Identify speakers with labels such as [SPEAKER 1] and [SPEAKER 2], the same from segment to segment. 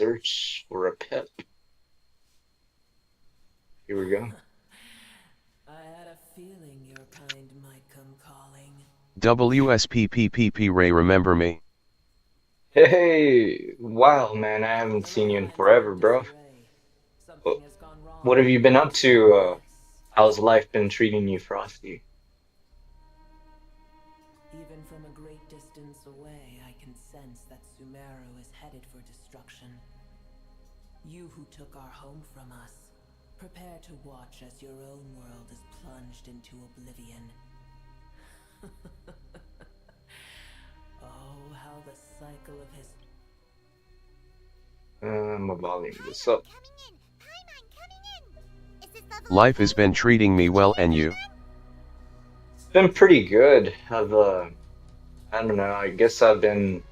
[SPEAKER 1] search for a pet. Here we go.
[SPEAKER 2] I had a feeling your kind might come calling.
[SPEAKER 3] WSPPPP Ray, remember me?
[SPEAKER 1] Hey, wow, man, I haven't seen you in
[SPEAKER 2] Alliance in
[SPEAKER 1] forever, bro.
[SPEAKER 2] disarray.
[SPEAKER 1] Wh-
[SPEAKER 2] Something has gone
[SPEAKER 1] What
[SPEAKER 2] wrong
[SPEAKER 1] have
[SPEAKER 2] with
[SPEAKER 1] you
[SPEAKER 2] the
[SPEAKER 1] been up
[SPEAKER 2] Genshin
[SPEAKER 1] to?
[SPEAKER 2] Alliance.
[SPEAKER 1] How's life been treating you, Frosty?
[SPEAKER 2] Even from a great distance away, I can sense that Sumeru is headed for destruction. You who took our home from us, prepare to watch as your own world is plunged into oblivion. Oh, how the cycle of his...
[SPEAKER 1] My volume this up.
[SPEAKER 3] Life has been treating me well, and you?
[SPEAKER 1] It's been pretty good. I don't know. I guess I've been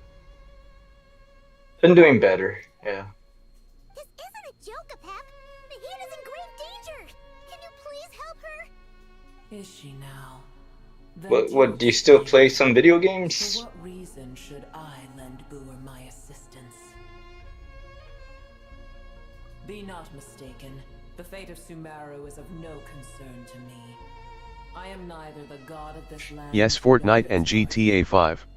[SPEAKER 1] doing better. Yeah.
[SPEAKER 4] This isn't a joke, Pep. Hannah's in grave danger. Can you please help her?
[SPEAKER 2] Is she now? Then
[SPEAKER 1] What
[SPEAKER 2] tell
[SPEAKER 1] do you
[SPEAKER 2] me
[SPEAKER 1] still play
[SPEAKER 2] plainly,
[SPEAKER 1] some video
[SPEAKER 2] for
[SPEAKER 1] games?
[SPEAKER 2] what reason should I lend Boer my assistance? Be not mistaken. The fate of Sumeru is of no concern to me. I am neither the god of this land
[SPEAKER 3] Yes,
[SPEAKER 2] nor
[SPEAKER 3] Fortnite and
[SPEAKER 2] its guardian.
[SPEAKER 3] GTA 5.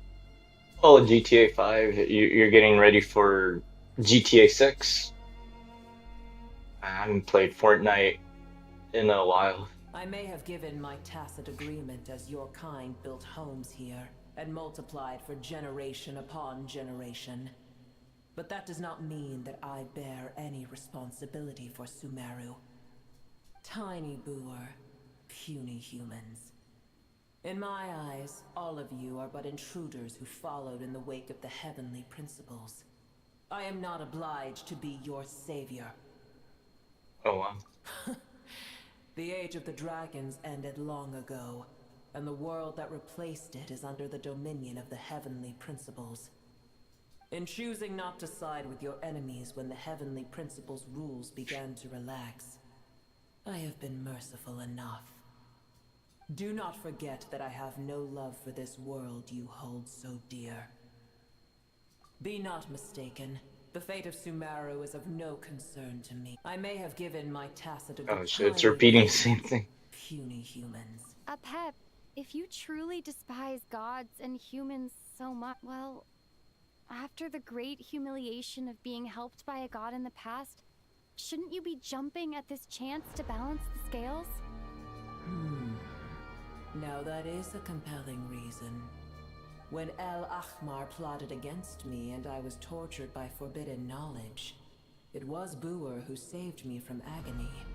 [SPEAKER 1] Oh, GTA 5. You're getting ready for GTA 6? I haven't played Fortnite in a while.
[SPEAKER 2] I may have given my tacit agreement as your kind built homes here and multiplied for generation upon generation. But that does not mean that I bear any responsibility for Sumeru. Tiny Boer, puny humans. In my eyes, all of you are but intruders who followed in the wake of the heavenly principles. I am not obliged to be your savior.
[SPEAKER 1] Oh, wow.
[SPEAKER 2] The age of the dragons ended long ago, and the world that replaced it is under the dominion of the heavenly principles. In choosing not to side with your enemies when the heavenly principles' rules began to relax, I have been merciful enough. Do not forget that I have no love for this world you hold so dear. Be not mistaken. The fate of Sumeru is of no concern to me. I may have given my tacit
[SPEAKER 1] Oh
[SPEAKER 2] agreement.
[SPEAKER 1] shit, it's
[SPEAKER 2] Tiny
[SPEAKER 1] repeating the
[SPEAKER 2] Boer,
[SPEAKER 1] same thing.
[SPEAKER 2] puny humans.
[SPEAKER 4] Pep, if you truly despise gods and humans so much, well, after the great humiliation of being helped by a god in the past, shouldn't you be jumping at this chance to balance the scales?
[SPEAKER 2] Now that is a compelling reason. When El Ahmar plotted against me and I was tortured by forbidden knowledge, it was Boer who saved me from agony.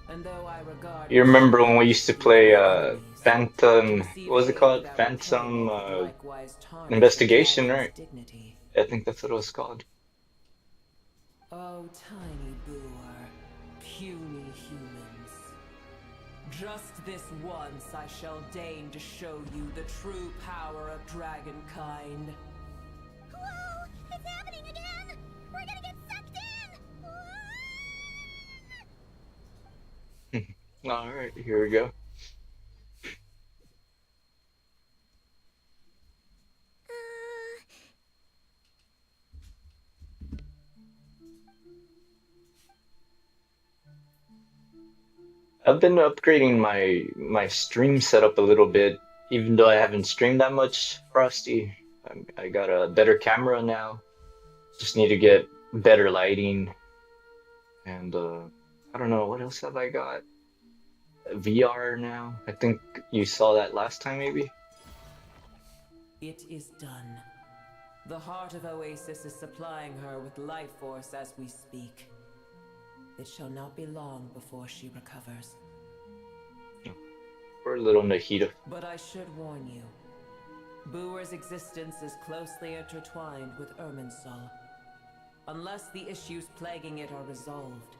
[SPEAKER 2] And though I regard
[SPEAKER 1] You
[SPEAKER 2] the
[SPEAKER 1] remember when we
[SPEAKER 2] shadows
[SPEAKER 1] used
[SPEAKER 2] to
[SPEAKER 1] to
[SPEAKER 2] be
[SPEAKER 1] play
[SPEAKER 2] my enemies,
[SPEAKER 1] Phantom, what was it
[SPEAKER 2] conceiving aid
[SPEAKER 1] called?
[SPEAKER 2] without repay
[SPEAKER 1] Phantom
[SPEAKER 2] could likewise tarnish a
[SPEAKER 1] Investigation,
[SPEAKER 2] dragon's
[SPEAKER 1] right?
[SPEAKER 2] dignity.
[SPEAKER 1] I think that's what it was called.
[SPEAKER 2] Oh, tiny Boer, puny humans. Just this once I shall deign to show you the true power of dragonkind.
[SPEAKER 4] Whoa! It's happening again! We're gonna get sucked in!
[SPEAKER 1] Alright, here we go. I've been upgrading my stream setup a little bit, even though I haven't streamed that much, Frosty. I got a better camera now. Just need to get better lighting, and I don't know what else have I got. VR now. I think you saw that last time, maybe.
[SPEAKER 2] It is done. The heart of Oasis is supplying her with life force as we speak. It shall not be long before she recovers.
[SPEAKER 1] For a little Nahida.
[SPEAKER 2] But I should warn you. Boer's existence is closely intertwined with Irminsul. Unless the issues plaguing it are resolved,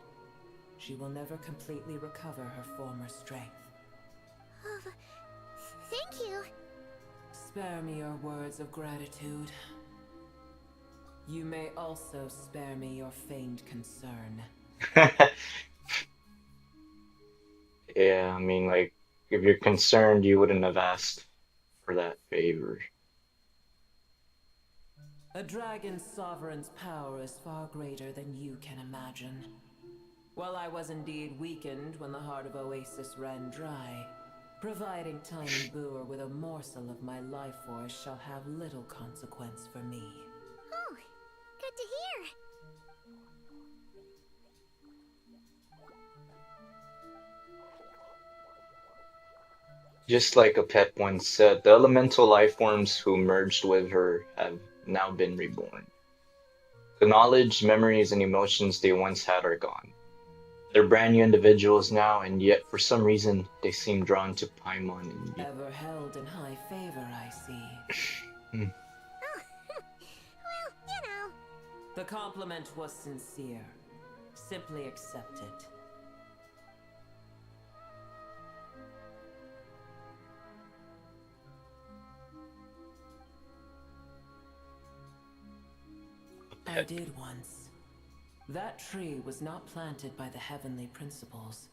[SPEAKER 2] she will never completely recover her former strength.
[SPEAKER 4] Oh, thank you.
[SPEAKER 2] Spare me your words of gratitude. You may also spare me your feigned concern.
[SPEAKER 1] Yeah, I mean, like, if you're concerned, you wouldn't have asked for that favor.
[SPEAKER 2] A dragon's sovereign's power is far greater than you can imagine. While I was indeed weakened when the heart of Oasis ran dry, providing tiny Boer with a morsel of my life force shall have little consequence for me.
[SPEAKER 5] Oh, good to hear.
[SPEAKER 1] Just like a pet once said, the elemental life forms who merged with her have now been reborn. The knowledge, memories, and emotions they once had are gone. They're brand new individuals now, and yet for some reason they seem drawn to Paimon and you.
[SPEAKER 2] Ever held in high favor, I see.
[SPEAKER 1] Hmm.
[SPEAKER 5] Oh, well, you know.
[SPEAKER 2] The compliment was sincere. Simply accept it. I did once. That tree was not planted by the heavenly principles.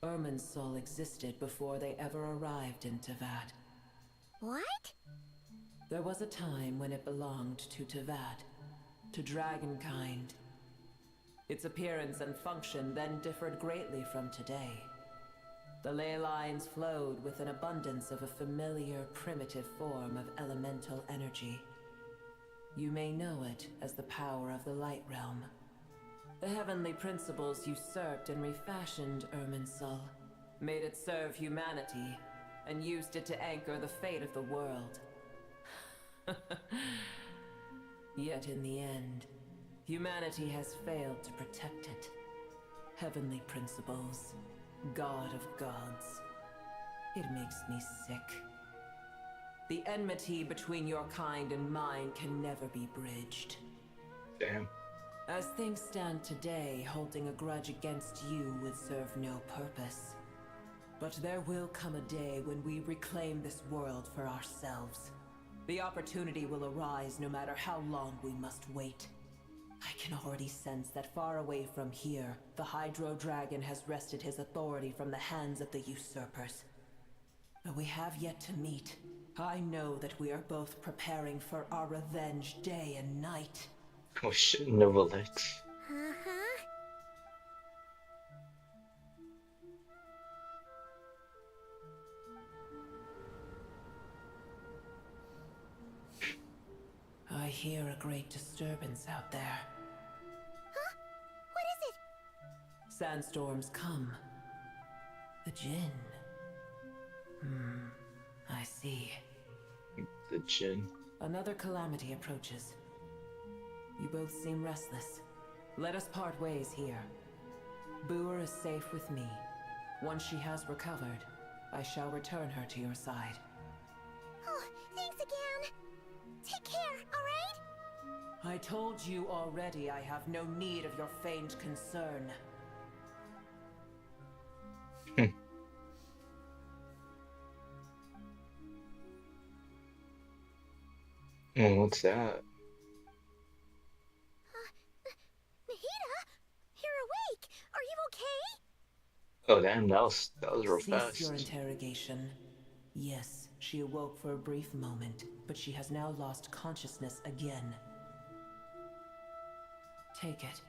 [SPEAKER 2] Irminsul existed before they ever arrived in Teyvat.
[SPEAKER 5] What?
[SPEAKER 2] There was a time when it belonged to Teyvat, to dragonkind. Its appearance and function then differed greatly from today. The ley lines flowed with an abundance of a familiar, primitive form of elemental energy. You may know it as the power of the Light Realm. The heavenly principles usurped and refashioned Irminsul, made it serve humanity, and used it to anchor the fate of the world. Yet in the end, humanity has failed to protect it. Heavenly principles, God of gods. It makes me sick. The enmity between your kind and mine can never be bridged.
[SPEAKER 1] Damn.
[SPEAKER 2] As things stand today, holding a grudge against you would serve no purpose. But there will come a day when we reclaim this world for ourselves. The opportunity will arise no matter how long we must wait. I can already sense that far away from here, the Hydro Dragon has wrested his authority from the hands of the usurpers. Though we have yet to meet, I know that we are both preparing for our revenge day and night.
[SPEAKER 1] Oh shit, Novelette.
[SPEAKER 5] Uh-huh.
[SPEAKER 2] I hear a great disturbance out there.
[SPEAKER 5] Huh? What is it?
[SPEAKER 2] Sandstorms come. The Jinn. I see.
[SPEAKER 1] The Jinn.
[SPEAKER 2] Another calamity approaches. You both seem restless. Let us part ways here. Boer is safe with me. Once she has recovered, I shall return her to your side.
[SPEAKER 5] Oh, thanks again. Take care, alright?
[SPEAKER 2] I told you already I have no need of your feigned concern.
[SPEAKER 1] Oh, what's that?
[SPEAKER 5] Mahita? You're awake. Are you okay?
[SPEAKER 1] Oh damn, that was real
[SPEAKER 2] Cease your
[SPEAKER 1] fast.
[SPEAKER 2] interrogation. Yes, she awoke for a brief moment, but she has now lost consciousness again. Take it.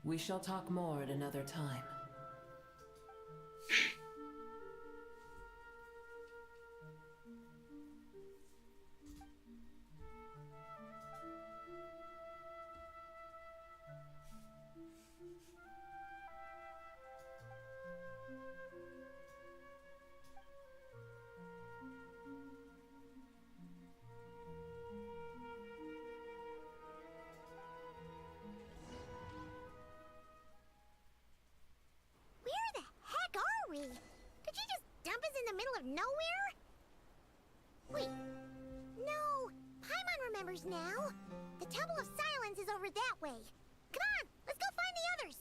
[SPEAKER 2] We shall talk more at another time.
[SPEAKER 5] Where the heck are we? Did you just dump us in the middle of nowhere? Wait. No. Paimon remembers now. The Temple of Silence is over that way. Come on, let's go find the others.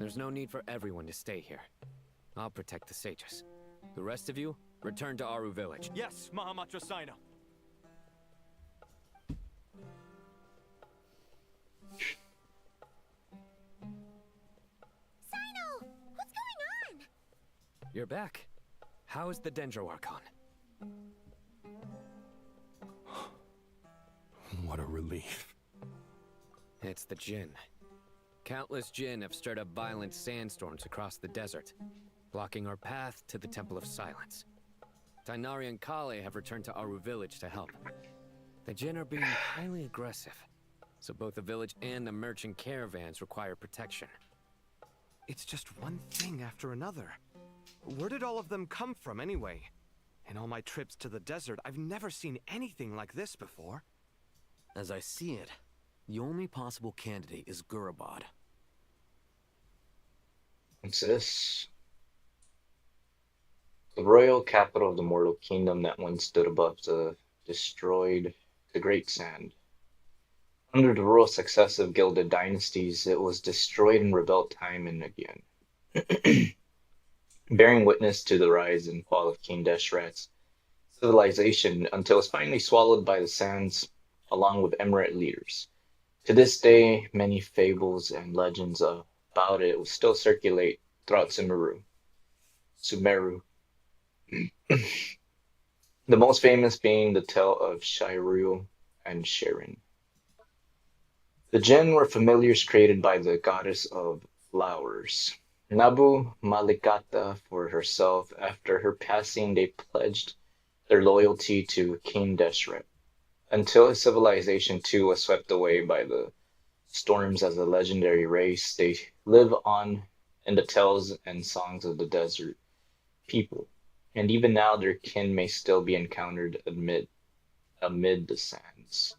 [SPEAKER 6] There's no need for everyone to stay here. I'll protect the sages. The rest of you, return to Aru village.
[SPEAKER 7] Yes, Mahamatra Sino.
[SPEAKER 5] Sino! What's going on?
[SPEAKER 6] You're back. How's the Dendro Archon?
[SPEAKER 7] What a relief.
[SPEAKER 6] It's the Jinn. Countless Jinn have stirred up violent sandstorms across the desert, blocking our path to the Temple of Silence. Tainari and Kale have returned to Aru village to help. The Jinn are being highly aggressive, so both the village and the merchant caravans require protection.
[SPEAKER 8] It's just one thing after another. Where did all of them come from anyway? In all my trips to the desert, I've never seen anything like this before.
[SPEAKER 9] As I see it, the only possible candidate is Gurabad.
[SPEAKER 1] What's this? The royal capital of the mortal kingdom that once stood above the destroyed the Great Sand. Under the rule of successive gilded dynasties, it was destroyed and rebuilt time and again, bearing witness to the rise and fall of King Deshret's civilization until it was finally swallowed by the sands along with emirate leaders. To this day, many fables and legends about it will still circulate throughout Sumeru. The most famous being the tale of Shiryu and Sharon. The Jinn were familiars created by the goddess of flowers, Nabu Malikata, for herself. After her passing, they pledged their loyalty to King Deshret, until his civilization too was swept away by the storms as a legendary race. They live on in the tales and songs of the desert people, and even now their kin may still be encountered amid the sands.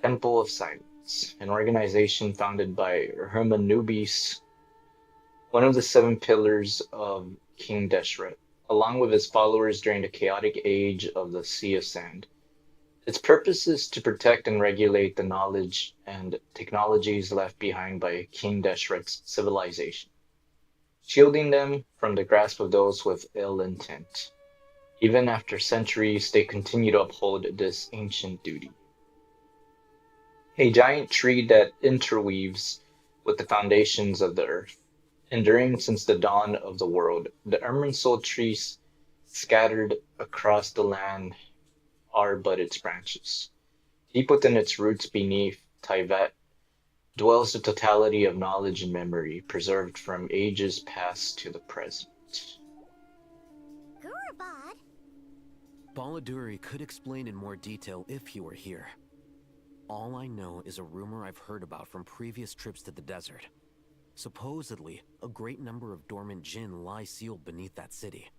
[SPEAKER 1] Temple of Silence, an organization founded by Herman Noobii, one of the 7 pillars of King Deshret, along with his followers during the chaotic age of the Sea of Sand. Its purpose is to protect and regulate the knowledge and technologies left behind by King Deshret's civilization, shielding them from the grasp of those with ill intent. Even after centuries, they continue to uphold this ancient duty. A giant tree that interweaves with the foundations of the earth, enduring since the dawn of the world, the Irminsul trees scattered across the land are but its branches. Deep within its roots beneath Taivat dwells the totality of knowledge and memory, preserved from ages past to the present.
[SPEAKER 5] Gurabad?
[SPEAKER 9] Baladuri could explain in more detail if he were here. All I know is a rumor I've heard about from previous trips to the desert. Supposedly, a great number of dormant Jinn lie sealed beneath that city.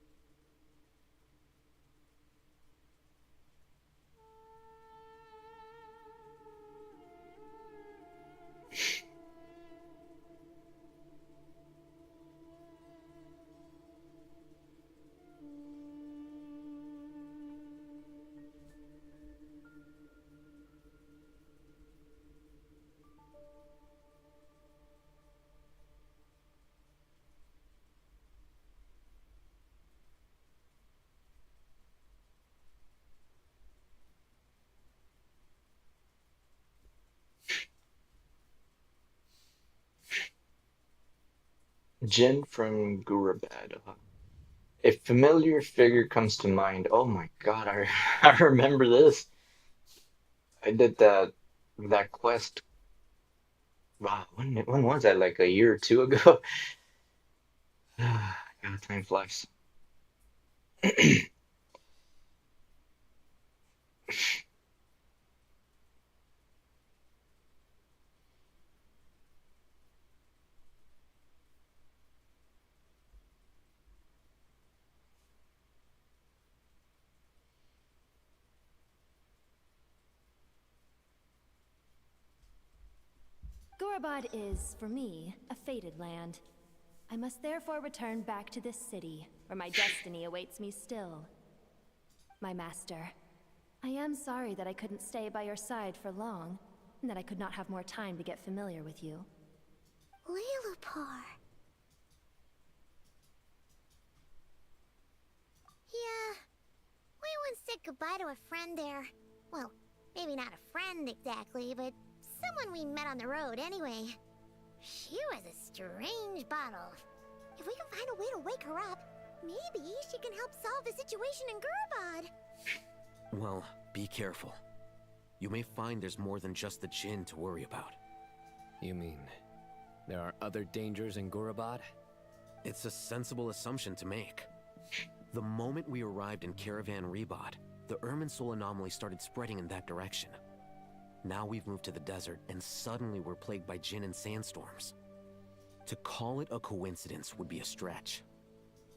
[SPEAKER 1] Jinn from Gurabad. A familiar figure comes to mind. Oh my god, I remember this. I did that quest. Wow, when was that? Like a year or two ago? God, time flies.
[SPEAKER 10] Gurabad is, for me, a fated land. I must therefore return back to this city, where my destiny awaits me still. My master, I am sorry that I couldn't stay by your side for long, and that I could not have more time to get familiar with you.
[SPEAKER 5] Lilipar. Yeah, we once said goodbye to a friend there. Well, maybe not a friend exactly, but someone we met on the road anyway. She was a strange bottle. If we can find a way to wake her up, maybe she can help solve the situation in Gurbad.
[SPEAKER 9] Well, be careful. You may find there's more than just the Jinn to worry about.
[SPEAKER 6] You mean there are other dangers in Gurabad?
[SPEAKER 9] It's a sensible assumption to make. The moment we arrived in Caravan Rebad, the Irminsul anomaly started spreading in that direction. Now we've moved to the desert, and suddenly we're plagued by Jinn and sandstorms. To call it a coincidence would be a stretch.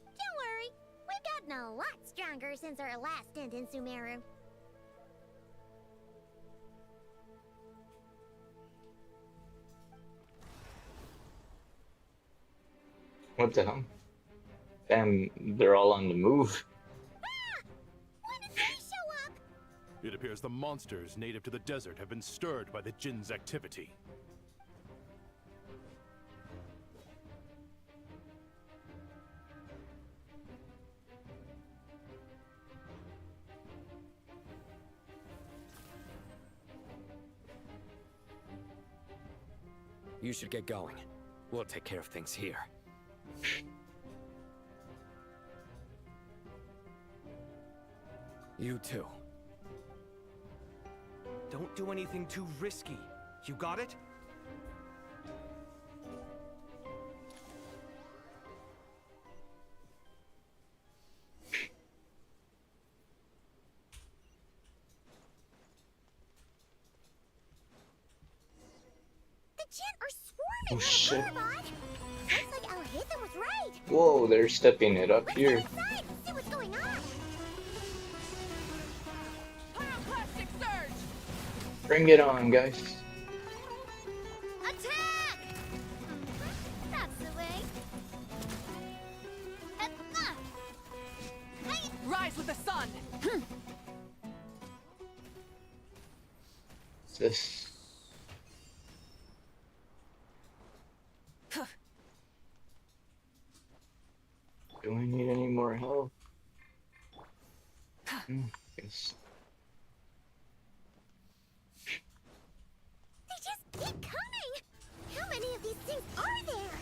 [SPEAKER 5] Don't worry, we've gotten a lot stronger since our last stint in Sumeru.
[SPEAKER 1] What the hell? Damn, they're all on the move.
[SPEAKER 5] Ah! When did they show up?
[SPEAKER 7] It appears the monsters native to the desert have been stirred by the Jinn's activity.
[SPEAKER 6] You should get going. We'll take care of things here. You too.
[SPEAKER 8] Don't do anything too risky. You got it?
[SPEAKER 5] The Jinn are swarming
[SPEAKER 1] Oh shit.
[SPEAKER 5] Gurbad. Looks like Alhitha was right.
[SPEAKER 1] Whoa, they're stepping it up
[SPEAKER 5] Let's
[SPEAKER 1] here.
[SPEAKER 5] go inside and see what's going on.
[SPEAKER 2] Pyroclastic surge!
[SPEAKER 1] Bring it on, guys.
[SPEAKER 5] Attack! That's the way. Hey!
[SPEAKER 2] Rise with the sun!
[SPEAKER 1] This. Do I need any more help? Yes.
[SPEAKER 5] They just keep coming! How many of these things are there?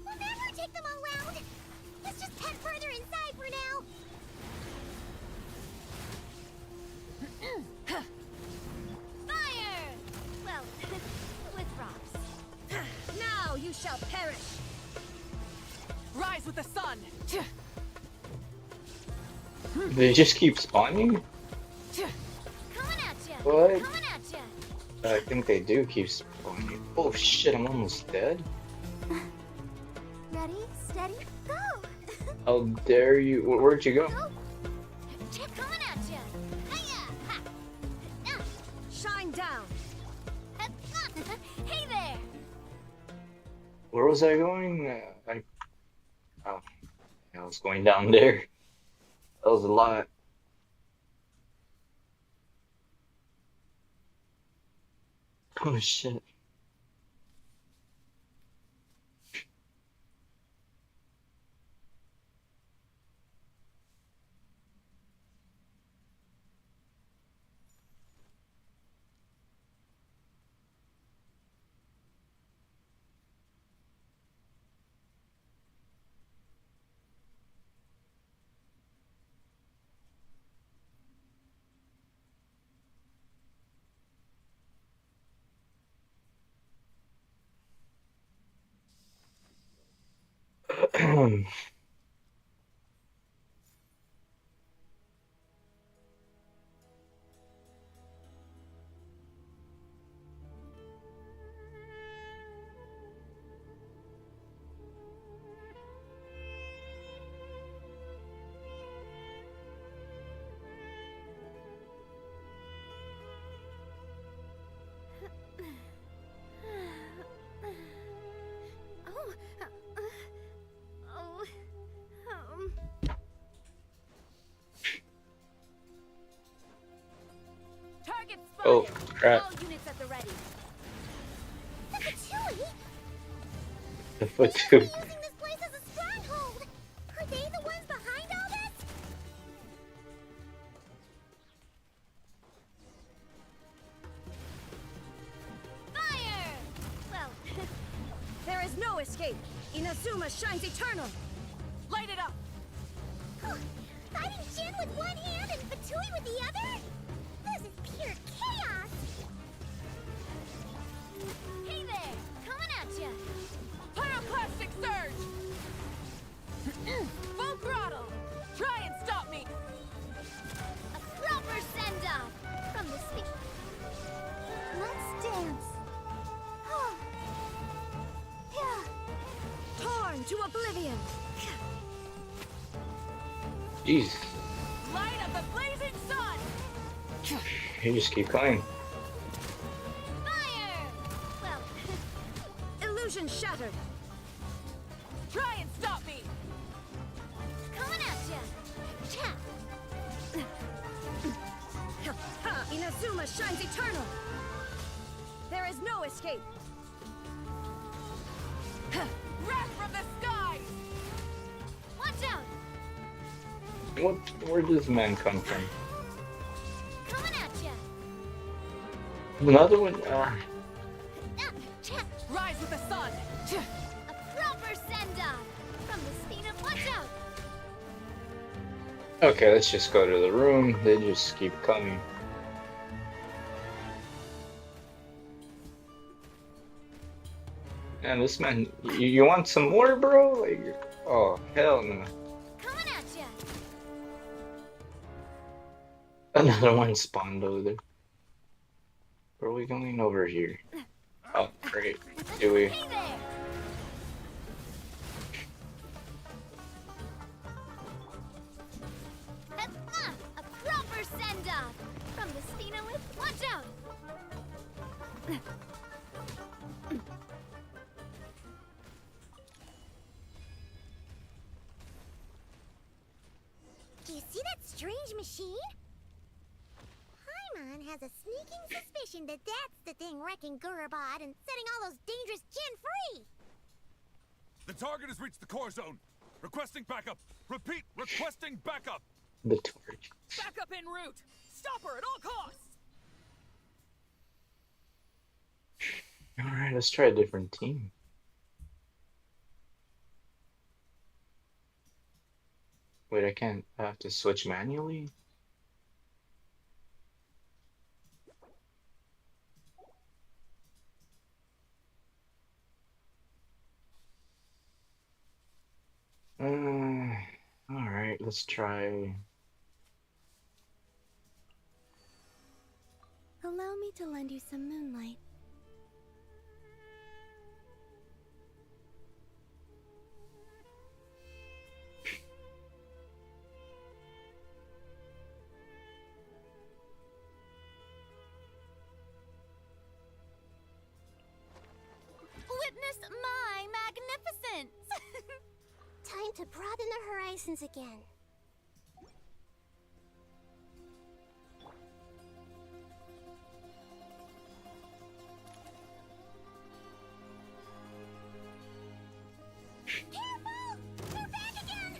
[SPEAKER 5] We'll never take them all round! Let's just head further inside for now! Fire! Well, with rocks. Now you shall perish!
[SPEAKER 2] Rise with the sun!
[SPEAKER 1] They just keep spawning?
[SPEAKER 5] Coming at ya!
[SPEAKER 1] What?
[SPEAKER 5] Coming at ya!
[SPEAKER 1] I think they do keep spawning. Oh shit, I'm almost dead.
[SPEAKER 5] Ready, steady, go!
[SPEAKER 1] How dare you? Where'd you go?
[SPEAKER 5] Go! Coming at ya! Hiya! Ha! Ah! Shine down! Hey there!
[SPEAKER 1] Where was I going? Oh, I was going down there. That was a lot. Oh shit.
[SPEAKER 2] Target
[SPEAKER 1] Oh
[SPEAKER 2] spotted!
[SPEAKER 1] crap.
[SPEAKER 2] All units at the ready.
[SPEAKER 5] The Patchouli?
[SPEAKER 1] The foot
[SPEAKER 5] They're
[SPEAKER 1] too.
[SPEAKER 5] using this place as a stronghold. Are they the ones behind all this?
[SPEAKER 10] Fire! Well, there is no escape. Inazuma shines eternal. Light it up!
[SPEAKER 5] Fighting Jin with one hand and Fatui with the other? This is pure chaos!
[SPEAKER 10] Hey there! Coming at ya! Pyroclastic surge! Full throttle! Try and stop me!
[SPEAKER 5] A proper send-off from the speak. Let's dance. Yeah.
[SPEAKER 10] Torn to oblivion!
[SPEAKER 1] Jeez,
[SPEAKER 10] Light of the blazing sun!
[SPEAKER 1] you just keep going.
[SPEAKER 10] Fire! Well, illusion shattered. Try and stop me!
[SPEAKER 5] Coming at ya. Cha.
[SPEAKER 10] Ha! Inazuma shines eternal. There is no escape. Wrath from the skies! Watch out!
[SPEAKER 1] What? Where does this man come from?
[SPEAKER 5] Coming at ya.
[SPEAKER 1] Another one?
[SPEAKER 5] Cha.
[SPEAKER 10] Rise with the sun!
[SPEAKER 5] A proper send-off from the speed of watch out.
[SPEAKER 1] Okay, let's just go to the room. They just keep coming. Man, this man, you want some more, bro? Like, oh, hell no.
[SPEAKER 5] Coming at ya.
[SPEAKER 1] Another one spawned over there. Where are we going over here? Oh, great. Do we?
[SPEAKER 5] Hey there. A proper send-off from the Spina with watch out. Do you see that strange machine? Paimon has a sneaking suspicion that that's the thing wrecking Gurubot and setting all those dangerous Jin free.
[SPEAKER 7] The target has reached the core zone. Requesting backup. Repeat, requesting backup.
[SPEAKER 1] The torch.
[SPEAKER 10] Back up en route! Stop her at all costs!
[SPEAKER 1] Alright, let's try a different team. Wait, I can't. I have to switch manually? Alright, let's try.
[SPEAKER 5] Allow me to lend you some moonlight.
[SPEAKER 10] Witness my magnificence!
[SPEAKER 5] Time to broaden the horizons again. Careful! They're back again!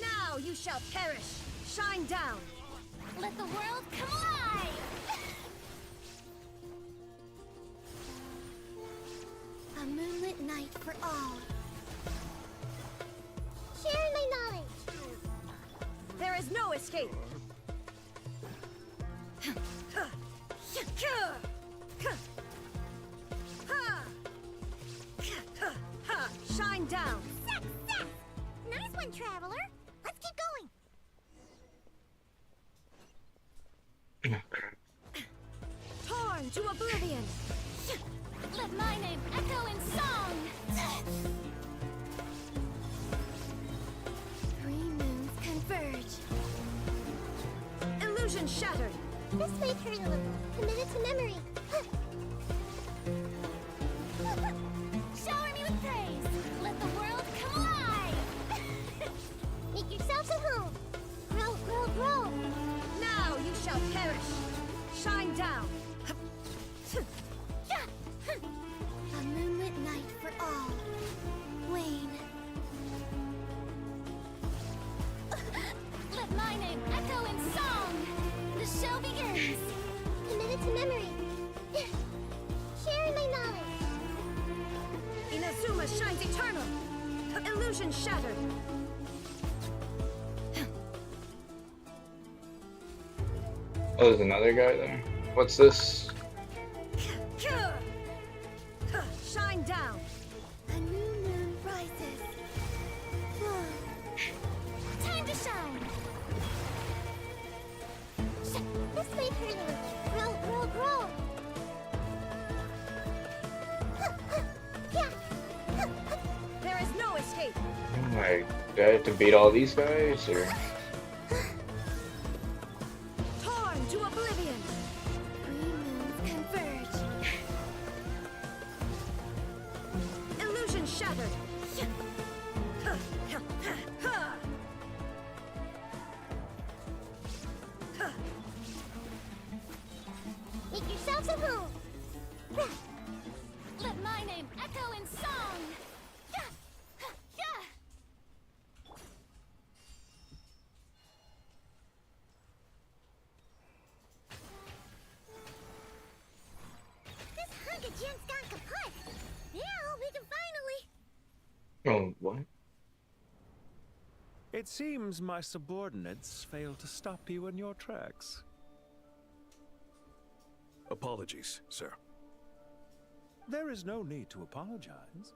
[SPEAKER 10] Now you shall perish! Shine down!
[SPEAKER 5] Let the world come alive! A moonlit night for all. Sharing my knowledge.
[SPEAKER 10] There is no escape! Shine down!
[SPEAKER 5] Success! Nice one, Traveler. Let's keep going.
[SPEAKER 1] Oh, crap.
[SPEAKER 10] Torn to oblivion!
[SPEAKER 5] Let my name echo in song. Three moons converge.
[SPEAKER 10] Illusion shattered!
[SPEAKER 5] This may hurt a little. Committed to memory. Shower me with praise. Let the world come alive. Make yourselves at home. Grow, grow, grow.
[SPEAKER 10] Now you shall perish! Shine down!
[SPEAKER 5] Memory. Sharing my knowledge.
[SPEAKER 10] Inazuma shines eternal. Illusion shattered.
[SPEAKER 1] Oh, there's another guy there. What's this?
[SPEAKER 10] Shine down.
[SPEAKER 5] A new moon rises. Time to shine. This way, Prelude. Grow, grow, grow.
[SPEAKER 10] There is no escape.
[SPEAKER 1] Oh my, do I have to beat all these guys or?
[SPEAKER 10] Torn to oblivion.
[SPEAKER 5] Three moons converge.
[SPEAKER 10] Illusion shattered.
[SPEAKER 5] Make yourselves at home. Let my name echo in song. This hunk of gen's gone kaput. Now we can finally.
[SPEAKER 1] Oh, what?
[SPEAKER 11] It seems my subordinates failed to stop you in your tracks.
[SPEAKER 7] Apologies, sir.
[SPEAKER 11] There is no need to apologize.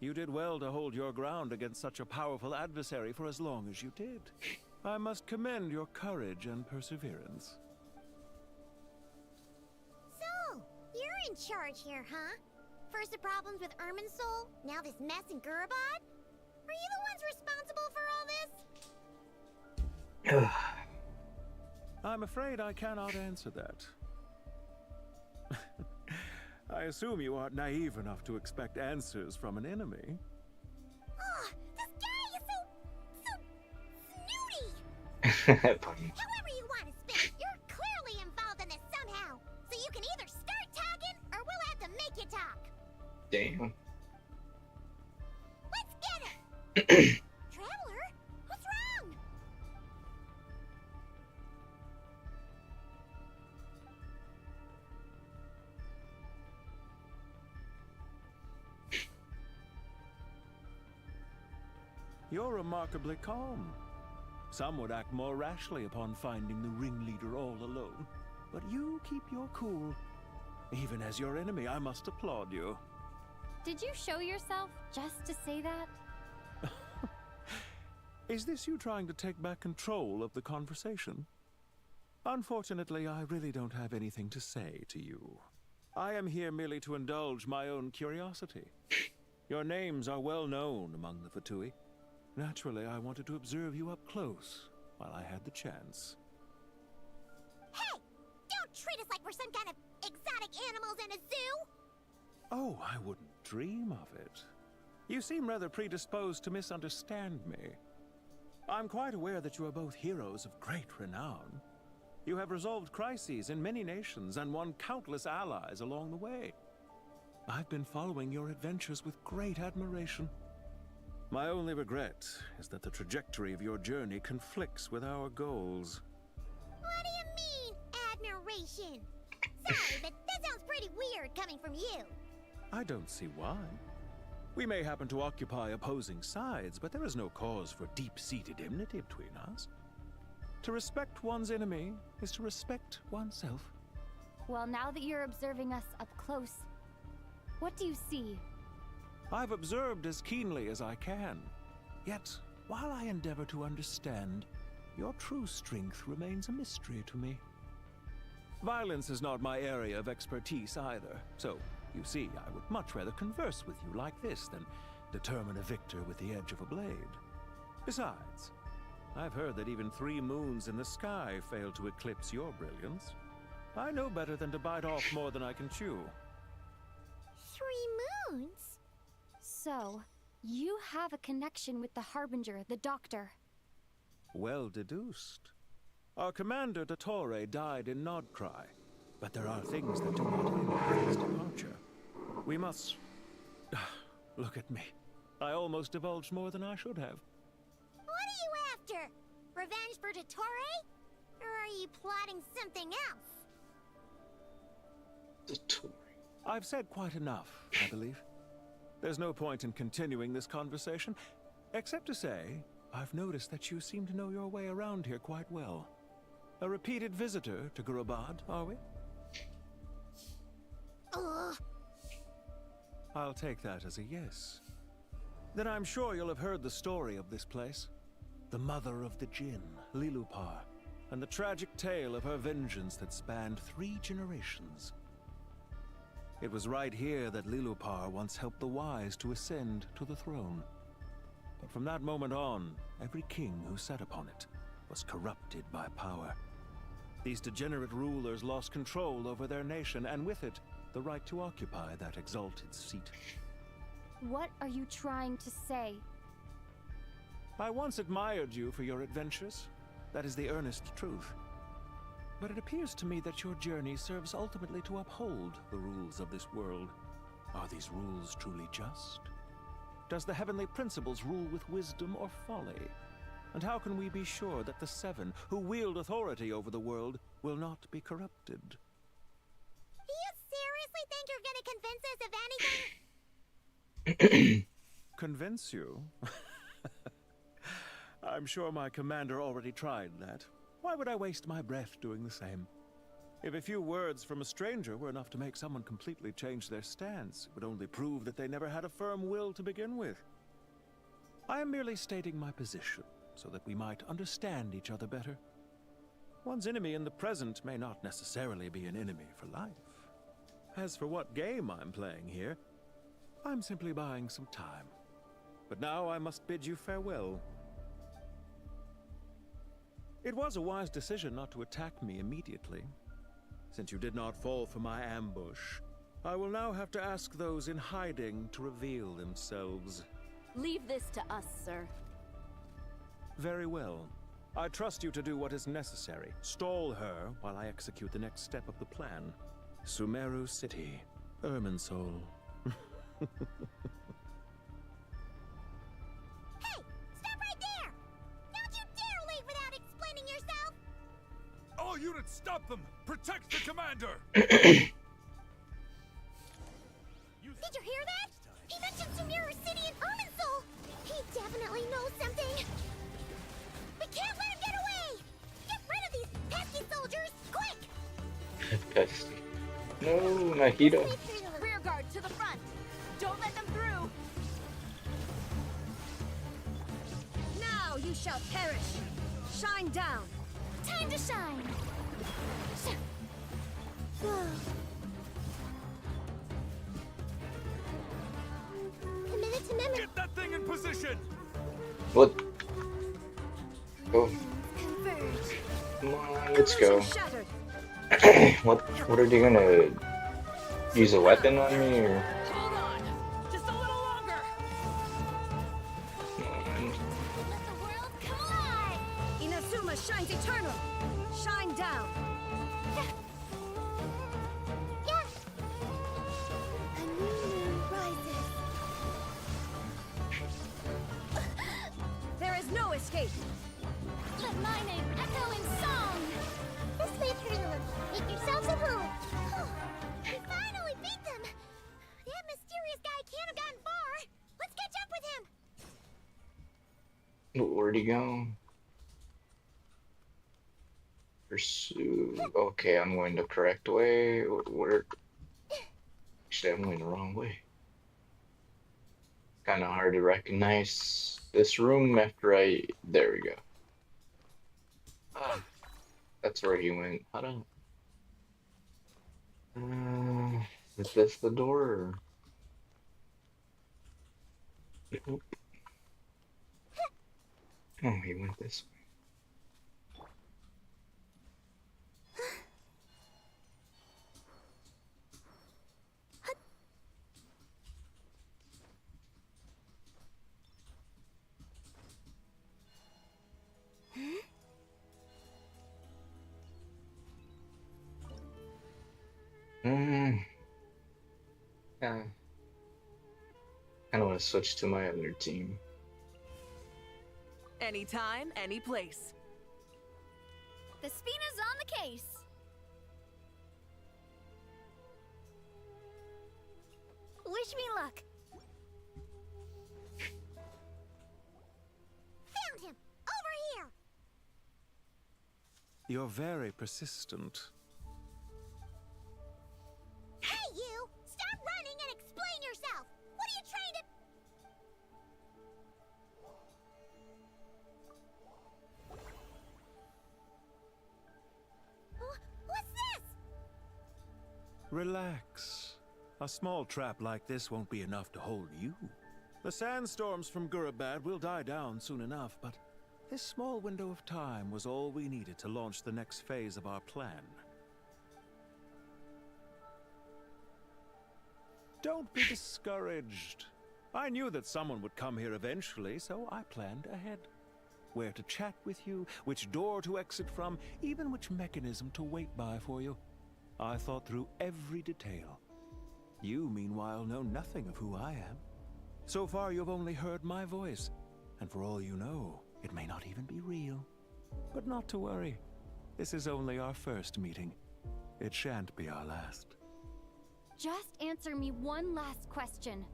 [SPEAKER 11] You did well to hold your ground against such a powerful adversary for as long as you did. I must commend your courage and perseverance.
[SPEAKER 5] So, you're in charge here, huh? First the problems with Irminsul, now this mess in Gurabad? Are you the ones responsible for all this?
[SPEAKER 11] I'm afraid I cannot answer that. I assume you aren't naive enough to expect answers from an enemy.
[SPEAKER 5] Oh, this guy is so snooty! However you want to spin it, you're clearly involved in this somehow. So you can either start talking, or we'll have to make you talk.
[SPEAKER 1] Damn.
[SPEAKER 5] Let's get it! Traveler? What's wrong?
[SPEAKER 11] You're remarkably calm. Some would act more rashly upon finding the ringleader all alone. But you keep your cool. Even as your enemy, I must applaud you.
[SPEAKER 4] Did you show yourself just to say that?
[SPEAKER 11] Is this you trying to take back control of the conversation? Unfortunately, I really don't have anything to say to you. I am here merely to indulge my own curiosity. Your names are well known among the Fatui. Naturally, I wanted to observe you up close while I had the chance.
[SPEAKER 5] Hey! Don't treat us like we're some kind of exotic animals in a zoo!
[SPEAKER 11] Oh, I wouldn't dream of it. You seem rather predisposed to misunderstand me. I'm quite aware that you are both heroes of great renown. You have resolved crises in many nations and won countless allies along the way. I've been following your adventures with great admiration. My only regret is that the trajectory of your journey conflicts with our goals.
[SPEAKER 5] What do you mean, admiration? Sorry, but that sounds pretty weird coming from you.
[SPEAKER 11] I don't see why. We may happen to occupy opposing sides, but there is no cause for deep-seated enmity between us. To respect one's enemy is to respect oneself.
[SPEAKER 4] Well, now that you're observing us up close, what do you see?
[SPEAKER 11] I've observed as keenly as I can. Yet, while I endeavor to understand, your true strength remains a mystery to me. Violence is not my area of expertise either, so, you see, I would much rather converse with you like this than determine a victor with the edge of a blade. Besides, I've heard that even 3 moons in the sky fail to eclipse your brilliance. I know better than to bite off more than I can chew.
[SPEAKER 5] 3 moons?
[SPEAKER 4] So, you have a connection with the Harbinger, the Doctor.
[SPEAKER 11] Well deduced. Our commander, Dottore, died in Nodcry, but there are things that do not end with his departure. We must... Look at me. I almost divulged more than I should have.
[SPEAKER 5] What are you after? Revenge for Dottore? Or are you plotting something else?
[SPEAKER 1] The tour.
[SPEAKER 11] I've said quite enough, I believe. There's no point in continuing this conversation, except to say, I've noticed that you seem to know your way around here quite well. A repeated visitor to Gurabad, are we? I'll take that as a yes. Then I'm sure you'll have heard the story of this place. The mother of the Jinn, Lilupar, and the tragic tale of her vengeance that spanned 3 generations. It was right here that Lilupar once helped the wise to ascend to the throne. But from that moment on, every king who sat upon it was corrupted by power. These degenerate rulers lost control over their nation, and with it, the right to occupy that exalted seat.
[SPEAKER 4] What are you trying to say?
[SPEAKER 11] I once admired you for your adventures. That is the earnest truth. But it appears to me that your journey serves ultimately to uphold the rules of this world. Are these rules truly just? Does the heavenly principles rule with wisdom or folly? And how can we be sure that the 7 who wield authority over the world will not be corrupted?
[SPEAKER 5] Do you seriously think you're gonna convince us of anything?
[SPEAKER 11] Convince you? I'm sure my commander already tried that. Why would I waste my breath doing the same? If a few words from a stranger were enough to make someone completely change their stance, it would only prove that they never had a firm will to begin with. I am merely stating my position, so that we might understand each other better. One's enemy in the present may not necessarily be an enemy for life. As for what game I'm playing here, I'm simply buying some time. But now I must bid you farewell. It was a wise decision not to attack me immediately. Since you did not fall for my ambush, I will now have to ask those in hiding to reveal themselves.
[SPEAKER 10] Leave this to us, sir.
[SPEAKER 11] Very well. I trust you to do what is necessary. Stall her while I execute the next step of the plan. Sumeru City, Irminsul.
[SPEAKER 5] Hey! Stop right there! Don't you dare leave without explaining yourself!
[SPEAKER 7] All units, stop them! Protect the commander!
[SPEAKER 5] Did you hear that? He mentioned Sumeru City and Irminsul! He definitely knows something! We can't let him get away! Get rid of these pesky soldiers, quick!
[SPEAKER 1] Pesky. No, Mahito.
[SPEAKER 10] Rear guard to the front. Don't let them through. Now you shall perish. Shine down.
[SPEAKER 4] Time to shine!
[SPEAKER 5] Committed to memory.
[SPEAKER 7] Get that thing in position!
[SPEAKER 1] What? Go.
[SPEAKER 5] Converge.
[SPEAKER 1] Come on, let's go.
[SPEAKER 10] Shattered.
[SPEAKER 1] What are they gonna use a weapon on me or?
[SPEAKER 2] Hold on! Just a little longer!
[SPEAKER 5] Let the world come alive!
[SPEAKER 10] Inazuma shines eternal. Shine down.
[SPEAKER 5] Yeah. A new moon rises.
[SPEAKER 10] There is no escape.
[SPEAKER 4] Let my name echo in song!
[SPEAKER 5] This way, Tournament. Make yourselves at home. We finally beat them! That mysterious guy can't have gotten far. Let's catch up with him.
[SPEAKER 1] Where'd he go? Pursue. Okay, I'm going the correct way. Where? Actually, I'm going the wrong way. Kind of hard to recognize this room after I. There we go. Ah, that's where he went. I don't. Is this the door? Or... Nope. Oh, he went this way. Yeah. Kind of want to switch to my other team.
[SPEAKER 2] Anytime, any place.
[SPEAKER 4] The Spina's on the case!
[SPEAKER 11] You're very persistent.
[SPEAKER 5] Hey, you! Stop running and explain yourself! What are you trying to... What's this?
[SPEAKER 11] Relax. A small trap like this won't be enough to hold you. The sandstorms from Gurabad will die down soon enough, but this small window of time was all we needed to launch the next phase of our plan. Don't be discouraged. I knew that someone would come here eventually, so I planned ahead. Where to chat with you, which door to exit from, even which mechanism to wait by for you. I thought through every detail. You, meanwhile, know nothing of who I am. So far, you've only heard my voice, and for all you know, it may not even be real. But not to worry. This is only our first meeting. It shan't be our last.
[SPEAKER 4] Just answer me one last question.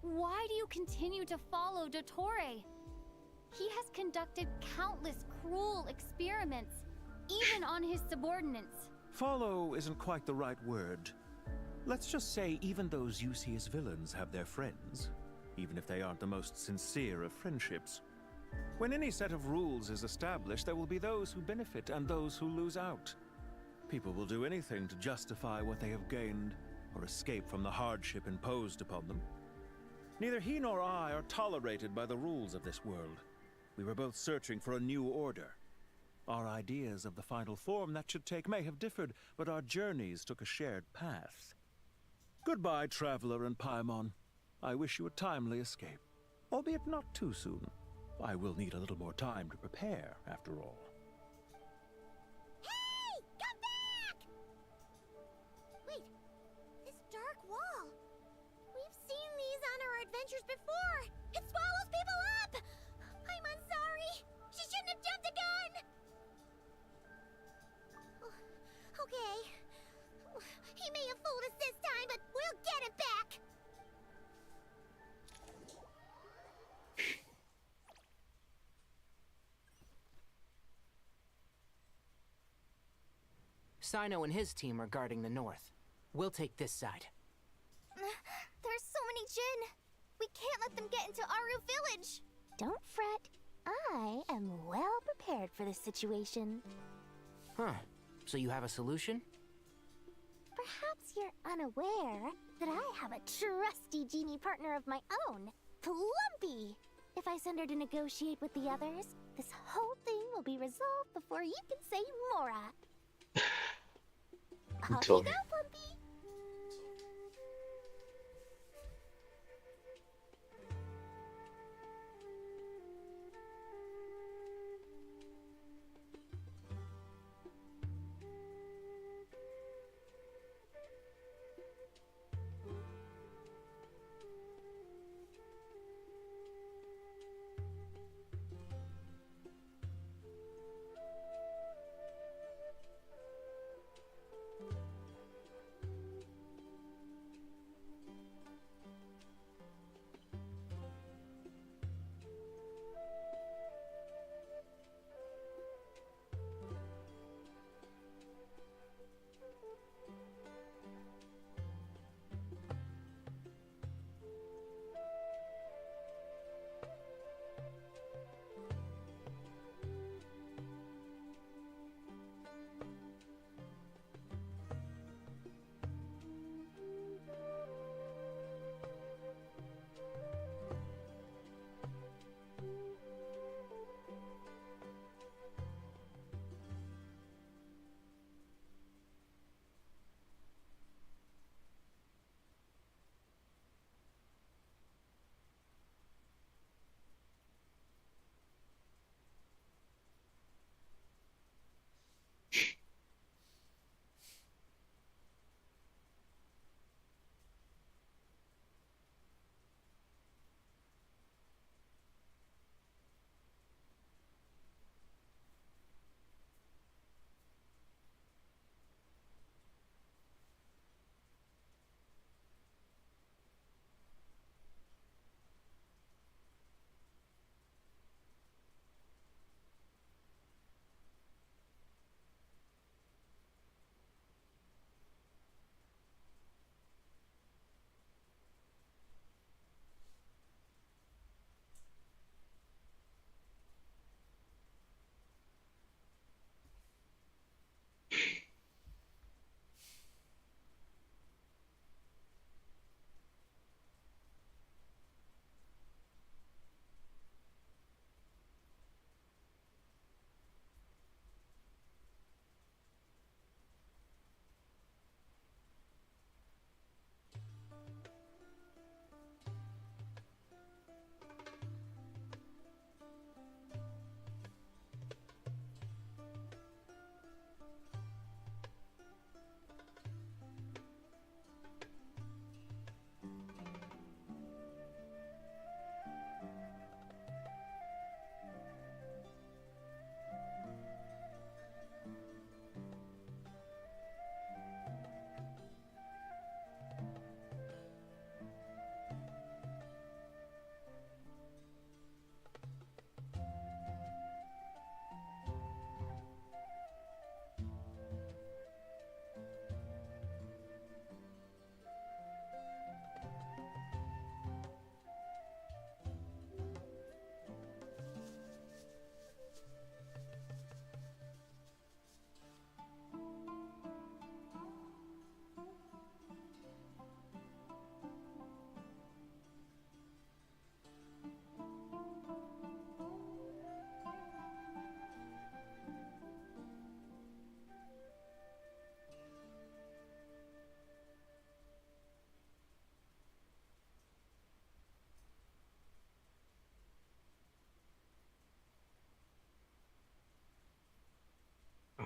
[SPEAKER 4] Why do you continue to follow Dottore? He has conducted countless cruel experiments, even on his subordinates.
[SPEAKER 11] Follow isn't quite the right word. Let's just say even those you see as villains have their friends, even if they aren't the most sincere of friendships. When any set of rules is established, there will be those who benefit and those who lose out. People will do anything to justify what they have gained, or escape from the hardship imposed upon them. Neither he nor I are tolerated by the rules of this world. We were both searching for a new order. Our ideas of the final form that should take may have differed, but our journeys took a shared path. Goodbye, Traveler and Paimon. I wish you a timely escape, albeit not too soon. I will need a little more time to prepare, after all.
[SPEAKER 5] Hey! Come back! Wait, this dark wall. We've seen these on our adventures before. It swallows people up! I'm sorry. She shouldn't have jumped the gun! Okay. He may have fooled us this time, but we'll get him back!
[SPEAKER 12] Sino and his team are guarding the north. We'll take this side.
[SPEAKER 5] There's so many Jinn! We can't let them get into Aru village! Don't fret. I am well prepared for this situation.
[SPEAKER 12] Huh. So you have a solution?
[SPEAKER 5] Perhaps you're unaware that I have a trusty genie partner of my own, Plumpy. If I send her to negotiate with the others, this whole thing will be resolved before you can say Mora. Off you go, Plumpy.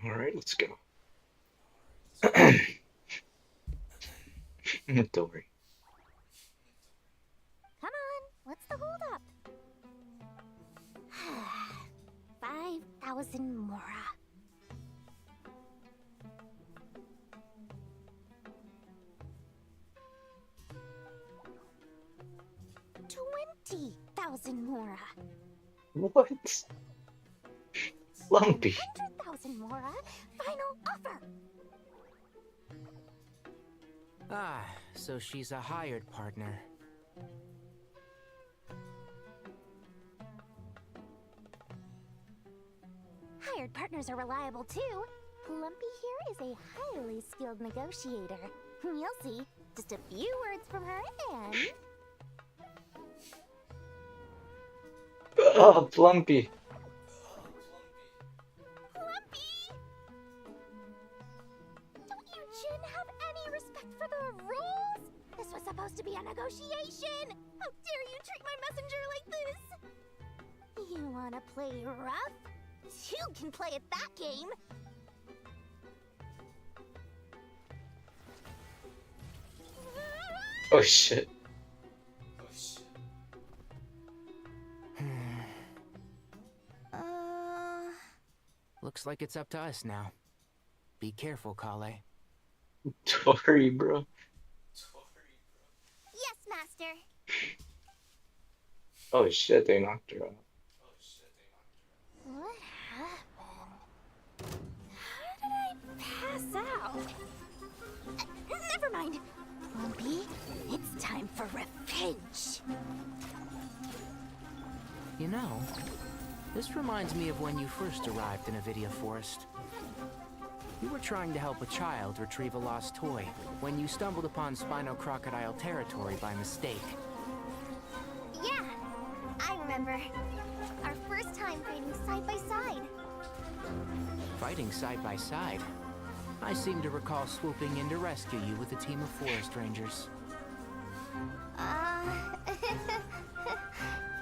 [SPEAKER 1] All right, let's go. Don't worry.
[SPEAKER 5] Come on, what's the holdup? 5,000 mora. $20,000 mora.
[SPEAKER 1] What? Lumpy.
[SPEAKER 5] 100,000 mora. Final offer.
[SPEAKER 12] Ah, so she's a hired partner.
[SPEAKER 5] Hired partners are reliable too. Lumpy here is a highly skilled negotiator. You'll see. Just a few words from her and...
[SPEAKER 1] Oh, Lumpy.
[SPEAKER 5] Lumpy! Don't you, Jin, have any respect for the rules? This was supposed to be a negotiation! How dare you treat my messenger like this? You wanna play rough? You can play at that game!
[SPEAKER 1] Oh shit.
[SPEAKER 12] Looks like it's up to us now. Be careful, Kale.
[SPEAKER 1] Sorry, bro.
[SPEAKER 5] Yes, master.
[SPEAKER 1] Oh shit, they knocked her out.
[SPEAKER 5] What happened? How did I pass out? Never mind. Lumpy, it's time for revenge.
[SPEAKER 12] You know, this reminds me of when you first arrived in Avidia Forest. You were trying to help a child retrieve a lost toy when you stumbled upon Spino Crocodile territory by mistake.
[SPEAKER 5] Yeah, I remember. Our first time fighting side by side.
[SPEAKER 12] Fighting side by side? I seem to recall swooping in to rescue you with a team of forest rangers.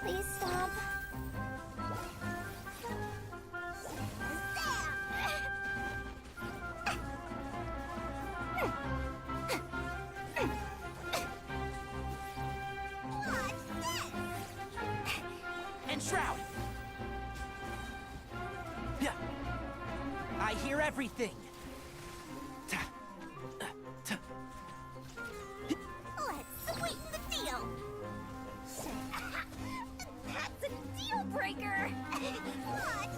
[SPEAKER 5] Please stop.
[SPEAKER 12] And Shroud! Yeah. I hear everything!
[SPEAKER 5] Let's sweeten the deal. That's a deal breaker. What's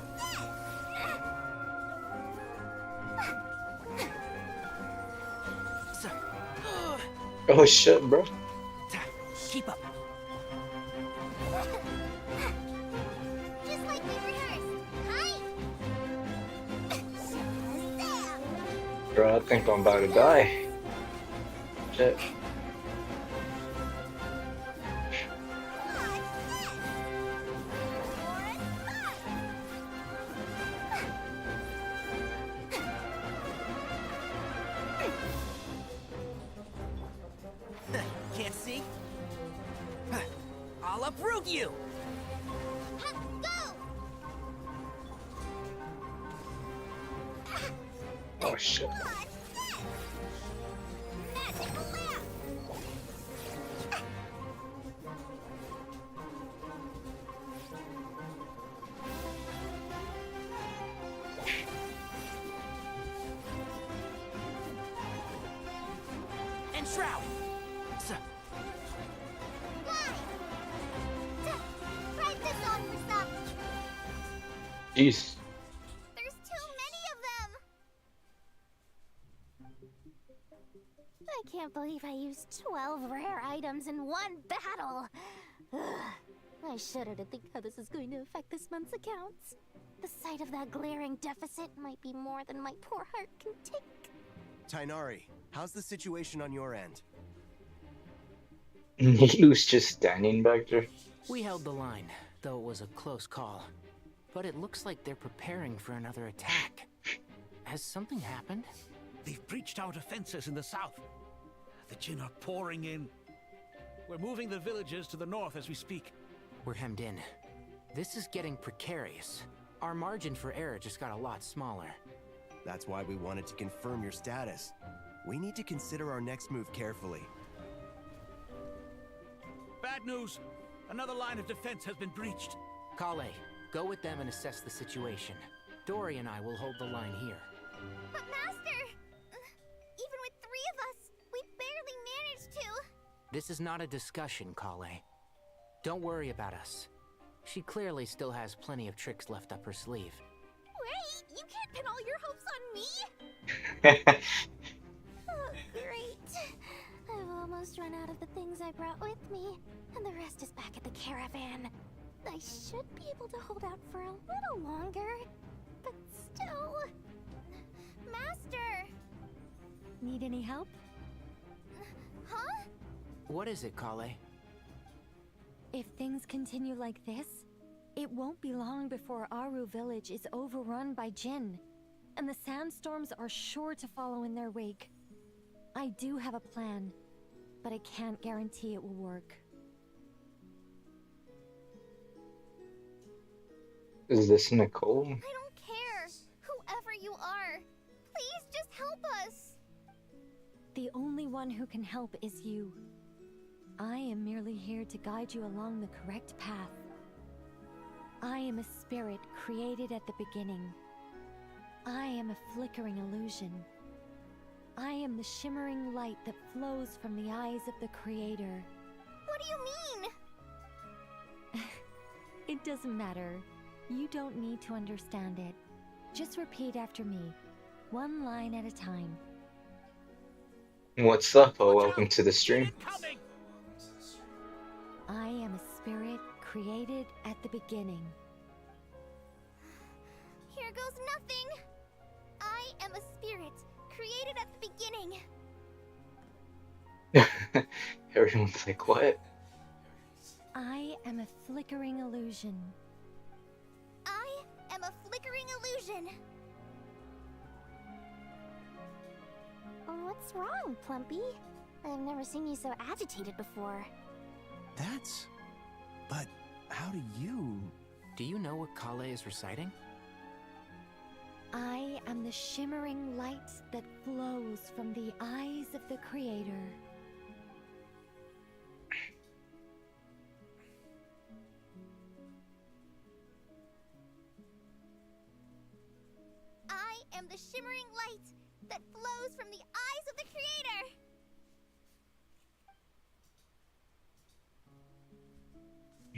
[SPEAKER 12] So,
[SPEAKER 1] Oh shit, bro.
[SPEAKER 12] keep up.
[SPEAKER 5] Just like we rehearsed. Hi.
[SPEAKER 1] Bro, I think I'm about to die. Shit.
[SPEAKER 12] Can't see? I'll uproot you!
[SPEAKER 5] Go.
[SPEAKER 1] Oh shit.
[SPEAKER 5] Magic lamp.
[SPEAKER 12] And Shroud! So,
[SPEAKER 5] Why? Try this on for some.
[SPEAKER 1] Jeez.
[SPEAKER 5] There's too many of them. I can't believe I used 12 rare items in one battle. Ugh. I shudder to think how this is going to affect this month's accounts. The sight of that glaring deficit might be more than my poor heart can take.
[SPEAKER 13] Tainari, how's the situation on your end?
[SPEAKER 1] He was just standing back there.
[SPEAKER 12] we held the line, though it was a close call. But it looks like they're preparing for another attack. Has something happened?
[SPEAKER 11] They've breached our defenses in the south. The Jin are pouring in. We're moving the villagers to the north as we speak.
[SPEAKER 12] We're hemmed in. This is getting precarious. Our margin for error just got a lot smaller.
[SPEAKER 13] That's why we wanted to confirm your status. We need to consider our next move carefully.
[SPEAKER 14] Bad news! Another line of defense has been breached.
[SPEAKER 12] Kale, go with them and assess the situation. Dory and I will hold the line here.
[SPEAKER 5] But Master! Even with 3 of us, we barely managed to.
[SPEAKER 12] This is not a discussion, Kale. Don't worry about us. She clearly still has plenty of tricks left up her sleeve.
[SPEAKER 5] Wait, you can't pin all your hopes on me? Oh, great. I've almost run out of the things I brought with me, and the rest is back at the caravan. I should be able to hold out for a little longer, but still... Master!
[SPEAKER 10] Need any help?
[SPEAKER 5] Huh?
[SPEAKER 12] What is it, Kale?
[SPEAKER 10] If things continue like this, it won't be long before Aru village is overrun by Jinn, and the sandstorms are sure to follow in their wake. I do have a plan, but I can't guarantee it will work.
[SPEAKER 1] Is this Nicole?
[SPEAKER 5] I don't care. Whoever you are, please just help us.
[SPEAKER 10] The only one who can help is you. I am merely here to guide you along the correct path. I am a spirit created at the beginning. I am a flickering illusion. I am the shimmering light that flows from the eyes of the Creator.
[SPEAKER 5] What do you mean?
[SPEAKER 10] It doesn't matter. You don't need to understand it. Just repeat after me, one line at a time.
[SPEAKER 1] What's up? Oh, welcome to the stream.
[SPEAKER 10] I am a spirit created at the beginning.
[SPEAKER 5] Here goes nothing. I am a spirit created at the beginning.
[SPEAKER 1] Everyone's like, what?
[SPEAKER 10] I am a flickering illusion.
[SPEAKER 5] I am a flickering illusion. What's wrong, Plumpy? I've never seen you so agitated before.
[SPEAKER 13] That's... But how do you...
[SPEAKER 12] Do you know what Kale is reciting?
[SPEAKER 10] I am the shimmering light that flows from the eyes of the Creator.
[SPEAKER 5] I am the shimmering light that flows from the eyes of the Creator.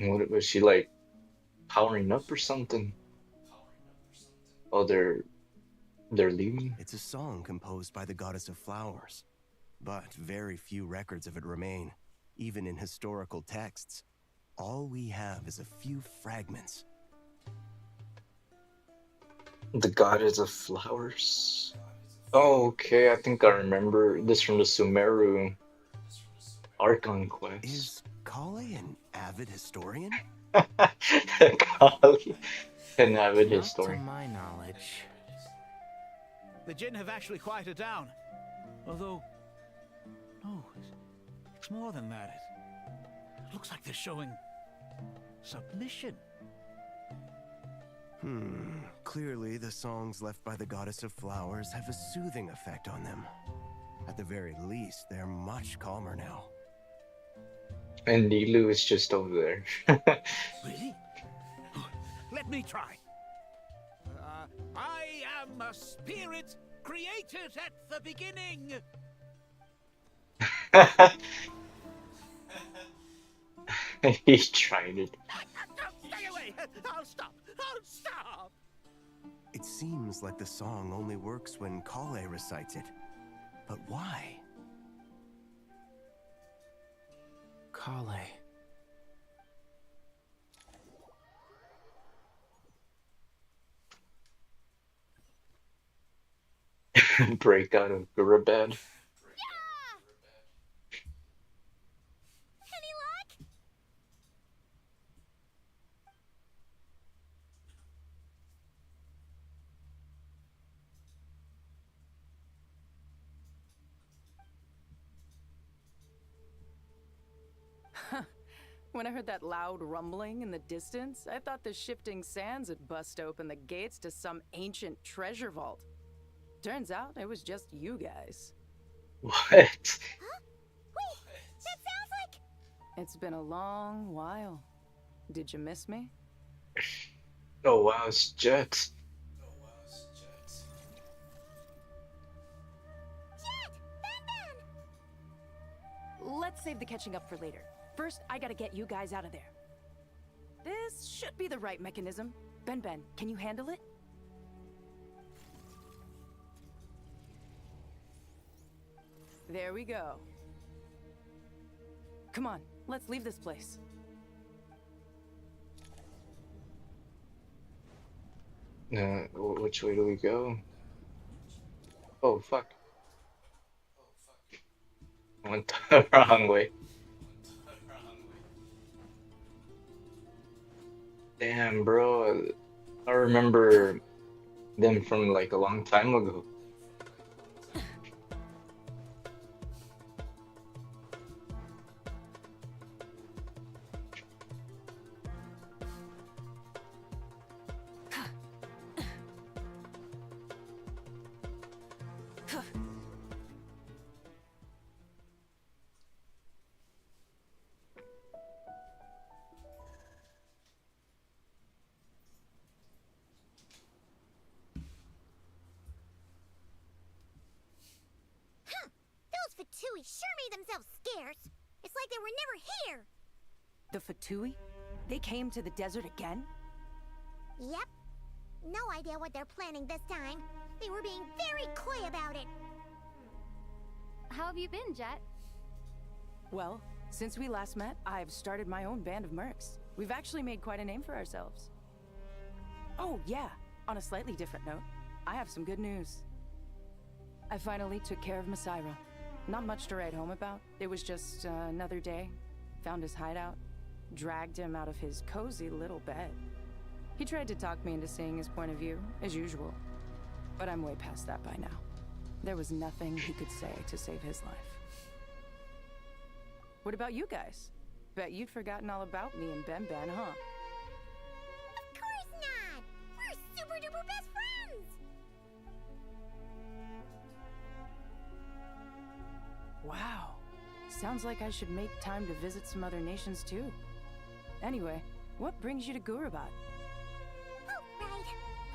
[SPEAKER 1] What was she like? Powering up or something? Oh, they're leaving?
[SPEAKER 13] It's a song composed by the goddess of flowers, but very few records of it remain, even in historical texts. All we have is a few fragments.
[SPEAKER 1] The goddess of flowers? Oh, okay, I think I remember this from the Sumeru Archon quest.
[SPEAKER 13] Is Kale an avid historian?
[SPEAKER 1] Kale, an avid
[SPEAKER 12] Not
[SPEAKER 1] historian.
[SPEAKER 12] to my knowledge.
[SPEAKER 14] The Jinn have actually quieted down. Although... No, it's more than that. It looks like they're showing... submission.
[SPEAKER 13] Clearly the songs left by the goddess of flowers have a soothing effect on them. At the very least, they're much calmer now.
[SPEAKER 1] And Nilu is just over there.
[SPEAKER 14] Really? Let me try. I am a spirit created at the beginning.
[SPEAKER 1] He's trying it.
[SPEAKER 14] Stay away! I'll stop! I'll stop!
[SPEAKER 13] It seems like the song only works when Kale recites it. But why?
[SPEAKER 12] Kale.
[SPEAKER 1] Break out of Gurabad.
[SPEAKER 5] Any luck?
[SPEAKER 15] When I heard that loud rumbling in the distance, I thought the shifting sands had bust open the gates to some ancient treasure vault. Turns out it was just you guys.
[SPEAKER 1] What?
[SPEAKER 5] Huh? Wait, that sounds like...
[SPEAKER 15] It's been a long while. Did you miss me?
[SPEAKER 1] Oh wow, it's Jax.
[SPEAKER 5] Jet! Ben!
[SPEAKER 15] Let's save the catching up for later. First, I gotta get you guys out of there. This should be the right mechanism. Ben, can you handle it? There we go. Come on, let's leave this place.
[SPEAKER 1] Which way do we go? Oh fuck. I went the wrong way. Damn, bro. I remember them from like a long time ago.
[SPEAKER 5] Those Fatui sure made themselves scarce. It's like they were never here.
[SPEAKER 15] The Fatui? They came to the desert again?
[SPEAKER 5] Yep. No idea what they're planning this time. They were being very coy about it.
[SPEAKER 4] How have you been, Jet?
[SPEAKER 15] Well, since we last met, I've started my own band of mercs. We've actually made quite a name for ourselves. Oh, yeah. On a slightly different note, I have some good news. I finally took care of Masairo. Not much to write home about. It was just another day. Found his hideout. Dragged him out of his cozy little bed. He tried to talk me into seeing his point of view, as usual. But I'm way past that by now. There was nothing he could say to save his life. What about you guys? Bet you'd forgotten all about me and Ben, huh?
[SPEAKER 5] Of course not! We're super duper best friends!
[SPEAKER 15] Wow. Sounds like I should make time to visit some other nations too. Anyway, what brings you to Gurabat?
[SPEAKER 5] Oh, right.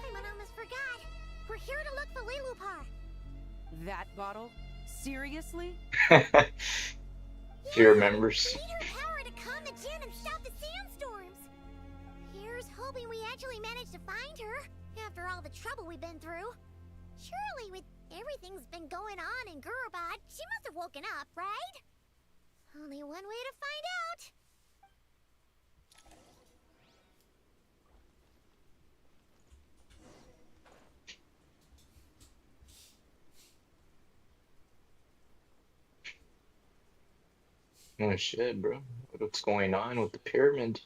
[SPEAKER 5] I almost forgot. We're here to look for Lilupar.
[SPEAKER 15] That bottle? Seriously?
[SPEAKER 1] She remembers.
[SPEAKER 5] We need her power to calm the Jinn and stop the sandstorms. Here's hoping we actually manage to find her, after all the trouble we've been through. Surely, with everything's been going on in Gurubad, she must have woken up, right? Only one way to find out.
[SPEAKER 1] Oh shit, bro. What's going on with the pyramid?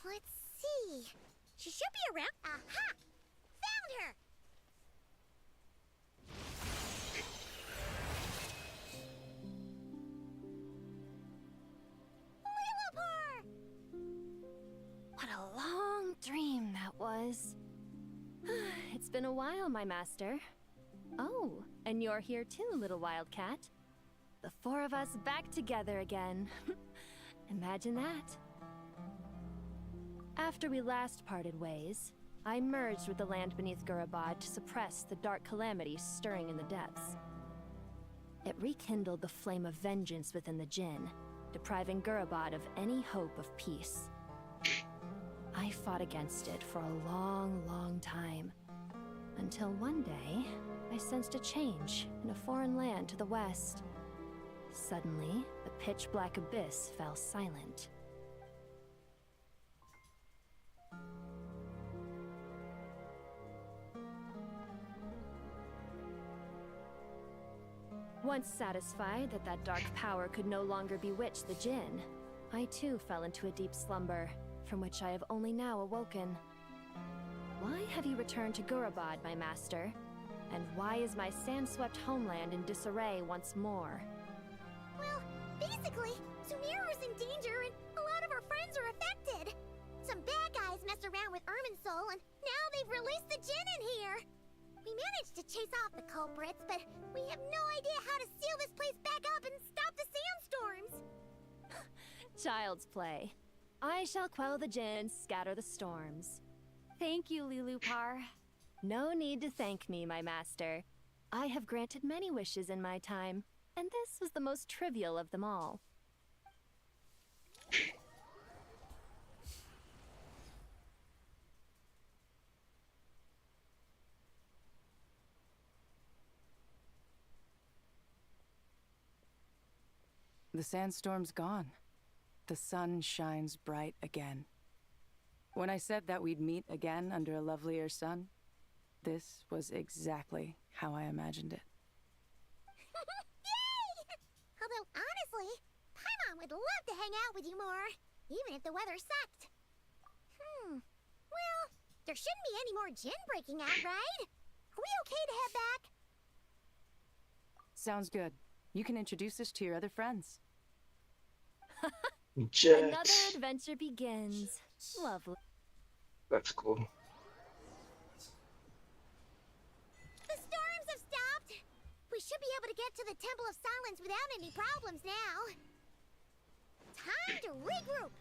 [SPEAKER 5] Let's see. She should be around. Aha! Found her!
[SPEAKER 4] What a long dream that was. It's been a while, my master. Oh, and you're here too, little wildcat. The four of us back together again. Imagine that. After we last parted ways, I merged with the land beneath Gurubad to suppress the dark calamity stirring in the depths. It rekindled the flame of vengeance within the Jinn, depriving Gurubad of any hope of peace. I fought against it for a long, long time, until one day, I sensed a change in a foreign land to the west. Suddenly, the pitch-black abyss fell silent. Once satisfied that dark power could no longer bewitch the Jinn,
[SPEAKER 10] I too fell into a deep slumber, from which I have only now awoken. Why have you returned to Gurabad, my master? And why is my sand-swept homeland in disarray once more?
[SPEAKER 5] Well, basically, Sumeru's in danger and a lot of our friends are affected. Some bad guys messed around with Irminsul and now they've released the Jinn in here. We managed to chase off the culprits, but we have no idea how to seal this place back up and stop the sandstorms.
[SPEAKER 10] Child's play. I shall quell the Jinn and scatter the storms. Thank you, Lulupar. No need to thank me, my master. I have granted many wishes in my time, and this was the most trivial of them all.
[SPEAKER 15] The sandstorm's gone. The sun shines bright again. When I said that we'd meet again under a lovelier sun, this was exactly how I imagined it.
[SPEAKER 5] Yay! Although, honestly, Paimon would love to hang out with you more, even if the weather sucked. Well, there shouldn't be any more Jinn breaking out, right? Are we okay to head back?
[SPEAKER 15] Sounds good. You can introduce us to your other friends.
[SPEAKER 1] Jet.
[SPEAKER 10] Another adventure begins. Lovely.
[SPEAKER 1] That's cool.
[SPEAKER 5] The storms have stopped. We should be able to get to the Temple of Silence without any problems now. Time to regroup.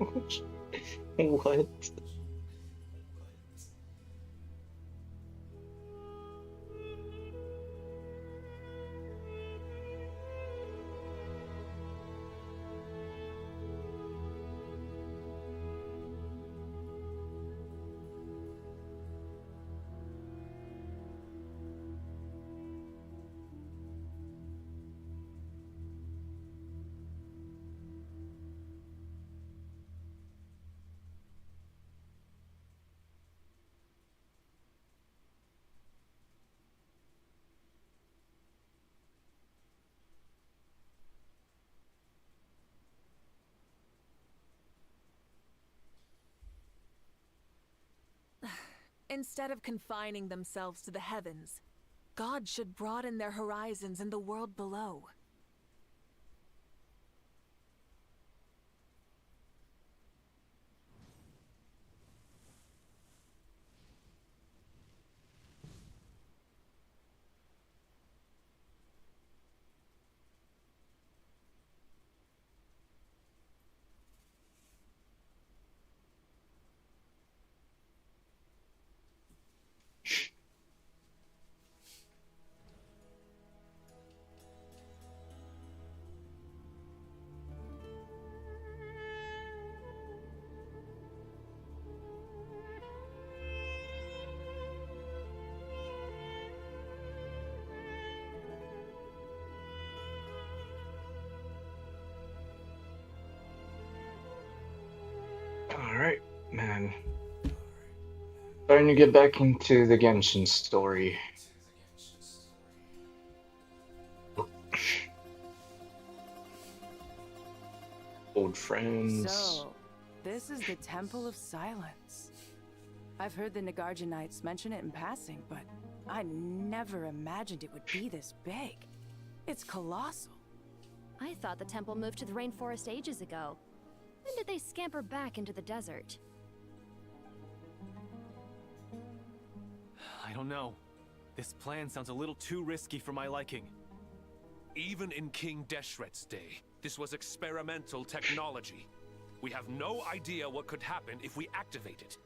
[SPEAKER 1] What?
[SPEAKER 16] Instead of confining themselves to the heavens, God should broaden their horizons in the world below.
[SPEAKER 1] Alright, man. Starting to get back into the Genshin story. Old friends.
[SPEAKER 15] So, this is the Temple of Silence. I've heard the Nagarjanites mention it in passing, but I never imagined it would be this big. It's colossal.
[SPEAKER 10] I thought the temple moved to the rainforest ages ago. When did they scamper back into the desert?
[SPEAKER 8] I don't know. This plan sounds a little too risky for my liking.
[SPEAKER 7] Even in King Deshret's day, this was experimental technology. We have no idea what could happen if we activate it.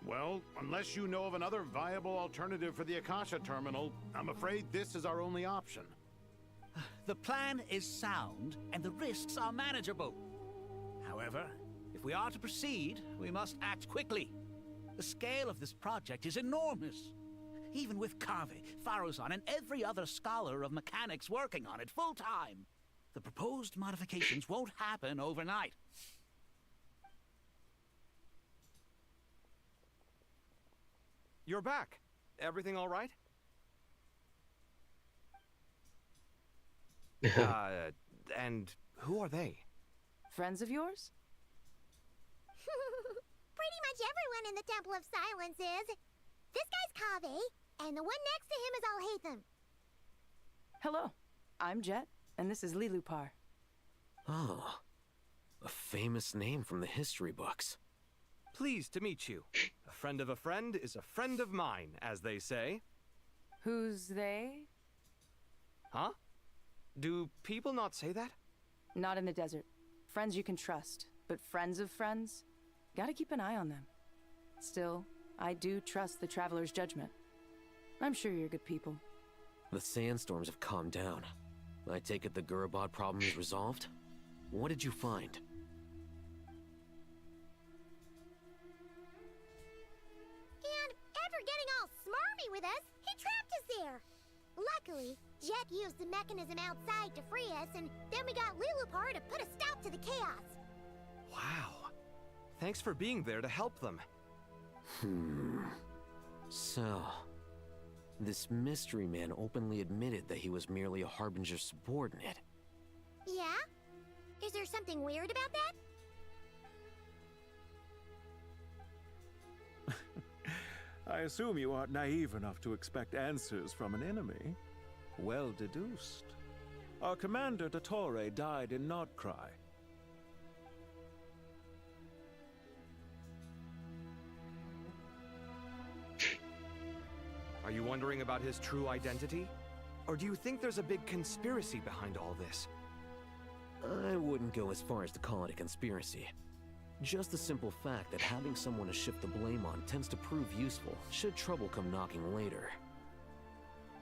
[SPEAKER 17] Well, unless you know of another viable alternative for the Akasha terminal, I'm afraid this is our only option.
[SPEAKER 14] The plan is sound, and the risks are manageable. However, if we are to proceed, we must act quickly. The scale of this project is enormous. Even with Kaveh, Faruzan, and every other scholar of mechanics working on it full-time, the proposed modifications won't happen overnight.
[SPEAKER 8] You're back. Everything all right? And who are they?
[SPEAKER 15] Friends of yours?
[SPEAKER 5] Pretty much everyone in the Temple of Silence is. This guy's Kaveh, and the one next to him is Alhaitham.
[SPEAKER 15] Hello, I'm Jet, and this is Lilupar.
[SPEAKER 9] Oh, a famous name from the history books.
[SPEAKER 8] Pleased to meet you. A friend of a friend is a friend of mine, as they say.
[SPEAKER 15] Who's they?
[SPEAKER 8] Huh? Do people not say that?
[SPEAKER 15] Not in the desert. Friends you can trust, but friends of friends? Gotta keep an eye on them. Still, I do trust the Traveler's judgment. I'm sure you're good people.
[SPEAKER 9] The sandstorms have calmed down. I take it the Gurabod problem is resolved? What did you find?
[SPEAKER 5] And after getting all smarmy with us, he trapped us there. Luckily, Jet used the mechanism outside to free us, and then we got Lilupar to put a stop to the chaos.
[SPEAKER 8] Wow. Thanks for being there to help them.
[SPEAKER 9] So, this mystery man openly admitted that he was merely a Harbinger's subordinate.
[SPEAKER 5] Yeah? Is there something weird about that?
[SPEAKER 11] I assume you aren't naive enough to expect answers from an enemy. Well deduced. Our commander, Dottore, died in Nordcry.
[SPEAKER 8] Are you wondering about his true identity? Or do you think there's a big conspiracy behind all this?
[SPEAKER 9] I wouldn't go as far as to call it a conspiracy. Just the simple fact that having someone to shift the blame on tends to prove useful should trouble come knocking later.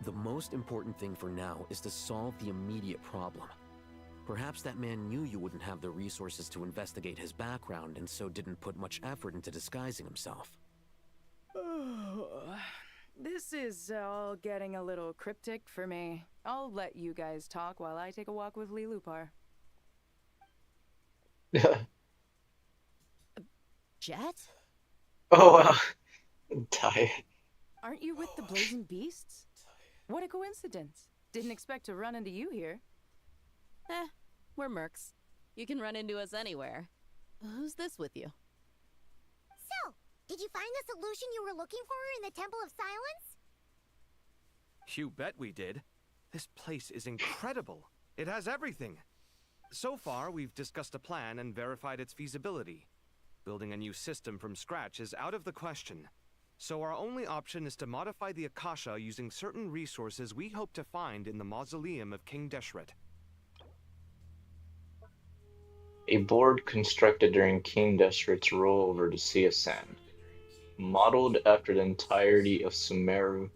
[SPEAKER 9] The most important thing for now is to solve the immediate problem. Perhaps that man knew you wouldn't have the resources to investigate his background and so didn't put much effort into disguising himself.
[SPEAKER 15] This is all getting a little cryptic for me. I'll let you guys talk while I take a walk with Lee Lupar. Jet?
[SPEAKER 1] Oh wow. I'm tired.
[SPEAKER 15] Aren't you with the Blazing Beasts? What a coincidence. Didn't expect to run into you here.
[SPEAKER 18] We're mercs. You can run into us anywhere. Who's this with you?
[SPEAKER 5] So, did you find the solution you were looking for in the Temple of Silence?
[SPEAKER 8] You bet we did. This place is incredible. It has everything. So far, we've discussed a plan and verified its feasibility. Building a new system from scratch is out of the question. So our only option is to modify the Akasha using certain resources we hope to find in the mausoleum of King Deshret.
[SPEAKER 1] A board constructed during King Deshret's rule over the Sea of Sand, modeled after the entirety of Sumeru.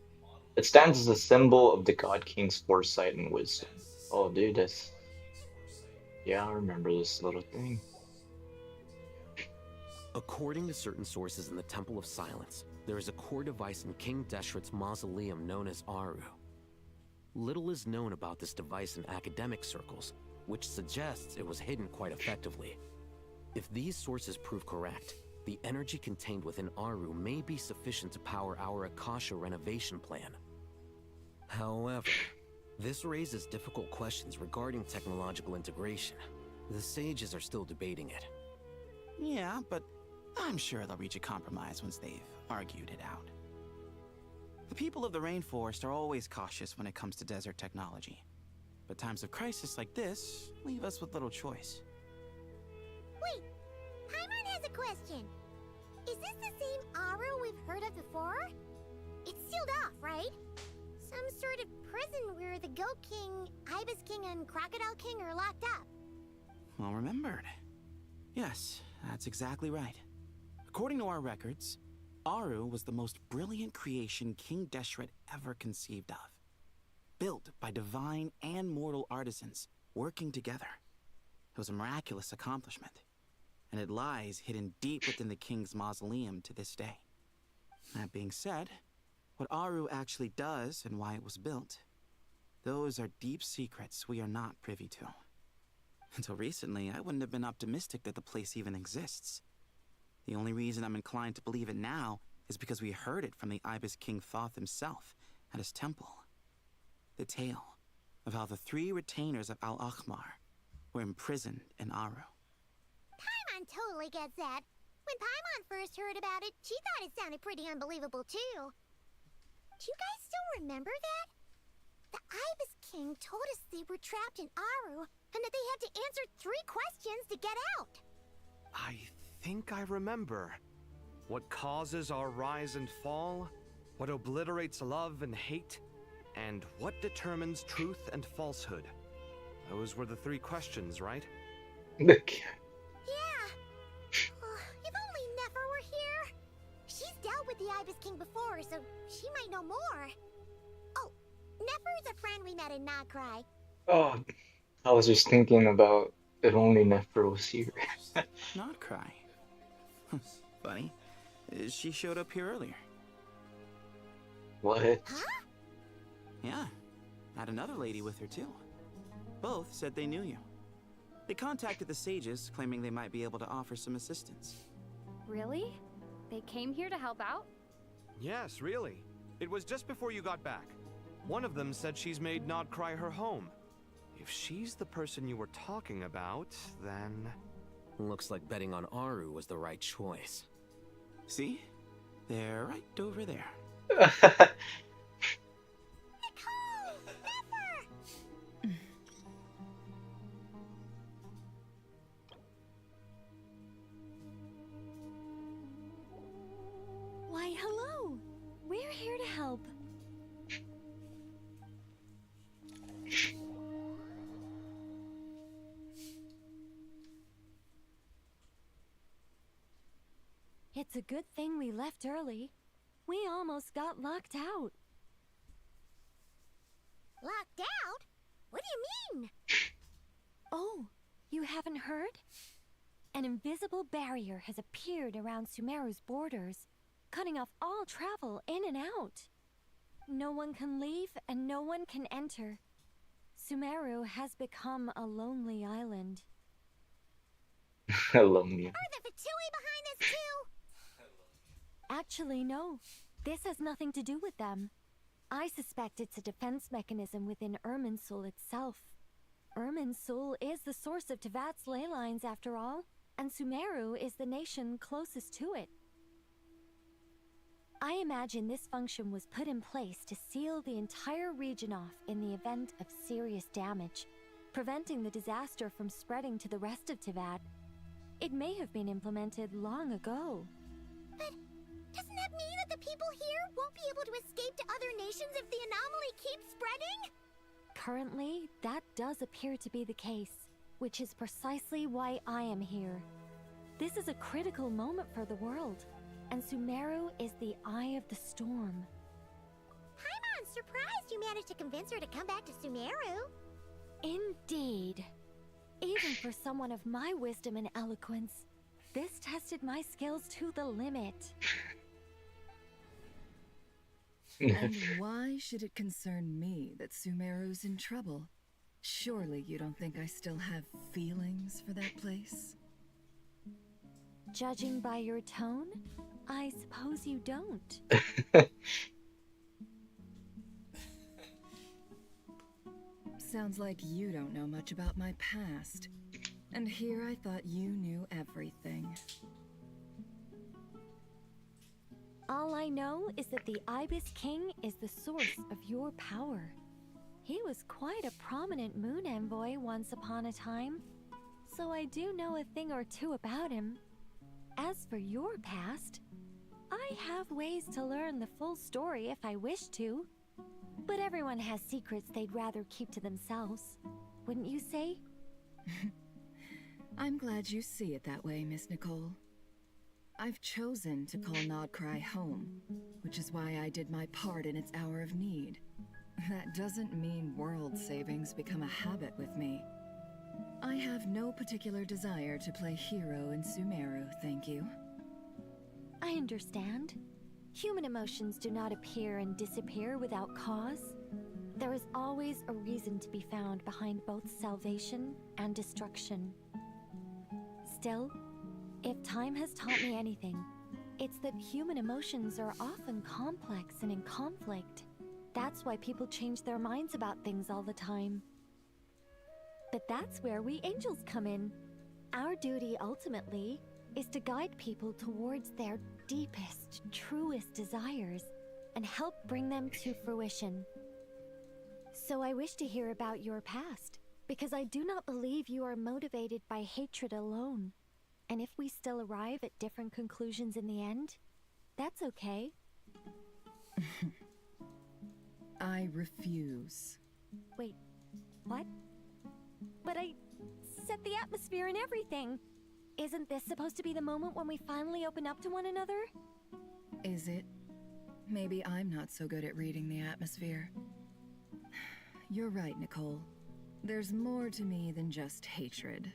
[SPEAKER 1] It stands as a symbol of the God King's foresight and wisdom. Oh, dude, that's... Yeah, I remember this little thing.
[SPEAKER 9] According to certain sources in the Temple of Silence, there is a core device in King Deshret's mausoleum known as Aru. Little is known about this device in academic circles, which suggests it was hidden quite effectively. If these sources prove correct, the energy contained within Aru may be sufficient to power our Akasha renovation plan. However, this raises difficult questions regarding technological integration. The sages are still debating it.
[SPEAKER 19] Yeah, but I'm sure they'll reach a compromise once they've argued it out. The people of the rainforest are always cautious when it comes to desert technology. But times of crisis like this leave us with little choice.
[SPEAKER 5] Wait, Paimon has a question. Is this the same Aru we've heard of before? It's sealed off, right? Some sort of prison where the Goat King, Ibis King, and Crocodile King are locked up.
[SPEAKER 19] Well remembered. Yes, that's exactly right. According to our records, Aru was the most brilliant creation King Deshret ever conceived of. Built by divine and mortal artisans working together. It was a miraculous accomplishment, and it lies hidden deep within the king's mausoleum to this day. That being said, what Aru actually does and why it was built, those are deep secrets we are not privy to. Until recently, I wouldn't have been optimistic that the place even exists. The only reason I'm inclined to believe it now is because we heard it from the Ibis King Thoth himself at his temple. The tale of how the 3 retainers of Al-Akhmar were imprisoned in Aru.
[SPEAKER 5] Paimon totally gets that. When Paimon first heard about it, she thought it sounded pretty unbelievable too. Do you guys still remember that? The Ibis King told us they were trapped in Aru and that they had to answer 3 questions to get out.
[SPEAKER 8] I think I remember. What causes our rise and fall? What obliterates love and hate? And what determines truth and falsehood? Those were the 3 questions, right?
[SPEAKER 5] Yeah. Oh, if only Nefer were here. She's dealt with the Ibis King before, so she might know more. Oh, Nefer's a friend we met in Nokrai.
[SPEAKER 1] Oh, I was just thinking about if only Nefer was here.
[SPEAKER 19] Not cry. Funny. She showed up here earlier.
[SPEAKER 1] What?
[SPEAKER 5] Huh?
[SPEAKER 19] Yeah. Had another lady with her too. Both said they knew you. They contacted the sages, claiming they might be able to offer some assistance.
[SPEAKER 4] Really? They came here to help out?
[SPEAKER 8] Yes, really. It was just before you got back. One of them said she's made Nodcry her home. If she's the person you were talking about, then...
[SPEAKER 9] Looks like betting on Aru was the right choice.
[SPEAKER 19] See? They're right over there.
[SPEAKER 10] Why, hello! We're here to help. It's a good thing we left early. We almost got locked out.
[SPEAKER 5] Locked out? What do you mean?
[SPEAKER 10] Oh, you haven't heard? An invisible barrier has appeared around Sumeru's borders, cutting off all travel in and out. No one can leave and no one can enter. Sumeru has become a lonely island.
[SPEAKER 1] Lonely.
[SPEAKER 5] Are the Fatui behind this too?
[SPEAKER 10] Actually, no. This has nothing to do with them. I suspect it's a defense mechanism within Irminsul itself. Irminsul is the source of Tevat's ley lines after all, and Sumeru is the nation closest to it. I imagine this function was put in place to seal the entire region off in the event of serious damage, preventing the disaster from spreading to the rest of Tevat. It may have been implemented long ago.
[SPEAKER 5] But doesn't that mean that the people here won't be able to escape to other nations if the anomaly keeps spreading?
[SPEAKER 10] Currently, that does appear to be the case, which is precisely why I am here. This is a critical moment for the world, and Sumeru is the eye of the storm.
[SPEAKER 5] Paimon's surprised you managed to convince her to come back to Sumeru.
[SPEAKER 10] Indeed. Even for someone of my wisdom and eloquence, this tested my skills to the limit.
[SPEAKER 20] And why should it concern me that Sumeru's in trouble? Surely you don't think I still have feelings for that place?
[SPEAKER 10] Judging by your tone, I suppose you don't.
[SPEAKER 20] Sounds like you don't know much about my past. And here I thought you knew everything.
[SPEAKER 10] All I know is that the Ibis King is the source of your power. He was quite a prominent moon envoy once upon a time, so I do know a thing or two about him. As for your past, I have ways to learn the full story if I wish to. But everyone has secrets they'd rather keep to themselves, wouldn't you say?
[SPEAKER 20] I'm glad you see it that way, Miss Nicole. I've chosen to call Nodcry home, which is why I did my part in its hour of need. That doesn't mean world savings become a habit with me. I have no particular desire to play hero in Sumeru, thank you.
[SPEAKER 10] I understand. Human emotions do not appear and disappear without cause. There is always a reason to be found behind both salvation and destruction. Still, if time has taught me anything, it's that human emotions are often complex and in conflict. That's why people change their minds about things all the time. But that's where we angels come in. Our duty, ultimately, is to guide people towards their deepest, truest desires and help bring them to fruition. So I wish to hear about your past, because I do not believe you are motivated by hatred alone. And if we still arrive at different conclusions in the end, that's okay.
[SPEAKER 20] I refuse.
[SPEAKER 10] Wait, what? But I set the atmosphere and everything. Isn't this supposed to be the moment when we finally open up to one another?
[SPEAKER 20] Is it? Maybe I'm not so good at reading the atmosphere. You're right, Nicole. There's more to me than just hatred.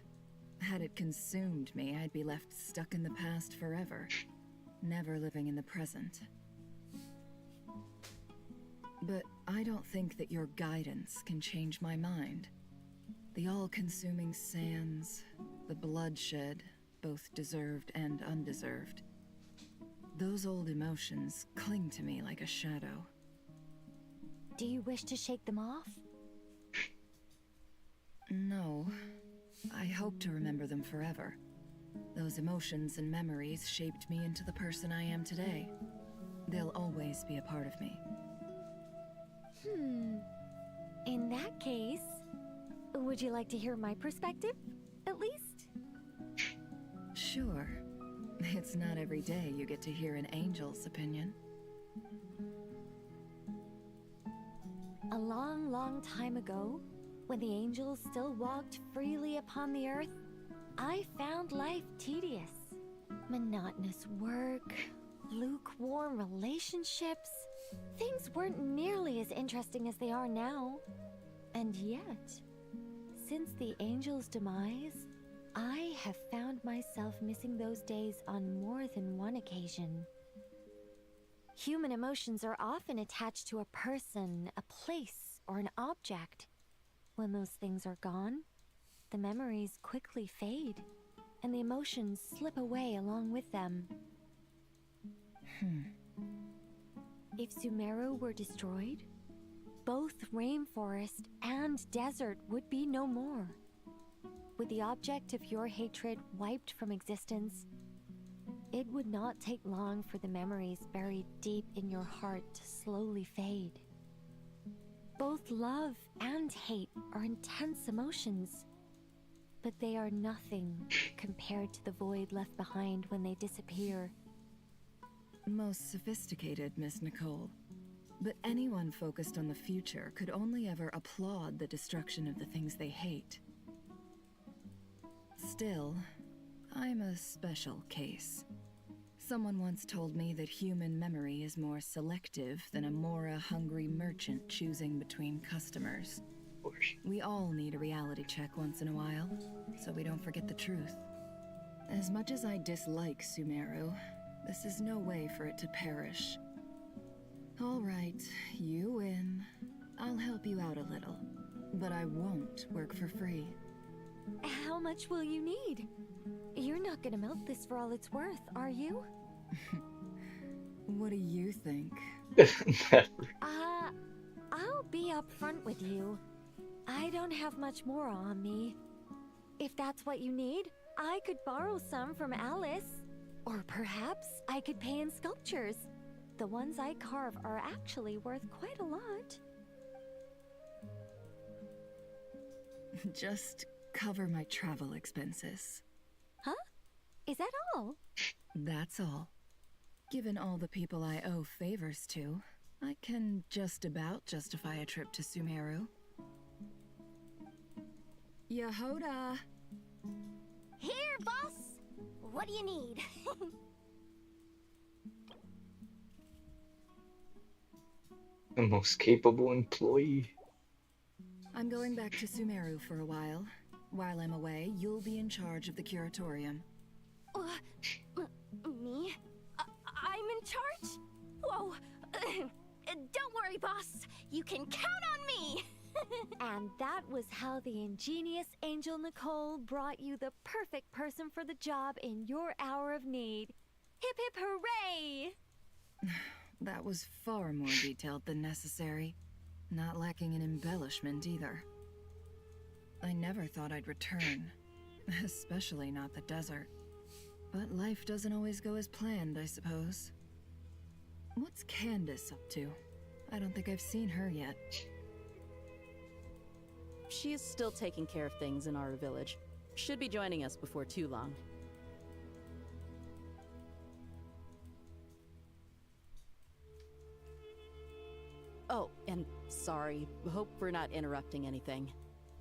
[SPEAKER 20] Had it consumed me, I'd be left stuck in the past forever, never living in the present. But I don't think that your guidance can change my mind. The all-consuming sands, the bloodshed, both deserved and undeserved. Those old emotions cling to me like a shadow.
[SPEAKER 10] Do you wish to shake them off?
[SPEAKER 20] No. I hope to remember them forever. Those emotions and memories shaped me into the person I am today. They'll always be a part of me.
[SPEAKER 10] In that case, would you like to hear my perspective, at least?
[SPEAKER 20] Sure. It's not every day you get to hear an angel's opinion.
[SPEAKER 10] A long, long time ago, when the angels still walked freely upon the earth, I found life tedious. Monotonous work, lukewarm relationships. Things weren't nearly as interesting as they are now. And yet, since the angel's demise, I have found myself missing those days on more than one occasion. Human emotions are often attached to a person, a place, or an object. When those things are gone, the memories quickly fade, and the emotions slip away along with them. If Sumeru were destroyed, both rainforest and desert would be no more. With the object of your hatred wiped from existence, it would not take long for the memories buried deep in your heart to slowly fade. Both love and hate are intense emotions, but they are nothing compared to the void left behind when they disappear.
[SPEAKER 20] Most sophisticated, Miss Nicole. But anyone focused on the future could only ever applaud the destruction of the things they hate. Still, I'm a special case. Someone once told me that human memory is more selective than a Mora-hungry merchant choosing between customers. We all need a reality check once in a while, so we don't forget the truth. As much as I dislike Sumeru, this is no way for it to perish. All right, you win. I'll help you out a little, but I won't work for free.
[SPEAKER 10] How much will you need? You're not gonna melt this for all it's worth, are you?
[SPEAKER 20] What do you think?
[SPEAKER 10] I'll be upfront with you. I don't have much more on me. If that's what you need, I could borrow some from Alice. Or perhaps I could pay in sculptures. The ones I carve are actually worth quite a lot.
[SPEAKER 20] Just cover my travel expenses.
[SPEAKER 10] Huh? Is that all?
[SPEAKER 20] That's all. Given all the people I owe favors to, I can just about justify a trip to Sumeru. Yehoda!
[SPEAKER 5] Here, boss! What do you need?
[SPEAKER 1] The most capable employee.
[SPEAKER 20] I'm going back to Sumeru for a while. While I'm away, you'll be in charge of the curatorium.
[SPEAKER 5] Me? I'm in charge? Whoa! Don't worry, boss. You can count on me!
[SPEAKER 10] And that was how the ingenious Angel Nicole brought you the perfect person for the job in your hour of need. Hip hip hooray!
[SPEAKER 20] That was far more detailed than necessary. Not lacking in embellishment either. I never thought I'd return. Especially not the desert. But life doesn't always go as planned, I suppose. What's Candace up to? I don't think I've seen her yet.
[SPEAKER 18] She is still taking care of things in our village. Should be joining us before too long. Oh, and sorry. Hope we're not interrupting anything.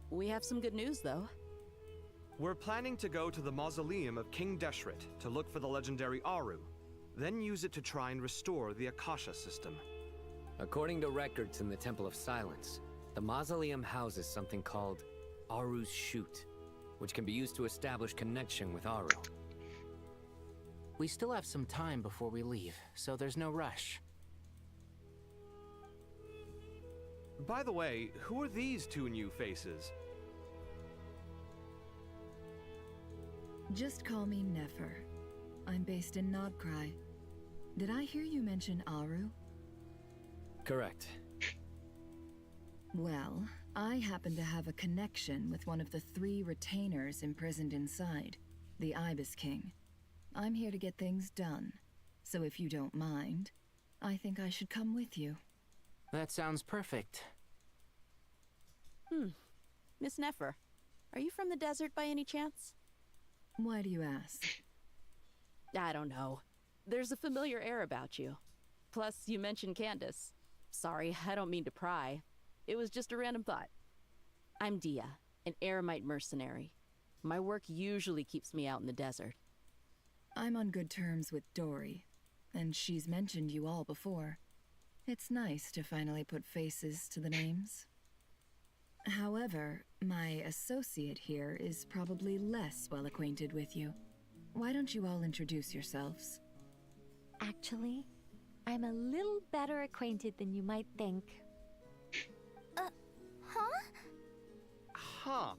[SPEAKER 18] We have some good news, though.
[SPEAKER 8] We're planning to go to the mausoleum of King Deshret to look for the legendary Aru, then use it to try and restore the Akasha system.
[SPEAKER 6] According to records in the Temple of Silence, the mausoleum houses something called Aru's Chute, which can be used to establish connection with Aru.
[SPEAKER 12] We still have some time before we leave, so there's no rush.
[SPEAKER 8] By the way, who are these two new faces?
[SPEAKER 20] Just call me Nefer. I'm based in Nodcry. Did I hear you mention Aru?
[SPEAKER 6] Correct.
[SPEAKER 20] Well, I happen to have a connection with one of the 3 retainers imprisoned inside, the Ibis King. I'm here to get things done, so if you don't mind, I think I should come with you.
[SPEAKER 12] That sounds perfect.
[SPEAKER 18] Miss Nefer, are you from the desert by any chance?
[SPEAKER 20] Why do you ask?
[SPEAKER 18] I don't know. There's a familiar air about you. Plus, you mentioned Candace. Sorry, I don't mean to pry. It was just a random thought. I'm Dia, an eremite mercenary. My work usually keeps me out in the desert.
[SPEAKER 20] I'm on good terms with Dory, and she's mentioned you all before. It's nice to finally put faces to the names. However, my associate here is probably less well acquainted with you. Why don't you all introduce yourselves?
[SPEAKER 10] Actually, I'm a little better acquainted than you might think.
[SPEAKER 5] Huh?
[SPEAKER 8] Huh.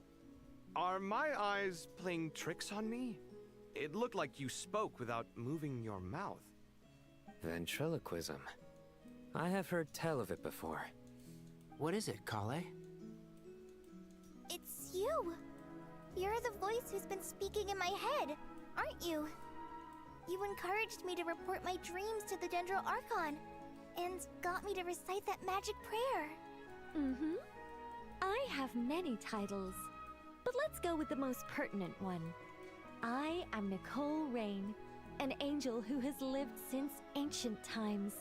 [SPEAKER 8] Are my eyes playing tricks on me? It looked like you spoke without moving your mouth.
[SPEAKER 6] Ventriloquism. I have heard tell of it before.
[SPEAKER 12] What is it, Kale?
[SPEAKER 5] It's you! You're the voice who's been speaking in my head, aren't you? You encouraged me to report my dreams to the Dendro Archon, and got me to recite that magic prayer.
[SPEAKER 10] Mm-hmm. I have many titles, but let's go with the most pertinent one. I am Nicole Rain, an angel who has lived since ancient times.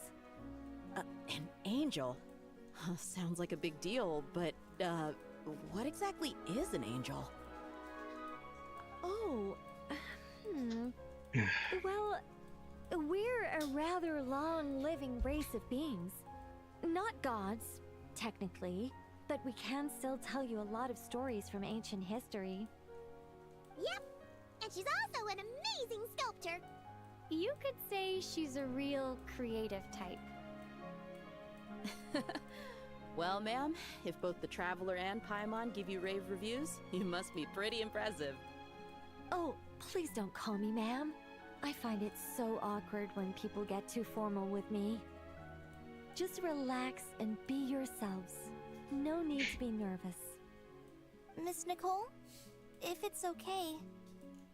[SPEAKER 18] An angel? Sounds like a big deal, but, what exactly is an angel?
[SPEAKER 10] Oh, well, we're a rather long-living race of beings. Not gods, technically, but we can still tell you a lot of stories from ancient history.
[SPEAKER 5] Yep, and she's also an amazing sculptor.
[SPEAKER 4] You could say she's a real creative type.
[SPEAKER 18] Well, ma'am, if both the Traveler and Paimon give you rave reviews, you must be pretty impressive.
[SPEAKER 10] Oh, please don't call me ma'am. I find it so awkward when people get too formal with me. Just relax and be yourselves. No need to be nervous.
[SPEAKER 5] Miss Nicole, if it's okay,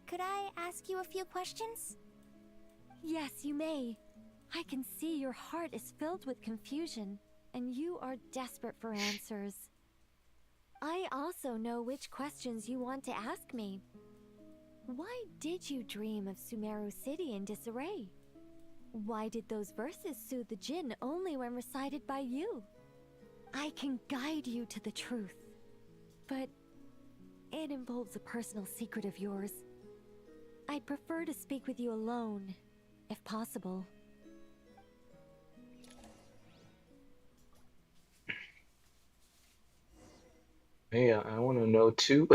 [SPEAKER 5] could I ask you a few questions?
[SPEAKER 10] Yes, you may. I can see your heart is filled with confusion, and you are desperate for answers. I also know which questions you want to ask me. Why did you dream of Sumeru City in disarray? Why did those verses soothe the Jinn only when recited by you? I can guide you to the truth, but it involves a personal secret of yours. I'd prefer to speak with you alone, if possible.
[SPEAKER 1] Hey, I want to know too.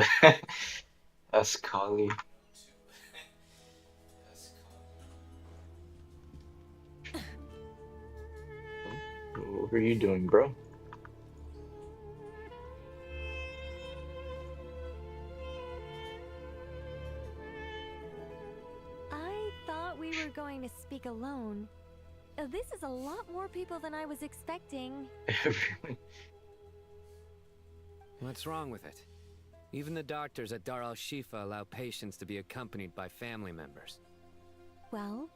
[SPEAKER 1] Ask Kali. What were you doing, bro?
[SPEAKER 10] I thought we were going to speak alone. This is a lot more people than I was expecting.
[SPEAKER 1] Really?
[SPEAKER 6] What's wrong with it? Even the doctors at Dar al-Shifa allow patients to be accompanied by family members.
[SPEAKER 10] Well,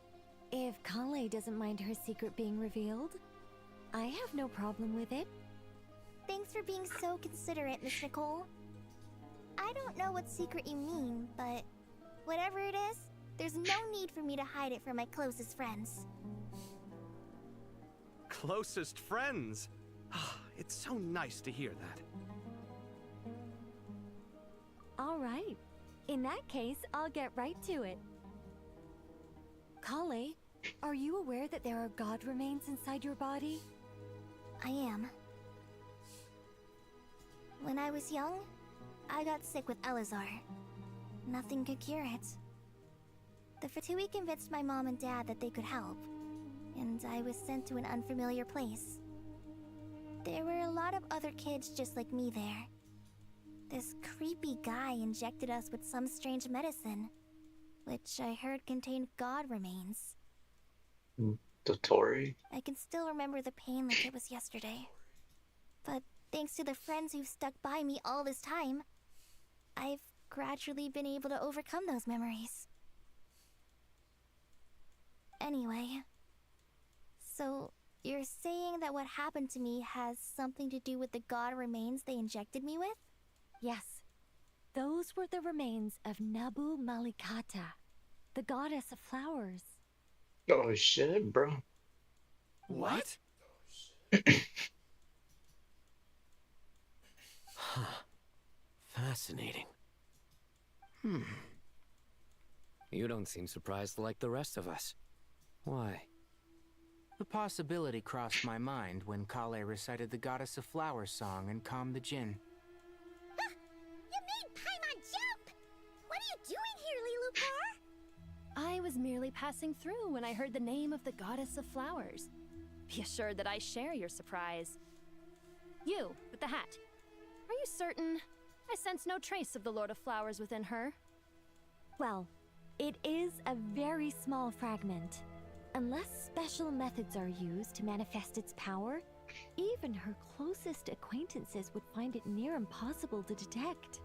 [SPEAKER 10] if Kale doesn't mind her secret being revealed, I have no problem with it.
[SPEAKER 5] Thanks for being so considerate, Miss Nicole. I don't know what secret you mean, but whatever it is, there's no need for me to hide it from my closest friends.
[SPEAKER 8] Closest friends? It's so nice to hear that.
[SPEAKER 10] All right. In that case, I'll get right to it. Kale, are you aware that there are god remains inside your body?
[SPEAKER 5] I am. When I was young, I got sick with Elazar. Nothing could cure it. The Fatui convinced my mom and dad that they could help, and I was sent to an unfamiliar place. There were a lot of other kids just like me there. This creepy guy injected us with some strange medicine, which I heard contained god remains.
[SPEAKER 1] Dotori?
[SPEAKER 5] I can still remember the pain like it was yesterday. But thanks to the friends who've stuck by me all this time, I've gradually been able to overcome those memories. Anyway, so you're saying that what happened to me has something to do with the god remains they injected me with?
[SPEAKER 10] Yes. Those were the remains of Nabu Malikata, the goddess of flowers.
[SPEAKER 1] Oh shit, bro.
[SPEAKER 8] What?
[SPEAKER 9] Fascinating.
[SPEAKER 6] You don't seem surprised like the rest of us. Why?
[SPEAKER 12] The possibility crossed my mind when Kale recited the Goddess of Flowers song and calmed the Jinn.
[SPEAKER 5] You made Paimon jump! What are you doing here, Lilupar?
[SPEAKER 10] I was merely passing through when I heard the name of the Goddess of Flowers. Be assured that I share your surprise. You, with the hat. Are you certain? I sense no trace of the Lord of Flowers within her.
[SPEAKER 21] Well, it is a very small fragment. Unless special methods are used to manifest its power, even her closest acquaintances would find it near impossible to detect.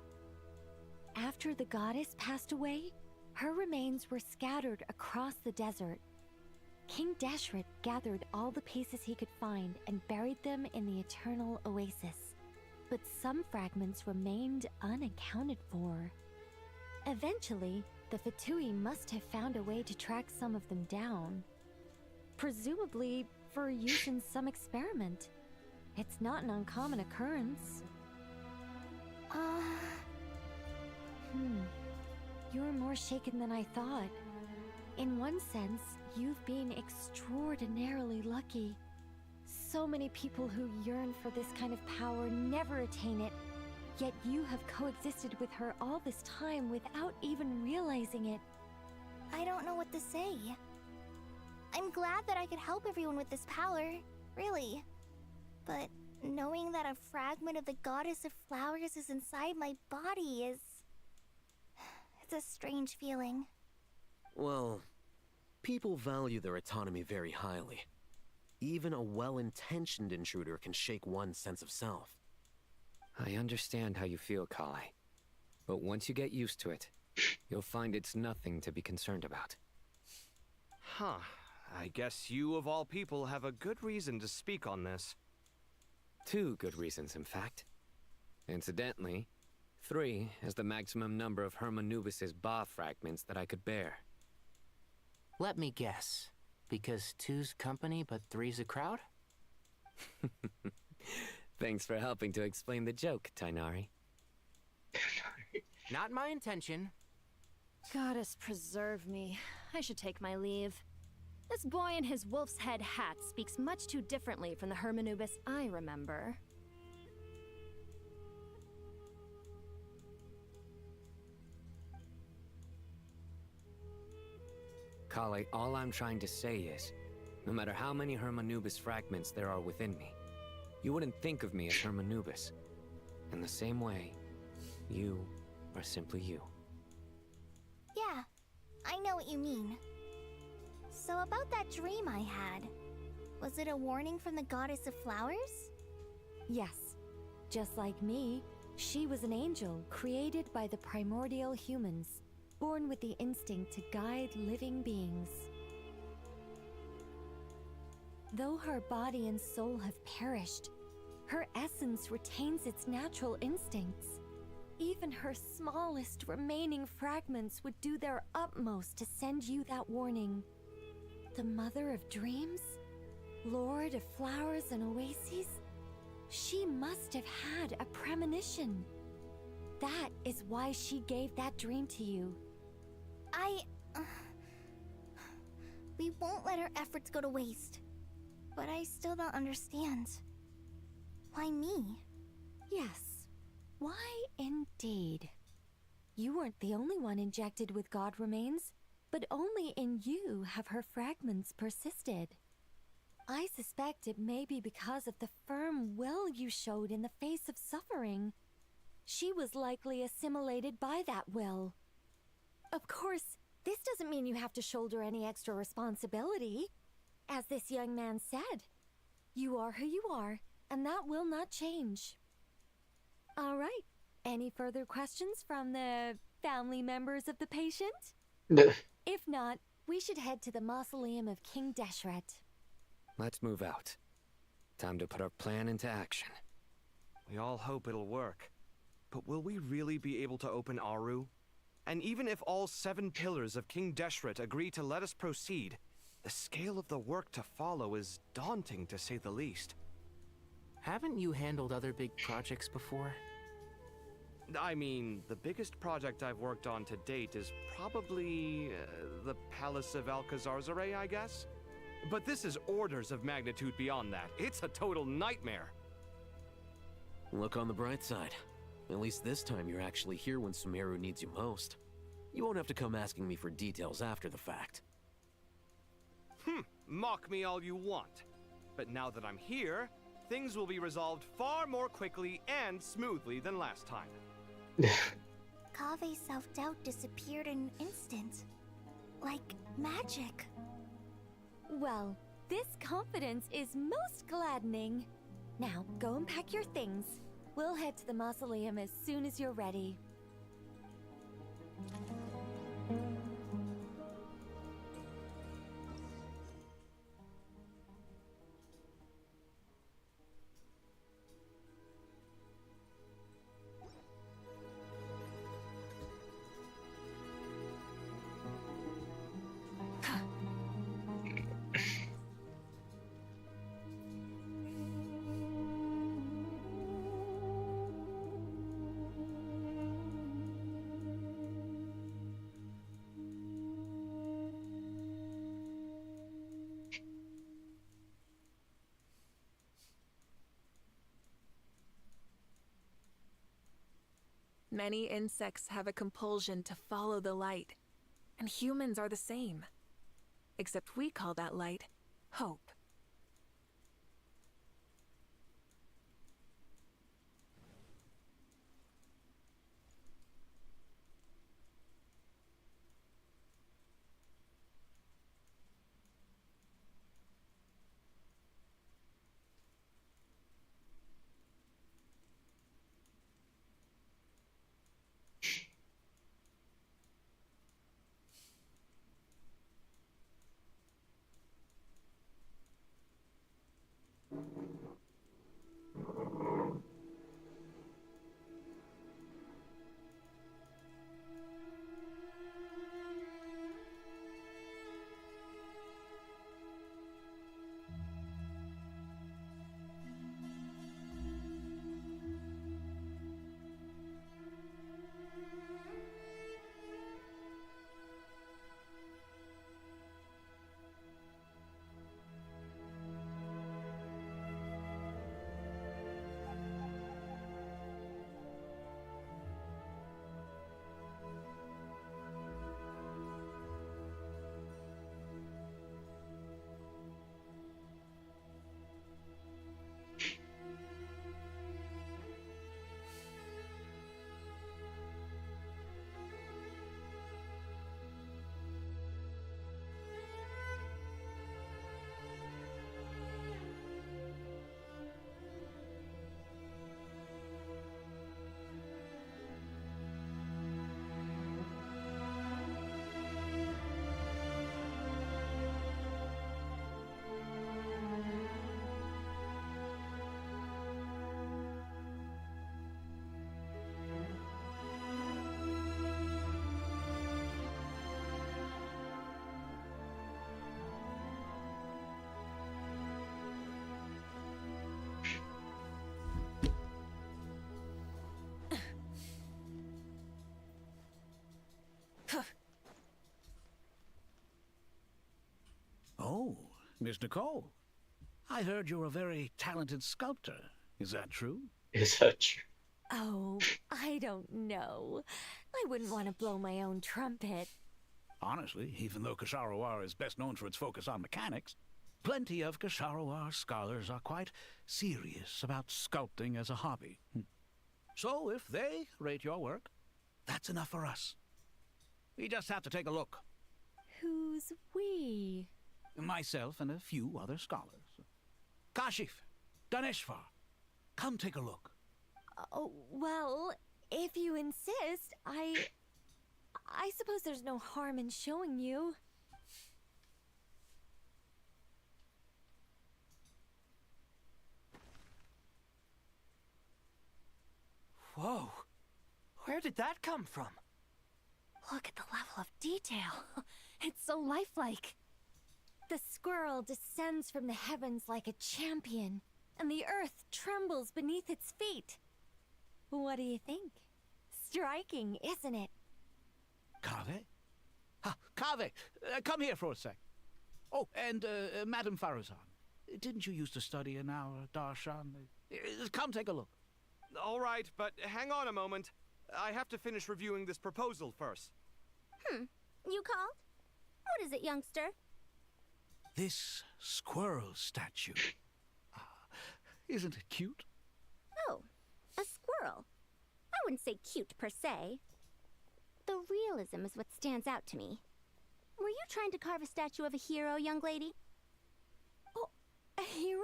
[SPEAKER 21] After the goddess passed away, her remains were scattered across the desert. King Deshret gathered all the pieces he could find and buried them in the Eternal Oasis. But some fragments remained unaccounted for. Eventually, the Fatui must have found a way to track some of them down. Presumably for use in some experiment. It's not an uncommon occurrence. You're more shaken than I thought. In one sense, you've been extraordinarily lucky. So many people who yearn for this kind of power never attain it, yet you have coexisted with her all this time without even realizing it.
[SPEAKER 5] I don't know what to say. I'm glad that I could help everyone with this power, really. But knowing that a fragment of the Goddess of Flowers is inside my body is... it's a strange feeling.
[SPEAKER 9] Well, people value their autonomy very highly. Even a well-intentioned intruder can shake one's sense of self.
[SPEAKER 6] I understand how you feel, Kale. But once you get used to it, you'll find it's nothing to be concerned about.
[SPEAKER 8] Huh. I guess you, of all people, have a good reason to speak on this.
[SPEAKER 6] 2 good reasons, in fact. Incidentally, 3 is the maximum number of Noobies's Ba fragments that I could bear.
[SPEAKER 12] Let me guess. Because 2's company, but 3's a crowd?
[SPEAKER 6] Thanks for helping to explain the joke, Tainari.
[SPEAKER 12] Not my intention.
[SPEAKER 10] Goddess preserve me. I should take my leave. This boy in his wolf's head hat speaks much too differently from the Hermanubis I remember.
[SPEAKER 6] Kale, all I'm trying to say is, no matter how many Hermanubis fragments there are within me, you wouldn't think of me as Hermanubis. In the same way, you are simply you.
[SPEAKER 5] Yeah, I know what you mean. So about that dream I had, was it a warning from the Goddess of Flowers?
[SPEAKER 21] Yes. Just like me, she was an angel created by the primordial humans, born with the instinct to guide living beings. Though her body and soul have perished, her essence retains its natural instincts. Even her smallest remaining fragments would do their utmost to send you that warning. The Mother of Dreams? Lord of Flowers and Oases? She must have had a premonition. That is why she gave that dream to you.
[SPEAKER 5] We won't let our efforts go to waste. But I still don't understand. Why me?
[SPEAKER 21] Yes. Why indeed? You weren't the only one injected with God remains, but only in you have her fragments persisted. I suspect it may be because of the firm will you showed in the face of suffering. She was likely assimilated by that will. Of course, this doesn't mean you have to shoulder any extra responsibility. As this young man said, you are who you are, and that will not change. All right. Any further questions from the family members of the patient? If not, we should head to the mausoleum of King Deshret.
[SPEAKER 6] Let's move out. Time to put our plan into action.
[SPEAKER 8] We all hope it'll work. But will we really be able to open Aru? And even if all 7 pillars of King Deshret agree to let us proceed, the scale of the work to follow is daunting, to say the least.
[SPEAKER 12] Haven't you handled other big projects before?
[SPEAKER 8] I mean, the biggest project I've worked on to date is probably the Palace of Alcazarzaray, I guess? But this is orders of magnitude beyond that. It's a total nightmare.
[SPEAKER 9] Look on the bright side. At least this time you're actually here when Sumeru needs you most. You won't have to come asking me for details after the fact.
[SPEAKER 8] Mock me all you want. But now that I'm here, things will be resolved far more quickly and smoothly than last time.
[SPEAKER 5] Kave's self-doubt disappeared in an instant. Like magic.
[SPEAKER 21] Well, this confidence is most gladdening. Now, go and pack your things. We'll head to the mausoleum as soon as you're ready.
[SPEAKER 16] Many insects have a compulsion to follow the light, and humans are the same. Except we call that light hope.
[SPEAKER 14] Oh, Miss Nicole. I heard you're a very talented sculptor. Is that true?
[SPEAKER 1] Is that true?
[SPEAKER 21] Oh, I don't know. I wouldn't want to blow my own trumpet.
[SPEAKER 14] Honestly, even though Kasharawar is best known for its focus on mechanics, plenty of Kasharawar scholars are quite serious about sculpting as a hobby. So if they rate your work, that's enough for us. We just have to take a look.
[SPEAKER 21] Who's we?
[SPEAKER 14] Myself and a few other scholars. Kashif, Daneshvar, come take a look.
[SPEAKER 21] Oh, well, if you insist, I suppose there's no harm in showing you.
[SPEAKER 12] Whoa! Where did that come from?
[SPEAKER 21] Look at the level of detail. It's so lifelike. The squirrel descends from the heavens like a champion, and the earth trembles beneath its feet. What do you think? striking, isn't it?
[SPEAKER 14] Kave? Ah, Kave, come here for a sec. Oh, and Madame Farazan, didn't you used to study in our darshan? Come take a look.
[SPEAKER 8] All right, but hang on a moment. I have to finish reviewing this proposal first.
[SPEAKER 5] You called? What is it, youngster?
[SPEAKER 14] This squirrel statue. Isn't it cute?
[SPEAKER 5] Oh, a squirrel. I wouldn't say cute per se. The realism is what stands out to me. Were you trying to carve a statue of a hero, young lady?
[SPEAKER 21] Oh, a hero?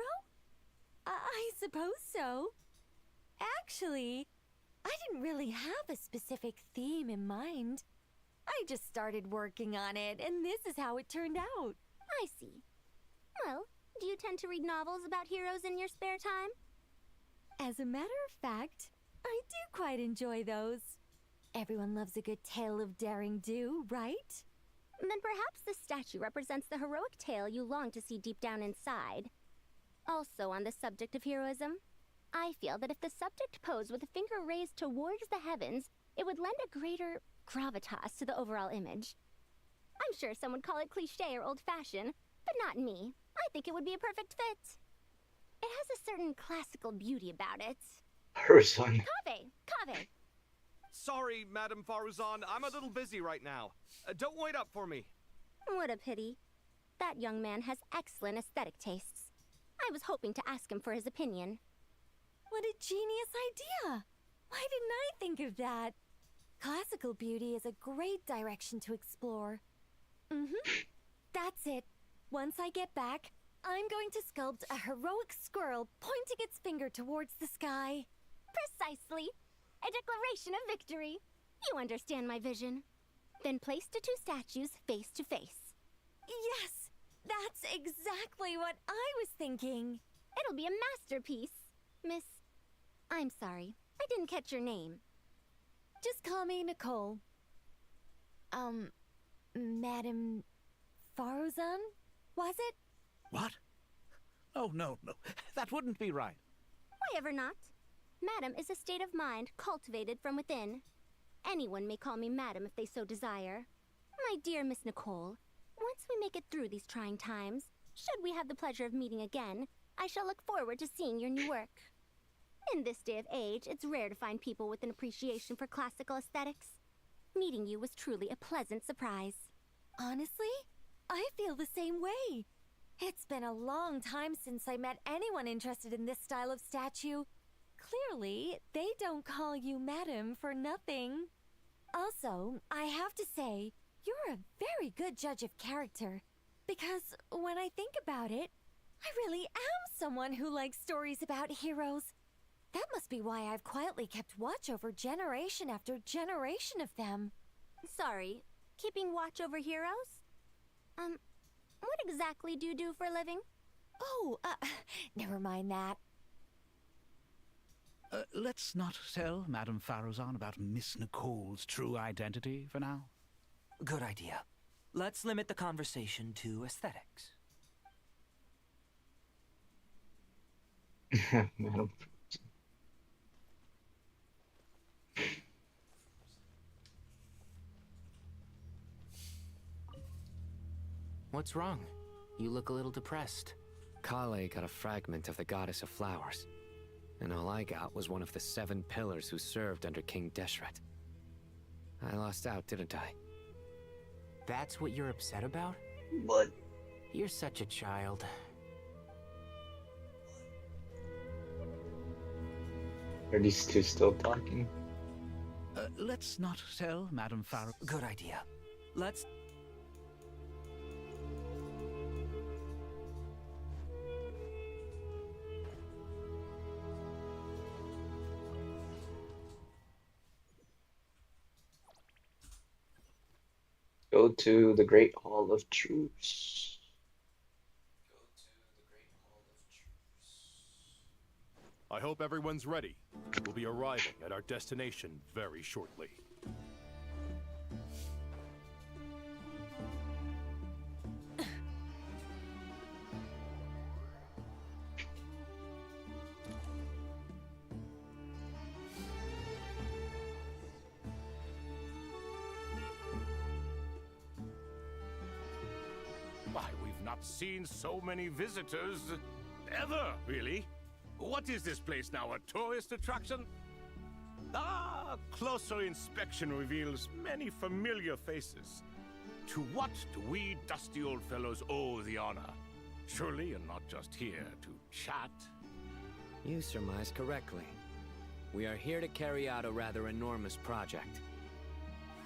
[SPEAKER 21] I suppose so. Actually, I didn't really have a specific theme in mind. I just started working on it, and this is how it turned out.
[SPEAKER 5] I see. Well, do you tend to read novels about heroes in your spare time?
[SPEAKER 21] As a matter of fact, I do quite enjoy those. Everyone loves a good tale of daring do, right?
[SPEAKER 5] Then perhaps this statue represents the heroic tale you long to see deep down inside. Also on the subject of heroism, I feel that if the subject posed with a finger raised towards the heavens, it would lend a greater gravitas to the overall image. I'm sure some would call it cliché or old-fashioned, but not me. I think it would be a perfect fit. It has a certain classical beauty about it.
[SPEAKER 1] Her son.
[SPEAKER 5] Kave!
[SPEAKER 8] Sorry, Madame Faruzan, I'm a little busy right now. Don't wait up for me.
[SPEAKER 5] What a pity. That young man has excellent aesthetic tastes. I was hoping to ask him for his opinion.
[SPEAKER 21] What a genius idea! Why didn't I think of that? Classical beauty is a great direction to explore. That's it. Once I get back, I'm going to sculpt a heroic squirrel pointing its finger towards the sky.
[SPEAKER 5] Precisely. A declaration of victory. You understand my vision. Then place the two statues face to face.
[SPEAKER 21] Yes! That's exactly what I was thinking.
[SPEAKER 5] It'll be a masterpiece. Miss... I'm sorry. I didn't catch your name.
[SPEAKER 21] Just call me Nicole. Madame Faruzan? Was it?
[SPEAKER 14] What? Oh, no. That wouldn't be right.
[SPEAKER 5] Why ever not? Madam is a state of mind cultivated from within. Anyone may call me Madam if they so desire. My dear Miss Nicole, once we make it through these trying times, should we have the pleasure of meeting again, I shall look forward to seeing your new work. In this day of age, it's rare to find people with an appreciation for classical aesthetics. Meeting you was truly a pleasant surprise.
[SPEAKER 21] Honestly, I feel the same way. It's been a long time since I met anyone interested in this style of statue. Clearly, they don't call you Madam for nothing. Also, I have to say, you're a very good judge of character. Because when I think about it, I really am someone who likes stories about heroes. That must be why I've quietly kept watch over generation after generation of them.
[SPEAKER 5] Sorry, keeping watch over heroes? What exactly do you do for a living?
[SPEAKER 21] Oh, never mind that.
[SPEAKER 14] Let's not tell Madame Faruzan about Miss Nicole's true identity for now.
[SPEAKER 12] Good idea. Let's limit the conversation to aesthetics.
[SPEAKER 1] Madam.
[SPEAKER 12] What's wrong? You look a little depressed.
[SPEAKER 6] Kale got a fragment of the Goddess of Flowers, and all I got was one of the 7 pillars who served under King Deshret. I lost out, didn't I?
[SPEAKER 12] That's what you're upset about?
[SPEAKER 1] What?
[SPEAKER 12] You're such a child.
[SPEAKER 1] Are these two still talking?
[SPEAKER 14] Let's not tell Madame Faruzan.
[SPEAKER 12] Good idea. Let's...
[SPEAKER 1] Go to the Great Hall of Truths.
[SPEAKER 17] I hope everyone's ready. We'll be arriving at our destination very shortly. not seen so many visitors ever, really. What is this place now, a tourist attraction? Ah, closer inspection reveals many familiar faces. To what do we dusty old fellows owe the honor? Surely you're not just here to chat.
[SPEAKER 6] You surmise correctly. We are here to carry out a rather enormous project.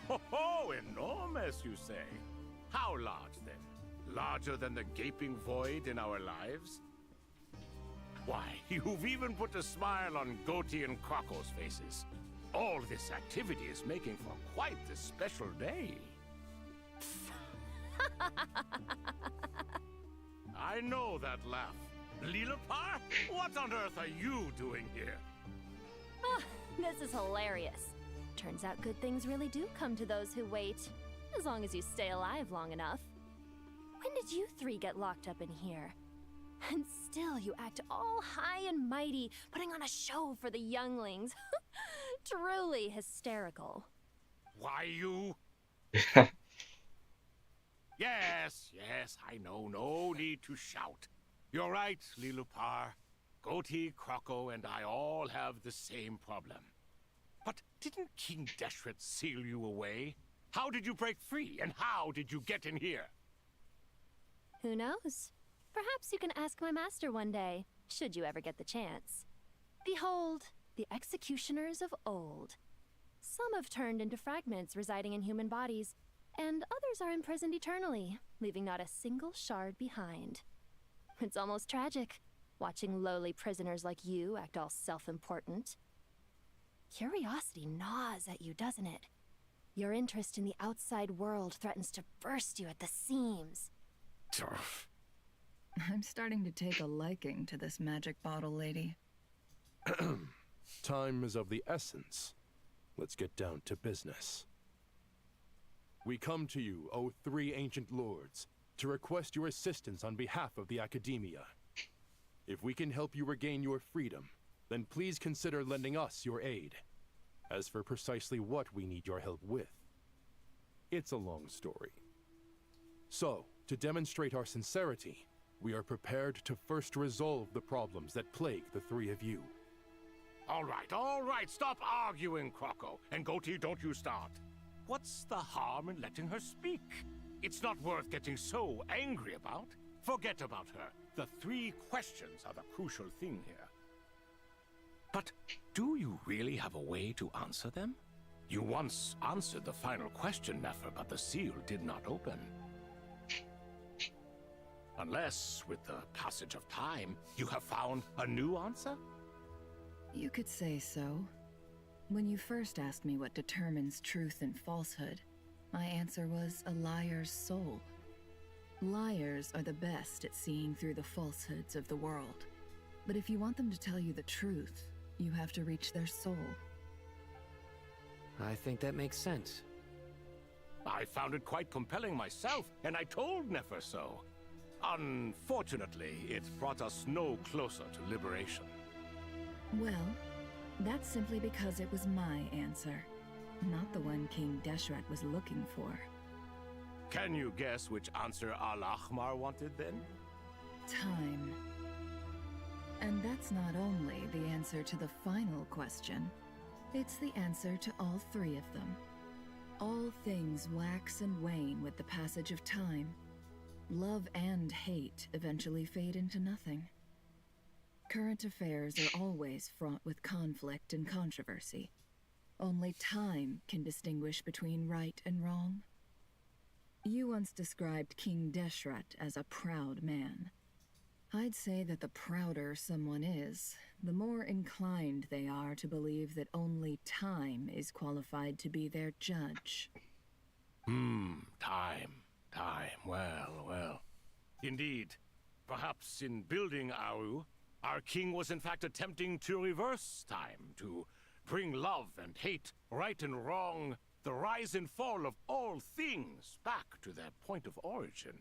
[SPEAKER 17] Ho, enormous, you say? How large, then? Larger than the gaping void in our lives? Why, you've even put a smile on Goatee and Crocco's faces. All this activity is making for quite the special day. I know that laugh. Lilipar, what on earth are you doing here?
[SPEAKER 10] Ah, this is hilarious. Turns out good things really do come to those who wait, as long as you stay alive long enough. When did you three get locked up in here? And still you act all high and mighty, putting on a show for the younglings. Truly hysterical.
[SPEAKER 17] Why, you... Yes, I know. No need to shout. You're right, Lilipar. Goatee, Crocco, and I all have the same problem. But didn't King Deshret seal you away? How did you break free, and how did you get in here?
[SPEAKER 10] Who knows? Perhaps you can ask my master one day, should you ever get the chance. Behold, the executioners of old. Some have turned into fragments residing in human bodies, and others are imprisoned eternally, leaving not a single shard behind. It's almost tragic, watching lowly prisoners like you act all self-important. Curiosity gnaws at you, doesn't it? Your interest in the outside world threatens to burst you at the seams.
[SPEAKER 20] I'm starting to take a liking to this magic bottle lady.
[SPEAKER 3] Time is of the essence. Let's get down to business. We come to you, O three ancient lords, to request your assistance on behalf of the Academia. If we can help you regain your freedom, then please consider lending us your aid. As for precisely what we need your help with, it's a long story. So, to demonstrate our sincerity, we are prepared to first resolve the problems that plague the three of you.
[SPEAKER 17] All right, stop arguing, Crocco. And Goatee, don't you start. What's the harm in letting her speak? It's not worth getting so angry about. Forget about her. The three questions are the crucial thing here. But do you really have a way to answer them? You once answered the final question, Nefer, but the seal did not open. Unless, with the passage of time, you have found a new answer?
[SPEAKER 20] You could say so. When you first asked me what determines truth and falsehood, my answer was a liar's soul. Liars are the best at seeing through the falsehoods of the world. But if you want them to tell you the truth, you have to reach their soul.
[SPEAKER 6] I think that makes sense.
[SPEAKER 17] I found it quite compelling myself, and I told Nefer so. Unfortunately, it brought us no closer to liberation.
[SPEAKER 20] Well, that's simply because it was my answer, not the one King Deshret was looking for.
[SPEAKER 17] Can you guess which answer Al-Ahmar wanted then?
[SPEAKER 20] Time. And that's not only the answer to the final question, it's the answer to all three of them. All things wax and wane with the passage of time. Love and hate eventually fade into nothing. Current affairs are always fraught with conflict and controversy. Only time can distinguish between right and wrong. You once described King Deshret as a proud man. I'd say that the prouder someone is, the more inclined they are to believe that only time is qualified to be their judge.
[SPEAKER 17] Time. Well. Indeed. Perhaps in building Aru, our king was in fact attempting to reverse time, to bring love and hate, right and wrong, the rise and fall of all things back to their point of origin.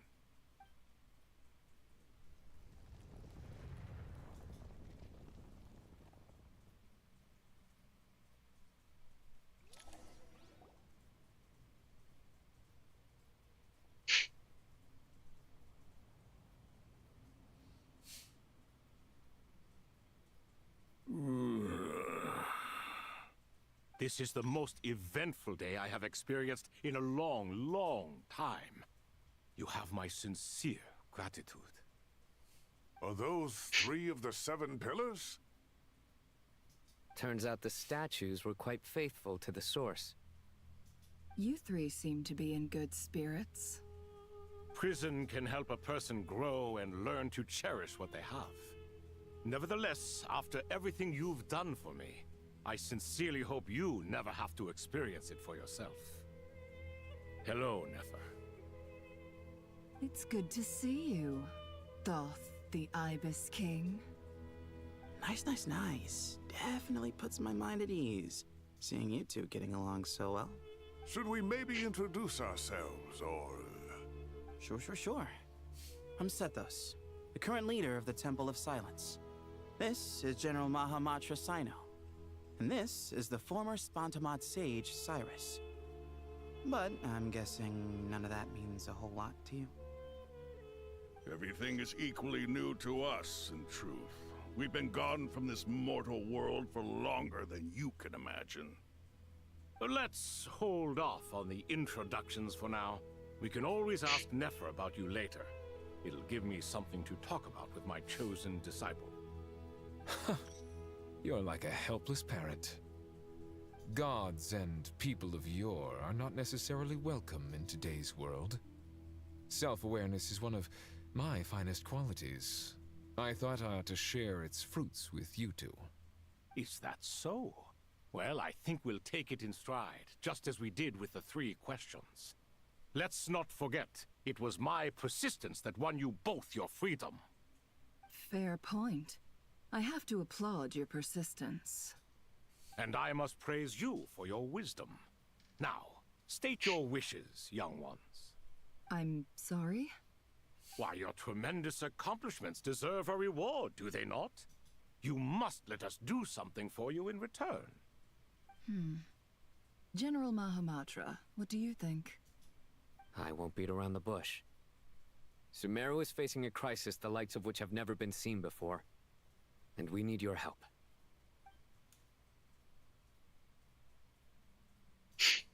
[SPEAKER 17] This is the most eventful day I have experienced in a long, long time. You have my sincere gratitude.
[SPEAKER 2] Are those 3 of the 7 pillars?
[SPEAKER 6] Turns out the statues were quite faithful to the source.
[SPEAKER 20] You 3 seem to be in good spirits.
[SPEAKER 17] Prison can help a person grow and learn to cherish what they have. Nevertheless, after everything you've done for me, I sincerely hope you never have to experience it for yourself. Hello, Nefer.
[SPEAKER 20] It's good to see you, Thoth the Ibis King.
[SPEAKER 19] Nice. Definitely puts my mind at ease, seeing you two getting along so well.
[SPEAKER 2] Should we maybe introduce ourselves, or...
[SPEAKER 19] Sure. I'm Sethos, the current leader of the Temple of Silence. This is General Mahamatra Sino, and this is the former Spantamot sage, Cyrus. But I'm guessing none of that means a whole lot to you.
[SPEAKER 2] Everything is equally new to us, in truth. We've been gone from this mortal world for longer than you can imagine.
[SPEAKER 17] Let's hold off on the introductions for now. We can always ask Nefer about you later. It'll give me something to talk about with my chosen disciple.
[SPEAKER 22] You're like a helpless parent. Gods and people of yore are not necessarily welcome in today's world. Self-awareness is one of my finest qualities. I thought I ought to share its fruits with you two.
[SPEAKER 17] Is that so? Well, I think we'll take it in stride, just as we did with the 3 questions. Let's not forget, it was my persistence that won you both your freedom.
[SPEAKER 20] Fair point. I have to applaud your persistence.
[SPEAKER 17] And I must praise you for your wisdom. Now, state your wishes, young ones.
[SPEAKER 20] I'm sorry?
[SPEAKER 17] Why, your tremendous accomplishments deserve a reward, do they not? You must let us do something for you in return.
[SPEAKER 20] General Mahamatra, what do you think?
[SPEAKER 6] I won't beat around the bush. Sumeru is facing a crisis the likes of which have never been seen before. And we need your help.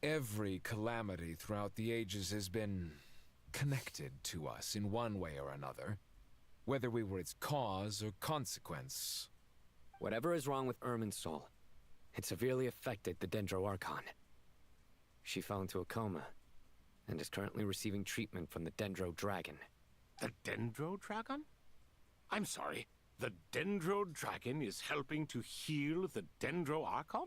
[SPEAKER 22] Every calamity throughout the ages has been connected to us in one way or another, whether we were its cause or consequence.
[SPEAKER 6] Whatever is wrong with Irminsul, it severely affected the Dendro Archon. She fell into a coma, and is currently receiving treatment from the Dendro Dragon.
[SPEAKER 17] The Dendro Dragon? I'm sorry, the Dendro Dragon is helping to heal the Dendro Archon?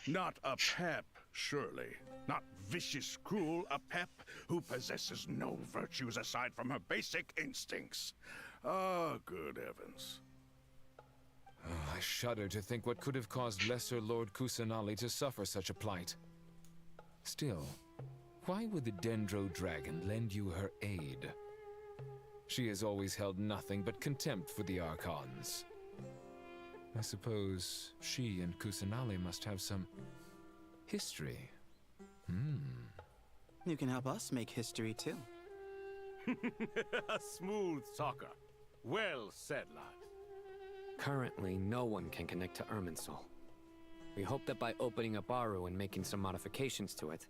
[SPEAKER 2] Not a pep, surely. Not vicious, cruel, a pep who possesses no virtues aside from her basic instincts. Ah, good heavens.
[SPEAKER 22] I shudder to think what could have caused Lesser Lord Kusanali to suffer such a plight. Still, why would the Dendro Dragon lend you her aid? She has always held nothing but contempt for the Archons. I suppose she and Kusanali must have some history.
[SPEAKER 19] You can help us make history too.
[SPEAKER 17] A smooth talker. Well said, lad.
[SPEAKER 6] Currently, no one can connect to Irminsul. We hope that by opening up Aru and making some modifications to it,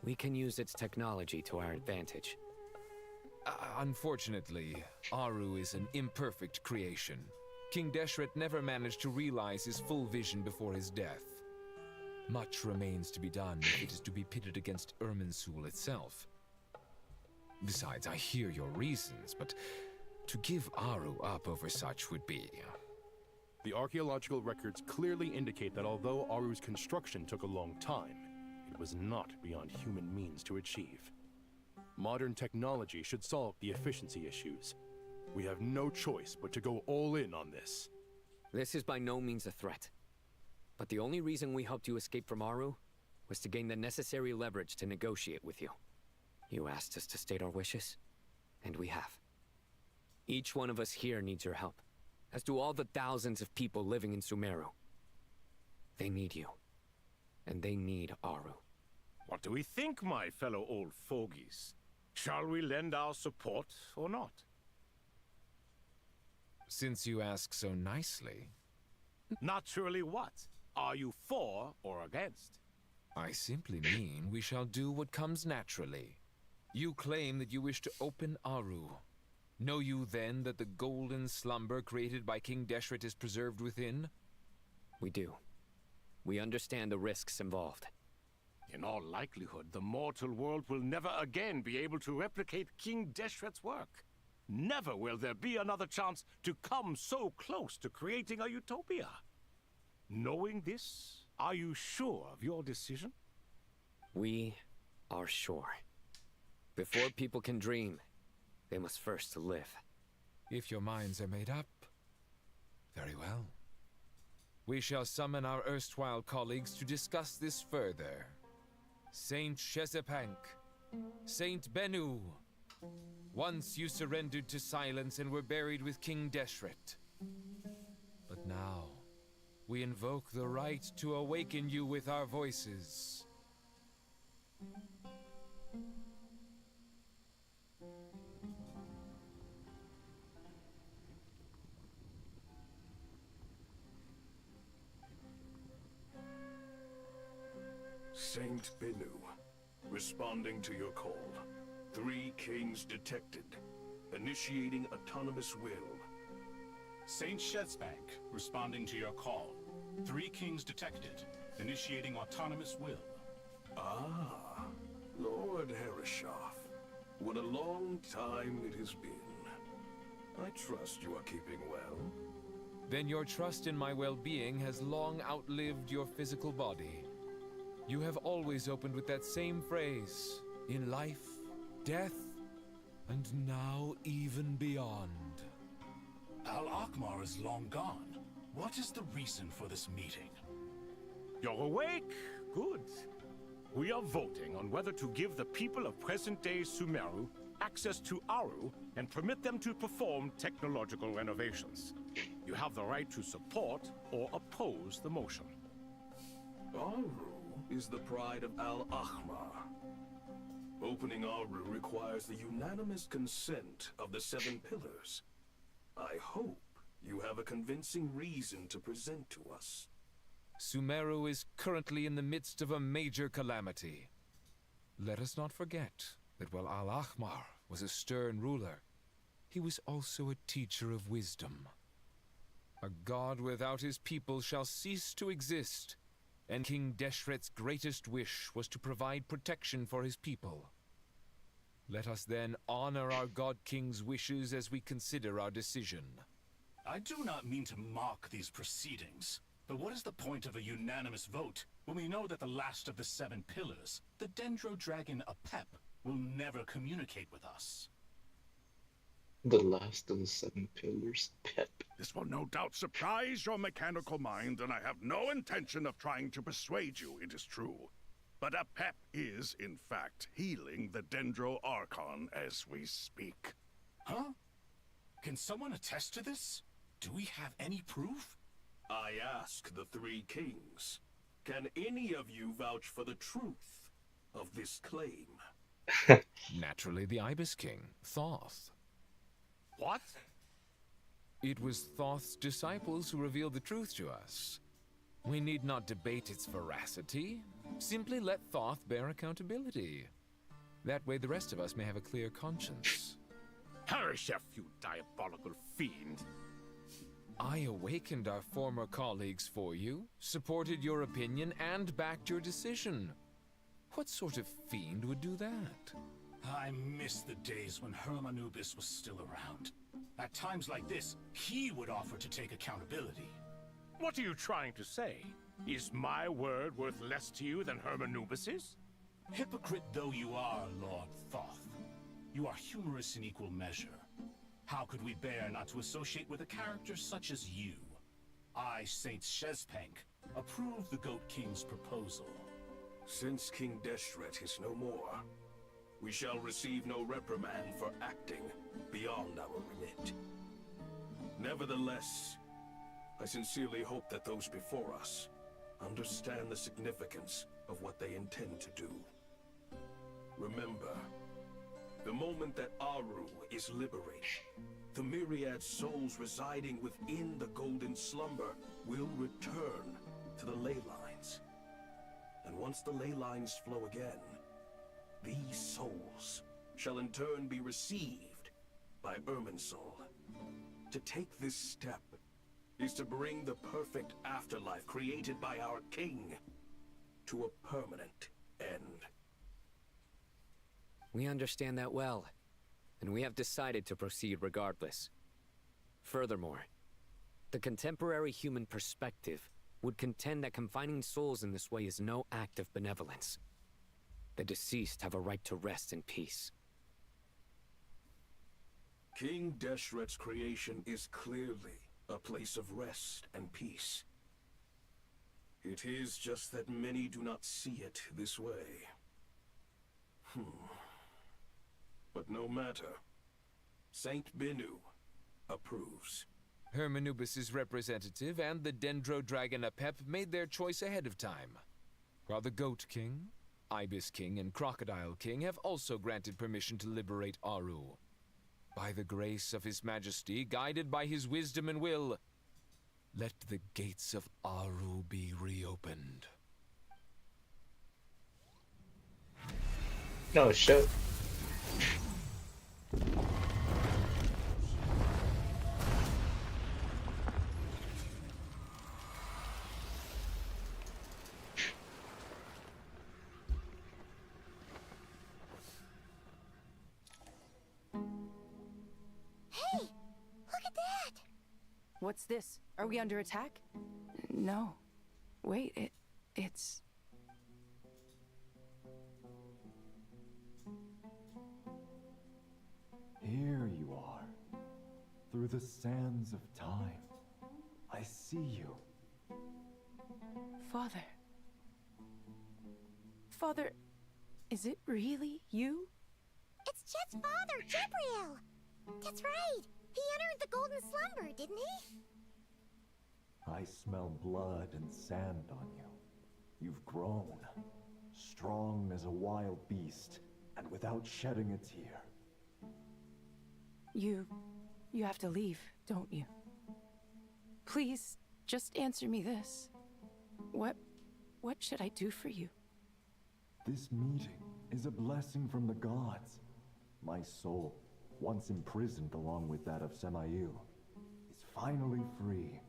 [SPEAKER 6] we can use its technology to our advantage.
[SPEAKER 22] Unfortunately, Aru is an imperfect creation. King Deshret never managed to realize his full vision before his death. Much remains to be done if it is to be pitted against Irminsul itself. Besides, I hear your reasons, but to give Aru up over such would be...
[SPEAKER 3] The archaeological records clearly indicate that although Aru's construction took a long time, it was not beyond human means to achieve. Modern technology should solve the efficiency issues. We have no choice but to go all in on this.
[SPEAKER 6] This is by no means a threat. But the only reason we helped you escape from Aru was to gain the necessary leverage to negotiate with you. You asked us to state our wishes, and we have. Each one of us here needs your help, as do all the thousands of people living in Sumeru. They need you, and they need Aru.
[SPEAKER 17] What do we think, my fellow old fogies? Shall we lend our support or not?
[SPEAKER 22] Since you ask so nicely...
[SPEAKER 17] Naturally what? Are you for or against?
[SPEAKER 22] I simply mean we shall do what comes naturally. You claim that you wish to open Aru. Know you then that the golden slumber created by King Deshret is preserved within?
[SPEAKER 6] We do. We understand the risks involved.
[SPEAKER 17] In all likelihood, the mortal world will never again be able to replicate King Deshret's work. Never will there be another chance to come so close to creating a utopia. Knowing this, are you sure of your decision?
[SPEAKER 6] We are sure. Before people can dream, they must first live.
[SPEAKER 22] If your minds are made up, very well. We shall summon our erstwhile colleagues to discuss this further. Saint Shezepank, Saint Bennu, once you surrendered to silence and were buried with King Deshret. But now, we invoke the right to awaken you with our voices.
[SPEAKER 2] Saint Bennu, responding to your call. 3 kings detected. Initiating autonomous will.
[SPEAKER 7] Saint Shezbank, responding to your call. 3 kings detected. Initiating autonomous will.
[SPEAKER 2] Ah, Lord Herreshoff. What a long time it has been. I trust you are keeping well.
[SPEAKER 22] Then your trust in my well-being has long outlived your physical body. You have always opened with that same phrase, in life, death, and now even beyond.
[SPEAKER 7] Al-Akmar is long gone. What is the reason for this meeting?
[SPEAKER 17] You're awake? Good. We are voting on whether to give the people of present-day Sumeru access to Aru and permit them to perform technological renovations. You have the right to support or oppose the motion.
[SPEAKER 2] Aru is the pride of Al-Ahmar. Opening Aru requires the unanimous consent of the 7 pillars. I hope you have a convincing reason to present to us.
[SPEAKER 22] Sumeru is currently in the midst of a major calamity. Let us not forget that while Al-Ahmar was a stern ruler, he was also a teacher of wisdom. A god without his people shall cease to exist, and King Deshret's greatest wish was to provide protection for his people. Let us then honor our God King's wishes as we consider our decision.
[SPEAKER 7] I do not mean to mock these proceedings, but what is the point of a unanimous vote when we know that the last of the 7 pillars, the Dendro Dragon Apep, will never communicate with us?
[SPEAKER 1] The last of the 7 pillars, Pep.
[SPEAKER 2] This will no doubt surprise your mechanical mind, and I have no intention of trying to persuade you it is true. But Apep is, in fact, healing the Dendro Archon as we speak.
[SPEAKER 7] Huh? Can someone attest to this? Do we have any proof?
[SPEAKER 2] I ask the 3 kings. Can any of you vouch for the truth of this claim?
[SPEAKER 22] Naturally, the Ibis King, Thoth.
[SPEAKER 17] What?
[SPEAKER 22] It was Thoth's disciples who revealed the truth to us. We need not debate its veracity. Simply let Thoth bear accountability. That way the rest of us may have a clear conscience.
[SPEAKER 17] Hereshef, you diabolical fiend!
[SPEAKER 22] I awakened our former colleagues for you, supported your opinion, and backed your decision. What sort of fiend would do that?
[SPEAKER 7] I miss the days when Hermanubis was still around. At times like this, he would offer to take accountability.
[SPEAKER 17] What are you trying to say? Is my word worth less to you than Hermanubis's?
[SPEAKER 7] Hypocrite though you are, Lord Thoth, you are humorous in equal measure. How could we bear not to associate with a character such as you? I, Saint Shezpank, approve the Goat King's proposal.
[SPEAKER 2] Since King Deshret is no more, we shall receive no reprimand for acting beyond our remit. Nevertheless, I sincerely hope that those before us understand the significance of what they intend to do. Remember, the moment that Aru is liberated, the myriad souls residing within the Golden Slumber will return to the land
[SPEAKER 11] once the ley lines flow again, these souls shall in turn be received by Irminsul. To take this step is to bring the perfect afterlife created by our king to a permanent end.
[SPEAKER 6] We understand that well, and we have decided to proceed regardless. Furthermore, the contemporary human perspective would contend that confining souls in this way is no act of benevolence. The deceased have a right to rest in peace.
[SPEAKER 11] King Deshret's creation is clearly a place of rest and peace. It is just that many do not see it this way. But no matter. Saint Binu approves.
[SPEAKER 22] Hermanubis' representative and the Dendro Dragon Apep made their choice ahead of time, while the Goat King, Ibis King, and Crocodile King have also granted permission to liberate Aru. By the grace of His Majesty, guided by his wisdom and will, let the gates of Aru be reopened.
[SPEAKER 1] No shit.
[SPEAKER 5] Hey, look at that!
[SPEAKER 15] What's this? Are we under attack? No. Wait, it's...
[SPEAKER 13] Here you are, through the sands of time. I see you.
[SPEAKER 15] Father. Father, is it really you?
[SPEAKER 5] It's Jet's father, Gabriel! That's right! He entered the golden slumber, didn't he?
[SPEAKER 13] I smell blood and sand on you. You've grown, strong as a wild beast, and without shedding a tear.
[SPEAKER 15] You have to leave, don't you? Please, just answer me this. What should I do for you?
[SPEAKER 13] This meeting is a blessing from the gods. My soul, once imprisoned along with that of Semayu, is finally free.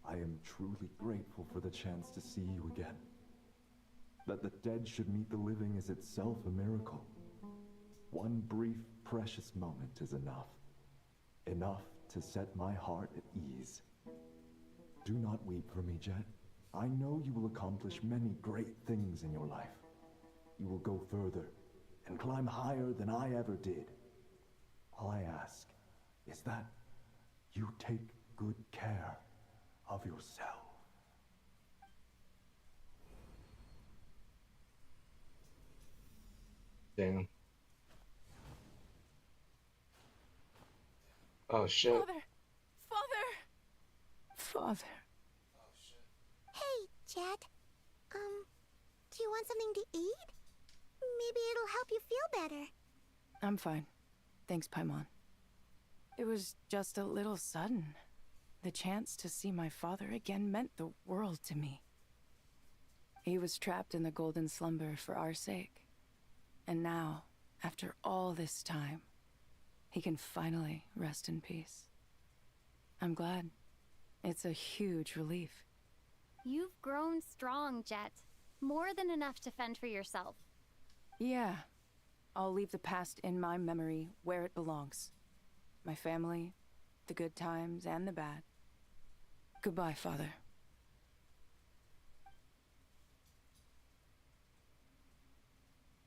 [SPEAKER 13] I am truly grateful for the chance to see you again. That the dead should meet the living is itself a miracle. One brief, precious moment is enough. Enough to set my heart at ease. Do not weep for me, Jet. I know you will accomplish many great things in your life. You will go further and climb higher than I ever did. All I ask is that you take good care of yourself.
[SPEAKER 1] Damn. Oh shit.
[SPEAKER 15] Father.
[SPEAKER 5] Hey, Jet. Do you want something to eat? Maybe it'll help you feel better.
[SPEAKER 15] I'm fine. Thanks, Paimon. It was just a little sudden. The chance to see my father again meant the world to me. He was trapped in the golden slumber for our sake. And now, after all this time, he can finally rest in peace. I'm glad. It's a huge relief.
[SPEAKER 4] You've grown strong, Jet. More than enough to fend for yourself.
[SPEAKER 15] Yeah. I'll leave the past in my memory where it belongs. My family, the good times and the bad. Goodbye, Father.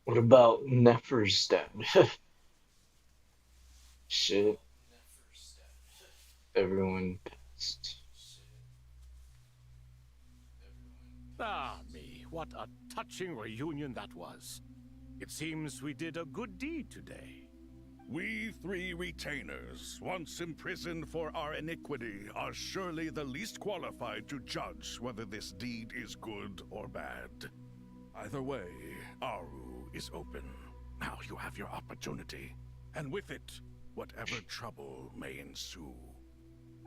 [SPEAKER 1] What about Neferstad? Shit. Everyone passed.
[SPEAKER 17] Ah, me, what a touching reunion that was. It seems we did a good deed today.
[SPEAKER 2] We three retainers, once imprisoned for our iniquity, are surely the least qualified to judge whether this deed is good or bad. Either way, Aru is open. Now you have your opportunity, and with it, whatever trouble may ensue.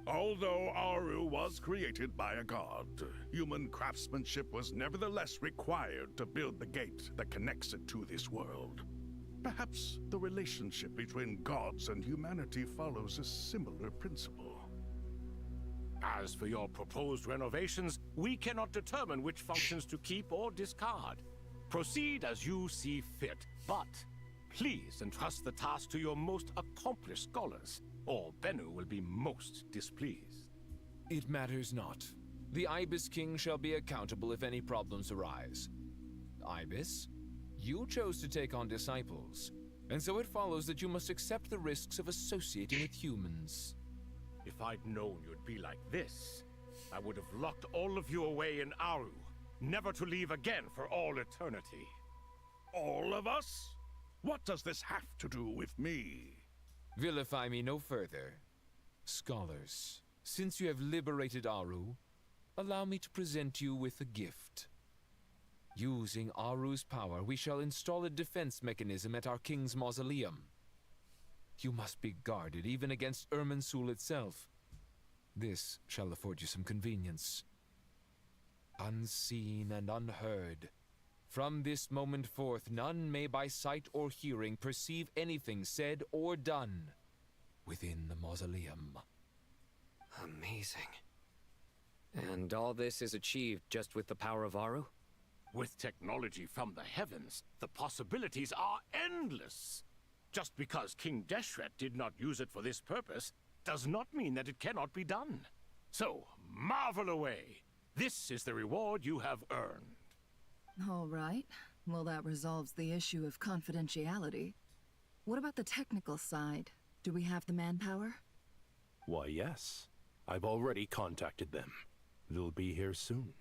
[SPEAKER 2] Although Aru was created by a god, human craftsmanship was nevertheless required to build the gate that connects it to this world. Perhaps the relationship between gods and humanity follows a similar principle.
[SPEAKER 17] As for your proposed renovations, we cannot determine which functions to keep or discard. Proceed as you see fit, but please entrust the task to your most accomplished scholars, or Bennu will be most displeased.
[SPEAKER 22] It matters not. The Ibis King shall be accountable if any problems arise. Ibis, you chose to take on disciples, and so it follows that you must accept the risks of associating with humans.
[SPEAKER 17] If I'd known you'd be like this, I would have locked all of you away in Aru, never to leave again for all eternity.
[SPEAKER 2] All of us? What does this have to do with me?
[SPEAKER 22] Vilify me no further. Scholars, since you have liberated Aru, allow me to present you with a gift. Using Aru's power, we shall install a defense mechanism at our king's mausoleum. You must be guarded even against Irminsul itself. This shall afford you some convenience. Unseen and unheard, from this moment forth, none may by sight or hearing perceive anything said or done within the mausoleum.
[SPEAKER 6] Amazing. And all this is achieved just with the power of Aru?
[SPEAKER 17] With technology from the heavens, the possibilities are endless. Just because King Deshret did not use it for this purpose does not mean that it cannot be done. So, marvel away. This is the reward you have earned.
[SPEAKER 20] All right. Well, that resolves the issue of confidentiality. What about the technical side? Do we have the manpower?
[SPEAKER 3] Why, yes. I've already contacted them. They'll be here soon.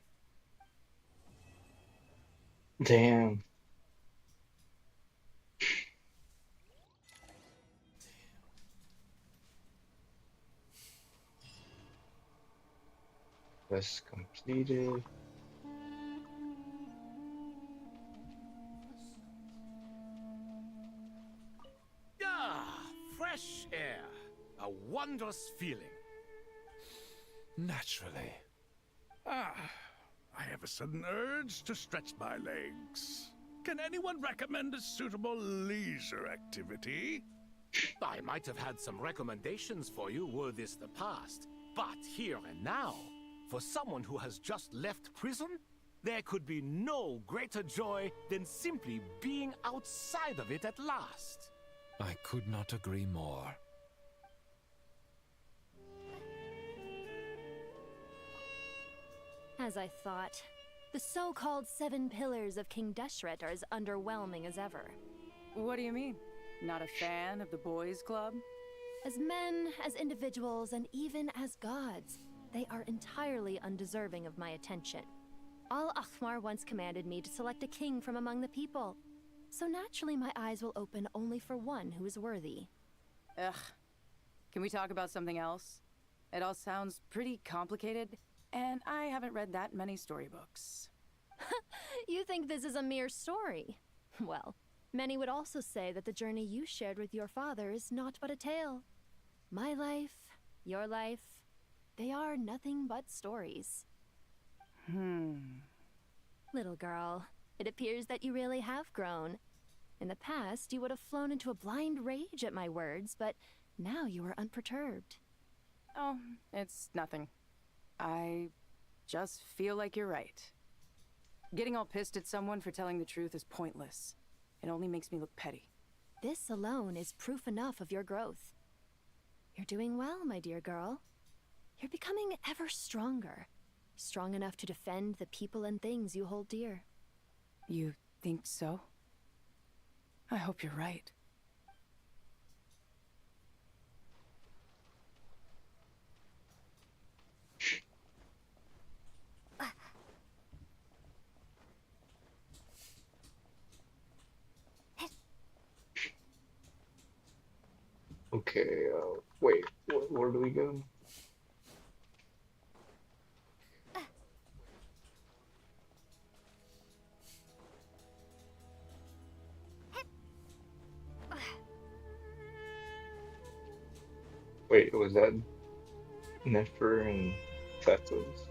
[SPEAKER 1] Damn. Quest completed.
[SPEAKER 17] Ah, fresh air. A wondrous feeling.
[SPEAKER 22] Naturally.
[SPEAKER 2] Ah, I have a sudden urge to stretch my legs. Can anyone recommend a suitable leisure activity?
[SPEAKER 17] I might have had some recommendations for you were this the past, but here and now, for someone who has just left prison, there could be no greater joy than simply being outside of it at last.
[SPEAKER 22] I could not agree more.
[SPEAKER 10] As I thought, the so-called 7 pillars of King Deshret are as underwhelming as ever.
[SPEAKER 15] What do you mean? Not a fan of the boys' club?
[SPEAKER 10] As men, as individuals, and even as gods, they are entirely undeserving of my attention. Al-Akhmar once commanded me to select a king from among the people, so naturally my eyes will open only for one who is worthy.
[SPEAKER 15] Ugh. Can we talk about something else? It all sounds pretty complicated, and I haven't read that many storybooks.
[SPEAKER 10] You think this is a mere story? Well, many would also say that the journey you shared with your father is not but a tale. My life, your life, they are nothing but stories. Little girl, it appears that you really have grown. In the past, you would have flown into a blind rage at my words, but now you are unperturbed.
[SPEAKER 15] Oh, it's nothing. I just feel like you're right. Getting all pissed at someone for telling the truth is pointless. It only makes me look petty.
[SPEAKER 10] This alone is proof enough of your growth. You're doing well, my dear girl. You're becoming ever stronger. Strong enough to defend the people and things you hold dear.
[SPEAKER 15] You think so? I hope you're right.
[SPEAKER 1] Okay, wait, where do we go? Wait, was that? Nefer and Thethos.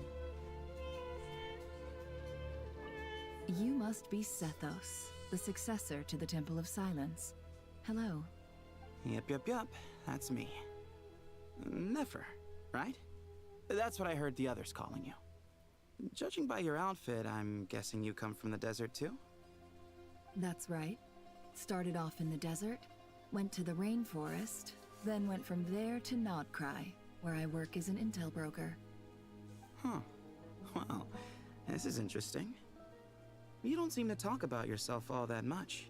[SPEAKER 20] You must be Sethos, the successor to the Temple of Silence. Hello.
[SPEAKER 19] Yep. That's me. Nefer, right? That's what I heard the others calling you. Judging by your outfit, I'm guessing you come from the desert too?
[SPEAKER 20] That's right. Started off in the desert, went to the rainforest, then went from there to Nodcry, where I work as an intel broker.
[SPEAKER 19] Huh. Well, this is interesting. You don't seem to talk about yourself all that much.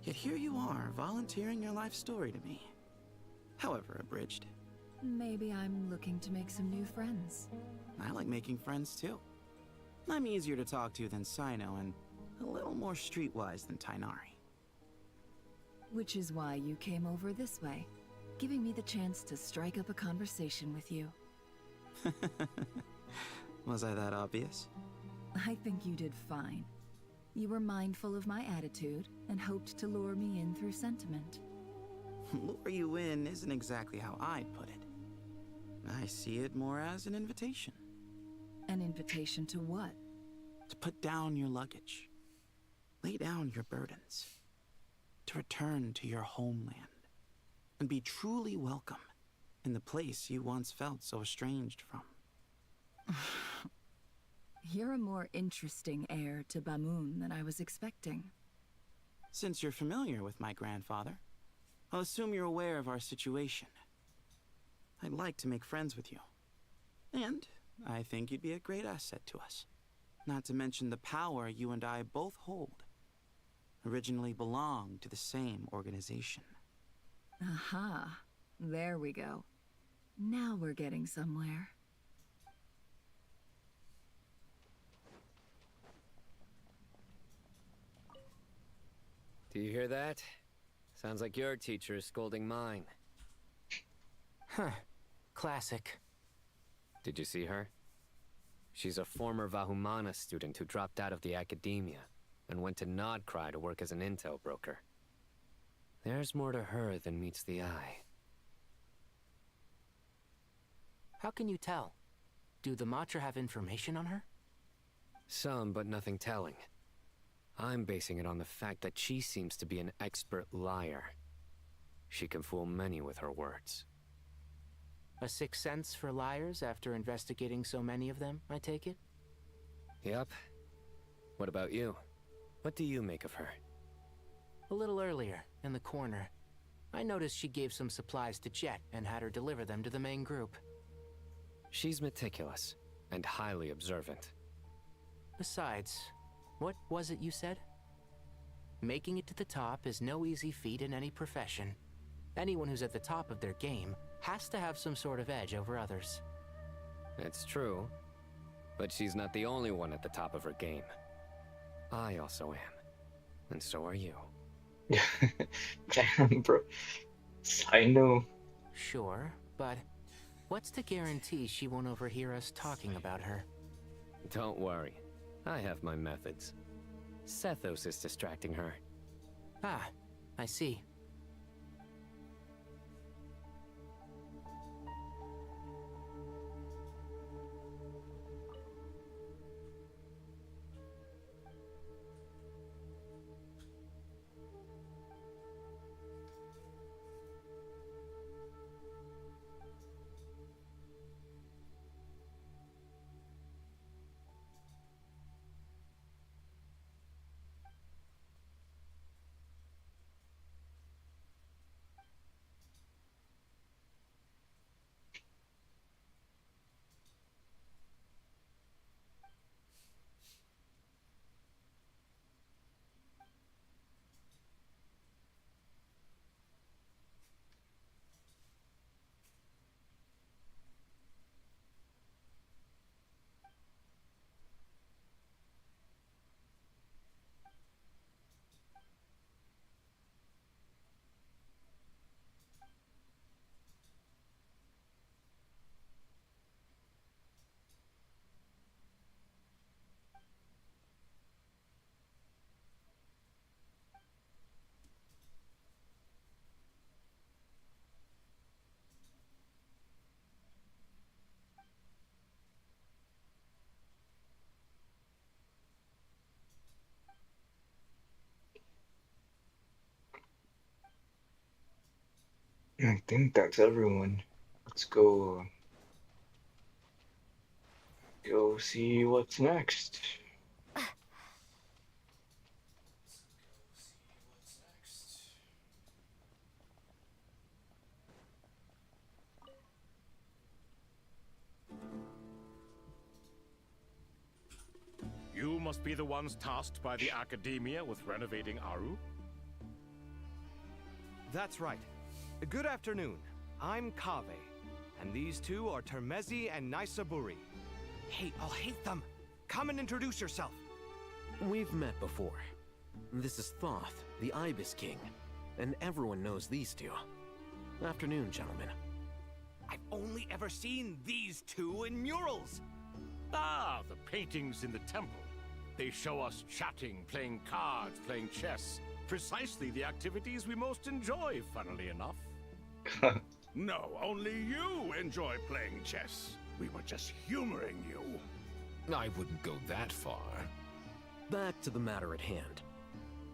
[SPEAKER 19] Yet here you are, volunteering your life story to me. However abridged.
[SPEAKER 20] Maybe I'm looking to make some new friends.
[SPEAKER 19] I like making friends too. I'm easier to talk to than Sino and a little more streetwise than Tainari.
[SPEAKER 20] Which is why you came over this way, giving me the chance to strike up a conversation with you.
[SPEAKER 19] Was I that obvious?
[SPEAKER 20] I think you did fine. You were mindful of my attitude and hoped to lure me in through sentiment.
[SPEAKER 19] Lure you in isn't exactly how I'd put it. I see it more as an invitation.
[SPEAKER 20] An invitation to what?
[SPEAKER 19] To put down your luggage. Lay down your burdens. To return to your homeland. And be truly welcome in the place you once felt so estranged from.
[SPEAKER 20] You're a more interesting heir to Bamun than I was expecting.
[SPEAKER 19] Since you're familiar with my grandfather, I'll assume you're aware of our situation. I'd like to make friends with you. And I think you'd be a great asset to us. Not to mention the power you and I both hold. Originally belonged to the same organization.
[SPEAKER 20] Aha, there we go. Now we're getting somewhere.
[SPEAKER 6] Do you hear that? Sounds like your teacher is scolding mine.
[SPEAKER 12] Huh. Classic.
[SPEAKER 6] Did you see her? She's a former Vahumana student who dropped out of the academia and went to Nodcry to work as an intel broker. There's more to her than meets the eye.
[SPEAKER 12] How can you tell? Do the Matra have information on her?
[SPEAKER 6] Some, but nothing telling. I'm basing it on the fact that she seems to be an expert liar. She can fool many with her words.
[SPEAKER 12] A sixth sense for liars after investigating so many of them, I take it?
[SPEAKER 6] Yep. What about you? What do you make of her?
[SPEAKER 12] A little earlier, in the corner, I noticed she gave some supplies to Jet and had her deliver them to the main group.
[SPEAKER 6] She's meticulous and highly observant.
[SPEAKER 12] Besides, what was it you said? Making it to the top is no easy feat in any profession. Anyone who's at the top of their game has to have some sort of edge over others.
[SPEAKER 6] It's true, but she's not the only one at the top of her game. I also am, and so are you.
[SPEAKER 1] Damn, bro. I know.
[SPEAKER 12] Sure, but what's to guarantee she won't overhear us talking about her?
[SPEAKER 6] Don't worry. I have my methods. Sethos is distracting her.
[SPEAKER 12] Ah, I see.
[SPEAKER 1] I think that's everyone. Let's go see what's next.
[SPEAKER 17] You must be the ones tasked by the Academia with renovating Aru?
[SPEAKER 8] That's right. Good afternoon. I'm Kaveh, and these two are Termezi and Naisaburi. Hey, I'll hate them. Come and introduce yourself.
[SPEAKER 9] We've met before. This is Thoth, the Ibis King, and everyone knows these two. Afternoon, gentlemen.
[SPEAKER 8] I've only ever seen these two in murals.
[SPEAKER 17] Ah, the paintings in the temple. They show us chatting, playing cards, playing chess. Precisely the activities we most enjoy, funnily enough.
[SPEAKER 2] No, only you enjoy playing chess. We were just humoring you.
[SPEAKER 22] I wouldn't go that far.
[SPEAKER 9] Back to the matter at hand.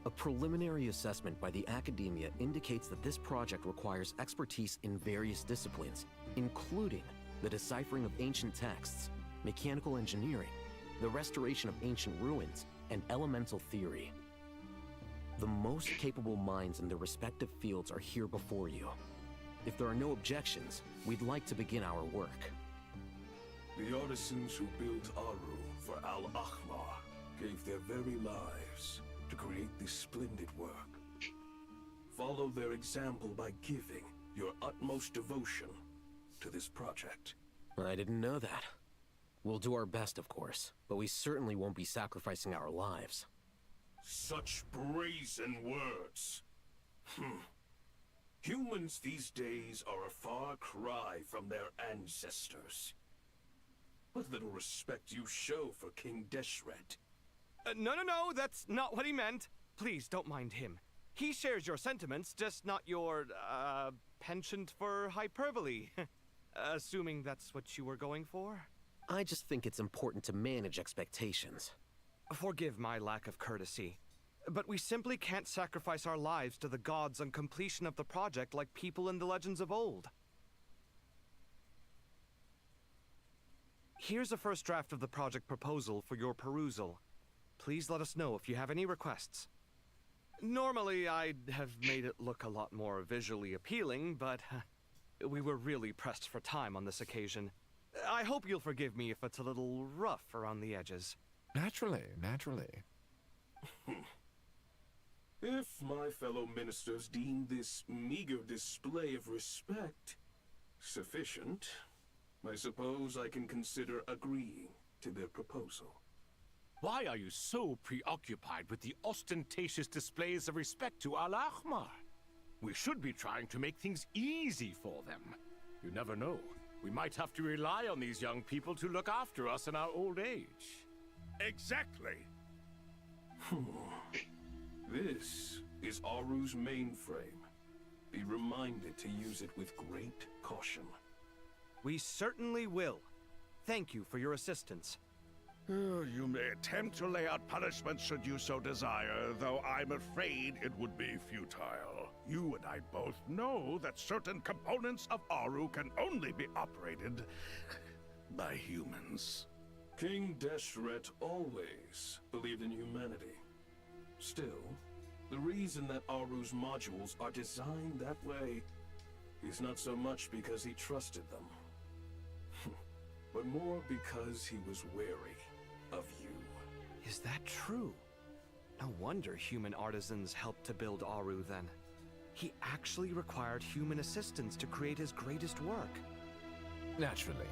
[SPEAKER 9] A preliminary assessment by the Academia indicates that this project requires expertise in various disciplines, including the deciphering of ancient texts, mechanical engineering, the restoration of ancient ruins, and elemental theory. The most capable minds in their respective fields are here before you. If there are no objections, we'd like to begin our work.
[SPEAKER 11] The artisans who built Aru for Al-Ahmar gave their very lives to create this splendid work. Follow their example by giving your utmost devotion to this project.
[SPEAKER 9] I didn't know that. We'll do our best, of course, but we certainly won't be sacrificing our lives.
[SPEAKER 11] Such brazen words. Humans these days are a far cry from their ancestors. What little respect you show for King Deshret.
[SPEAKER 8] No, that's not what he meant. Please, don't mind him. He shares your sentiments, just not your, penchant for hyperbole. Assuming that's what you were going for?
[SPEAKER 9] I just think it's important to manage expectations.
[SPEAKER 8] Forgive my lack of courtesy, but we simply can't sacrifice our lives to the gods on completion of the project like people in the legends of old. Here's a first draft of the project proposal for your perusal. Please let us know if you have any requests. Normally, I'd have made it look a lot more visually appealing, but we were really pressed for time on this occasion. I hope you'll forgive me if it's a little rough around the edges.
[SPEAKER 22] Naturally.
[SPEAKER 11] If my fellow ministers deem this meager display of respect sufficient, I suppose I can consider agreeing to their proposal.
[SPEAKER 17] Why are you so preoccupied with the ostentatious displays of respect to Al-Ahmar? We should be trying to make things easy for them. You never know. We might have to rely on these young people to look after us in our old age.
[SPEAKER 2] Exactly.
[SPEAKER 11] This is Aru's mainframe. Be reminded to use it with great caution.
[SPEAKER 8] We certainly will. Thank you for your assistance.
[SPEAKER 2] You may attempt to lay out punishment should you so desire, though I'm afraid it would be futile. You and I both know that certain components of Aru can only be operated by humans.
[SPEAKER 11] King Deshret always believed in humanity. Still, the reason that Aru's modules are designed that way is not so much because he trusted them, but more because he was wary of you.
[SPEAKER 8] Is that true? No wonder human artisans helped to build Aru then. He actually required human assistance to create his greatest work.
[SPEAKER 22] Naturally.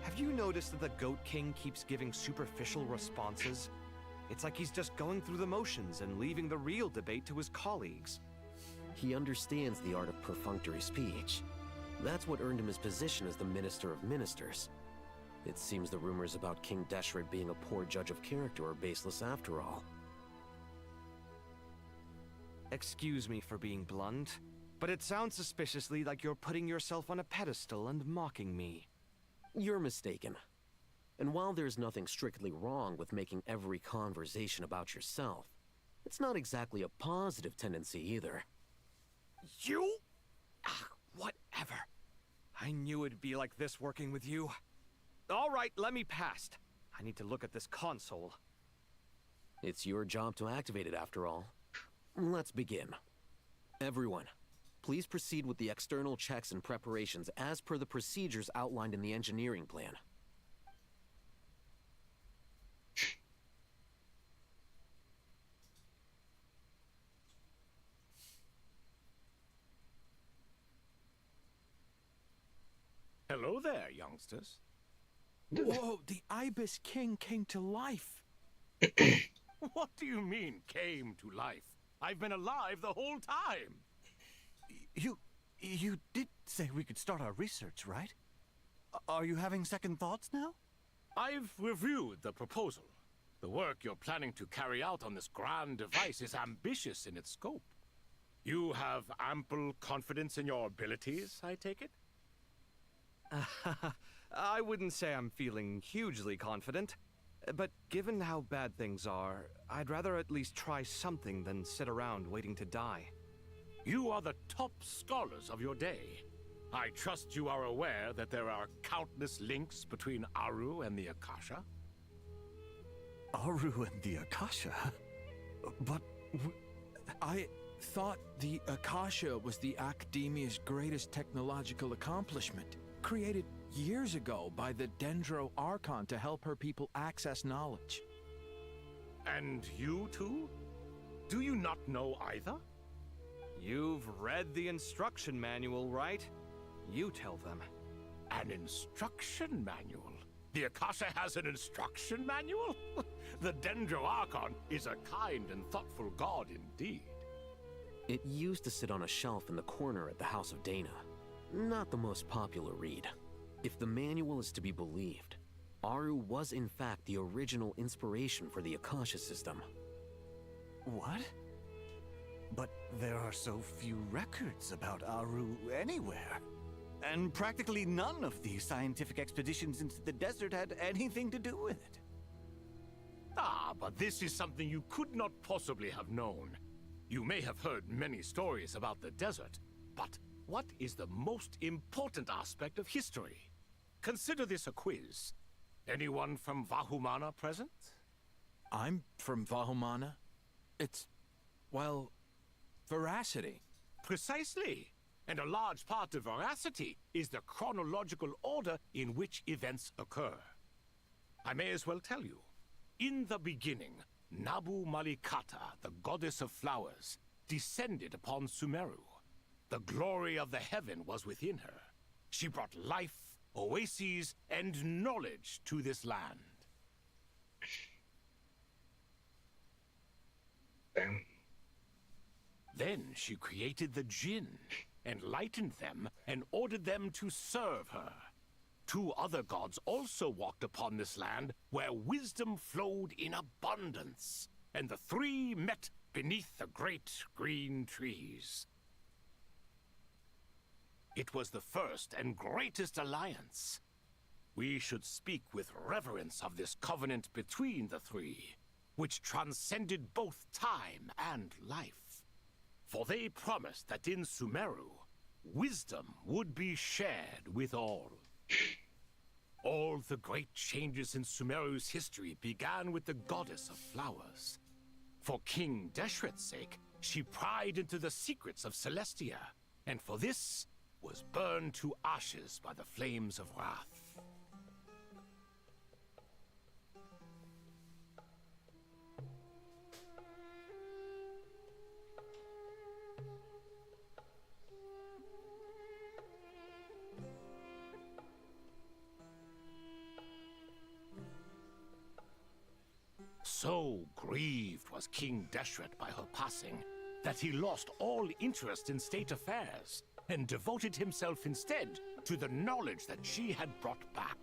[SPEAKER 8] Have you noticed that the Goat King keeps giving superficial responses? It's like he's just going through the motions and leaving the real debate to his colleagues.
[SPEAKER 9] He understands the art of perfunctory speech. That's what earned him his position as the Minister of Ministers. It seems the rumors about King Deshret being a poor judge of character are baseless after all.
[SPEAKER 8] Excuse me for being blunt, but it sounds suspiciously like you're putting yourself on a pedestal and mocking me.
[SPEAKER 9] You're mistaken. And while there's nothing strictly wrong with making every conversation about yourself, it's not exactly a positive tendency either.
[SPEAKER 8] You? Whatever. I knew it'd be like this working with you. All right, let me past. I need to look at this console.
[SPEAKER 9] It's your job to activate it after all. Let's begin. Everyone, please proceed with the external checks and preparations as per the procedures outlined in the engineering plan.
[SPEAKER 17] Hello there, youngsters.
[SPEAKER 14] Whoa, the Ibis King came to life.
[SPEAKER 17] What do you mean, came to life? I've been alive the whole time.
[SPEAKER 14] You did say we could start our research, right? Are you having second thoughts now?
[SPEAKER 17] I've reviewed the proposal. The work you're planning to carry out on this grand device is ambitious in its scope. You have ample confidence in your abilities, I take it?
[SPEAKER 8] I wouldn't say I'm feeling hugely confident, but given how bad things are, I'd rather at least try something than sit around waiting to die.
[SPEAKER 17] You are the top scholars of your day. I trust you are aware that there are countless links between Aru and the Akasha?
[SPEAKER 14] Aru and the Akasha? But
[SPEAKER 16] I thought the Akasha was the Academia's greatest technological accomplishment, created years ago by the Dendro Archon to help her people access knowledge.
[SPEAKER 17] And you too? Do you not know either?
[SPEAKER 8] You've read the instruction manual, right? You tell them.
[SPEAKER 17] An instruction manual? The Akasha has an instruction manual? The Dendro Archon is a kind and thoughtful god indeed.
[SPEAKER 9] It used to sit on a shelf in the corner at the House of Dana. Not the most popular read. If the manual is to be believed, Aru was in fact the original inspiration for the Akasha system.
[SPEAKER 14] What? But there are so few records about Aru anywhere. And practically none of these scientific expeditions into the desert had anything to do with it.
[SPEAKER 17] Ah, but this is something you could not possibly have known. You may have heard many stories about the desert, but what is the most important aspect of history? Consider this a quiz. Anyone from Vahumana present?
[SPEAKER 16] I'm from Vahumana. It's, well, veracity.
[SPEAKER 17] Precisely. And a large part of veracity is the chronological order in which events occur. I may as well tell you. In the beginning, Nabu Malikata, the goddess of flowers, descended upon Sumeru. The glory of the heaven was within her. She brought life, oases, and knowledge to this land. Then she created the Jinn, enlightened them, and ordered them to serve her. Two other gods also walked upon this land where wisdom flowed in abundance, and the three met beneath the great green trees. It was the first and greatest alliance. We should speak with reverence of this covenant between the three, which transcended both time and life. For they promised that in Sumeru, wisdom would be shared with all. All the great changes in Sumeru's history began with the goddess of flowers. For King Deshret's sake, she pried into the secrets of Celestia, and for this was burned to ashes by the flames of wrath. So grieved was King Deshret by her passing that he lost all interest in state affairs and devoted himself instead to the knowledge that she had brought back.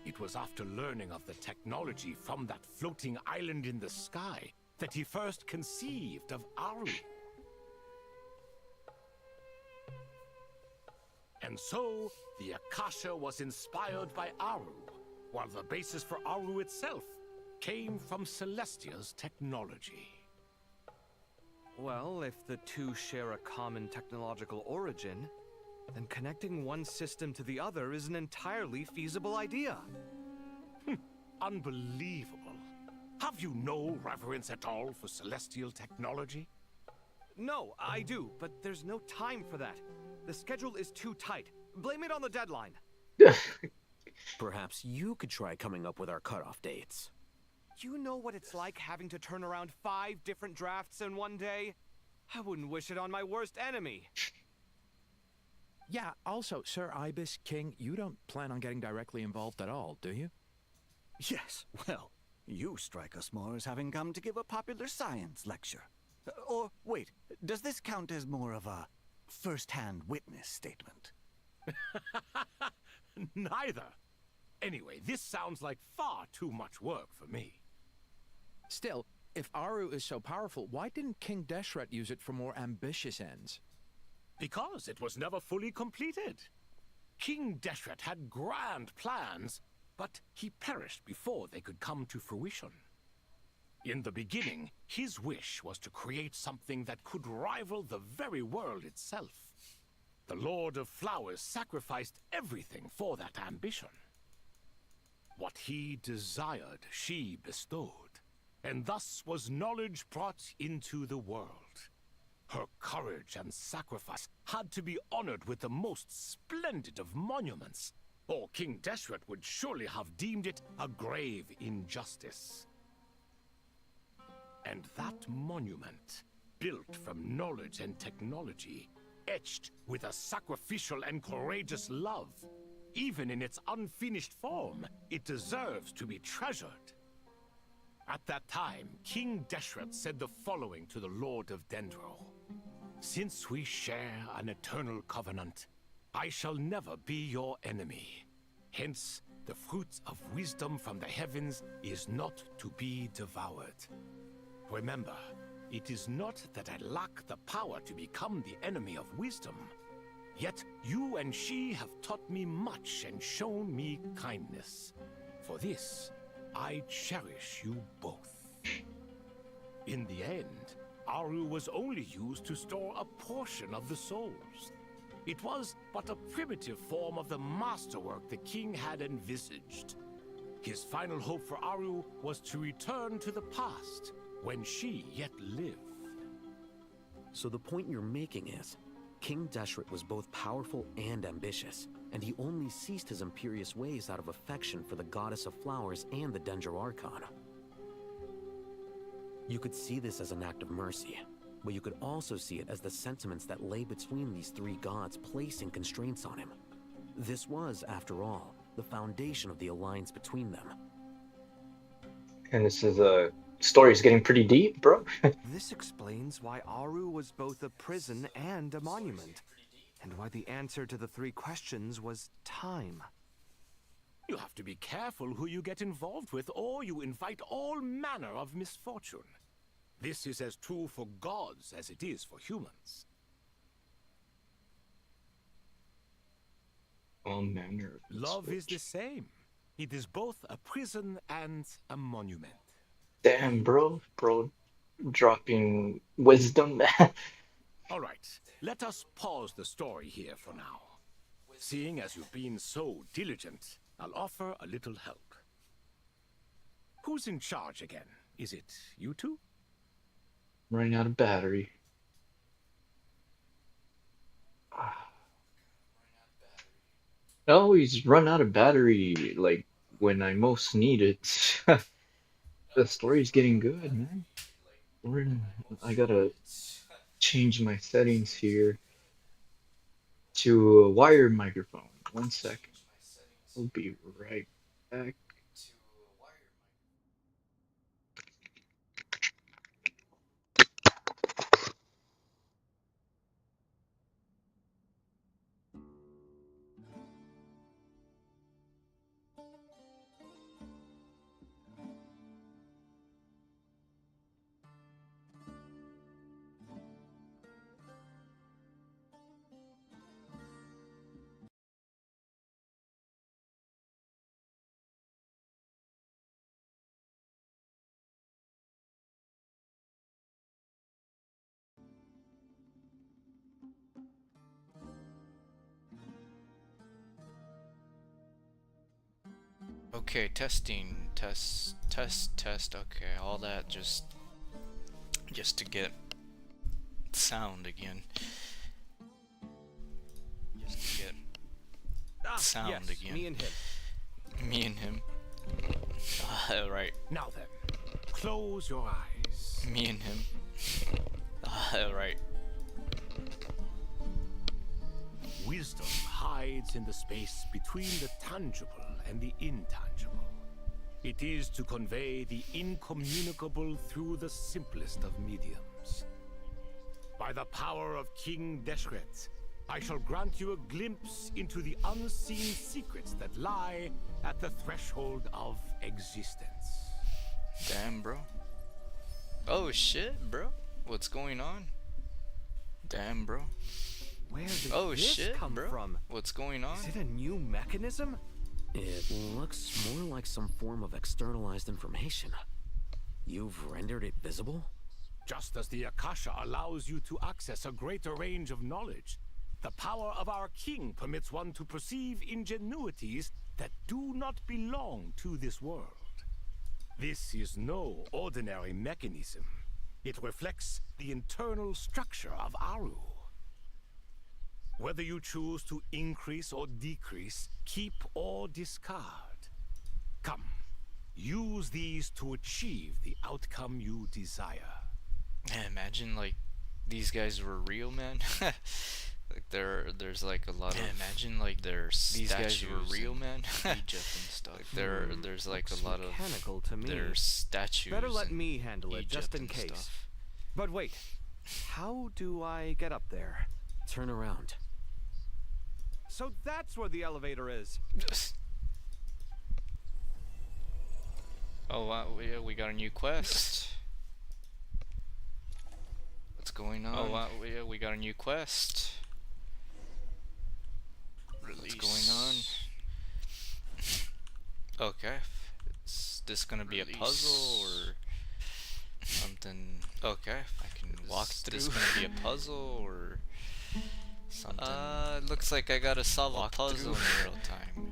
[SPEAKER 17] It was after learning of the technology from that floating island in the sky that he first conceived of Aru. And so, the Akasha was inspired by Aru, while the basis for Aru itself came from Celestia's technology.
[SPEAKER 8] Well, if the two share a common technological origin, then connecting one system to the other is an entirely feasible idea.
[SPEAKER 17] Unbelievable. Have you no reverence at all for celestial technology?
[SPEAKER 8] No, I do, but there's no time for that. The schedule is too tight. Blame it on the deadline.
[SPEAKER 9] Perhaps you could try coming up with our cutoff dates.
[SPEAKER 8] You know what it's like having to turn around 5 different drafts in one day? I wouldn't wish it on my worst enemy.
[SPEAKER 16] Yeah, also, Sir Ibis, King, you don't plan on getting directly involved at all, do you?
[SPEAKER 14] Yes, well, you strike us more as having come to give a popular science lecture. Or, wait, does this count as more of a first-hand witness statement?
[SPEAKER 17] Neither. Anyway, this sounds like far too much work for me.
[SPEAKER 16] Still, if Aru is so powerful, why didn't King Deshret use it for more ambitious ends?
[SPEAKER 17] Because it was never fully completed. King Deshret had grand plans, but he perished before they could come to fruition. In the beginning, his wish was to create something that could rival the very world itself. The Lord of Flowers sacrificed everything for that ambition. What he desired, she bestowed, and thus was knowledge brought into the world. Her courage and sacrifice had to be honored with the most splendid of monuments, or King Deshret would surely have deemed it a grave injustice. And that monument, built from knowledge and technology, etched with a sacrificial and courageous love, even in its unfinished form, it deserves to be treasured. At that time, King Deshret said the following to the Lord of Dendro. Since we share an eternal covenant, I shall never be your enemy. Hence, the fruits of wisdom from the heavens is not to be devoured. Remember, it is not that I lack the power to become the enemy of wisdom. Yet you and she have taught me much and shown me kindness. For this, I cherish you both. In the end, Aru was only used to store a portion of the souls. It was but a primitive form of the masterwork the king had envisaged. His final hope for Aru was to return to the past, when she yet lived.
[SPEAKER 9] So the point you're making is, King Deshret was both powerful and ambitious, and he only ceased his imperious ways out of affection for the Goddess of Flowers and the Dendro Archon. You could see this as an act of mercy, but you could also see it as the sentiments that lay between these three gods placing constraints on him. This was, after all, the foundation of the alliance between them.
[SPEAKER 1] And this is story's getting pretty deep, bro.
[SPEAKER 8] This explains why Aru was both a prison and a monument, and why the answer to the 3 questions was time.
[SPEAKER 17] You have to be careful who you get involved with, or you invite all manner of misfortune. This is as true for gods as it is for humans.
[SPEAKER 1] All manner of
[SPEAKER 17] Love is the same. It is both a prison and a monument.
[SPEAKER 1] Damn, bro, dropping wisdom.
[SPEAKER 17] All right, let us pause the story here for now. Seeing as you've been so diligent, I'll offer a little help. Who's in charge again? Is it you two?
[SPEAKER 1] Running out of battery. I always run out of battery, like, when I most need it. The story's getting good, man. I gotta change my settings here to a wired microphone. 1 second. I'll be right back.
[SPEAKER 18] Okay, testing, test. Okay, all that just to get sound again. Just to get sound
[SPEAKER 8] yes,
[SPEAKER 18] again.
[SPEAKER 8] me and him.
[SPEAKER 18] Me and him. Right.
[SPEAKER 17] Now then, close your eyes.
[SPEAKER 18] Me and him. Right.
[SPEAKER 17] Wisdom hides in the space between the tangible and the intangible. It is to convey the incommunicable through the simplest of mediums. By the power of King Deshret, I shall grant you a glimpse into the unseen secrets that lie at the threshold of existence.
[SPEAKER 18] Damn, bro. Oh shit, bro. What's going on? Damn, bro.
[SPEAKER 8] Where did
[SPEAKER 18] oh
[SPEAKER 8] this
[SPEAKER 18] shit,
[SPEAKER 8] come
[SPEAKER 18] bro.
[SPEAKER 8] from?
[SPEAKER 18] What's going on?
[SPEAKER 8] Is it a new mechanism?
[SPEAKER 9] It looks more like some form of externalized information. You've rendered it visible?
[SPEAKER 17] Just as the Akasha allows you to access a greater range of knowledge, the power of our king permits one to perceive ingenuities that do not belong to this world. This is no ordinary mechanism. It reflects the internal structure of Aru. Whether you choose to increase or decrease, keep or discard. Come, use these to achieve the outcome you desire.
[SPEAKER 18] Man, imagine like these guys were real, man. Like there's like a lot of imagine like these guys were real, man. Egypt and stuff. Like there's like a lot of
[SPEAKER 8] mechanical to me.
[SPEAKER 18] There's statues.
[SPEAKER 8] Better let me handle it,
[SPEAKER 18] Egypt
[SPEAKER 8] just in
[SPEAKER 18] and
[SPEAKER 8] case.
[SPEAKER 18] stuff.
[SPEAKER 8] But wait, how do I get up there?
[SPEAKER 9] Turn around.
[SPEAKER 8] So that's where the elevator is.
[SPEAKER 18] Oh wow, we got a new quest. What's going on? Oh wow, we got a new quest. What's going on? Okay, is this gonna be a puzzle or something? Okay, I can walk through. Is this gonna be a puzzle or something? Looks like I gotta solve a puzzle in real time.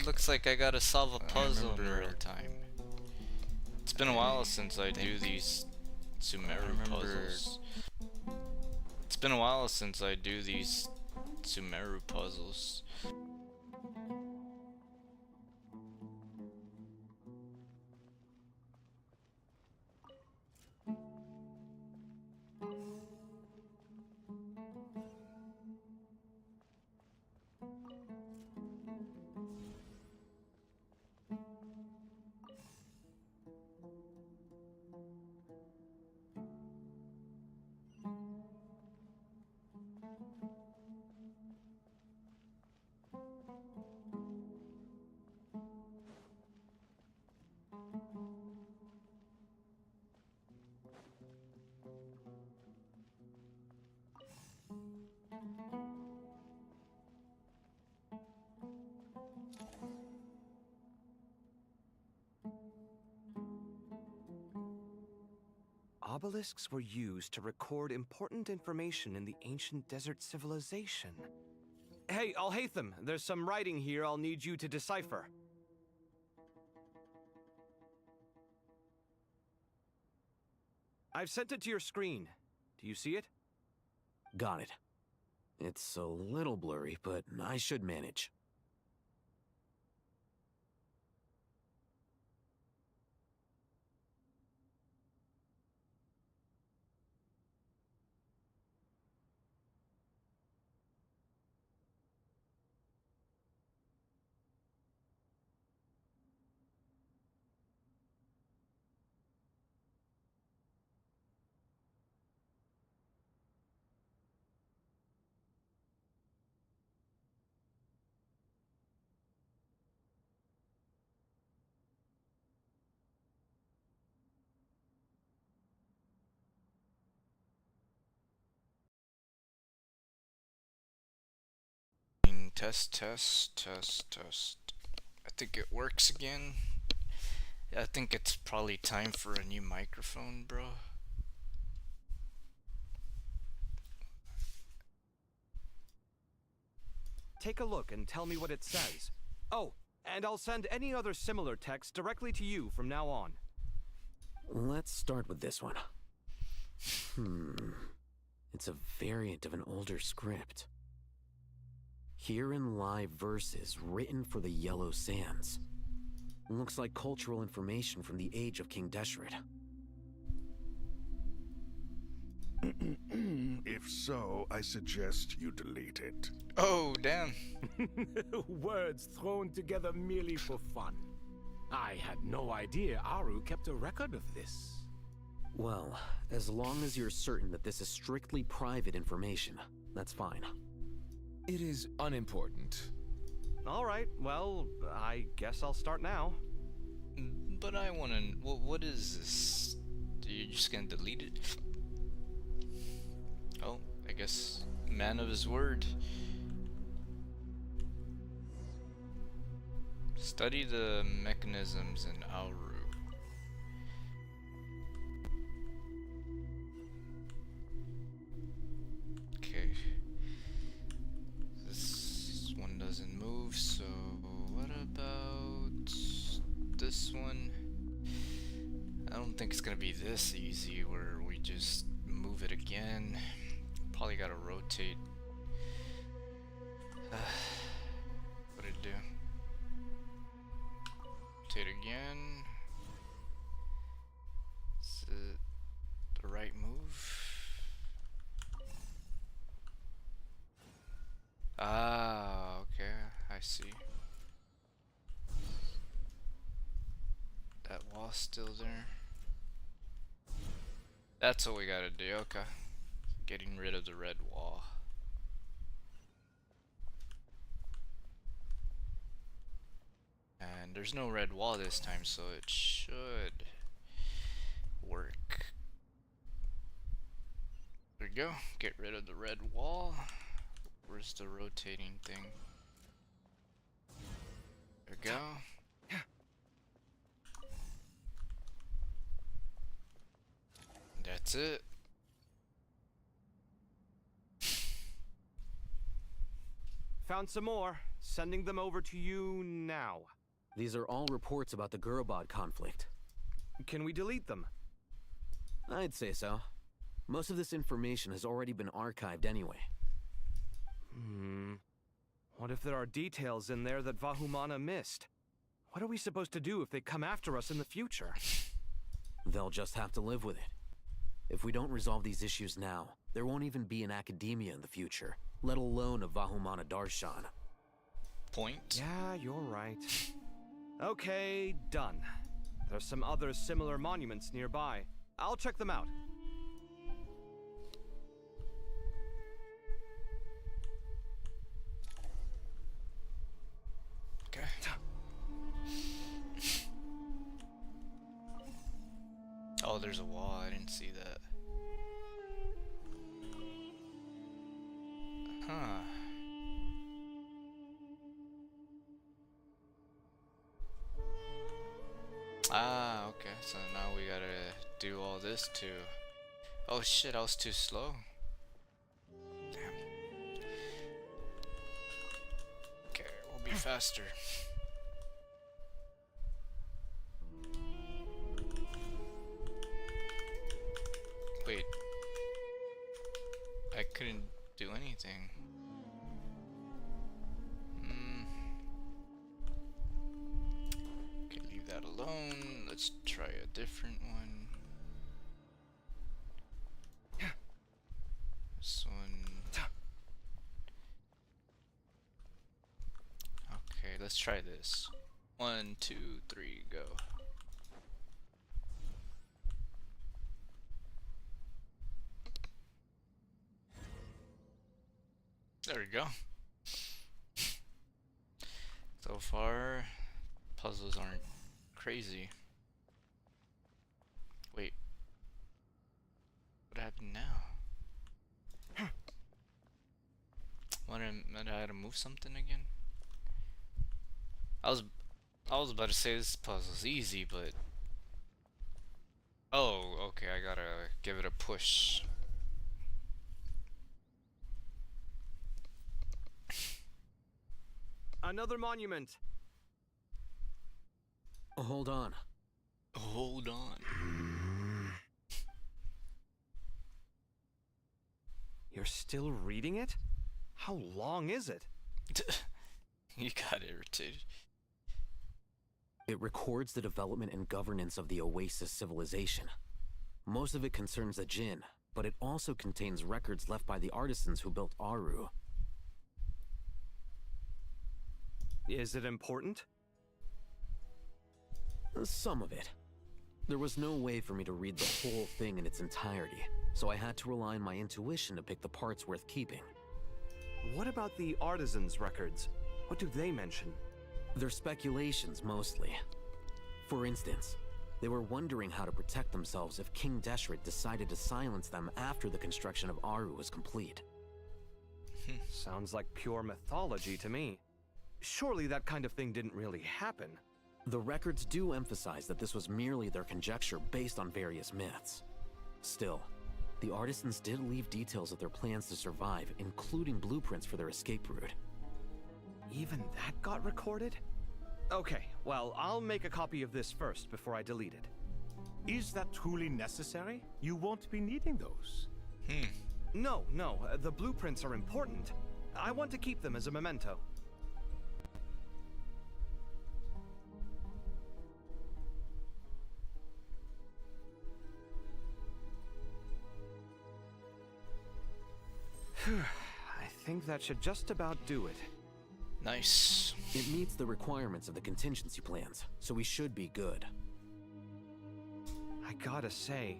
[SPEAKER 18] Looks like I gotta solve a puzzle in real time. It's been a while since I do these Sumeru puzzles. It's been a while since I do these Sumeru puzzles.
[SPEAKER 8] Obelisks were used to record important information in the ancient desert civilization. Hey, Alhaitham, there's some writing here I'll need you to decipher. I've sent it to your screen. Do you see it?
[SPEAKER 9] Got it. It's a little blurry, but I should manage.
[SPEAKER 18] Test. I think it works again. I think it's probably time for a new microphone, bro.
[SPEAKER 8] Take a look and tell me what it says. Oh, and I'll send any other similar text directly to you from now on.
[SPEAKER 9] Let's start with this one. It's a variant of an older script. Herein lie verses written for the Yellow Sands. Looks like cultural information from the age of King Deshret.
[SPEAKER 2] If so, I suggest you delete it.
[SPEAKER 18] Oh, damn.
[SPEAKER 17] Words thrown together merely for fun. I had no idea Aru kept a record of this.
[SPEAKER 9] Well, as long as you're certain that this is strictly private information, that's fine.
[SPEAKER 22] It is unimportant.
[SPEAKER 8] Alright, well, I guess I'll start now.
[SPEAKER 18] But I wanna... what is this? Are you just gonna delete it? Oh, I guess man of his word. Study the mechanisms in Auru. Okay. This one doesn't move, so what about this one? I don't think it's gonna be this easy where we just move it again. Probably gotta rotate. What'd it do? Rotate again. Is it the right move? Ah, okay, I see. That wall's still there. That's what we gotta do, okay. Getting rid of the red wall. And there's no red wall this time, so it should work. There we go. Get rid of the red wall. Where's the rotating thing? There we go. That's it.
[SPEAKER 8] Found some more. Sending them over to you now.
[SPEAKER 9] These are all reports about the Gurubad conflict.
[SPEAKER 8] Can we delete them?
[SPEAKER 9] I'd say so. Most of this information has already been archived anyway.
[SPEAKER 8] What if there are details in there that Vahumana missed? What are we supposed to do if they come after us in the future?
[SPEAKER 9] They'll just have to live with it. If we don't resolve these issues now, there won't even be an academia in the future, let alone a Vahumana Darshan.
[SPEAKER 18] Point?
[SPEAKER 8] Yeah, you're right. Okay, done. There's some other similar monuments nearby. I'll check them out.
[SPEAKER 18] Okay. Oh, there's a wall. I didn't see that. Huh. Ah, okay. So now we gotta do all this too. Oh shit, I was too slow. Damn. Okay, we'll be faster. Wait. I couldn't do anything. Okay, leave that alone. Let's try a different one. This one. Okay, let's try this. 1, 2, 3, go. There we go. So far, puzzles aren't crazy. Wait. What happened now? What, I had to move something again? I was about to say this puzzle's easy, but... Oh, okay, I gotta give it a push.
[SPEAKER 8] Another monument.
[SPEAKER 9] Hold on.
[SPEAKER 18] Hold on.
[SPEAKER 8] You're still reading it? How long is it?
[SPEAKER 18] You got irritated.
[SPEAKER 9] It records the development and governance of the Oasis civilization. Most of it concerns the Jinn, but it also contains records left by the artisans who built Aru.
[SPEAKER 8] Is it important?
[SPEAKER 9] Some of it. There was no way for me to read the whole thing in its entirety, so I had to rely on my intuition to pick the parts worth keeping.
[SPEAKER 8] What about the artisans' records? What do they mention?
[SPEAKER 9] They're speculations, mostly. For instance, they were wondering how to protect themselves if King Deshret decided to silence them after the construction of Aru was complete.
[SPEAKER 8] Sounds like pure mythology to me. Surely that kind of thing didn't really happen.
[SPEAKER 9] The records do emphasize that this was merely their conjecture based on various myths. Still, the artisans did leave details of their plans to survive, including blueprints for their escape route.
[SPEAKER 8] Even that got recorded? Okay, well, I'll make a copy of this first before I delete it.
[SPEAKER 17] Is that truly necessary? You won't be needing those.
[SPEAKER 8] No, the blueprints are important. I want to keep them as a memento. I think that should just about do it.
[SPEAKER 18] Nice.
[SPEAKER 9] It meets the requirements of the contingency plans, so we should be good.
[SPEAKER 8] I gotta say,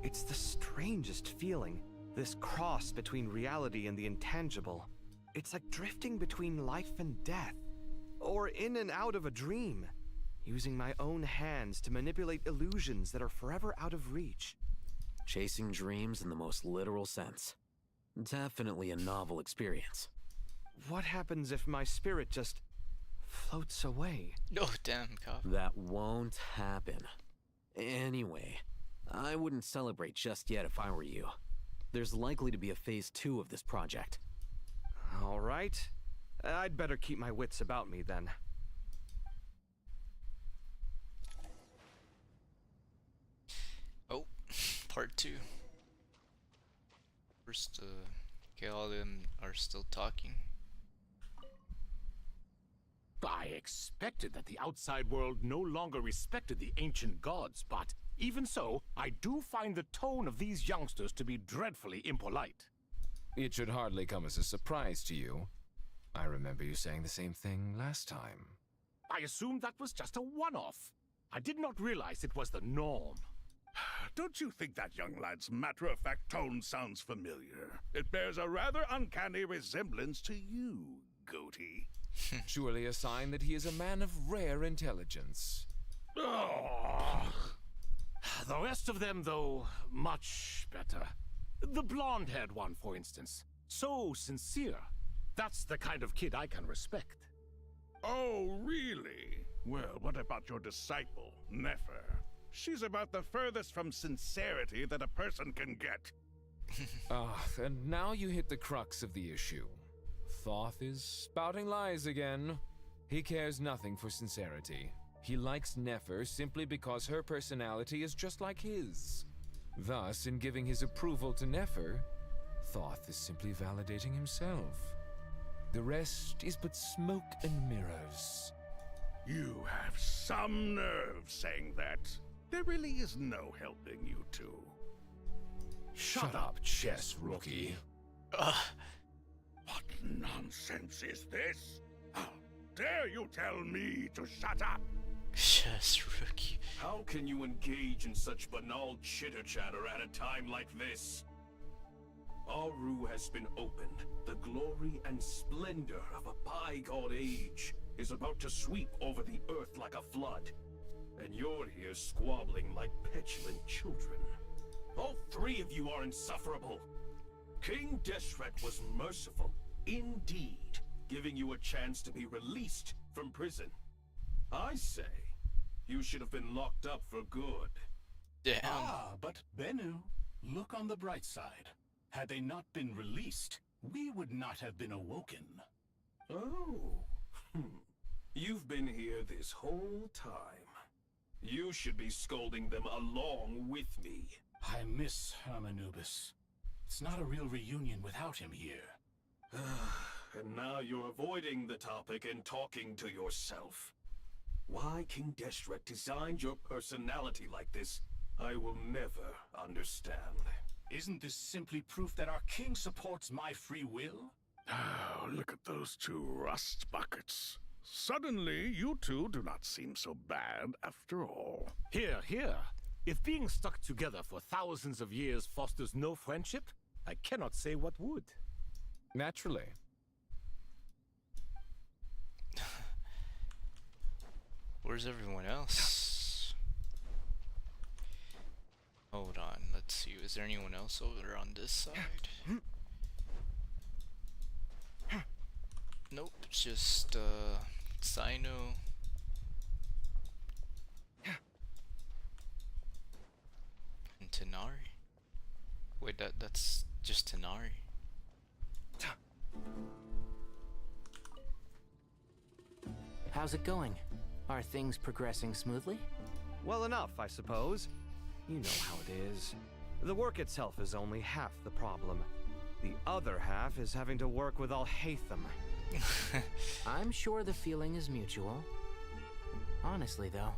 [SPEAKER 8] it's the strangest feeling. This cross between reality and the intangible. It's like drifting between life and death. Or in and out of a dream. Using my own hands to manipulate illusions that are forever out of reach.
[SPEAKER 9] Chasing dreams in the most literal sense. Definitely a novel experience.
[SPEAKER 8] What happens if my spirit just floats away?
[SPEAKER 18] Oh, damn, cop.
[SPEAKER 9] That won't happen. Anyway, I wouldn't celebrate just yet if I were you. There's likely to be a phase 2 of this project.
[SPEAKER 8] All right. I'd better keep my wits about me then.
[SPEAKER 18] Oh, part 2. First, okay, all of them are still talking.
[SPEAKER 17] I expected that the outside world no longer respected the ancient gods, but even so, I do find the tone of these youngsters to be dreadfully impolite.
[SPEAKER 22] It should hardly come as a surprise to you. I remember you saying the same thing last time.
[SPEAKER 17] I assumed that was just a one-off. I did not realize it was the norm.
[SPEAKER 2] Don't you think that young lad's matter-of-fact tone sounds familiar? It bears a rather uncanny resemblance to you, Goatee.
[SPEAKER 22] Surely a sign that he is a man of rare intelligence.
[SPEAKER 17] Oh. The rest of them, though, much better. The blonde-haired one, for instance. So sincere. That's the kind of kid I can respect.
[SPEAKER 2] Oh, really? Well, what about your disciple, Nefer? She's about the furthest from sincerity that a person can get.
[SPEAKER 22] And now you hit the crux of the issue. Thoth is spouting lies again. He cares nothing for sincerity. He likes Nefer simply because her personality is just like his. Thus, in giving his approval to Nefer, Thoth is simply validating himself. The rest is but smoke and mirrors.
[SPEAKER 2] You have some nerve saying that. There really is no helping you two.
[SPEAKER 17] Shut up, chess rookie.
[SPEAKER 2] What nonsense is this? How dare you tell me to shut up?
[SPEAKER 18] Chess rookie.
[SPEAKER 11] How can you engage in such banal chitter-chatter at a time like this? Aru has been opened. The glory and splendor of a bygone age is about to sweep over the earth like a flood. And you're here squabbling like petulant children. All three of you are insufferable. King Deshret was merciful, indeed, giving you a chance to be released from prison. I say, you should have been locked up for good.
[SPEAKER 18] Damn.
[SPEAKER 11] But Bennu, look on the bright side. Had they not been released, we would not have been awoken. Oh. You've been here this whole time. You should be scolding them along with me.
[SPEAKER 7] I miss Hermanubis. It's not a real reunion without him here.
[SPEAKER 11] And now you're avoiding the topic and talking to yourself. Why King Deshret designed your personality like this, I will never understand.
[SPEAKER 7] Isn't this simply proof that our king supports my free will?
[SPEAKER 2] Oh, look at those two rust buckets. Suddenly, you two do not seem so bad after all.
[SPEAKER 17] Here, here. If being stuck together for thousands of years fosters no friendship, I cannot say what would.
[SPEAKER 22] Naturally.
[SPEAKER 18] Where's everyone else? Hold on, let's see. Is there anyone else over on this side? Nope, just Sino. And Tanari. Wait, that's just Tanari.
[SPEAKER 12] How's it going? Are things progressing smoothly?
[SPEAKER 8] Well enough, I suppose. You know how it is. The work itself is only half the problem. The other half is having to work with Al-Haytham.
[SPEAKER 12] I'm sure the feeling is mutual. Honestly, though,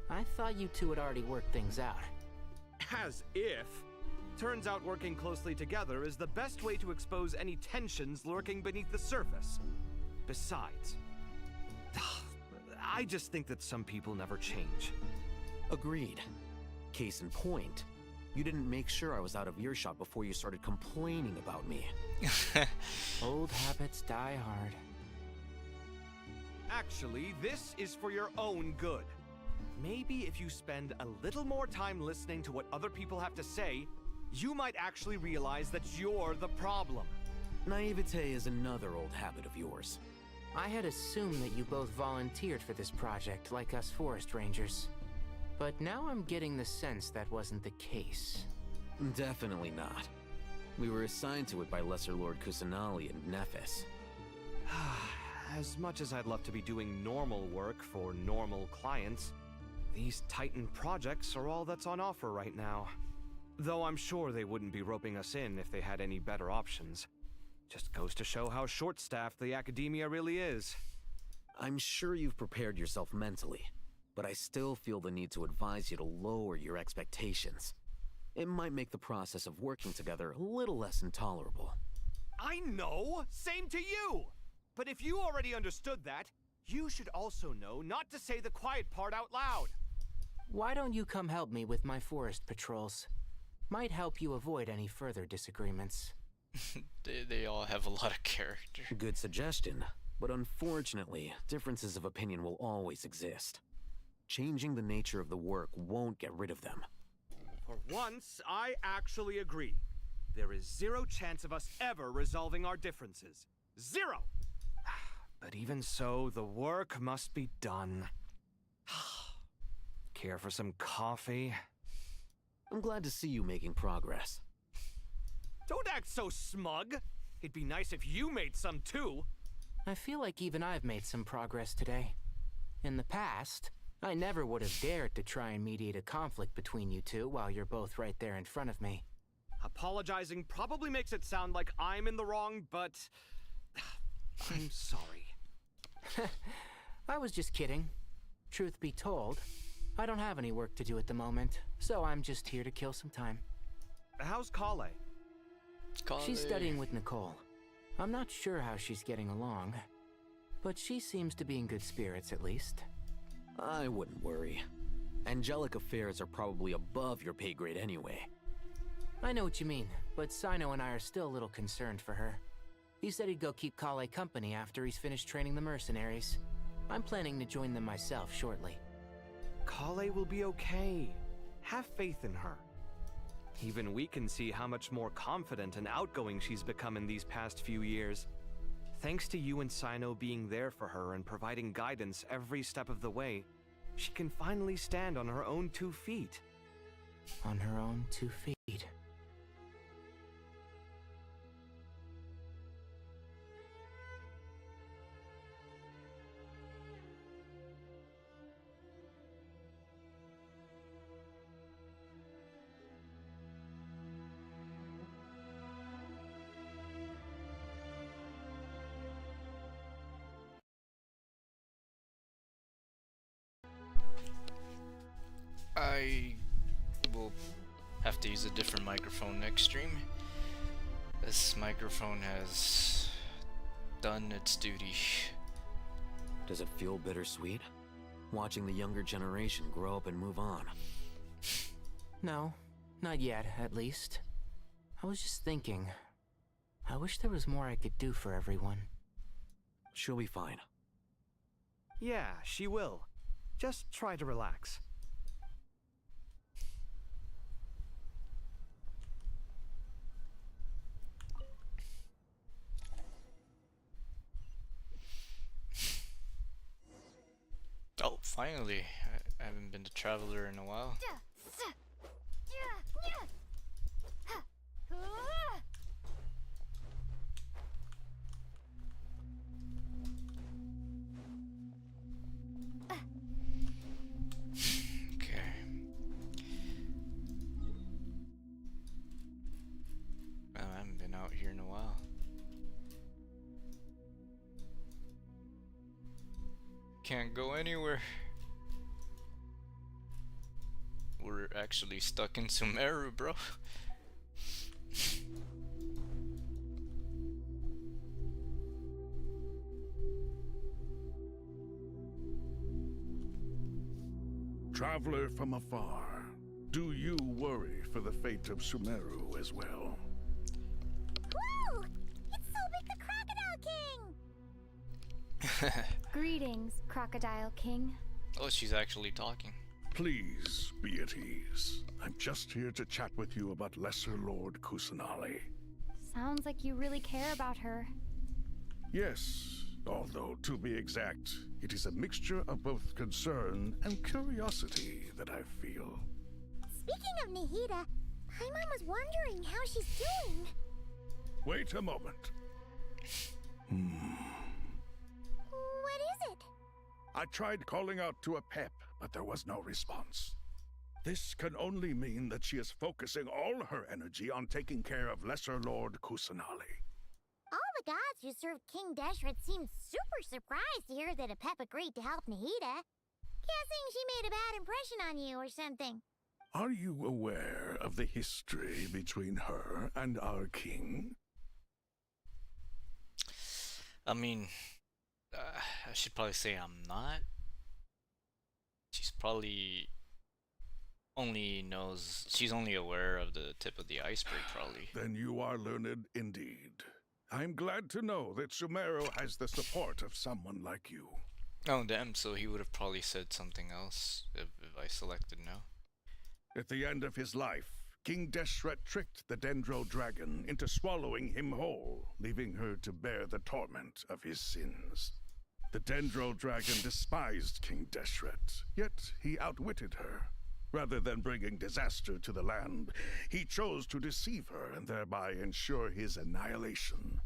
[SPEAKER 12] I thought you two had already worked things out.
[SPEAKER 8] As if. Turns out working closely together is the best way to expose any tensions lurking beneath the surface. Besides, I just think that some people never change.
[SPEAKER 9] Agreed. Case in point, you didn't make sure I was out of earshot before you started complaining about me.
[SPEAKER 12] Old habits die hard.
[SPEAKER 8] Actually, this is for your own good. Maybe if you spend a little more time listening to what other people have to say, you might actually realize that you're the problem.
[SPEAKER 9] Naivete is another old habit of yours.
[SPEAKER 12] I had assumed that you both volunteered for this project, like us forest rangers. But now I'm getting the sense that wasn't the case.
[SPEAKER 9] Definitely not. We were assigned to it by Lesser Lord Kusanali and Nephis.
[SPEAKER 8] As much as I'd love to be doing normal work for normal clients, these Titan projects are all that's on offer right now. Though I'm sure they wouldn't be roping us in if they had any better options. Just goes to show how short-staffed the academia really is.
[SPEAKER 9] I'm sure you've prepared yourself mentally, but I still feel the need to advise you to lower your expectations. It might make the process of working together a little less intolerable.
[SPEAKER 8] I know! Same to you! But if you already understood that, you should also know not to say the quiet part out loud.
[SPEAKER 12] Why don't you come help me with my forest patrols? Might help you avoid any further disagreements.
[SPEAKER 18] They all have a lot of character.
[SPEAKER 9] Good suggestion, but unfortunately, differences of opinion will always exist. Changing the nature of the work won't get rid of them.
[SPEAKER 8] For once, I actually agree. There is zero chance of us ever resolving our differences. Zero! But even so, the work must be done. Care for some coffee?
[SPEAKER 9] I'm glad to see you making progress.
[SPEAKER 8] Don't act so smug! It'd be nice if you made some too!
[SPEAKER 12] I feel like even I've made some progress today. In the past, I never would have dared to try and mediate a conflict between you two while you're both right there in front of me.
[SPEAKER 8] Apologizing probably makes it sound like I'm in the wrong, but I'm sorry.
[SPEAKER 12] I was just kidding. Truth be told, I don't have any work to do at the moment, so I'm just here to kill some time.
[SPEAKER 8] How's Kale?
[SPEAKER 12] She's studying with Nicole. I'm not sure how she's getting along, but she seems to be in good spirits at least.
[SPEAKER 9] I wouldn't worry. Angelic affairs are probably above your pay grade anyway.
[SPEAKER 12] I know what you mean, but Sino and I are still a little concerned for her. He said he'd go keep Kale company after he's finished training the mercenaries. I'm planning to join them myself shortly.
[SPEAKER 8] Kale will be okay. Have faith in her. Even we can see how much more confident and outgoing she's become in these past few years. Thanks to you and Sino being there for her and providing guidance every step of the way, she can finally stand on her own 2 feet.
[SPEAKER 12] On her own 2 feet.
[SPEAKER 18] I will have to use a different microphone next stream. This microphone has done its duty.
[SPEAKER 9] Does it feel bittersweet? Watching the younger generation grow up and move on.
[SPEAKER 12] No, not yet, at least. I was just thinking. I wish there was more I could do for everyone.
[SPEAKER 9] She'll be fine.
[SPEAKER 8] Yeah, she will. Just try to relax.
[SPEAKER 18] Oh, finally. I haven't been to Traveler in a while. Okay. Well, I haven't been out here in a while. Can't go anywhere. We're actually stuck in Sumeru, bro.
[SPEAKER 2] Traveler from afar, do you worry for the fate of Sumeru as well?
[SPEAKER 5] Whoa! It's Sobek the Crocodile King!
[SPEAKER 4] Greetings, Crocodile King.
[SPEAKER 18] Oh, she's actually talking.
[SPEAKER 2] Please be at ease. I'm just here to chat with you about Lesser Lord Kusanali.
[SPEAKER 4] Sounds like you really care about her.
[SPEAKER 2] Yes, although to be exact, it is a mixture of both concern and curiosity that I feel.
[SPEAKER 5] Speaking of Nahida, Paimon was wondering how she's doing.
[SPEAKER 2] Wait a moment.
[SPEAKER 5] What is it?
[SPEAKER 2] I tried calling out to a pep, but there was no response. This can only mean that she is focusing all her energy on taking care of Lesser Lord Kusanali.
[SPEAKER 5] All the gods who served King Deshret seemed super surprised to hear that a pep agreed to help Nahida. Guessing she made a bad impression on you or something.
[SPEAKER 2] Are you aware of the history between her and our king?
[SPEAKER 18] I mean, I should probably say I'm not. She's probably she's only aware of the tip of the iceberg, probably.
[SPEAKER 2] Then you are learned indeed. I'm glad to know that Sumeru has the support of someone like you.
[SPEAKER 18] Oh, damn, so he would have probably said something else if I selected no.
[SPEAKER 2] At the end of his life, King Deshret tricked the Dendro Dragon into swallowing him whole, leaving her to bear the torment of his sins. The Dendro Dragon despised King Deshret, yet he outwitted her. Rather than bringing disaster to the land, he chose to deceive her and thereby ensure his annihilation.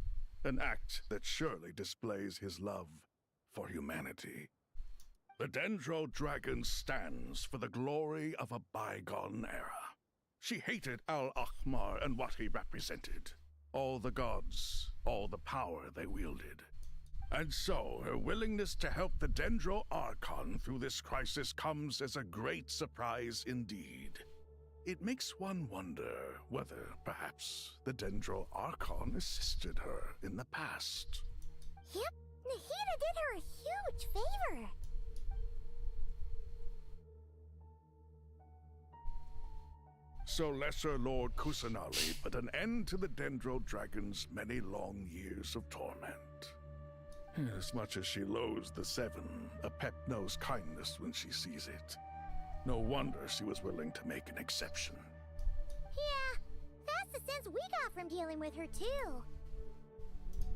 [SPEAKER 2] An act that surely displays his love for humanity. The Dendro Dragon stands for the glory of a bygone era. She hated Al-Ahmar and what he represented. All the gods, all the power they wielded. And so, her willingness to help the Dendro Archon through this crisis comes as a great surprise indeed. It makes one wonder whether, perhaps, the Dendro Archon assisted her in the past.
[SPEAKER 5] Yep, Nahida did her a huge favor.
[SPEAKER 2] So Lesser Lord Kusanali put an end to the Dendro Dragon's many long years of torment. As much as she loathes the Seven, a pep knows kindness when she sees it. No wonder she was willing to make an exception.
[SPEAKER 5] Yeah, that's the sense we got from dealing with her too.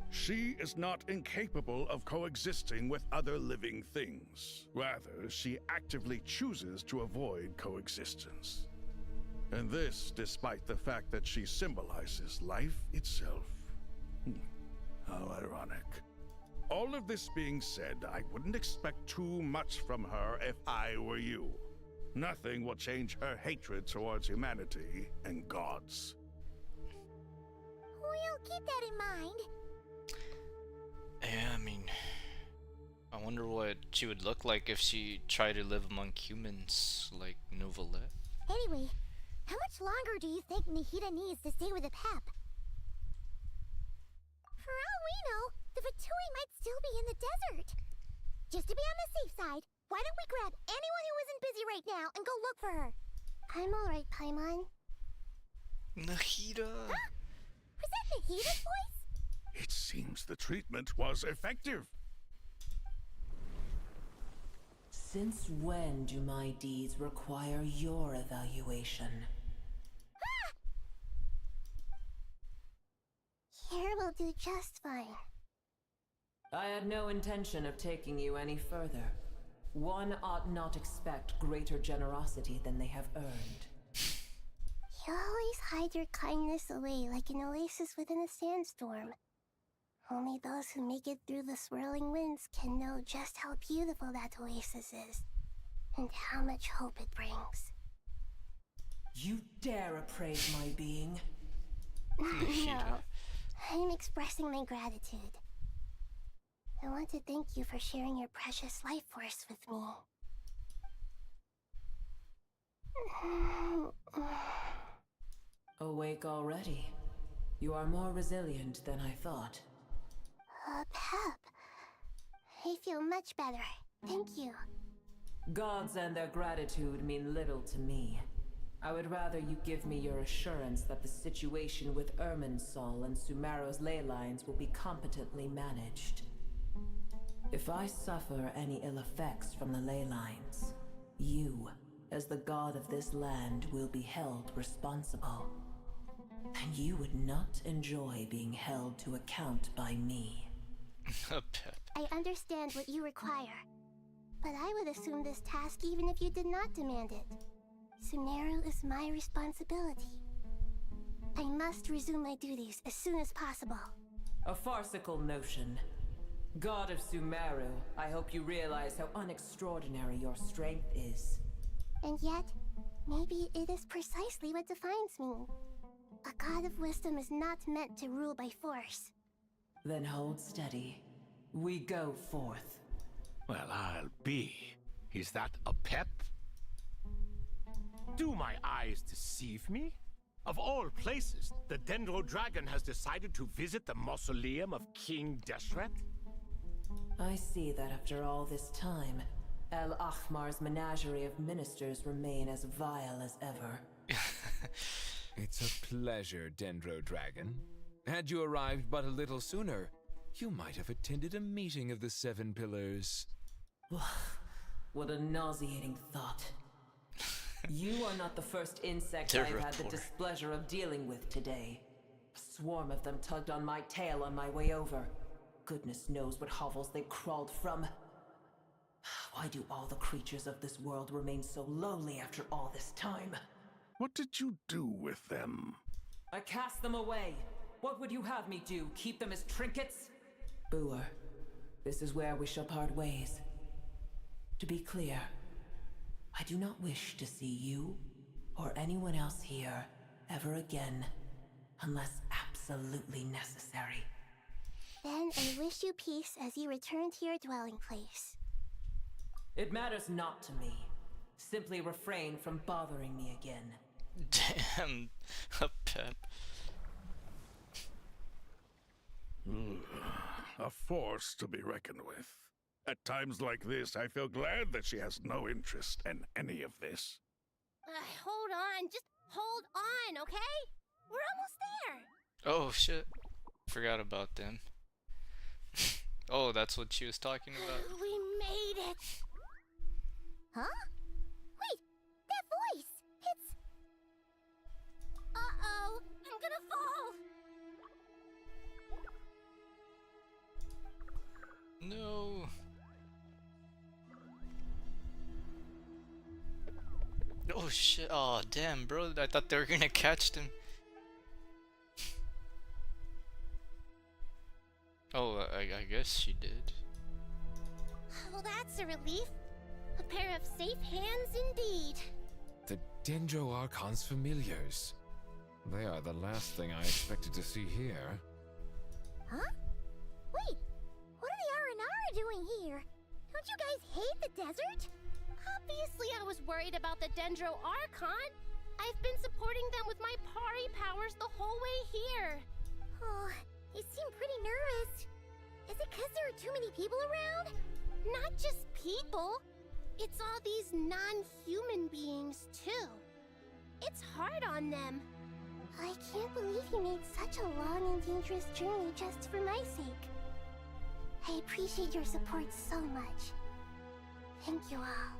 [SPEAKER 2] She is not incapable of coexisting with other living things. Rather, she actively chooses to avoid coexistence. And this despite the fact that she symbolizes life itself. How ironic. All of this being said, I wouldn't expect too much from her if I were you. Nothing will change her hatred towards humanity and gods.
[SPEAKER 5] We'll keep that in mind.
[SPEAKER 18] Yeah, I mean, I wonder what she would look like if she tried to live among humans like Nouvelle.
[SPEAKER 5] Anyway, how much longer do you think Nahida needs to stay with the Pep? For all we know, the Fatui might still be in the desert. Just to be on the safe side, why don't we grab anyone who isn't busy right now and go look for her? I'm alright, Paimon.
[SPEAKER 18] Nahida!
[SPEAKER 5] Huh? Was that Nahida's voice?
[SPEAKER 2] It seems the treatment was effective.
[SPEAKER 13] Since when do my deeds require your evaluation?
[SPEAKER 5] Here will do just fine.
[SPEAKER 13] I had no intention of taking you any further. One ought not expect greater generosity than they have earned.
[SPEAKER 5] You always hide your kindness away like an oasis within a sandstorm. Only those who make it through the swirling winds can know just how beautiful that oasis is, and how much hope it brings.
[SPEAKER 13] You dare appraise my being?
[SPEAKER 5] No, I'm expressing my gratitude. I want to thank you for sharing your precious life force with me.
[SPEAKER 13] Awake already? You are more resilient than I thought.
[SPEAKER 5] Pep. I feel much better. Thank you.
[SPEAKER 13] Gods and their gratitude mean little to me. I would rather you give me your assurance that the situation with Irminsul and Sumeru's ley lines will be competently managed. If I suffer any ill effects from the ley lines, you, as the god of this land, will be held responsible. And you would not enjoy being held to account by me.
[SPEAKER 5] I understand what you require, but I would assume this task even if you did not demand it. Sumeru is my responsibility. I must resume my duties as soon as possible.
[SPEAKER 13] A farcical notion. God of Sumeru, I hope you realize how unextraordinary your strength is.
[SPEAKER 5] And yet, maybe it is precisely what defines me. A god of wisdom is not meant to rule by force.
[SPEAKER 13] Then hold steady. We go forth.
[SPEAKER 17] Well, I'll be. Is that a pep? Do my eyes deceive me? Of all places, the Dendro Dragon has decided to visit the mausoleum of King Deshret?
[SPEAKER 13] I see that after all this time, El Ahmar's menagerie of ministers remain as vile as ever.
[SPEAKER 22] It's a pleasure, Dendro Dragon. Had you arrived but a little sooner, you might have attended a meeting of the Seven Pillars.
[SPEAKER 13] What a nauseating thought. You are not the first insect I've had the displeasure of dealing with today. A swarm of them tugged on my tail on my way over. Goodness knows what hovels they crawled from. Why do all the creatures of this world remain so lowly after all this time?
[SPEAKER 2] What did you do with them?
[SPEAKER 13] I cast them away. What would you have me do? Keep them as trinkets? Booer, this is where we shall part ways. To be clear, I do not wish to see you or anyone else here ever again, unless absolutely necessary.
[SPEAKER 5] Then I wish you peace as you return to your dwelling place.
[SPEAKER 13] It matters not to me. Simply refrain from bothering me again.
[SPEAKER 18] Damn, a pep.
[SPEAKER 2] A force to be reckoned with. At times like this, I feel glad that she has no interest in any of this.
[SPEAKER 5] Hold on, just hold on, okay? We're almost there.
[SPEAKER 18] Oh shit, forgot about them. Oh, that's what she was talking about?
[SPEAKER 5] We made it! Huh? Wait, that voice! It's... Uh-oh, I'm gonna fall!
[SPEAKER 18] No. Oh shit, oh damn bro, I thought they were gonna catch them. Oh, I guess she did.
[SPEAKER 5] Oh, that's a relief. A pair of safe hands indeed.
[SPEAKER 22] The Dendro Archon's familiars. They are the last thing I expected to see here.
[SPEAKER 5] Huh? Wait, what are the R&R doing here? Don't you guys hate the desert?
[SPEAKER 3] Obviously I was worried about the Dendro Archon. I've been supporting them with my Pari powers the whole way here.
[SPEAKER 5] Oh, you seem pretty nervous. Is it because there are too many people around?
[SPEAKER 3] Not just people. It's all these non-human beings, too. It's hard on them.
[SPEAKER 5] I can't believe you made such a long and dangerous journey just for my sake. I appreciate your support so much. Thank you all.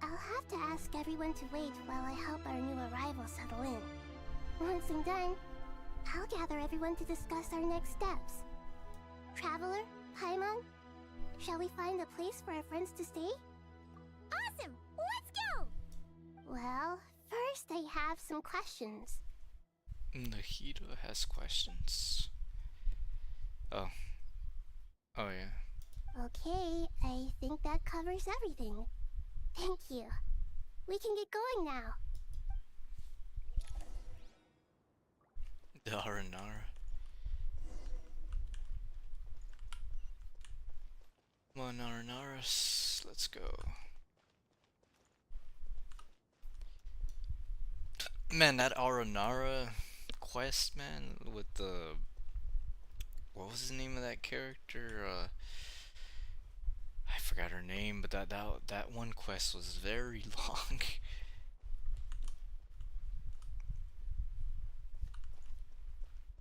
[SPEAKER 5] I'll have to ask everyone to wait while I help our new arrival settle in. Once I'm done, I'll gather everyone to discuss our next steps. Traveler, Paimon, shall we find a place for our friends to stay? Awesome! Let's go! Well, first I have some questions.
[SPEAKER 18] Nahida has questions. Oh. Oh, yeah.
[SPEAKER 5] Okay, I think that covers everything. Thank you. We can get going now.
[SPEAKER 18] The Aranara. Come on, Aranaras. Let's go. Man, that Aranara quest, man, with the... What was the name of that character? I forgot her name, but that one quest was very long.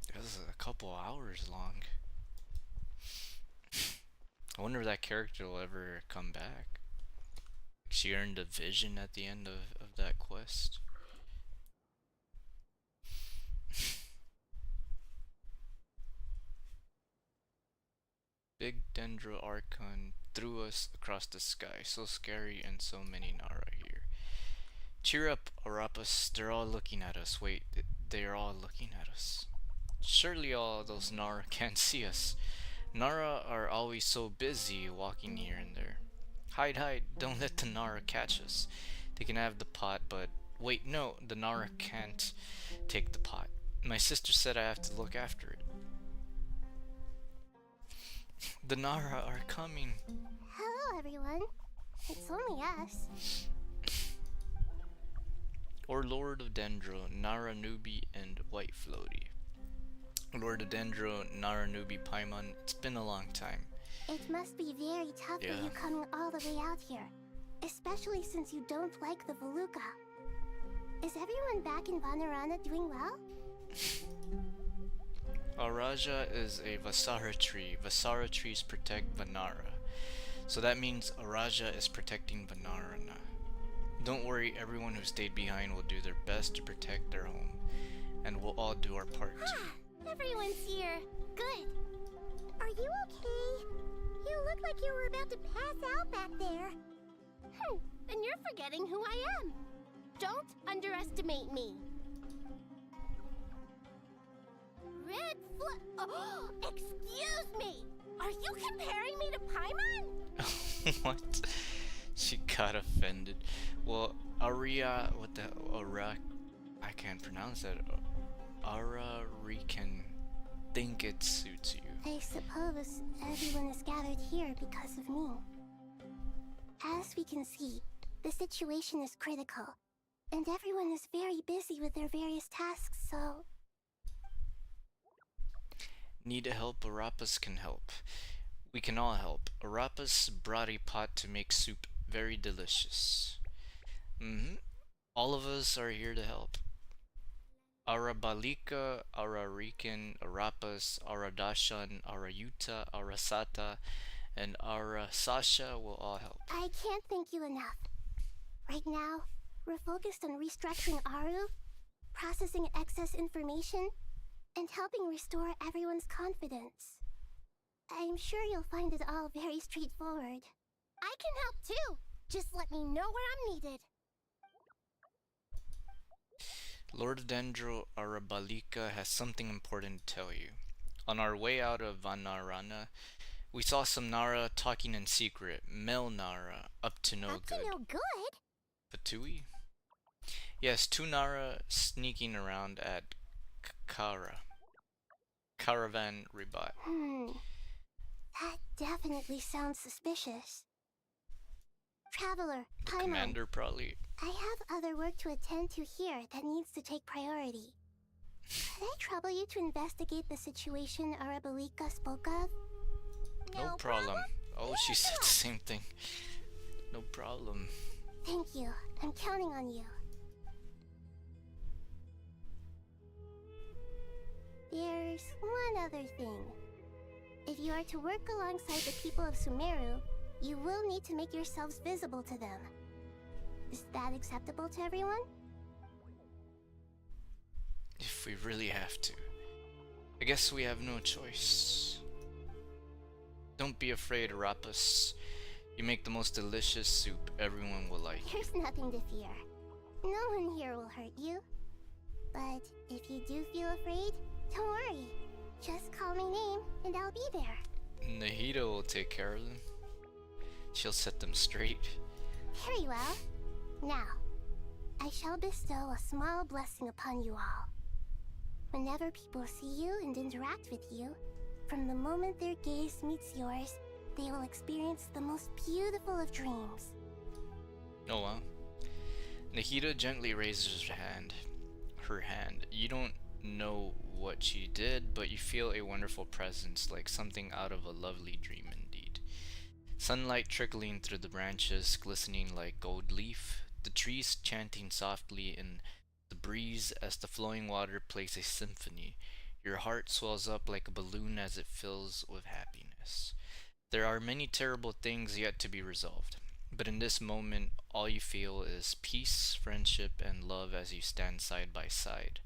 [SPEAKER 18] It was a couple hours long. I wonder if that character will ever come back. She earned a vision at the end of that quest. Big Dendro Archon threw us across the sky. So scary and so many Nara here. Cheer up, Arapus. They're all looking at us. Wait, they're all looking at us. Surely all those Nara can't see us. Nara are always so busy walking here and there. Hide, hide. Don't let the Nara catch us. They can have the pot, but... Wait, no. The Nara can't take the pot. My sister said I have to look after it. The Nara are coming.
[SPEAKER 5] Hello, everyone. It's only us.
[SPEAKER 18] Or Lord of Dendro, Nara Noobii, and White Floaty. Lord of Dendro, Nara Noobii, Paimon, it's been a long time.
[SPEAKER 5] It must be very tough for you coming all the way out here. Especially since you don't like the Voluka. Is everyone back in Vanarana doing well?
[SPEAKER 18] Araja is a Vasara tree. Vasara trees protect Vanara. So that means Araja is protecting Vanarana. Don't worry, everyone who stayed behind will do their best to protect their home. And we'll all do our part.
[SPEAKER 5] Everyone's here. Good. Are you okay? You look like you were about to pass out back there.
[SPEAKER 3] And you're forgetting who I am. Don't underestimate me. Red Oh, excuse me! Are you comparing me to Paimon?
[SPEAKER 18] What? She got offended. Well, Aria, what the Ara? I can't pronounce that. Ari can think it suits you.
[SPEAKER 5] I suppose everyone is gathered here because of me. As we can see, the situation is critical, and everyone is very busy with their various tasks, so...
[SPEAKER 18] Need help? Arapus can help. We can all help. Arapus brought a pot to make soup very delicious. All of us are here to help. Arabalika, Ararikan, Arapus, Aradashan, Arayuta, Arasata, and Arasasha will all help.
[SPEAKER 5] I can't thank you enough. Right now, we're focused on restructuring Aru, processing excess information, and helping restore everyone's confidence. I'm sure you'll find it all very straightforward.
[SPEAKER 3] I can help too. Just let me know where I'm needed.
[SPEAKER 18] Lord of Dendro Arabalika has something important to tell you. On our way out of Vanarana, we saw some Nara talking in secret. Mel Nara, up to no good.
[SPEAKER 5] Up to no good?
[SPEAKER 18] Fatui? Yes, 2 Nara sneaking around at Kara. Caravan Ribat.
[SPEAKER 3] That definitely sounds suspicious. Traveler,
[SPEAKER 18] The
[SPEAKER 3] Paimon,
[SPEAKER 18] commander probably.
[SPEAKER 3] I have other work to attend to here that needs to take priority. Could I trouble you to investigate the situation Arabalika spoke of?
[SPEAKER 18] No problem. Oh, she said the same thing. No problem.
[SPEAKER 3] Thank you. I'm counting on you. There's one other thing. If you are to work alongside the people of Sumeru, you will need to make yourselves visible to them. Is that acceptable to everyone?
[SPEAKER 18] If we really have to. I guess we have no choice. Don't be afraid, Arapus. You make the most delicious soup everyone will like.
[SPEAKER 3] There's nothing to fear. No one here will hurt you. But if you do feel afraid, don't worry. Just call my name and I'll be there.
[SPEAKER 18] Nahida will take care of them. She'll set them straight.
[SPEAKER 3] Very well. Now, I shall bestow a small blessing upon you all. Whenever people see you and interact with you, from the moment their gaze meets yours, they will experience the most beautiful of dreams.
[SPEAKER 18] Oh wow. Nahida gently raises her hand. You don't know what she did, but you feel a wonderful presence, like something out of a lovely dream indeed. Sunlight trickling through the branches, glistening like gold leaf, the trees chanting softly in the breeze as the flowing water plays a symphony. Your heart swells up like a balloon as it fills with happiness. There are many terrible things yet to be resolved, but in this moment, all you feel is peace, friendship, and love as you stand side by side,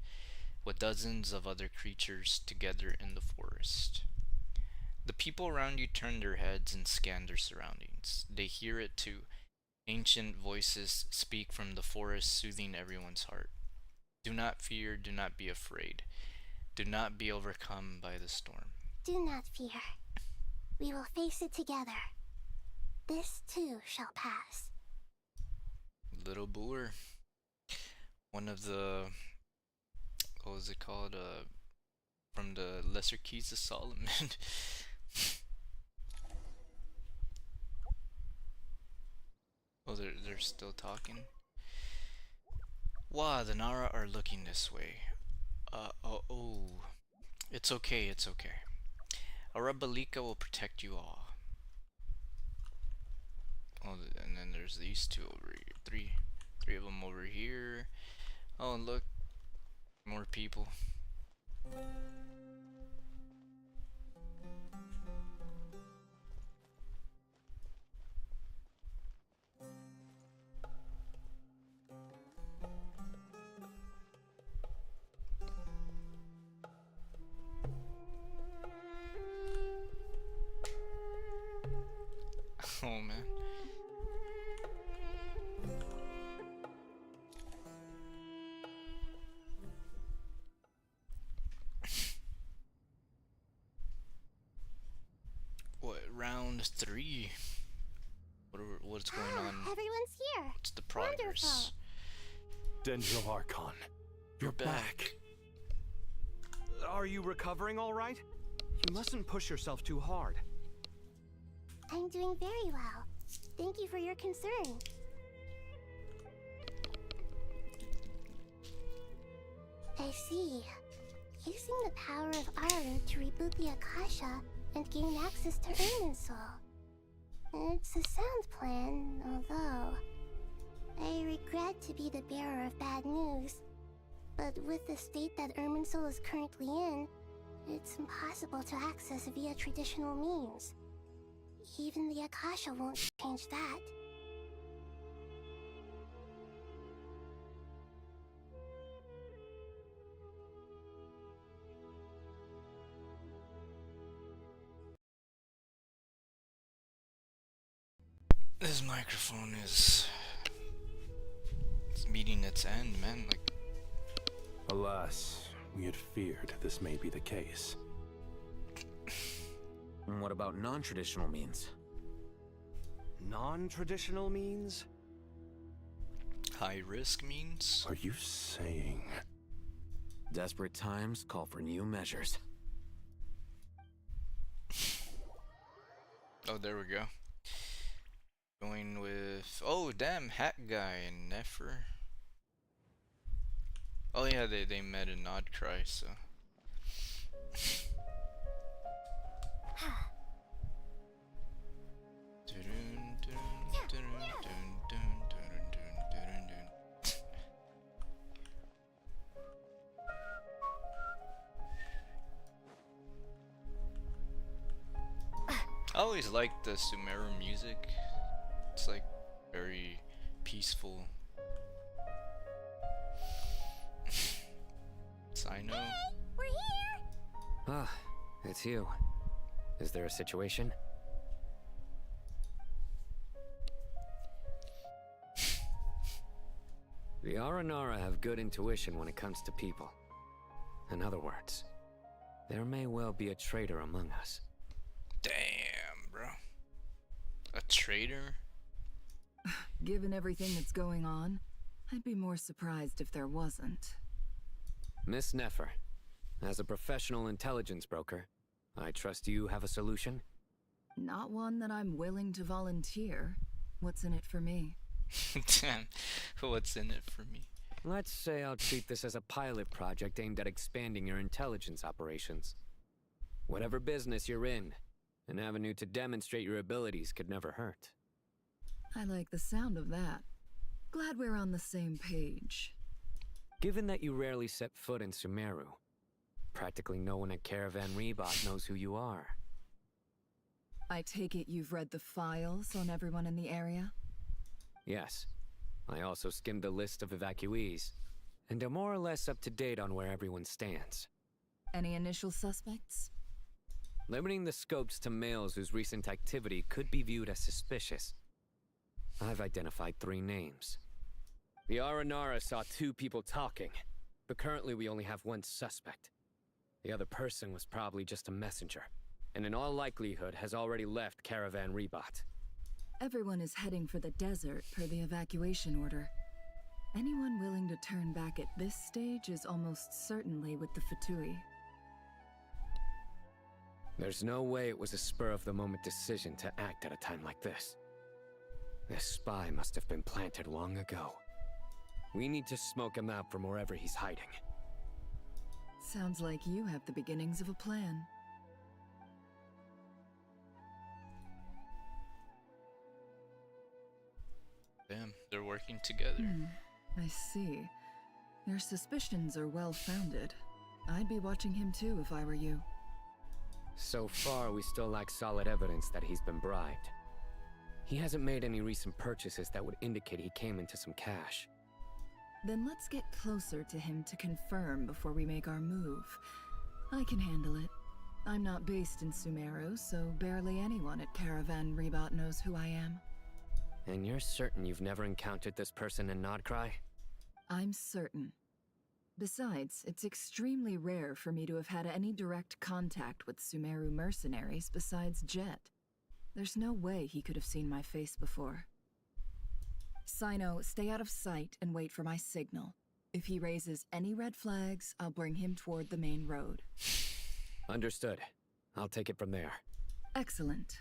[SPEAKER 18] with dozens of other creatures together in the forest. The people around you turn their heads and scan their surroundings. They hear it too. Ancient voices speak from the forest, soothing everyone's heart. Do not fear, do not be afraid. Do not be overcome by the storm.
[SPEAKER 3] Do not fear. We will face it together. This too shall pass.
[SPEAKER 18] Little Boer. One of the... what was it called? From the Lesser Keys of Solomon. Oh, they're still talking? Wow, the Nara are looking this way. Oh. It's okay, it's okay. Arabalika will protect you all. Oh, and then there's these two over here. Three of them over here. Oh, and look. More people. Oh man. What, round 3? What's going on?
[SPEAKER 3] Everyone's here.
[SPEAKER 18] What's the progress?
[SPEAKER 11] Dendro Archon,
[SPEAKER 18] you're back.
[SPEAKER 8] Are you recovering all right? You mustn't push yourself too hard.
[SPEAKER 3] I'm doing very well. Thank you for your concern. I see. Using the power of Aru to reboot the Akasha and gain access to Soul. It's a sound plan, although I regret to be the bearer of bad news. But with the state that Soul is currently in, it's impossible to access via traditional means. Even the Akasha won't change that.
[SPEAKER 18] This microphone is... it's meeting its end, man. Like...
[SPEAKER 11] Alas, we had feared this may be the case.
[SPEAKER 9] And what about non-traditional means?
[SPEAKER 8] Non-traditional means?
[SPEAKER 18] High risk means?
[SPEAKER 11] Are you saying...
[SPEAKER 9] Desperate times call for new measures.
[SPEAKER 18] Oh, there we go. Going with... Oh, damn, Hat Guy and Nefer. Oh yeah, they met in Nodcry, so... I always liked the Sumeru music. It's like very peaceful. Sino.
[SPEAKER 5] Hey, we're here.
[SPEAKER 6] Ah, it's you. Is there a situation? The Aranara have good intuition when it comes to people. In other words, there may well be a traitor among us.
[SPEAKER 18] Damn, bro. A traitor?
[SPEAKER 20] Given everything that's going on, I'd be more surprised if there wasn't.
[SPEAKER 6] Miss Nefer, as a professional intelligence broker, I trust you have a solution?
[SPEAKER 20] Not one that I'm willing to volunteer. What's in it for me?
[SPEAKER 18] Damn, what's in it for me?
[SPEAKER 6] Let's say I'll treat this as a pilot project aimed at expanding your intelligence operations. Whatever business you're in, an avenue to demonstrate your abilities could never hurt.
[SPEAKER 20] I like the sound of that. Glad we're on the same page.
[SPEAKER 6] Given that you rarely set foot in Sumeru, practically no one at Caravan Rebot knows who you are.
[SPEAKER 20] I take it you've read the files on everyone in the area?
[SPEAKER 6] Yes. I also skimmed the list of evacuees, and am more or less up to date on where everyone stands.
[SPEAKER 20] Any initial suspects?
[SPEAKER 6] Limiting the scopes to males whose recent activity could be viewed as suspicious, I've identified 3 names. The Aranara saw 2 people talking, but currently we only have 1 suspect. The other person was probably just a messenger, and in all likelihood has already left Caravan Rebot.
[SPEAKER 20] Everyone is heading for the desert per the evacuation order. Anyone willing to turn back at this stage is almost certainly with the Fatui.
[SPEAKER 6] There's no way it was a spur-of-the-moment decision to act at a time like this. This spy must have been planted long ago. We need to smoke him out from wherever he's hiding.
[SPEAKER 20] Sounds like you have the beginnings of a plan.
[SPEAKER 18] Damn, they're working together.
[SPEAKER 20] I see. Your suspicions are well-founded. I'd be watching him too if I were you.
[SPEAKER 6] So far, we still lack solid evidence that he's been bribed. He hasn't made any recent purchases that would indicate he came into some cash.
[SPEAKER 20] Then let's get closer to him to confirm before we make our move. I can handle it. I'm not based in Sumeru, so barely anyone at Caravan Rebot knows who I am.
[SPEAKER 6] And you're certain you've never encountered this person in Nodcry?
[SPEAKER 20] I'm certain. Besides, it's extremely rare for me to have had any direct contact with Sumeru mercenaries besides Jet. There's no way he could have seen my face before. Sino, stay out of sight and wait for my signal. If he raises any red flags, I'll bring him toward the main road.
[SPEAKER 6] Understood. I'll take it from there.
[SPEAKER 20] Excellent.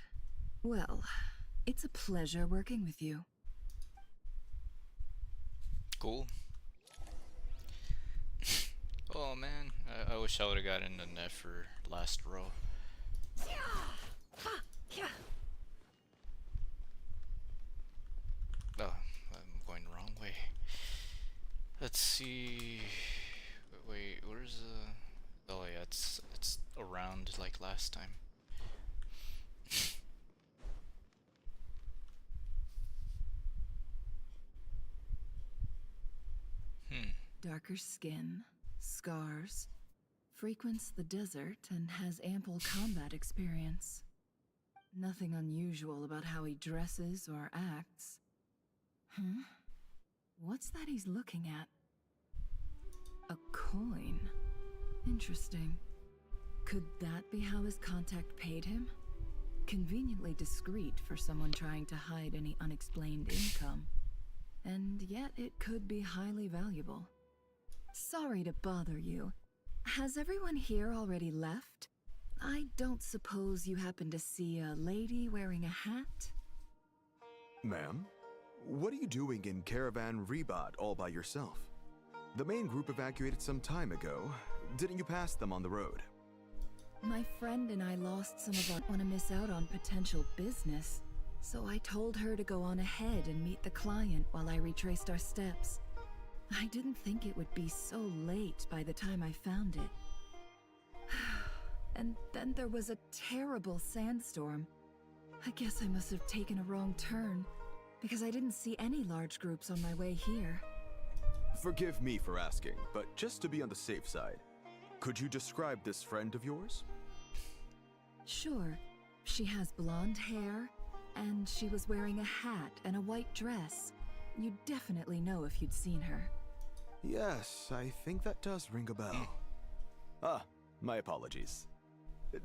[SPEAKER 20] Well, it's a pleasure working with you.
[SPEAKER 18] Cool. Oh man, I wish I would have gotten the Nefer last row. Oh, I'm going the wrong way. Let's see. Wait, where's the? Oh yeah, it's around like last time.
[SPEAKER 20] Darker skin, scars, frequents the desert and has ample combat experience. Nothing unusual about how he dresses or acts. Huh? What's that he's looking at? A coin. Interesting. Could that be how his contact paid him? Conveniently discreet for someone trying to hide any unexplained income. And yet it could be highly valuable. Sorry to bother you. Has everyone here already left? I don't suppose you happen to see a lady wearing a hat?
[SPEAKER 10] Ma'am, what are you doing in Caravan Rebat all by yourself? The main group evacuated some time ago. Didn't you pass them on the road?
[SPEAKER 20] My friend and I lost some of our want to miss out on potential business, so I told her to go on ahead and meet the client while I retraced our steps. I didn't think it would be so late by the time I found it. And then there was a terrible sandstorm. I guess I must have taken a wrong turn, because I didn't see any large groups on my way here.
[SPEAKER 10] Forgive me for asking, but just to be on the safe side, could you describe this friend of yours?
[SPEAKER 20] Sure. She has blonde hair, and she was wearing a hat and a white dress. You'd definitely know if you'd seen her.
[SPEAKER 10] Yes, I think that does ring a bell. My apologies.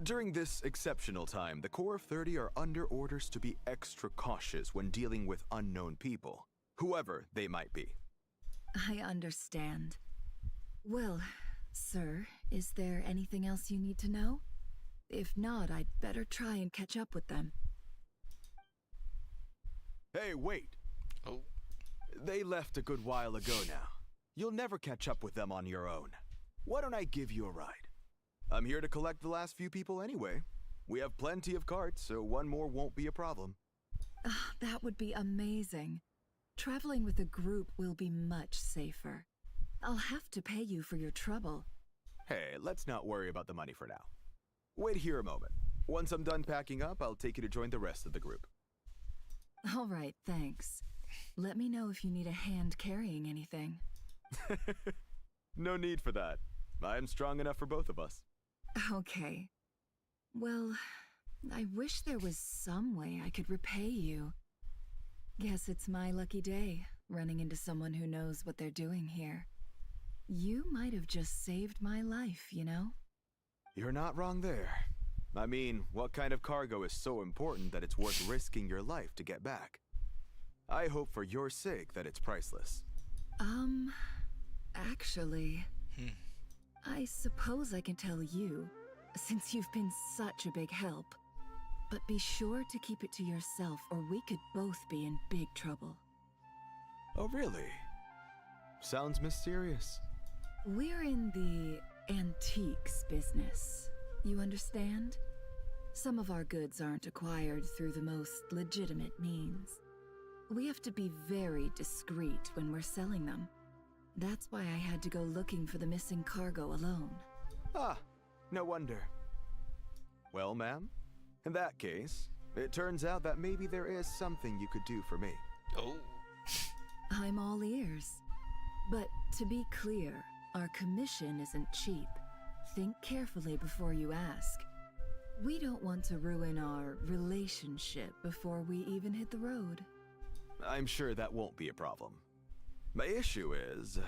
[SPEAKER 10] During this exceptional time, the Core of 30 are under orders to be extra cautious when dealing with unknown people, whoever they might be.
[SPEAKER 20] I understand. Well, sir, is there anything else you need to know? If not, I'd better try and catch up with them.
[SPEAKER 10] Hey, wait!
[SPEAKER 18] Oh.
[SPEAKER 10] They left a good while ago now. You'll never catch up with them on your own. Why don't I give you a ride? I'm here to collect the last few people anyway. We have plenty of carts, so one more won't be a problem.
[SPEAKER 20] That would be amazing. Traveling with a group will be much safer. I'll have to pay you for your trouble.
[SPEAKER 10] Hey, let's not worry about the money for now. Wait here a moment. Once I'm done packing up, I'll take you to join the rest of the group.
[SPEAKER 20] All right, thanks. Let me know if you need a hand carrying anything.
[SPEAKER 10] No need for that. I'm strong enough for both of us.
[SPEAKER 20] Okay. Well, I wish there was some way I could repay you. Guess it's my lucky day, running into someone who knows what they're doing here. You might have just saved my life, you know?
[SPEAKER 10] You're not wrong there. I mean, what kind of cargo is so important that it's worth risking your life to get back? I hope for your sake that it's priceless.
[SPEAKER 20] Actually, I suppose I can tell you, since you've been such a big help. But be sure to keep it to yourself, or we could both be in big trouble.
[SPEAKER 10] Oh, really? Sounds mysterious.
[SPEAKER 20] We're in the antiques business. You understand? Some of our goods aren't acquired through the most legitimate means. We have to be very discreet when we're selling them. That's why I had to go looking for the missing cargo alone.
[SPEAKER 10] No wonder. Well, ma'am, in that case, it turns out that maybe there is something you could do for me.
[SPEAKER 18] Oh.
[SPEAKER 20] I'm all ears. But to be clear, our commission isn't cheap. Think carefully before you ask. We don't want to ruin our relationship before we even hit the road.
[SPEAKER 10] I'm sure that won't be a problem. My issue is,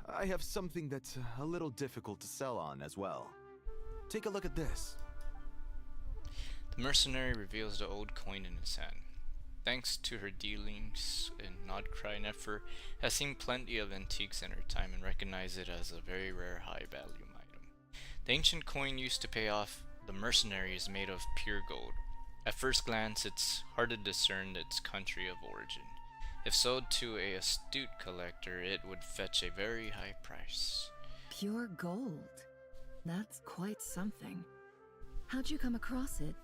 [SPEAKER 10] I have something that's a little difficult to sell on as well. Take a look at this.
[SPEAKER 18] The mercenary reveals the old coin in his hand. Thanks to her dealings in Nodcry, Nefer has seen plenty of antiques in her time and recognized it as a very rare high-value item. The ancient coin used to pay off the mercenary is made of pure gold. At first glance, it's hard to discern its country of origin. If sold to an astute collector, it would fetch a very high price.
[SPEAKER 20] Pure gold? That's quite something. How'd you come across it?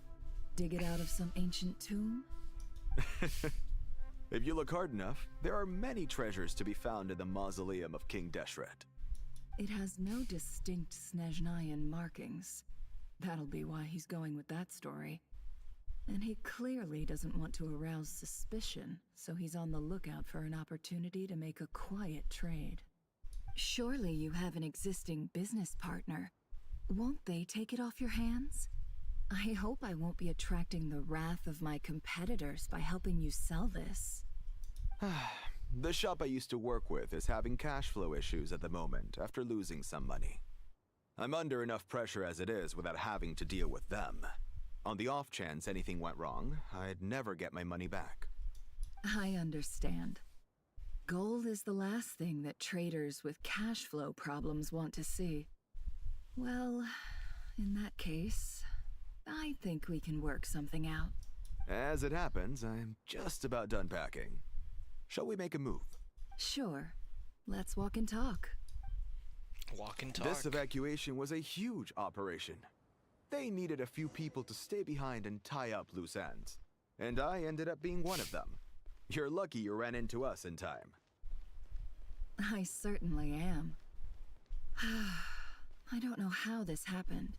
[SPEAKER 20] Dig it out of some ancient tomb?
[SPEAKER 10] If you look hard enough, there are many treasures to be found in the mausoleum of King Deshret.
[SPEAKER 20] It has no distinct Snezhnayan markings. That'll be why he's going with that story. And he clearly doesn't want to arouse suspicion, so he's on the lookout for an opportunity to make a quiet trade. Surely you have an existing business partner. Won't they take it off your hands? I hope I won't be attracting the wrath of my competitors by helping you sell this.
[SPEAKER 10] The shop I used to work with is having cash flow issues at the moment after losing some money. I'm under enough pressure as it is without having to deal with them. On the off chance anything went wrong, I'd never get my money back.
[SPEAKER 20] I understand. Gold is the last thing that traders with cash flow problems want to see. Well, in that case, I think we can work something out.
[SPEAKER 10] As it happens, I'm just about done packing. Shall we make a move?
[SPEAKER 20] Sure. Let's walk and talk.
[SPEAKER 18] Walk and talk.
[SPEAKER 10] This evacuation was a huge operation. They needed a few people to stay behind and tie up loose ends. And I ended up being one of them. You're lucky you ran into us in time.
[SPEAKER 20] I certainly am. I don't know how this happened.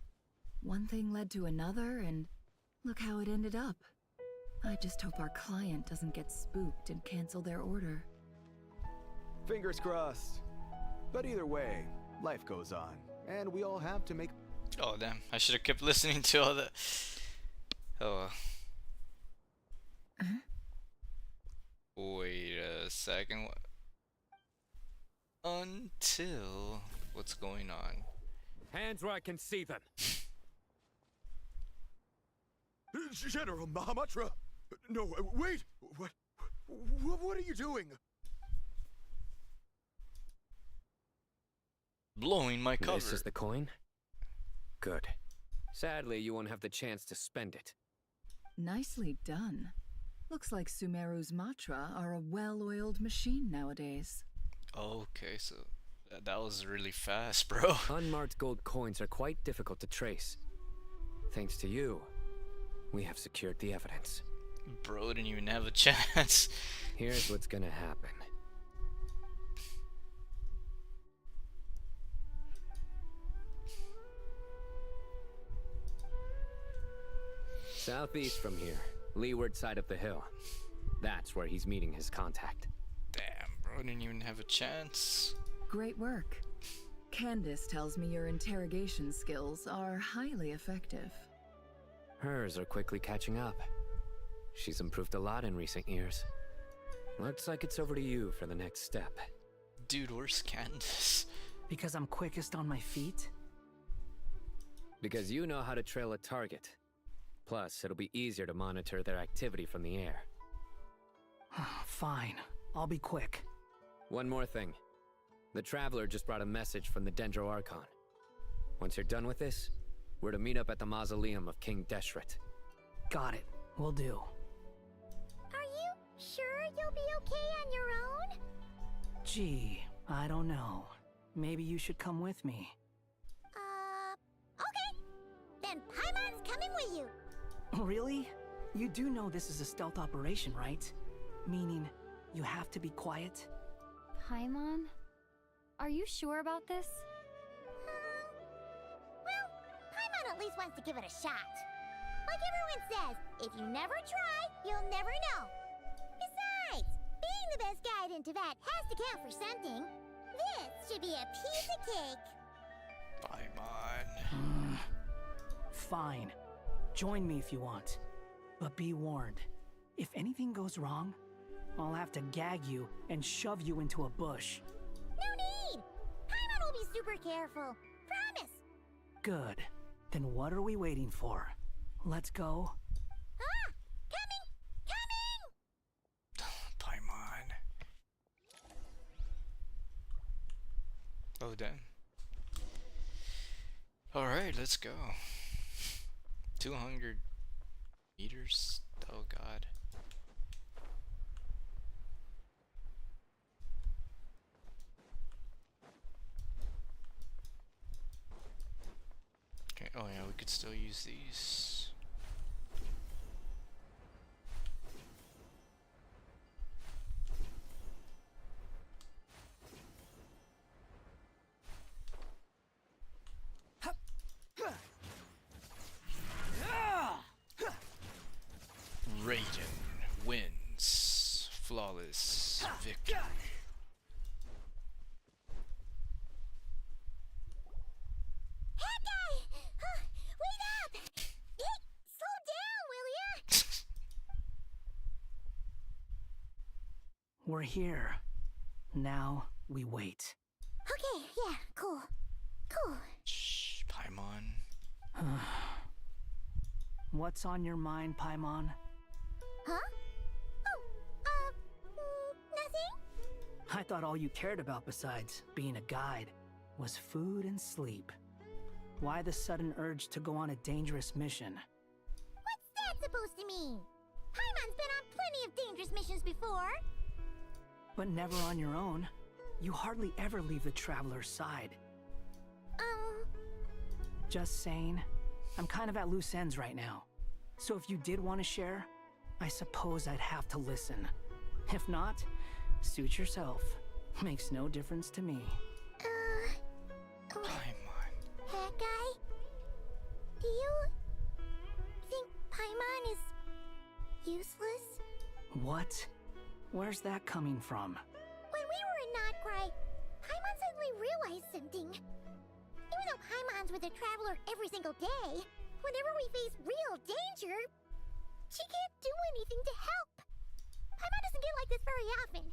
[SPEAKER 20] One thing led to another, and look how it ended up. I just hope our client doesn't get spooked and cancel their order.
[SPEAKER 10] Fingers crossed. But either way, life goes on, and we all have to make...
[SPEAKER 18] Oh, damn. I should have kept listening to all the... Oh, wait a second. Until... What's going on?
[SPEAKER 6] Hands where I can see them.
[SPEAKER 10] General Mahamatra! No, wait! What are you doing?
[SPEAKER 18] Blowing my cover.
[SPEAKER 6] This is the coin? Good. Sadly, you won't have the chance to spend it.
[SPEAKER 20] Nicely done. Looks like Sumeru's Matra are a well-oiled machine nowadays.
[SPEAKER 18] Okay, so that was really fast, bro.
[SPEAKER 6] Unmarked gold coins are quite difficult to trace. Thanks to you, we have secured the evidence.
[SPEAKER 18] Bro didn't even have a chance.
[SPEAKER 6] Here's what's gonna happen. Southeast from here, leeward side of the hill. That's where he's meeting his contact.
[SPEAKER 18] Damn, bro didn't even have a chance.
[SPEAKER 20] Great work. Candace tells me your interrogation skills are highly effective.
[SPEAKER 6] Hers are quickly catching up. She's improved a lot in recent years. Looks like it's over to you for the next step.
[SPEAKER 18] Dude, where's Candace?
[SPEAKER 12] Because I'm quickest on my feet?
[SPEAKER 6] Because you know how to trail a target. Plus, it'll be easier to monitor their activity from the air.
[SPEAKER 12] Fine. I'll be quick.
[SPEAKER 6] One more thing. The Traveler just brought a message from the Dendro Archon. Once you're done with this, we're to meet up at the mausoleum of King Deshret.
[SPEAKER 12] Got it. Will do.
[SPEAKER 5] Are you sure you'll be okay on your own?
[SPEAKER 12] Gee, I don't know. Maybe you should come with me.
[SPEAKER 5] Okay. Then Paimon's coming with you.
[SPEAKER 12] Really? You do know this is a stealth operation, right? Meaning, you have to be quiet?
[SPEAKER 4] Paimon? Are you sure about this?
[SPEAKER 5] Well, Paimon at least wants to give it a shot. Like everyone says, if you never try, you'll never know. Besides, being the best guide in Tibet has to count for something. This should be a piece of cake.
[SPEAKER 18] Paimon.
[SPEAKER 12] Fine. Join me if you want. But be warned, if anything goes wrong, I'll have to gag you and shove you into a bush.
[SPEAKER 5] No need! Paimon will be super careful. Promise!
[SPEAKER 12] Good. Then what are we waiting for? Let's go.
[SPEAKER 5] Ah! Coming!
[SPEAKER 18] Paimon. Oh, damn. Alright, let's go. 200 meters? Oh, God. Okay, oh yeah, we could still use these. Raiden wins. Flawless victory.
[SPEAKER 5] Wait up! Hey, slow down, will ya?
[SPEAKER 12] We're here. Now we wait.
[SPEAKER 5] Okay, yeah, cool. Cool.
[SPEAKER 18] Shh, Paimon.
[SPEAKER 12] What's on your mind, Paimon?
[SPEAKER 5] Huh? Nothing?
[SPEAKER 12] I thought all you cared about besides being a guide was food and sleep. Why the sudden urge to go on a dangerous mission?
[SPEAKER 5] that supposed to mean? Paimon's been on plenty of dangerous missions before.
[SPEAKER 12] But never on your own. You hardly ever leave the Traveler's side. Just saying, I'm kind of at loose ends right now. So if you did want to share, I suppose I'd have to listen. If not, suit yourself. Makes no difference to me.
[SPEAKER 5] That guy? Do you think Paimon is useless?
[SPEAKER 12] What? Where's that coming from?
[SPEAKER 5] When we were in Notcry, Paimon suddenly realized something. Even though Paimon's with the Traveler every single day, whenever we face real danger, she can't do anything to help. Paimon doesn't get like this very often.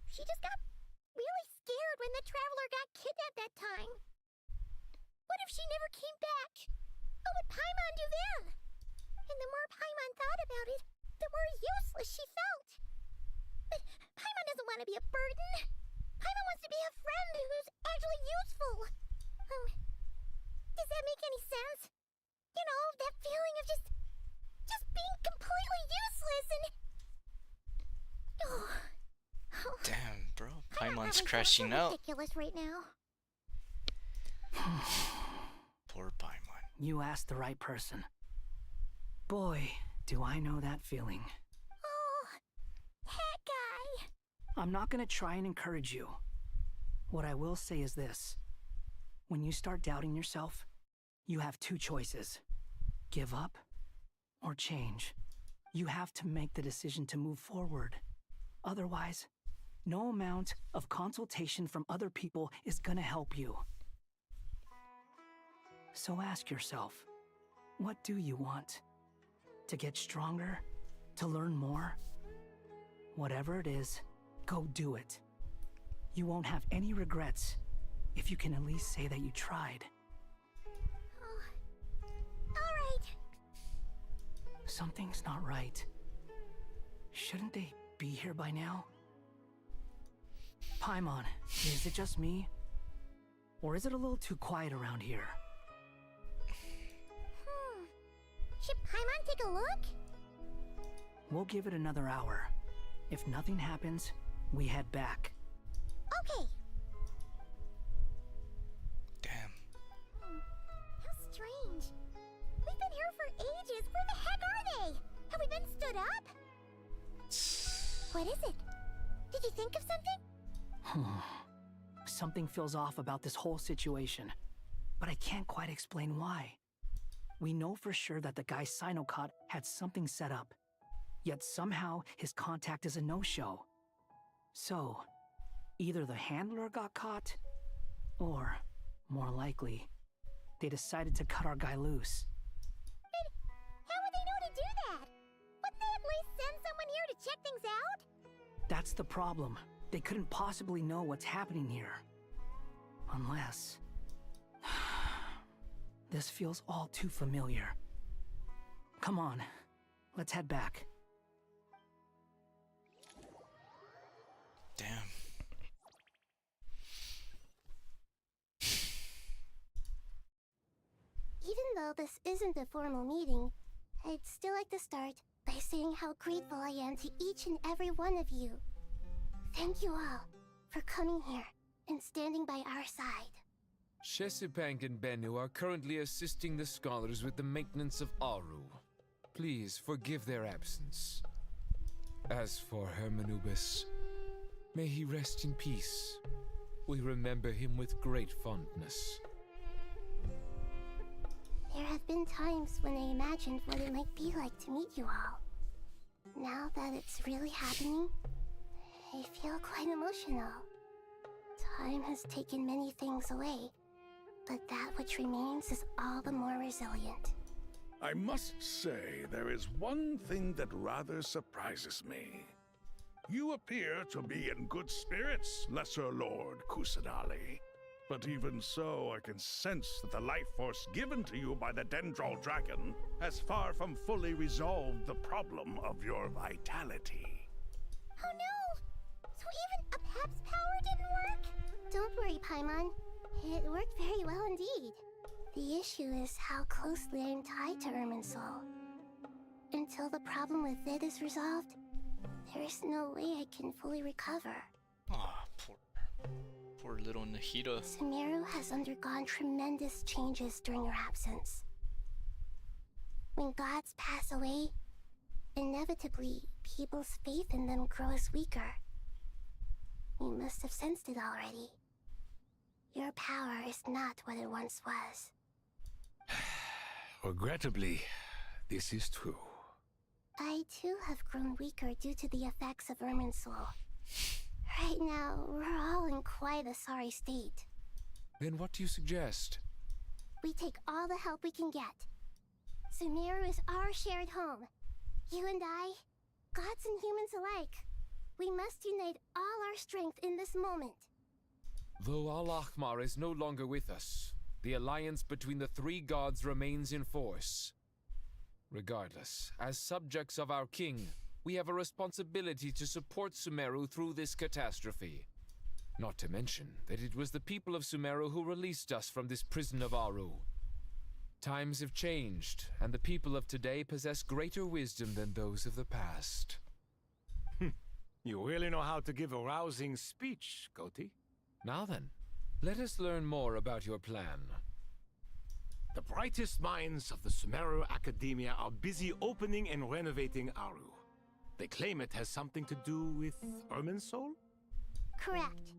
[SPEAKER 5] She just got really scared when the Traveler got kidnapped that time. What if she never came back? What would Paimon do then? And the more Paimon thought about it, the more useless she felt. But Paimon doesn't want to be a burden. Paimon wants to be a friend who's actually useful. Does that make any sense? You know, that feeling of just being completely useless and...
[SPEAKER 18] Damn, bro. Paimon's
[SPEAKER 5] Paimon
[SPEAKER 18] crashing out.
[SPEAKER 5] ridiculous right now.
[SPEAKER 18] Poor Paimon.
[SPEAKER 12] You asked the right person. Boy, do I know that feeling.
[SPEAKER 5] Oh, that guy.
[SPEAKER 12] I'm not gonna try and encourage you. What I will say is this. When you start doubting yourself, you have two choices. Give up or change. You have to make the decision to move forward. Otherwise, no amount of consultation from other people is gonna help you. So ask yourself, what do you want? To get stronger? To learn more? Whatever it is, go do it. You won't have any regrets if you can at least say that you tried.
[SPEAKER 5] Alright.
[SPEAKER 12] Something's not right. Shouldn't they be here by now? Paimon, is it just me? Or is it a little too quiet around here?
[SPEAKER 5] Should Paimon take a look?
[SPEAKER 12] We'll give it another hour. If nothing happens, we head back.
[SPEAKER 5] Okay.
[SPEAKER 18] Damn.
[SPEAKER 5] How strange. We've been here for ages. Where the heck are they? Have we been stood up? What is it? Did you think of something?
[SPEAKER 12] Something feels off about this whole situation, but I can't quite explain why. We know for sure that the guy Sinocot had something set up, yet somehow his contact is a no-show. So, either the handler got caught, or, more likely, they decided to cut our guy loose.
[SPEAKER 5] But how would they know to do that? Wouldn't they at least send someone here to check things out?
[SPEAKER 12] That's the problem. They couldn't possibly know what's happening here. Unless... This feels all too familiar. Come on, let's head back.
[SPEAKER 18] Damn.
[SPEAKER 3] Even though this isn't a formal meeting, I'd still like to start by saying how grateful I am to each and every one of you. Thank you all for coming here and standing by our side.
[SPEAKER 22] Shesipank and Bennu are currently assisting the scholars with the maintenance of Aru. Please forgive their absence. As for Hermanubis, may he rest in peace. We remember him with great fondness.
[SPEAKER 3] There have been times when I imagined what it might be like to meet you all. Now that it's really happening, I feel quite emotional. Time has taken many things away, but that which remains is all the more resilient.
[SPEAKER 2] I must say, there is one thing that rather surprises me. You appear to be in good spirits, Lesser Lord Kusanali. But even so, I can sense that the life force given to you by the Dendral Dragon has far from fully resolved the problem of your vitality.
[SPEAKER 5] Oh no! So even Apep's power didn't work?
[SPEAKER 3] Don't worry, Paimon. It worked very well indeed. The issue is how closely I am tied to Irminsul. In Until the problem with it is resolved, there is no way I can fully recover.
[SPEAKER 18] Ah, poor little Nahida.
[SPEAKER 3] Sumeru has undergone tremendous changes during your absence. When gods pass away, inevitably, people's faith in them grows weaker. You must have sensed it already. Your power is not what it once was.
[SPEAKER 11] Regrettably, this is true.
[SPEAKER 3] I too have grown weaker due to the effects of Irminsul. Right now, we're all in quite a sorry state.
[SPEAKER 22] Then what do you suggest?
[SPEAKER 3] We take all the help we can get. Sumeru is our shared home. You and I, gods and humans alike. We must unite all our strength in this moment.
[SPEAKER 22] Though Al-Ahmar is no longer with us, the alliance between the three gods remains in force. Regardless, as subjects of our king, we have a responsibility to support Sumeru through this catastrophe. Not to mention that it was the people of Sumeru who released us from this prison of Aru. Times have changed, and the people of today possess greater wisdom than those of the past.
[SPEAKER 17] You really know how to give a rousing speech, Goti.
[SPEAKER 22] Now then, let us learn more about your plan.
[SPEAKER 17] The brightest minds of the Sumeru Academia are busy opening and renovating Aru. They claim it has something to do with Irminsul?
[SPEAKER 3] Correct.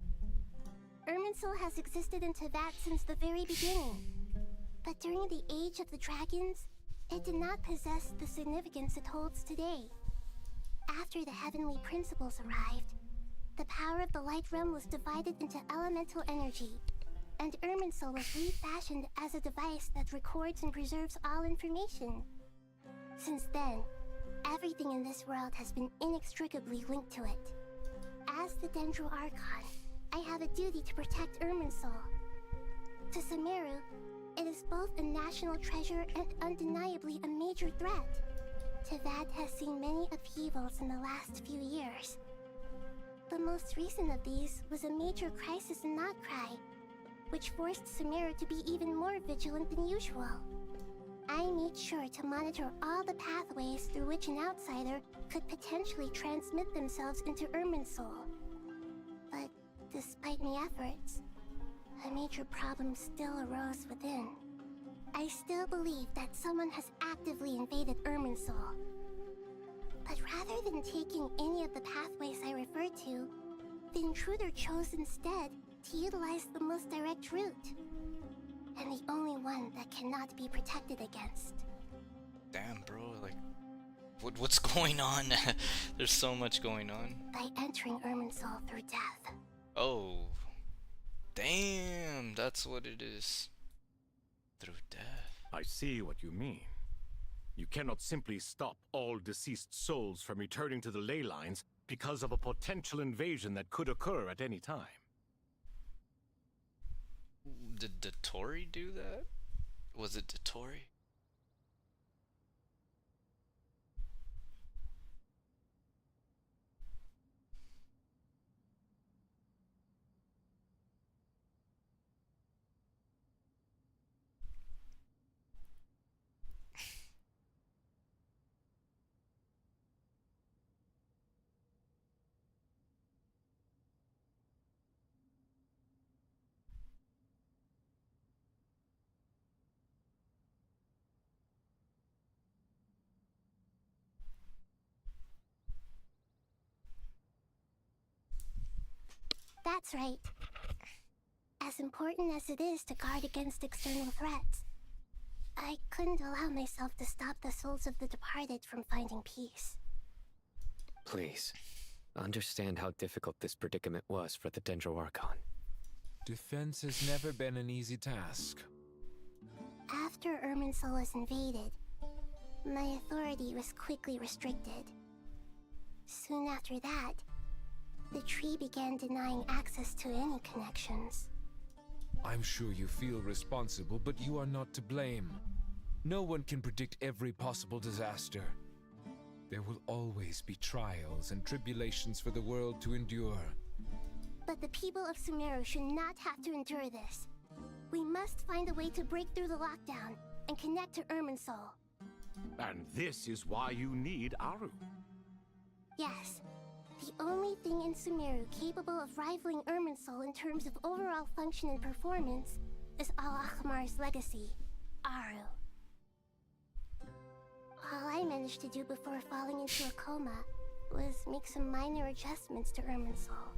[SPEAKER 3] Irminsul has existed in Teyvat since the very beginning. But during the Age of the Dragons, it did not possess the significance it holds today. After the heavenly principles arrived, the power of the Light Realm was divided into elemental energy, and Irminsul was refashioned as a device that records and preserves all information. Since then, everything in this world has been inextricably linked to it. As the Dendro Archon, I have a duty to protect Irminsul. To Sumeru, it is both a national treasure and undeniably a major threat. Teyvat has seen many upheavals in the last few years. The most recent of these was a major crisis in Notcry, which forced Sumeru to be even more vigilant than usual. I made sure to monitor all the pathways through which an outsider could potentially transmit themselves into Irminsul. But despite my efforts, a major problem still arose within. I still believe that someone has actively invaded Irminsul. But rather than taking any of the pathways I referred to, the intruder chose instead to utilize the most direct route. And the only one that cannot be protected against.
[SPEAKER 18] Damn, bro, like, what's going on? There's so much going on.
[SPEAKER 3] By entering Irminsul through death.
[SPEAKER 18] Oh. Damn, that's what it is. Through death.
[SPEAKER 17] I see what you mean. You cannot simply stop all deceased souls from returning to the ley lines because of a potential invasion that could occur at any time.
[SPEAKER 18] Did Dotori do that? Was it Dotori?
[SPEAKER 3] That's right. As important as it is to guard against external threats, I couldn't allow myself to stop the souls of the departed from finding peace.
[SPEAKER 6] Please, understand how difficult this predicament was for the Dendro Archon.
[SPEAKER 22] Defense has never been an easy task.
[SPEAKER 3] After Irminsul was invaded, my authority was quickly restricted. Soon after that, the tree began denying access to any connections.
[SPEAKER 22] I'm sure you feel responsible, but you are not to blame. No one can predict every possible disaster. There will always be trials and tribulations for the world to endure.
[SPEAKER 3] But the people of Sumeru should not have to endure this. We must find a way to break through the lockdown and connect to Irminsul.
[SPEAKER 17] And this is why you need Aru.
[SPEAKER 3] Yes. The only thing in Sumeru capable of rivaling Irminsul in terms of overall function and performance is Al-Akhmar's legacy, Aru. All I managed to do before falling into a coma was make some minor adjustments to Irminsul.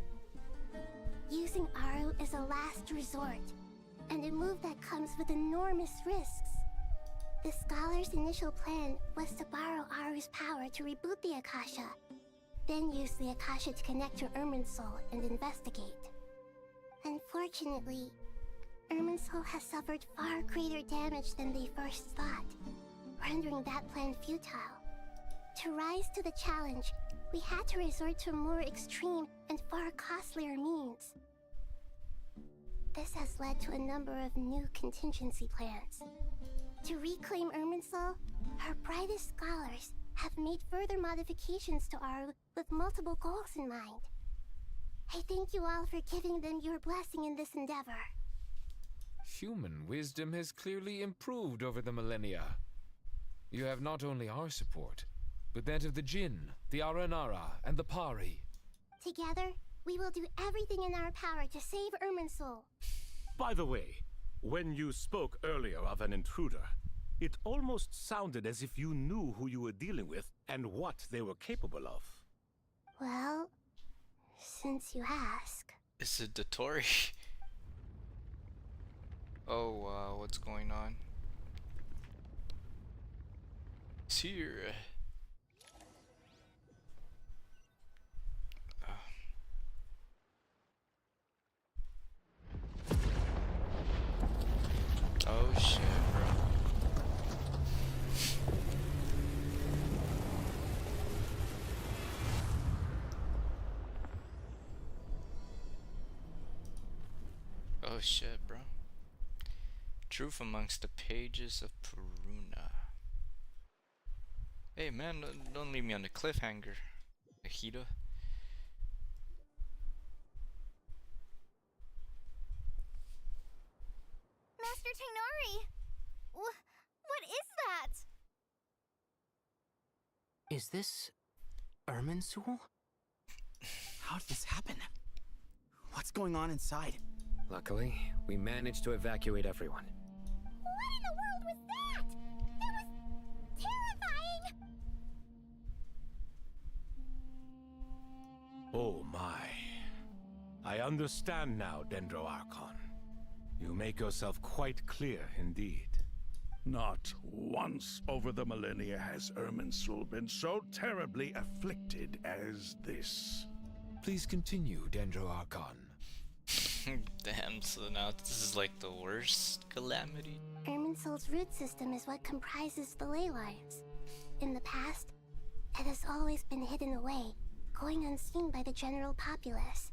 [SPEAKER 3] Using Aru is a last resort, and a move that comes with enormous risks. The Scholar's initial plan was to borrow Aru's power to reboot the Akasha, then use the Akasha to connect to Irminsul and investigate. Unfortunately, Irminsul has suffered far greater damage than they first thought, rendering that plan futile. To rise to the challenge, we had to resort to a more extreme and far costlier means. This has led to a number of new contingency plans. To reclaim Irminsul, our brightest scholars have made further modifications to Aru with multiple goals in mind. I thank you all for giving them your blessing in this endeavor.
[SPEAKER 22] Human wisdom has clearly improved over the millennia. You have not only our support, but that of the Jinn, the Aranara, and the Pari.
[SPEAKER 3] Together, we will do everything in our power to save Irminsul.
[SPEAKER 17] By the way, when you spoke earlier of an intruder, it almost sounded as if you knew who you were dealing with and what they were capable of.
[SPEAKER 3] Well, since you ask...
[SPEAKER 18] Is it Dotori? Oh wow, what's going on? It's here. Oh shit, bro. Oh shit, bro. Truth amongst the pages of Peruna. Hey man, don't leave me on the cliffhanger, Akita.
[SPEAKER 5] Master Tainari! What is that?
[SPEAKER 12] Is this Irminsul?
[SPEAKER 19] How did this happen? What's going on inside?
[SPEAKER 6] Luckily, we managed to evacuate everyone.
[SPEAKER 5] What in the world was that? That was terrifying!
[SPEAKER 17] Oh my. I understand now, Dendro Archon. You make yourself quite clear indeed. Not once over the millennia has Irminsul been so terribly afflicted as this.
[SPEAKER 22] Please continue, Dendro Archon.
[SPEAKER 18] Damn, so now this is like the worst calamity.
[SPEAKER 3] Irminsul's root system is what comprises the ley lines. In the past, it has always been hidden away, going unseen by the general populace.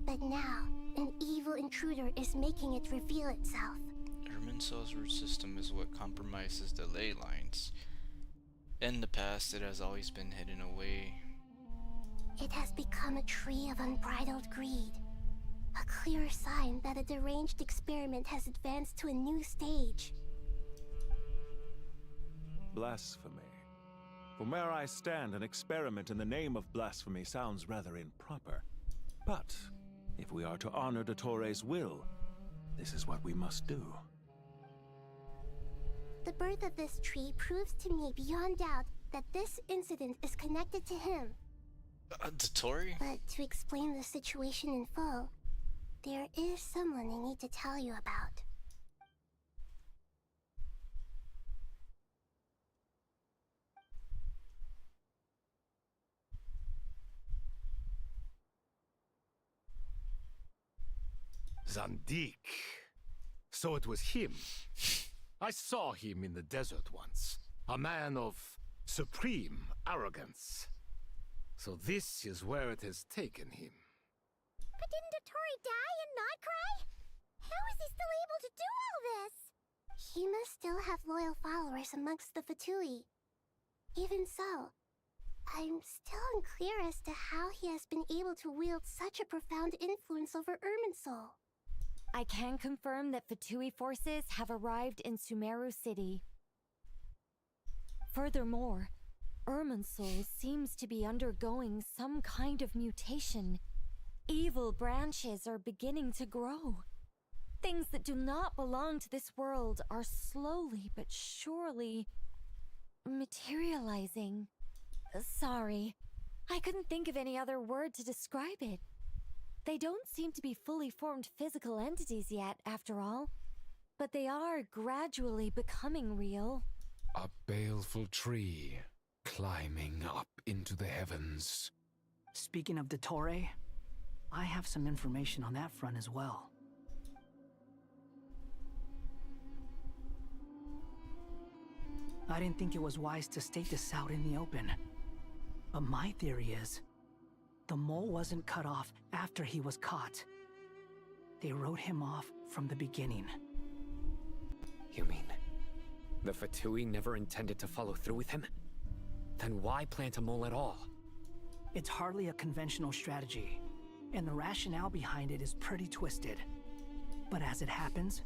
[SPEAKER 3] But now, an evil intruder is making it reveal itself.
[SPEAKER 18] Irminsul's root system is what compromises the ley lines. In the past, it has always been hidden away.
[SPEAKER 3] It has become a tree of unbridled greed. A clear sign that a deranged experiment has advanced to a new stage.
[SPEAKER 15] Blasphemy. From where I stand, an experiment in the name of blasphemy sounds rather improper. But if we are to honor Dotore's will, this is what we must do.
[SPEAKER 3] The birth of this tree proves to me beyond doubt that this incident is connected to him.
[SPEAKER 18] Dotori?
[SPEAKER 3] But to explain the situation in full, there is someone I need to tell you about.
[SPEAKER 17] Zandik. So it was him. I saw him in the desert once. A man of supreme arrogance. So this is where it has taken him.
[SPEAKER 5] But didn't Dotori die and not cry? How is he still able to do all this?
[SPEAKER 3] He must still have loyal followers amongst the Fatui. Even so, I'm still unclear as to how he has been able to wield such a profound influence over Irminsul.
[SPEAKER 4] I can confirm that Fatui forces have arrived in Sumeru City.
[SPEAKER 14] Furthermore, Irminsul seems to be undergoing some kind of mutation. Evil branches are beginning to grow. Things that do not belong to this world are slowly but surely materializing. Sorry, I couldn't think of any other word to describe it. They don't seem to be fully formed physical entities yet, after all, but they are gradually becoming real.
[SPEAKER 22] A baleful tree climbing up into the heavens.
[SPEAKER 21] Speaking of Dottore, I have some information on that front as well. I didn't think it was wise to state this out in the open, but my theory is the mole wasn't cut off after he was caught. They wrote him off from the beginning.
[SPEAKER 6] You mean the Fatui never intended to follow through with him? Then why plant a mole at all?
[SPEAKER 21] It's hardly a conventional strategy, and the rationale behind it is pretty twisted. But as it happens,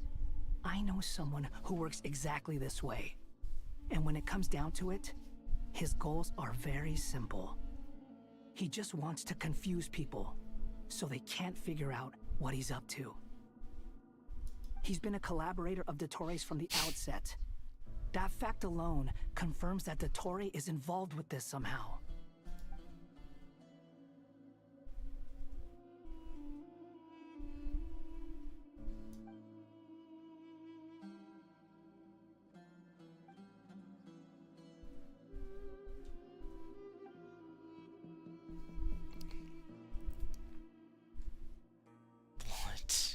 [SPEAKER 21] I know someone who works exactly this way. And when it comes down to it, his goals are very simple. He just wants to confuse people, so they can't figure out what he's up to. He's been a collaborator of Dottore's from the outset. That fact alone confirms that Dottore is involved with this somehow.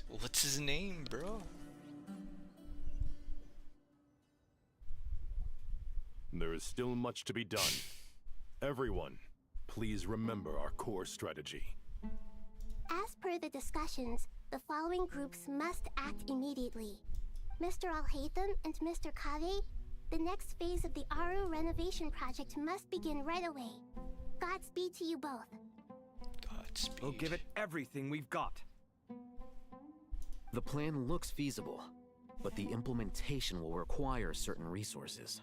[SPEAKER 18] What's his name, bro?
[SPEAKER 11] There is still much to be done. Everyone, please remember our core strategy.
[SPEAKER 3] As per the discussions, the following groups must act immediately. Mr. Alhaitham and Mr. Kave, the next phase of the Aru renovation project must begin right away. Godspeed to you both.
[SPEAKER 18] Godspeed.
[SPEAKER 8] We'll give it everything we've got.
[SPEAKER 9] The plan looks feasible, but the implementation will require certain resources.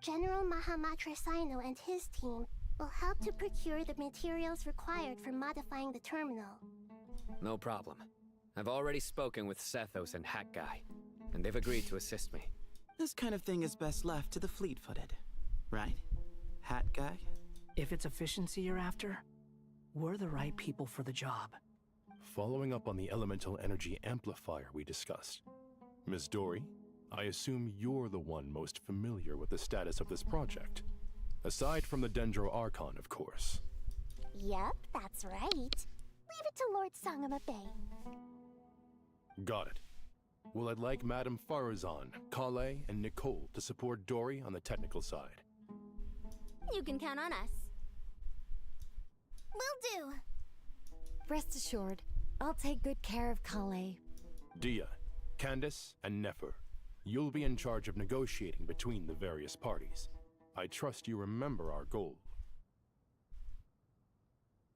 [SPEAKER 3] General Mahamatra Sino and his team will help to procure the materials required for modifying the terminal.
[SPEAKER 6] No problem. I've already spoken with Sethos and Hat Guy, and they've agreed to assist me.
[SPEAKER 19] This kind of thing is best left to the fleet-footed, right? Hat Guy?
[SPEAKER 21] If it's efficiency you're after, we're the right people for the job.
[SPEAKER 11] Following up on the elemental energy amplifier we discussed, Ms. Dory, I assume you're the one most familiar with the status of this project. Aside from the Dendro Archon, of course.
[SPEAKER 3] Yep, that's right. Leave it to Lord Sangamabe.
[SPEAKER 11] Got it. Well, I'd like Madame Farazan, Kale, and Nicole to support Dory on the technical side.
[SPEAKER 5] You can count on us. Will do.
[SPEAKER 14] Rest assured, I'll take good care of Kale.
[SPEAKER 11] Dia, Candace, and Nefer, you'll be in charge of negotiating between the various parties. I trust you remember our goal.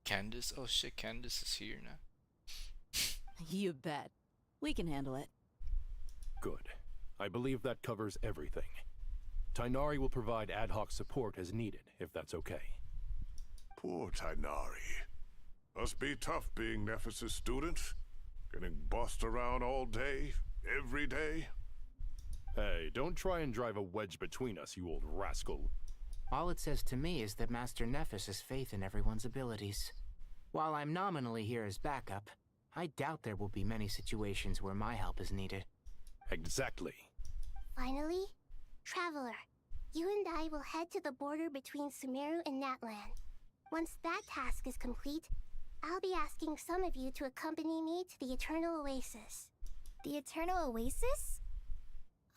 [SPEAKER 18] Candace? Oh shit, Candace is here now.
[SPEAKER 23] You bet. We can handle it.
[SPEAKER 11] Good. I believe that covers everything. Tainari will provide ad hoc support as needed, if that's okay.
[SPEAKER 2] Poor Tainari. Must be tough being Nephis' student. Getting bossed around all day, every day.
[SPEAKER 11] Hey, don't try and drive a wedge between us, you old rascal.
[SPEAKER 12] All it says to me is that Master Nephis has faith in everyone's abilities. While I'm nominally here as backup, I doubt there will be many situations where my help is needed.
[SPEAKER 11] Exactly.
[SPEAKER 3] Finally, Traveler, you and I will head to the border between Sumeru and Natlan. Once that task is complete, I'll be asking some of you to accompany me to the Eternal Oasis.
[SPEAKER 5] The Eternal Oasis?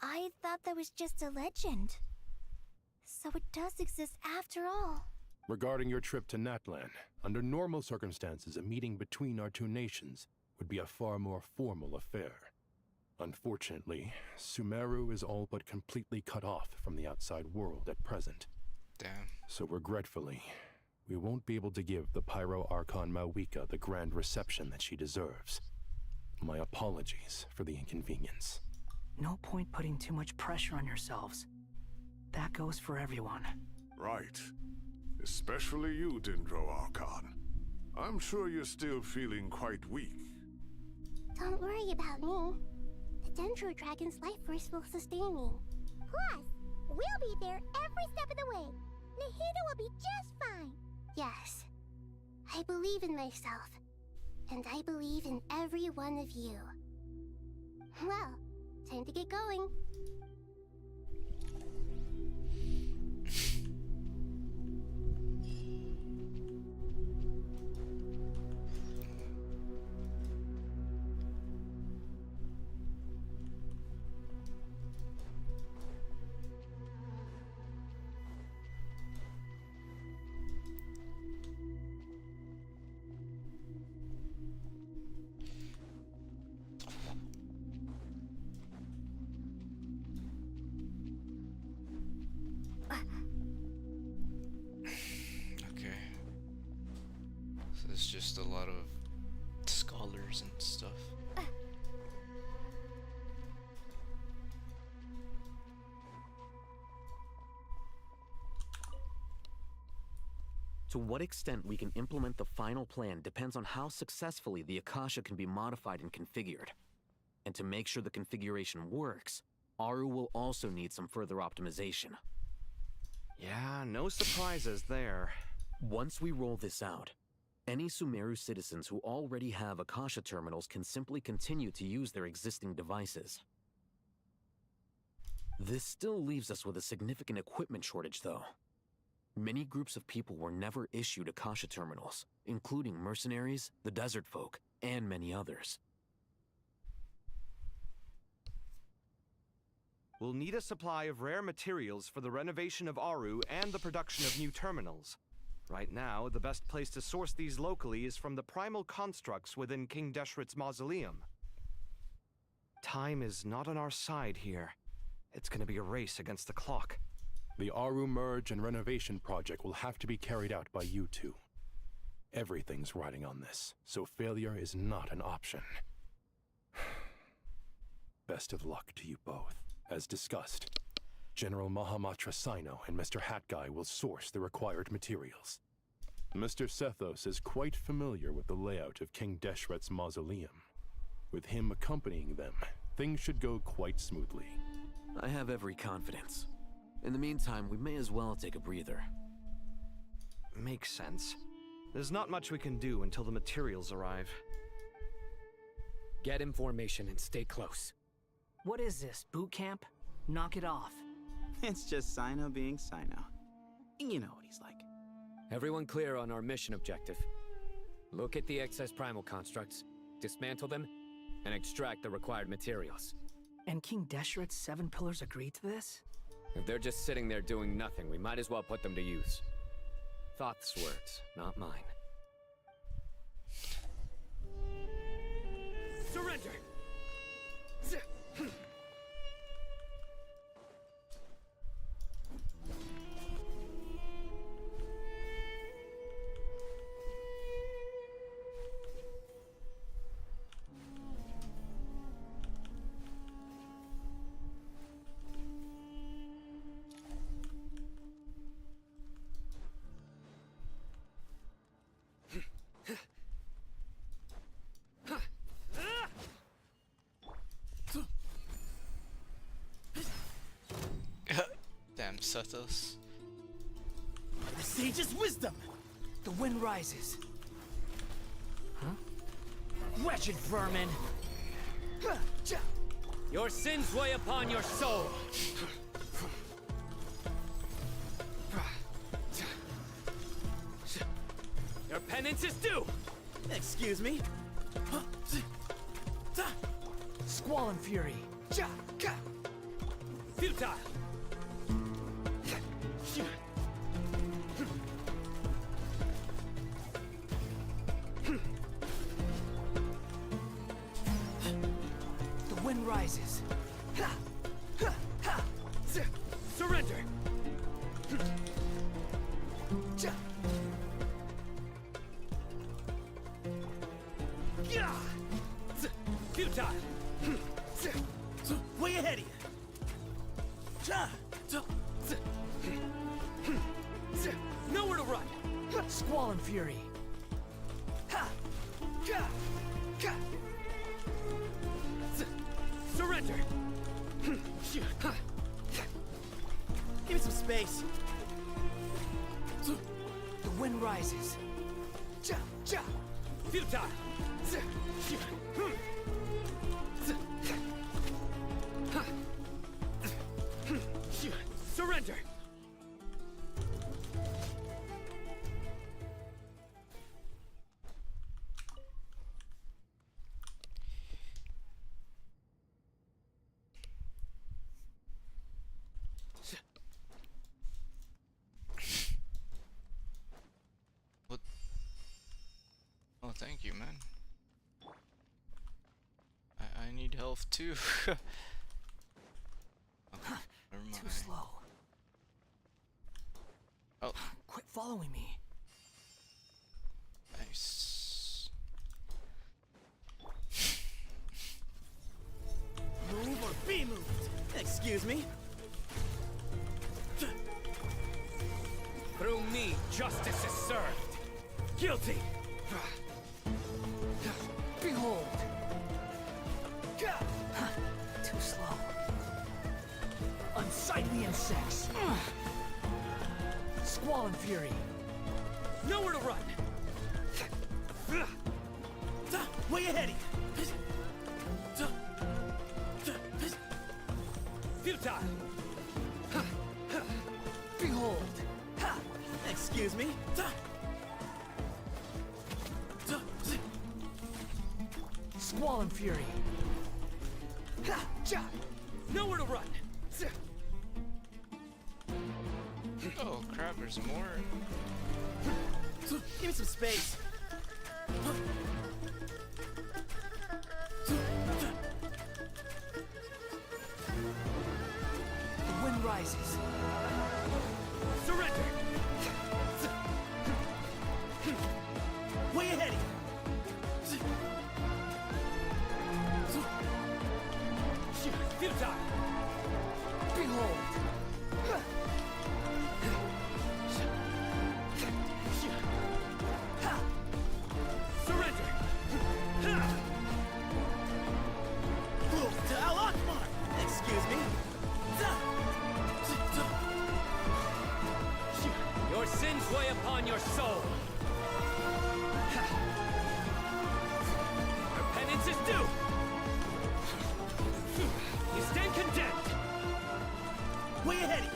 [SPEAKER 5] I thought that was just a legend. So it does exist after all.
[SPEAKER 11] Regarding your trip to Natlan, under normal circumstances, a meeting between our two nations would be a far more formal affair. Unfortunately, Sumeru is all but completely cut off from the outside world at present.
[SPEAKER 18] Damn.
[SPEAKER 11] So regretfully, we won't be able to give the Pyro Archon Mawika the grand reception that she deserves. My apologies for the inconvenience.
[SPEAKER 21] No point putting too much pressure on yourselves. that goes for everyone.
[SPEAKER 2] Right. Especially you, Dendro Archon. I'm sure you're still feeling quite weak.
[SPEAKER 3] Don't worry about me. The Dendro Dragon's life force will sustain me.
[SPEAKER 5] Plus, we'll be there every step of the way. Nahida will be just fine.
[SPEAKER 3] Yes. I believe in myself. And I believe in every one of you. Well, time to get going.
[SPEAKER 18] Okay. So there's just a lot of scholars and stuff.
[SPEAKER 9] To what extent we can implement the final plan depends on how successfully the Akasha can be modified and configured. And to make sure the configuration works, Aru will also need some further optimization.
[SPEAKER 8] Yeah, no surprises there.
[SPEAKER 9] Once we roll this out, any Sumeru citizens who already have Akasha terminals can simply continue to use their existing devices. This still leaves us with a significant equipment shortage, though. Many groups of people were never issued Akasha terminals, including mercenaries, the desert folk, and many others.
[SPEAKER 8] We'll need a supply of rare materials for the renovation of Aru and the production of new terminals. Right now, the best place to source these locally is from the primal constructs within King Deshret's mausoleum. Time is not on our side here. It's gonna be a race against the clock.
[SPEAKER 1] The Aru merge and renovation project will have to be carried out by you two. Everything's riding on this, so failure is not an option. Best of luck to you both. As discussed, General Mahamatra Sino and Mr. Hatguy will source the required materials. Mr. Sethos is quite familiar with the layout of King Deshret's mausoleum. With him accompanying them, things should go quite smoothly.
[SPEAKER 9] I have every confidence. In the meantime, we may as well take a breather.
[SPEAKER 8] Makes sense. There's not much we can do until the materials arrive.
[SPEAKER 6] Get information and stay close.
[SPEAKER 21] What is this, boot camp? Knock it off.
[SPEAKER 19] It's just Sino being Sino. You know what he's like.
[SPEAKER 6] Everyone clear on our mission objective. Look at the excess primal constructs, dismantle them, and extract the required materials.
[SPEAKER 21] And King Deshret's 7 pillars agreed to this?
[SPEAKER 6] If they're just sitting there doing nothing, we might as well put them to use. Thoth's words, not mine. Surrender!
[SPEAKER 18] Damn, Sethos.
[SPEAKER 21] The sage's wisdom! The wind rises. Huh? Wretched vermin!
[SPEAKER 6] Your sins weigh upon your soul! Your penance is due!
[SPEAKER 21] Excuse me? Squall and fury.
[SPEAKER 6] Futile!
[SPEAKER 21] The wind rises.
[SPEAKER 6] Surrender!
[SPEAKER 21] Futile! Way ahead of you! Nowhere to run! Squall and fury! Surrender! Give me some space! The wind rises! Futile! Surrender!
[SPEAKER 18] What? Oh, thank you, man. I need health too. Oh, never mind.
[SPEAKER 21] Too slow.
[SPEAKER 18] Oh.
[SPEAKER 21] Quit following me.
[SPEAKER 18] Nice.
[SPEAKER 19] Move or be moved. Excuse me.
[SPEAKER 21] Through me, justice is served. Guilty. Behold. Too slow. Unsightly insects. Squall and fury. Nowhere to run. Way ahead of you. Futile. Behold.
[SPEAKER 19] Excuse me.
[SPEAKER 21] Squall and fury. Nowhere to run.
[SPEAKER 18] Oh crap, there's more.
[SPEAKER 19] Give me some space.
[SPEAKER 21] The wind rises. Surrender.
[SPEAKER 19] Way ahead of you.
[SPEAKER 21] Futile. Behold. Surrender.
[SPEAKER 19] To Al Akbar. Excuse me.
[SPEAKER 21] Your sins weigh upon your soul. Your penance is due. You stand condemned.
[SPEAKER 19] Way ahead of you.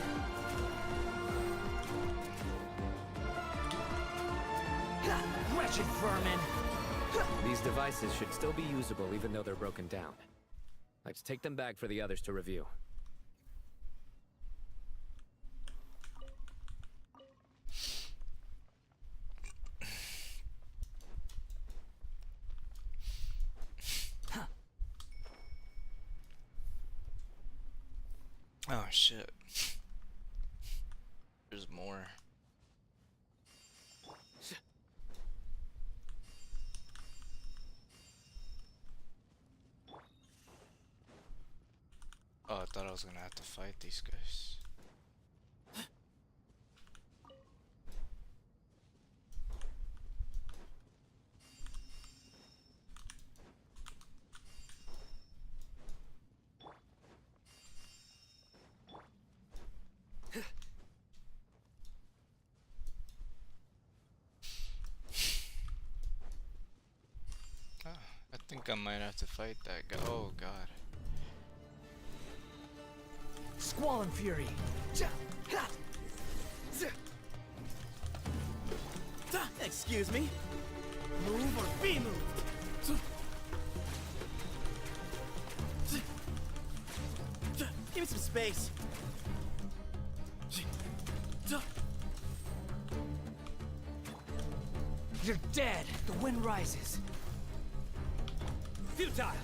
[SPEAKER 21] Wretched vermin.
[SPEAKER 6] These devices should still be usable even though they're broken down. Let's take them back for the others to review.
[SPEAKER 18] Oh shit. There's more. Oh, I thought I was gonna have to fight these guys. I think I might have to fight that guy. Oh god.
[SPEAKER 21] Squall and fury.
[SPEAKER 19] Excuse me. Move or be moved. Give me some space.
[SPEAKER 21] You're dead. The wind rises. Futile.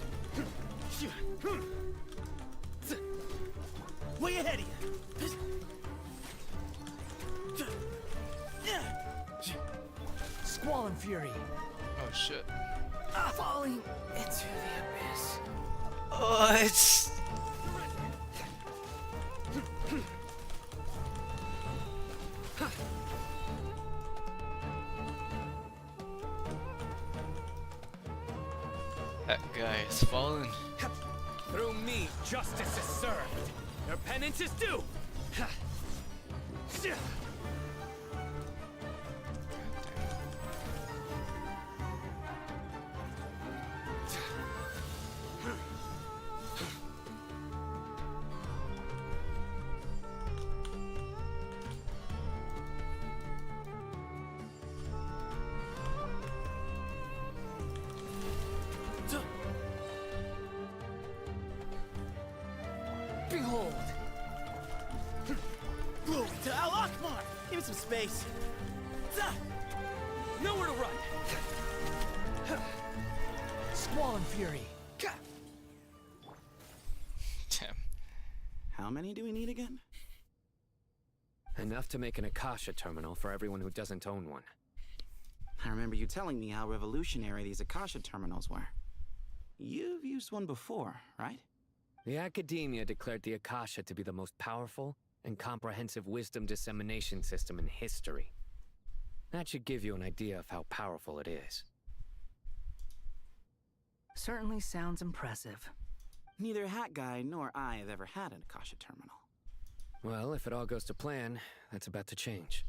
[SPEAKER 19] Way ahead of you.
[SPEAKER 21] Squall and fury.
[SPEAKER 18] Oh shit.
[SPEAKER 21] Falling into the abyss.
[SPEAKER 18] What? fallen.
[SPEAKER 6] Through me, justice is served. Their penance is due.
[SPEAKER 12] Behold! Move to Al Akbar! Give me some space.
[SPEAKER 6] Nowhere to run!
[SPEAKER 12] Squall and Fury.
[SPEAKER 18] Damn.
[SPEAKER 19] How many do we need again?
[SPEAKER 6] Enough to make an Akasha terminal for everyone who doesn't own one.
[SPEAKER 19] I remember you telling me how revolutionary these Akasha terminals were. You've used one before, right?
[SPEAKER 6] The Academia declared the Akasha to be the most powerful and comprehensive wisdom dissemination system in history. That should give you an idea of how powerful it is.
[SPEAKER 21] Certainly sounds impressive.
[SPEAKER 19] Neither Hat Guy nor I have ever had an Akasha terminal.
[SPEAKER 6] Well, if it all goes to plan, that's about to change.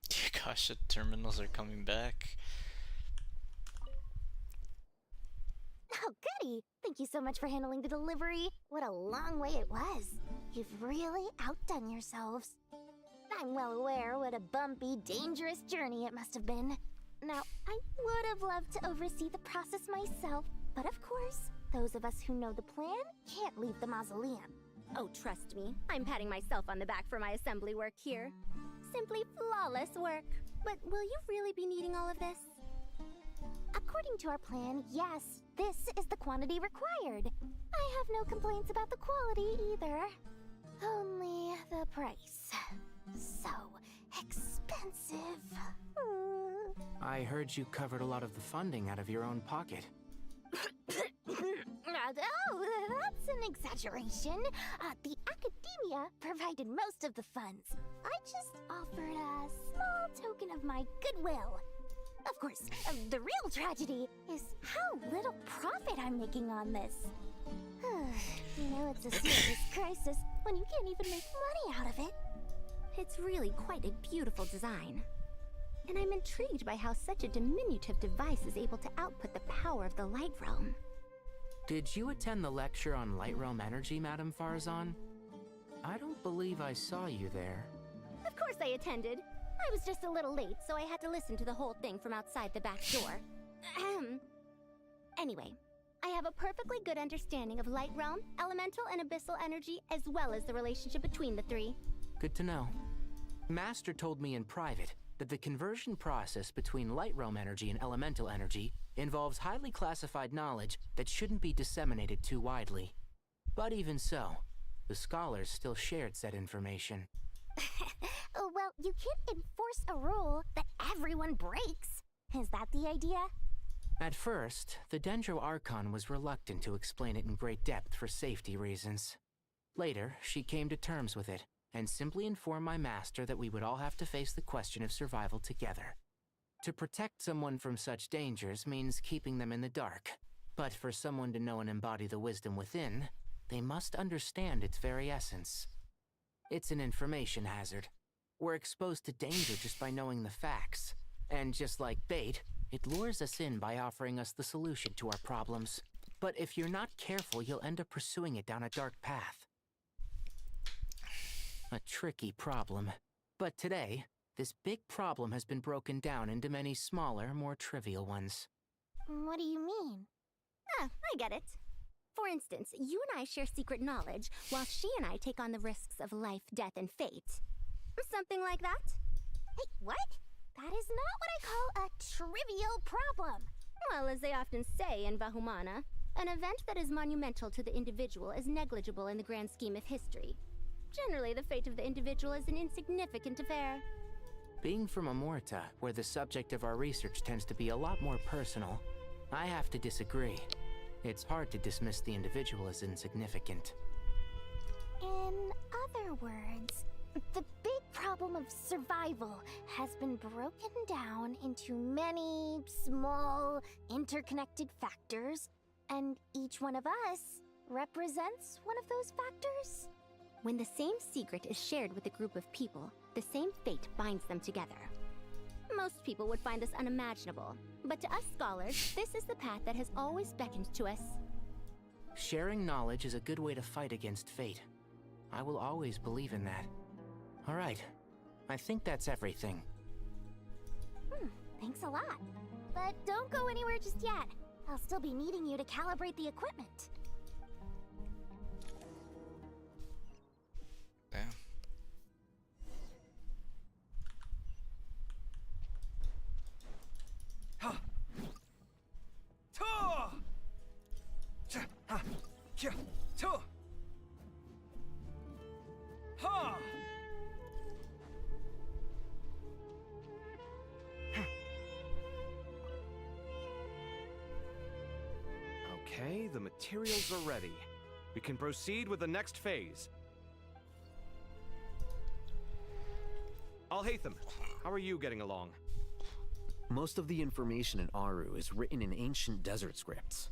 [SPEAKER 18] The Akasha terminals are coming back.
[SPEAKER 5] Oh, goody! Thank you so much for handling the delivery. What a long way it was. You've really outdone yourselves. I'm well aware what a bumpy, dangerous journey it must have been. Now, I would have loved to oversee the process myself, but of course, those of us who know the plan can't leave the mausoleum.
[SPEAKER 7] Oh, trust me, I'm patting myself on the back for my assembly work here. Simply flawless work. But will you really be needing all of this?
[SPEAKER 5] According to our plan, yes, this is the quantity required. I have no complaints about the quality either. Only the price. So expensive.
[SPEAKER 12] I heard you covered a lot of the funding out of your own pocket.
[SPEAKER 5] Oh, that's an exaggeration. The Academia provided most of the funds. I just offered a small token of my goodwill. Of course, the real tragedy is how little profit I'm making on this. You know, it's a serious crisis when you can't even make money out of it.
[SPEAKER 7] It's really quite a beautiful design. And I'm intrigued by how such a diminutive device is able to output the power of the Light Realm.
[SPEAKER 12] Did you attend the lecture on Light Realm energy, Madame Farzan? I don't believe I saw you there.
[SPEAKER 7] Of course I attended. I was just a little late, so I had to listen to the whole thing from outside the back door. Anyway, I have a perfectly good understanding of Light Realm, elemental and abyssal energy, as well as the relationship between the three.
[SPEAKER 12] Good to know. Master told me in private that the conversion process between Light Realm energy and elemental energy involves highly classified knowledge that shouldn't be disseminated too widely. But even so, the scholars still shared said information.
[SPEAKER 5] Well, you can't enforce a rule that everyone breaks. Is that the idea?
[SPEAKER 12] At first, the Dendro Archon was reluctant to explain it in great depth for safety reasons. Later, she came to terms with it, and simply informed my master that we would all have to face the question of survival together. To protect someone from such dangers means keeping them in the dark, but for someone to know and embody the wisdom within, they must understand its very essence. It's an information hazard. We're exposed to danger just by knowing the facts, and just like bait, it lures us in by offering us the solution to our problems. But if you're not careful, you'll end up pursuing it down a dark path. A tricky problem. But today, this big problem has been broken down into many smaller, more trivial ones.
[SPEAKER 5] What do you mean?
[SPEAKER 7] I get it. For instance, you and I share secret knowledge, while she and I take on the risks of life, death, and fate. Something like that?
[SPEAKER 5] Hey, what? That is not what I call a trivial problem.
[SPEAKER 7] Well, as they often say in Vahumana, an event that is monumental to the individual is negligible in the grand scheme of history. Generally, the fate of the individual is an insignificant affair.
[SPEAKER 12] Being from Amorta, where the subject of our research tends to be a lot more personal, I have to disagree. It's hard to dismiss the individual as insignificant.
[SPEAKER 5] In other words, the big
[SPEAKER 3] problem of survival has been broken down into many small, interconnected factors, and each one of us represents one of those factors?
[SPEAKER 7] When the same secret is shared with a group of people, the same fate binds them together. Most people would find this unimaginable, but to us scholars, this is the path that has always beckoned to us.
[SPEAKER 12] Sharing knowledge is a good way to fight against fate. I will always believe in that. All right. I think that's everything.
[SPEAKER 3] Thanks a lot. But don't go anywhere just yet. I'll still be needing you to calibrate the equipment.
[SPEAKER 18] Damn.
[SPEAKER 8] Ha! Ta! Cha! Ha! Kya! Ta! Ha! Okay, the materials are ready. We can proceed with the next phase. Al-Haytham, how are you getting along?
[SPEAKER 9] Most of the information in Aru is written in ancient desert scripts.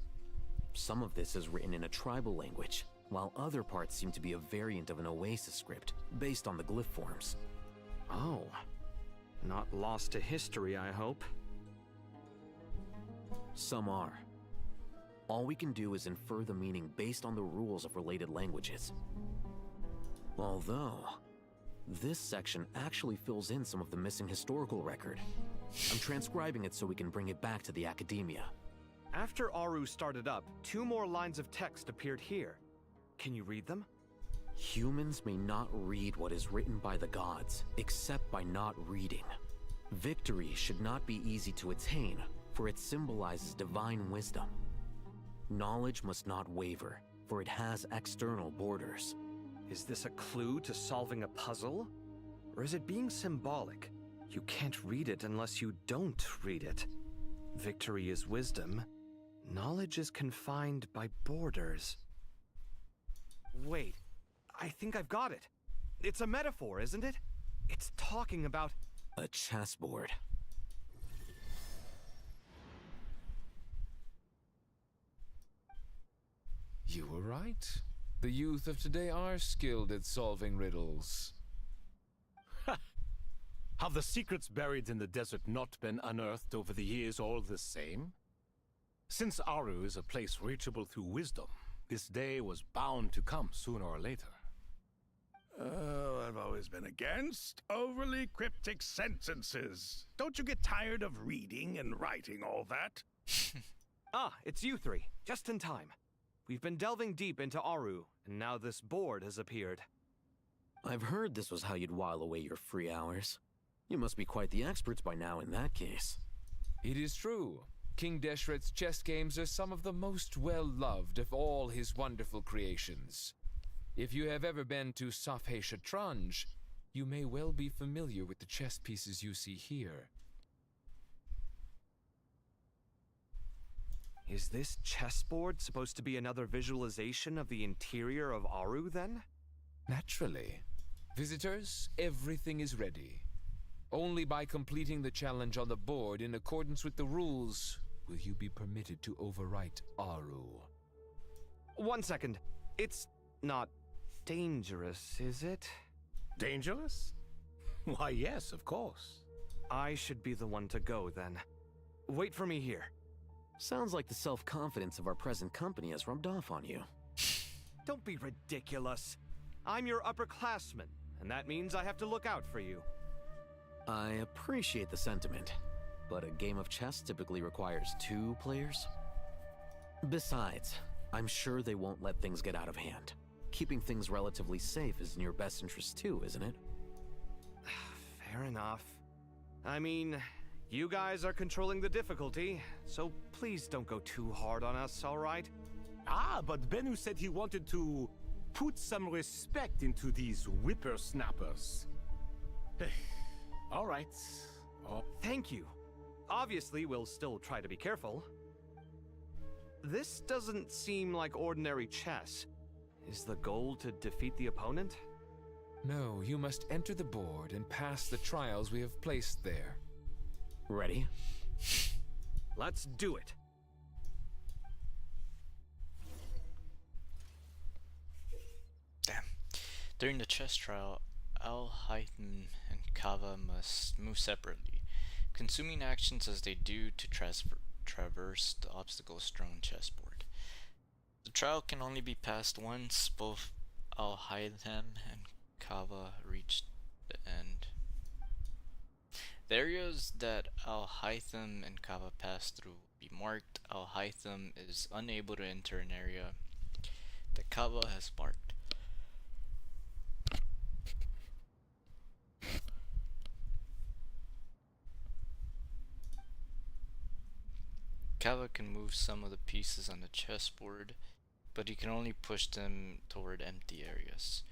[SPEAKER 9] Some of this is written in a tribal language, while other parts seem to be a variant of an Oasis script, based on the glyph forms.
[SPEAKER 8] Oh. Not lost to history, I hope.
[SPEAKER 9] Some are. All we can do is infer the meaning based on the rules of related languages. Although, this section actually fills in some of the missing historical record. I'm transcribing it so we can bring it back to the academia.
[SPEAKER 8] After Aru started up, 2 more lines of text appeared here. Can you read them?
[SPEAKER 9] Humans may not read what is written by the gods, except by not reading. Victory should not be easy to attain, for it symbolizes divine wisdom. Knowledge must not waver, for it has external borders.
[SPEAKER 8] Is this a clue to solving a puzzle? Or is it being symbolic? You can't read it unless you don't read it. Victory is wisdom. Knowledge is confined by borders. Wait, I think I've got it. It's a metaphor, isn't it? It's talking about
[SPEAKER 9] a chessboard.
[SPEAKER 22] You were right. The youth of today are skilled at solving riddles.
[SPEAKER 17] Have the secrets buried in the desert not been unearthed over the years all the same? Since Aru is a place reachable through wisdom, this day was bound to come sooner or later.
[SPEAKER 2] Oh, I've always been against overly cryptic sentences. Don't you get tired of reading and writing all that?
[SPEAKER 8] Ah, it's you 3. Just in time. We've been delving deep into Aru, and now this board has appeared.
[SPEAKER 9] I've heard this was how you'd while away your free hours. You must be quite the experts by now in that case.
[SPEAKER 22] It is true. King Deshret's chess games are some of the most well-loved of all his wonderful creations. If you have ever been to Safhe Shatranj, you may well be familiar with the chess pieces you see here.
[SPEAKER 8] Is this chessboard supposed to be another visualization of the interior of Aru, then?
[SPEAKER 22] Naturally. Visitors, everything is ready. Only by completing the challenge on the board in accordance with the rules will you be permitted to overwrite Aru.
[SPEAKER 8] 1 second. It's not dangerous, is it?
[SPEAKER 17] Dangerous? Why, yes, of course.
[SPEAKER 8] I should be the one to go, then. Wait for me here.
[SPEAKER 9] Sounds like the self-confidence of our present company has rubbed off on you.
[SPEAKER 8] Don't be ridiculous. I'm your upperclassman, and that means I have to look out for you.
[SPEAKER 9] I appreciate the sentiment, but a game of chess typically requires 2 players. Besides, I'm sure they won't let things get out of hand. Keeping things relatively safe is in your best interest too, isn't it?
[SPEAKER 8] Fair enough. I mean, you guys are controlling the difficulty, so please don't go too hard on us, all right?
[SPEAKER 17] Ah, but Bennu said he wanted to put some respect into these whippersnappers. All right. Oh.
[SPEAKER 8] Thank you. Obviously, we'll still try to be careful. This doesn't seem like ordinary chess. Is the goal to defeat the opponent?
[SPEAKER 22] No, you must enter the board and pass the trials we have placed there.
[SPEAKER 9] Ready?
[SPEAKER 8] Let's do it.
[SPEAKER 18] Damn. During the chess trial, Al-Haytham and Kava must move separately, consuming actions as they do to traverse the obstacles strewn chessboard. The trial can only be passed once both Al-Haytham and Kava reach the end. The areas that Al-Haytham and Kava pass through will be marked. Al-Haytham is unable to enter an area that Kava has marked. Kava can move some of the pieces on the chessboard, but he can only push them toward empty areas.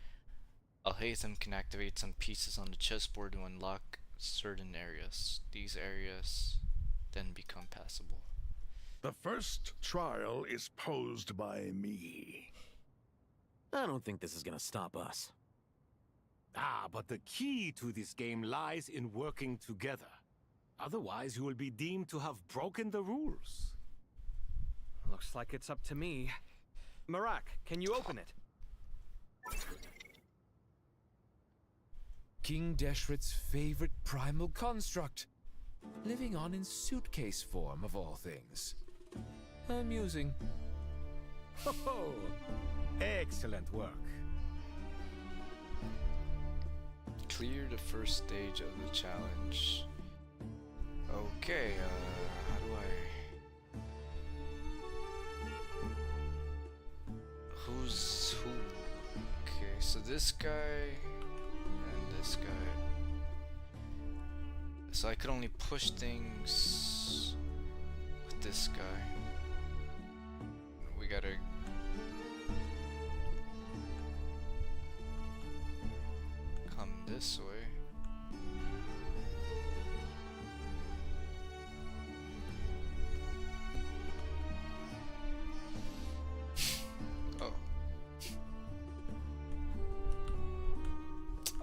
[SPEAKER 18] Al-Haytham can activate some pieces on the chessboard to unlock certain areas. These areas then become passable.
[SPEAKER 2] The first trial is posed by me.
[SPEAKER 9] I don't think this is gonna stop us.
[SPEAKER 17] Ah, but the key to this game lies in working together. Otherwise, you will be deemed to have broken the rules.
[SPEAKER 8] Looks like it's up to me. Marak, can you open it?
[SPEAKER 22] King Deshret's favorite primal construct. Living on in suitcase form, of all things. Amusing.
[SPEAKER 17] Ho-ho! Excellent work.
[SPEAKER 18] Clear the first stage of the challenge. Okay, how do I... Who's who? Okay, so this guy and this guy. So I could only push things with this guy. We gotta... come this way.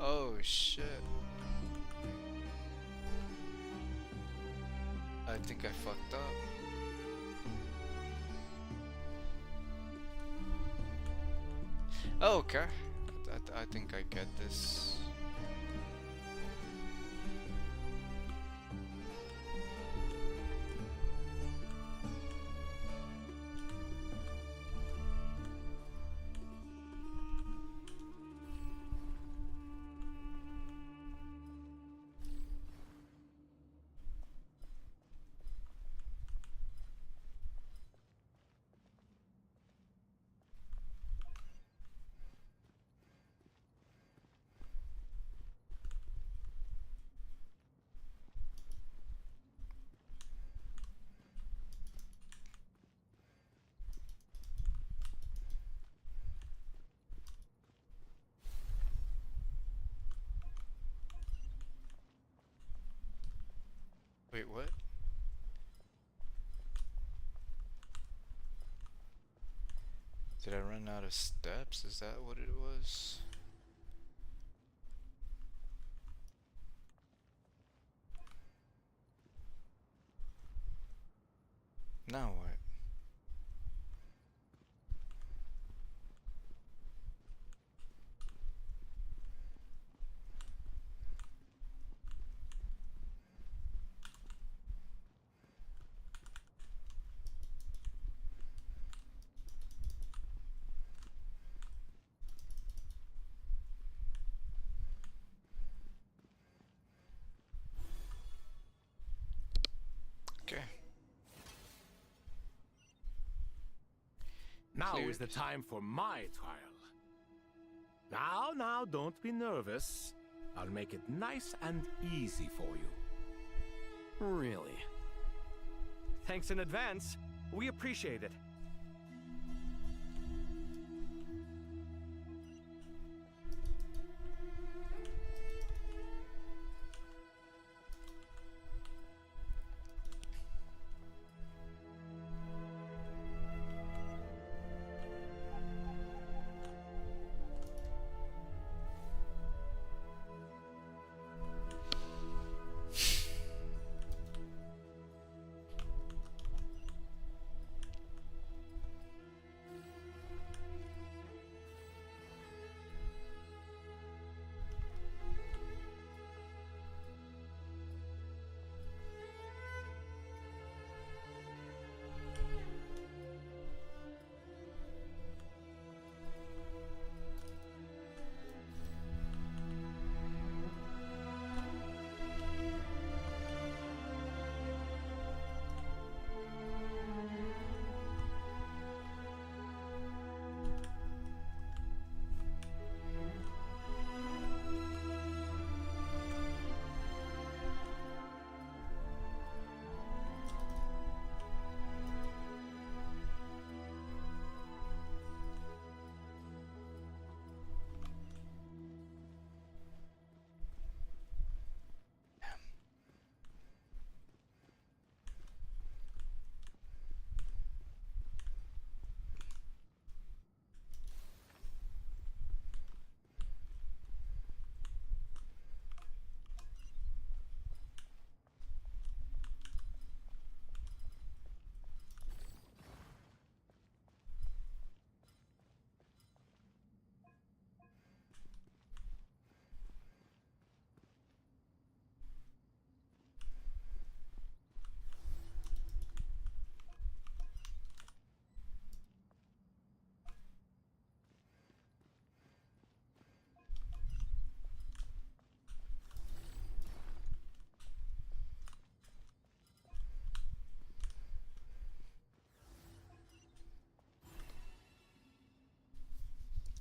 [SPEAKER 18] Oh shit. I think I fucked up. Oh, okay. I think I get this. Wait, what? Did I run out of steps? Is that what it was? Now what? Okay.
[SPEAKER 17] Now is the time for my trial. Now, don't be nervous. I'll make it nice and easy for you.
[SPEAKER 9] Really?
[SPEAKER 8] Thanks in advance. We appreciate it.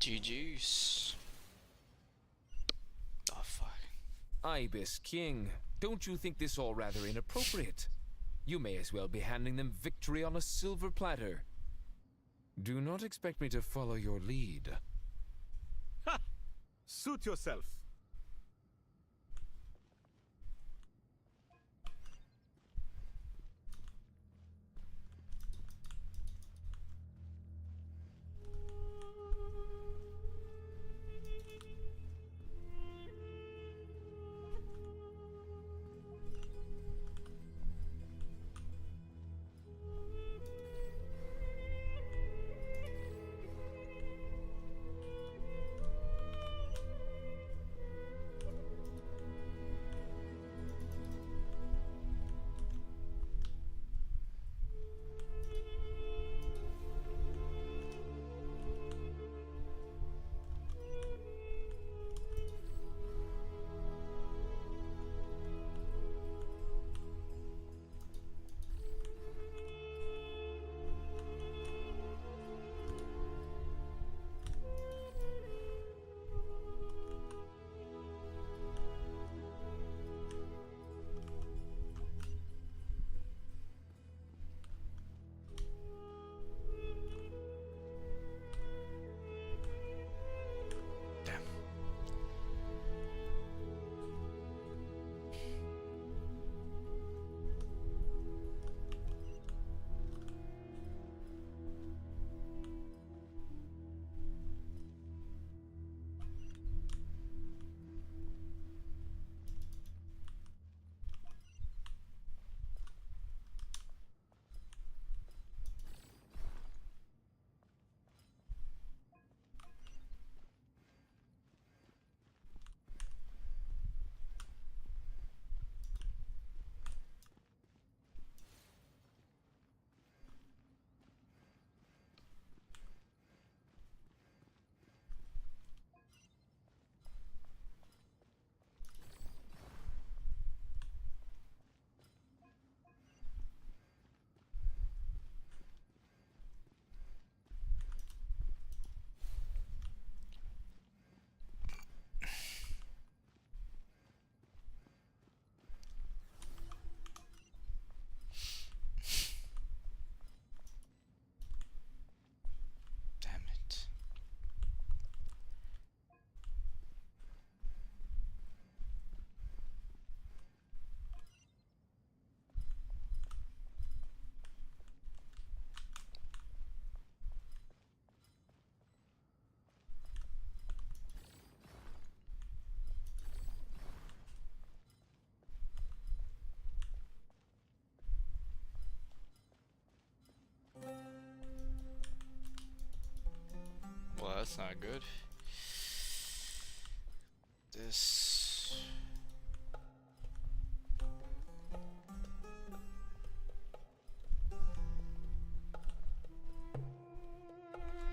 [SPEAKER 18] GG's. Oh, fuck.
[SPEAKER 22] Ibis King, don't you think this all rather inappropriate? You may as well be handing them victory on a silver platter. Do not expect me to follow your lead.
[SPEAKER 8] Ha! Suit yourself.
[SPEAKER 18] Well, that's not good. This...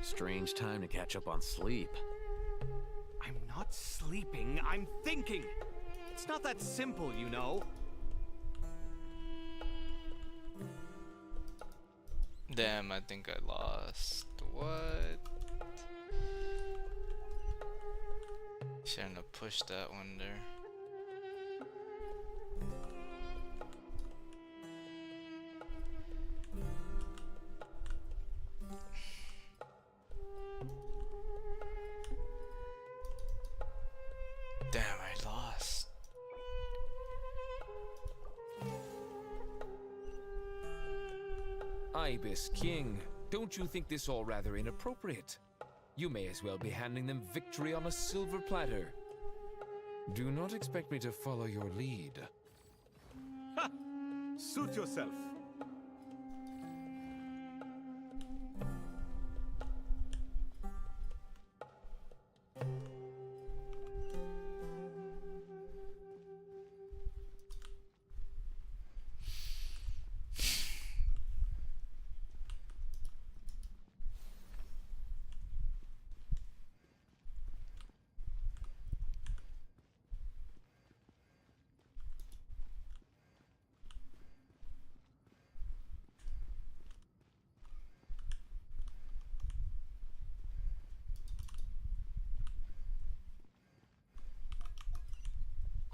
[SPEAKER 9] Strange time to catch up on sleep.
[SPEAKER 8] I'm not sleeping, I'm thinking. It's not that simple, you know.
[SPEAKER 18] Damn, I think I lost. What? Shouldn't have pushed that one there. Damn, I lost.
[SPEAKER 22] Ibis King, don't you think this all rather inappropriate? You may as well be handing them victory on a silver platter. Do not expect me to follow your lead.
[SPEAKER 8] Ha! Suit yourself.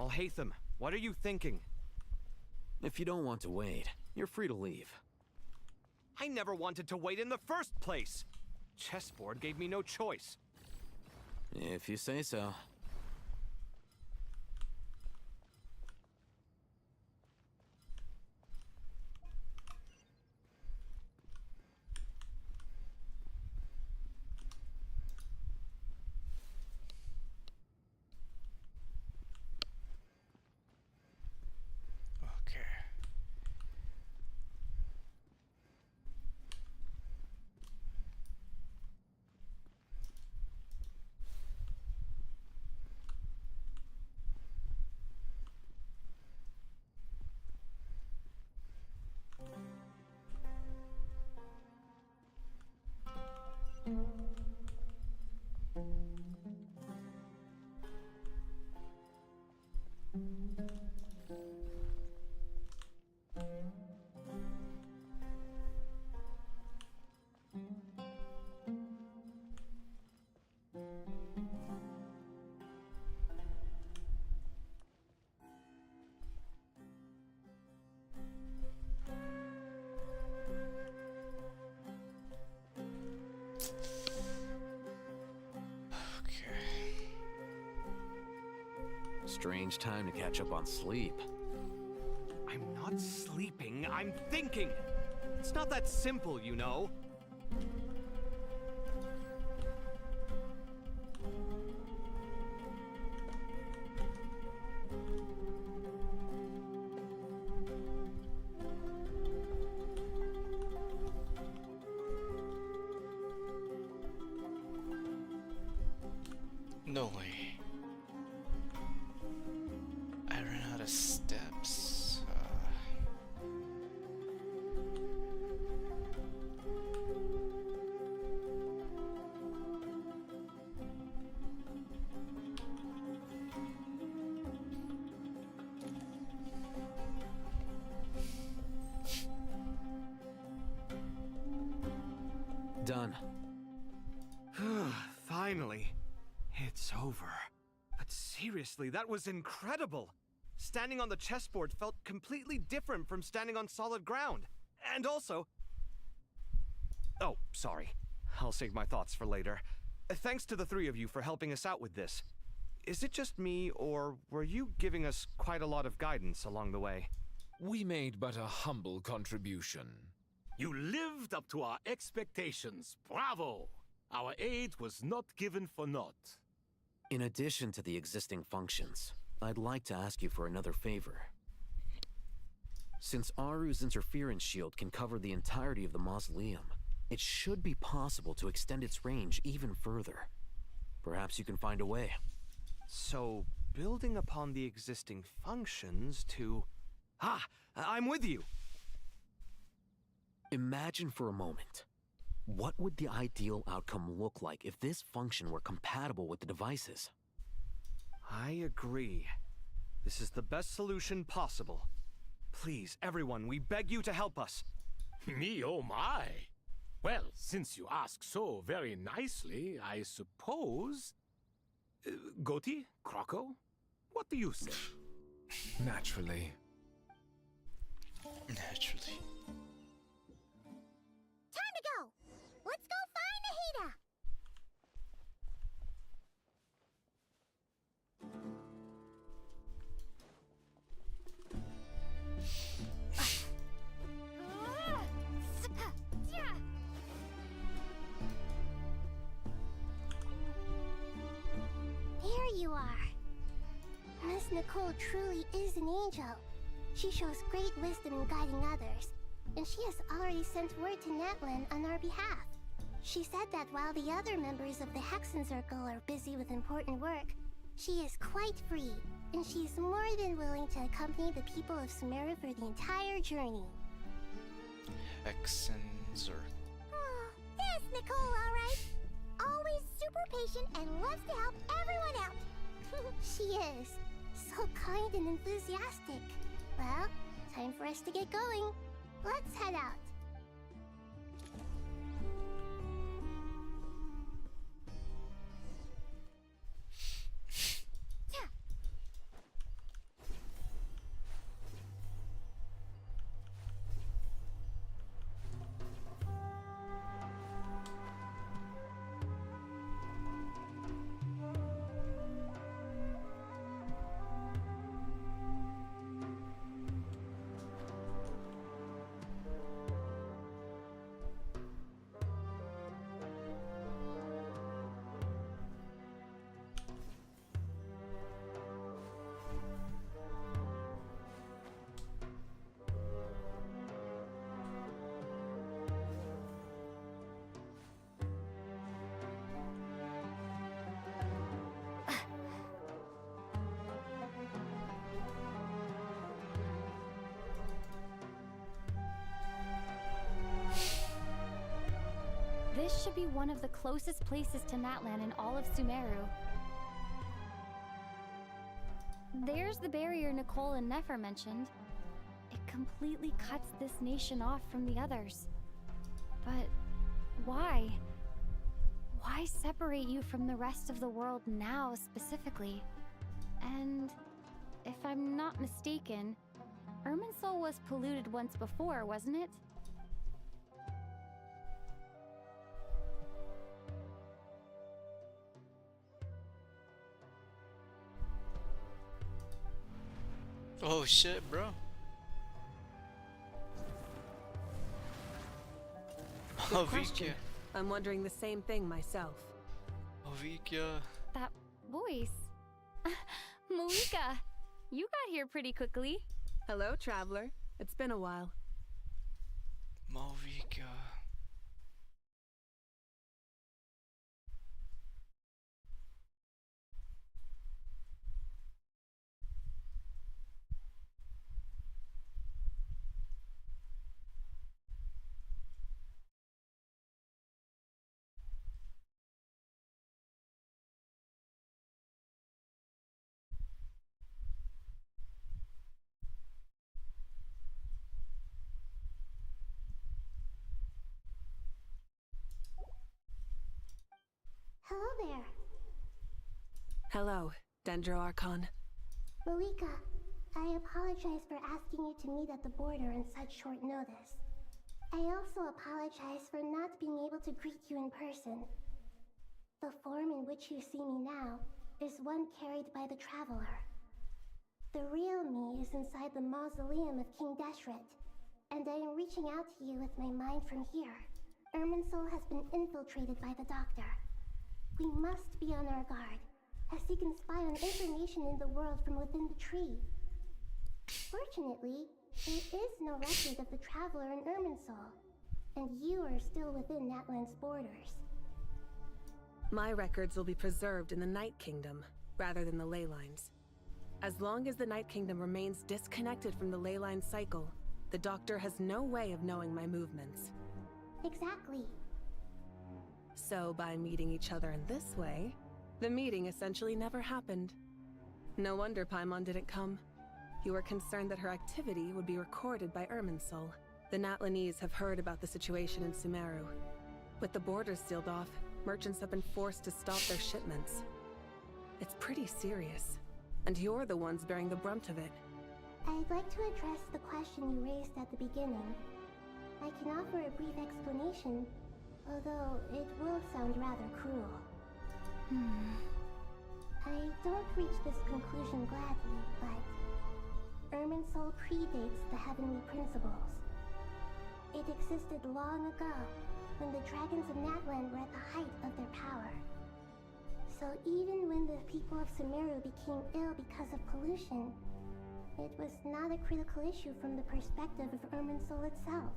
[SPEAKER 8] Alhaitham, what are you thinking?
[SPEAKER 9] If you don't want to wait, you're free to leave.
[SPEAKER 8] I never wanted to wait in the first place! Chessboard gave me no choice.
[SPEAKER 9] If you say so.
[SPEAKER 18] Okay.
[SPEAKER 9] Strange time to catch up on sleep.
[SPEAKER 8] I'm not sleeping, I'm thinking! It's not that simple, you know.
[SPEAKER 18] No way. I ran out of steps.
[SPEAKER 9] Done.
[SPEAKER 8] Finally. It's over. But seriously, that was incredible. Standing on the chessboard felt completely different from standing on solid ground. And also... Oh, sorry. I'll save my thoughts for later. Thanks to the three of you for helping us out with this. Is it just me, or were you giving us quite a lot of guidance along the way?
[SPEAKER 22] We made but a humble contribution.
[SPEAKER 17] You lived up to our expectations. Bravo! Our aid was not given for naught.
[SPEAKER 9] In addition to the existing functions, I'd like to ask you for another favor. Since Aru's interference shield can cover the entirety of the mausoleum, it should be possible to extend its range even further. Perhaps you can find a way.
[SPEAKER 8] So, building upon the existing functions to... Ah! I'm with you!
[SPEAKER 9] Imagine for a moment. What would the ideal outcome look like if this function were compatible with the devices?
[SPEAKER 8] I agree. This is the best solution possible. Please, everyone, we beg you to help us.
[SPEAKER 17] Me, oh my! Well, since you ask so very nicely, I suppose... Goti? Croco? What do you say?
[SPEAKER 22] Naturally.
[SPEAKER 18] Naturally.
[SPEAKER 5] Time to go! Let's go find Nahida!
[SPEAKER 3] There you are. Miss Nicole truly is an angel. She shows great wisdom in guiding others, and she has already sent word to Natlan on our behalf. She said that while the other members of the Hexen Circle are busy with important work, she is quite free, and she's more than willing to accompany the people of Sumeru for the entire journey.
[SPEAKER 18] Hexenzer.
[SPEAKER 5] Oh, there's Nicole, alright. Always super patient and loves to help everyone out.
[SPEAKER 3] She is. So kind and enthusiastic. Well, time for us to get going. Let's head out.
[SPEAKER 4] This should be one of the closest places to Natlan in all of Sumeru. There's the barrier Nicole and Nefer mentioned. It completely cuts this nation off from the others. But why? Why separate you from the rest of the world now specifically? And if I'm not mistaken, Irminsul was polluted once before, wasn't it?
[SPEAKER 18] Oh shit, bro.
[SPEAKER 10] Good question. I'm wondering the same thing myself.
[SPEAKER 18] Ovikia.
[SPEAKER 4] That voice. Malika, you got here pretty quickly.
[SPEAKER 10] Hello, traveler. It's been a while.
[SPEAKER 18] Malvika.
[SPEAKER 3] Hello there.
[SPEAKER 10] Hello, Dendro Archon.
[SPEAKER 3] Malika, I apologize for asking you to meet at the border on such short notice. I also apologize for not being able to greet you in person. The form in which you see me now is one carried by the Traveler. The real me is inside the mausoleum of King Deshret, and I am reaching out to you with my mind from here. Irminsul has been infiltrated by the Doctor. We must be on our guard, as he can spy on information in the world from within the tree. Fortunately, there is no record of the Traveler in Irminsul, and you are still within Natlan's borders.
[SPEAKER 10] My records will be preserved in the Night Kingdom, rather than the ley lines. As long as the Night Kingdom remains disconnected from the ley line cycle, the Doctor has no way of knowing my movements.
[SPEAKER 3] Exactly.
[SPEAKER 10] So by meeting each other in this way, the meeting essentially never happened. No wonder Paimon didn't come. You were concerned that her activity would be recorded by Irminsul. The Natlanese have heard about the situation in Sumeru. With the borders sealed off, merchants have been forced to stop their shipments. It's pretty serious, and you're the ones bearing the brunt of it.
[SPEAKER 3] I'd like to address the question you raised at the beginning. I can offer a brief explanation, although it will sound rather cruel. I don't reach this conclusion gladly, but Irminsul predates the Heavenly Principles. It existed long ago, when the dragons of Natlan were at the height of their power. So even when the people of Sumeru became ill because of pollution, it was not a critical issue from the perspective of Irminsul itself.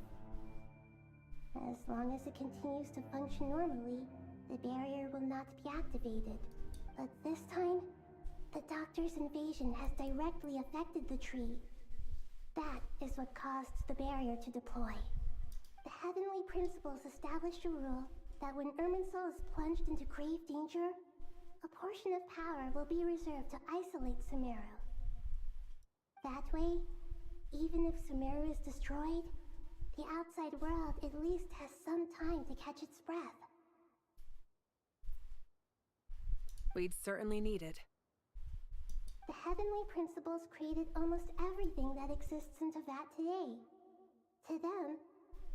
[SPEAKER 3] As long as it continues to function normally, the barrier will not be activated. But this time, the Doctor's invasion has directly affected the tree. That is what caused the barrier to deploy. The Heavenly Principles established a rule that when Irminsul is plunged into grave danger, a portion of power will be reserved to isolate Sumeru. That way, even if Sumeru is destroyed, the outside world at least has some time to catch its breath.
[SPEAKER 10] We'd certainly need it.
[SPEAKER 3] The Heavenly Principles created almost everything that exists in Teyvat today. To them,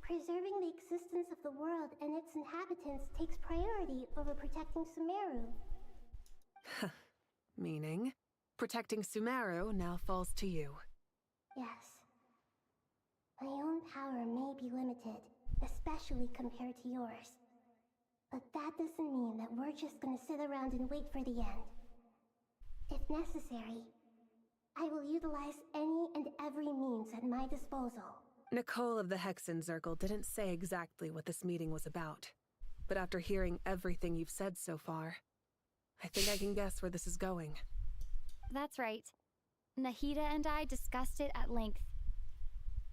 [SPEAKER 3] preserving the existence of the world and its inhabitants takes priority over protecting Sumeru.
[SPEAKER 10] Meaning, protecting Sumeru now falls to you.
[SPEAKER 3] Yes. My own power may be limited, especially compared to yours. But that doesn't mean that we're just gonna sit around and wait for the end. If necessary, I will utilize any and every means at my disposal.
[SPEAKER 10] Nicole of the Hexen Circle didn't say exactly what this meeting was about. But after hearing everything you've said so far, I think I can guess where this is going.
[SPEAKER 4] That's right. Nahida and I discussed it at length.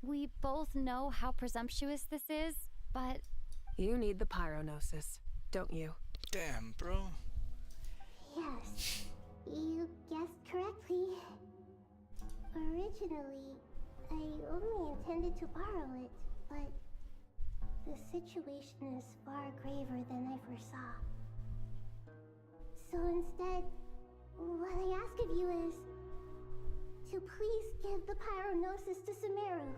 [SPEAKER 4] We both know how presumptuous this is, but...
[SPEAKER 10] You need the pyronosis, don't you?
[SPEAKER 18] Damn, bro.
[SPEAKER 3] Yes, you guessed correctly. Originally, I only intended to borrow it, but the situation is far graver than I foresaw. So instead, what I ask of you is to please give the pyronosis to Sumeru.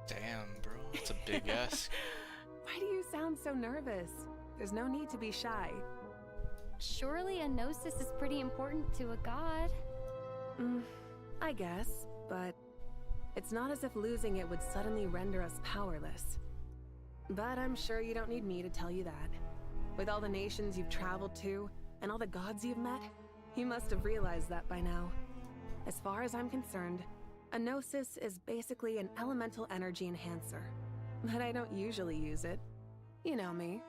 [SPEAKER 18] Damn, bro. That's a big ask.
[SPEAKER 10] Why do you sound so nervous? There's no need to be shy.
[SPEAKER 4] Surely a gnosis is pretty important to a god.
[SPEAKER 10] I guess, but it's not as if losing it would suddenly render us powerless. But I'm sure you don't need me to tell you that. With all the nations you've traveled to, and all the gods you've met, you must have realized that by now. As far as I'm concerned, a gnosis is basically an elemental energy enhancer. But I don't usually use it. You know me.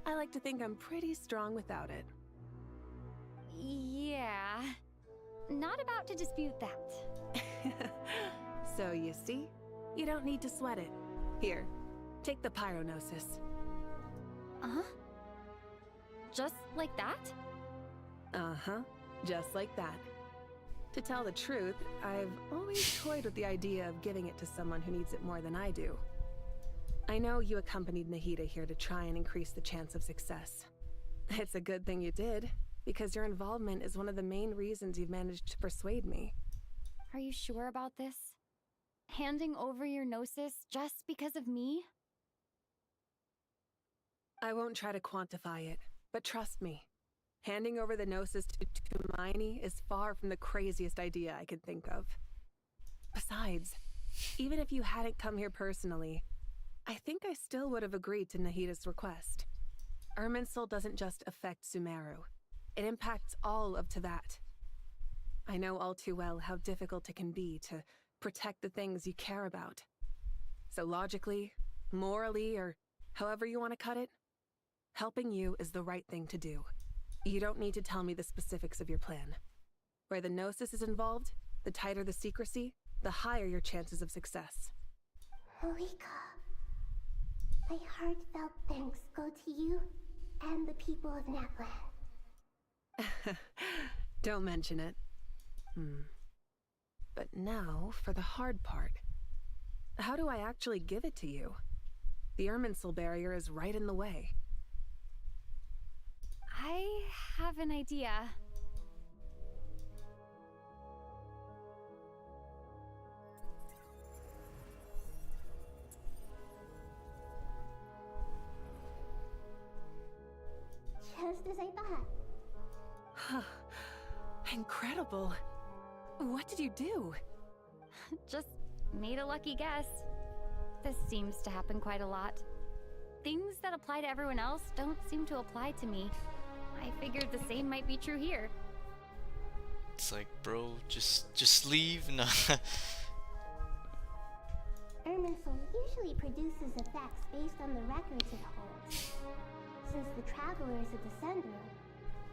[SPEAKER 10] I like to think I'm pretty strong without it.
[SPEAKER 4] Yeah. Not about to dispute that.
[SPEAKER 10] So you see? You don't need to sweat it. Here, take the pyronosis.
[SPEAKER 4] Uh-huh. Just like that?
[SPEAKER 10] Uh-huh. Just like that. To tell the truth, I've always toyed with the idea of giving it to someone who needs it more than I do. I know you accompanied Nahida here to try and increase the chance of success. It's a good thing you did, because your involvement is one of the main reasons you've managed to persuade me.
[SPEAKER 4] Are you sure about this? Handing over your gnosis just because of me?
[SPEAKER 10] I won't try to quantify it, but trust me. Handing over the gnosis to Hermione is far from the craziest idea I could think of. Besides, even if you hadn't come here personally, I think I still would have agreed to Nahida's request. Irminsul doesn't just affect Sumeru. It impacts all of Teyvat. I know all too well how difficult it can be to protect the things you care about. So logically, morally, or however you want to cut it, helping you is the right thing to do. You don't need to tell me the specifics of your plan. Where the gnosis is involved, the tighter the secrecy, the higher your chances of success.
[SPEAKER 3] Malika, my heartfelt thanks go to you and the people of Naplan.
[SPEAKER 10] Don't mention it. But now for the hard part. How do I actually give it to you? The Irminsul barrier is right in the way.
[SPEAKER 4] I have an idea.
[SPEAKER 3] Just as I thought.
[SPEAKER 10] Incredible. What did you do?
[SPEAKER 4] Just made a lucky guess. This seems to happen quite a lot. Things that apply to everyone else don't seem to apply to me. I figured the same might be true here.
[SPEAKER 18] It's like, bro, just leave. No.
[SPEAKER 3] Irminsul usually produces effects based on the records it holds. Since the Traveler is a descender,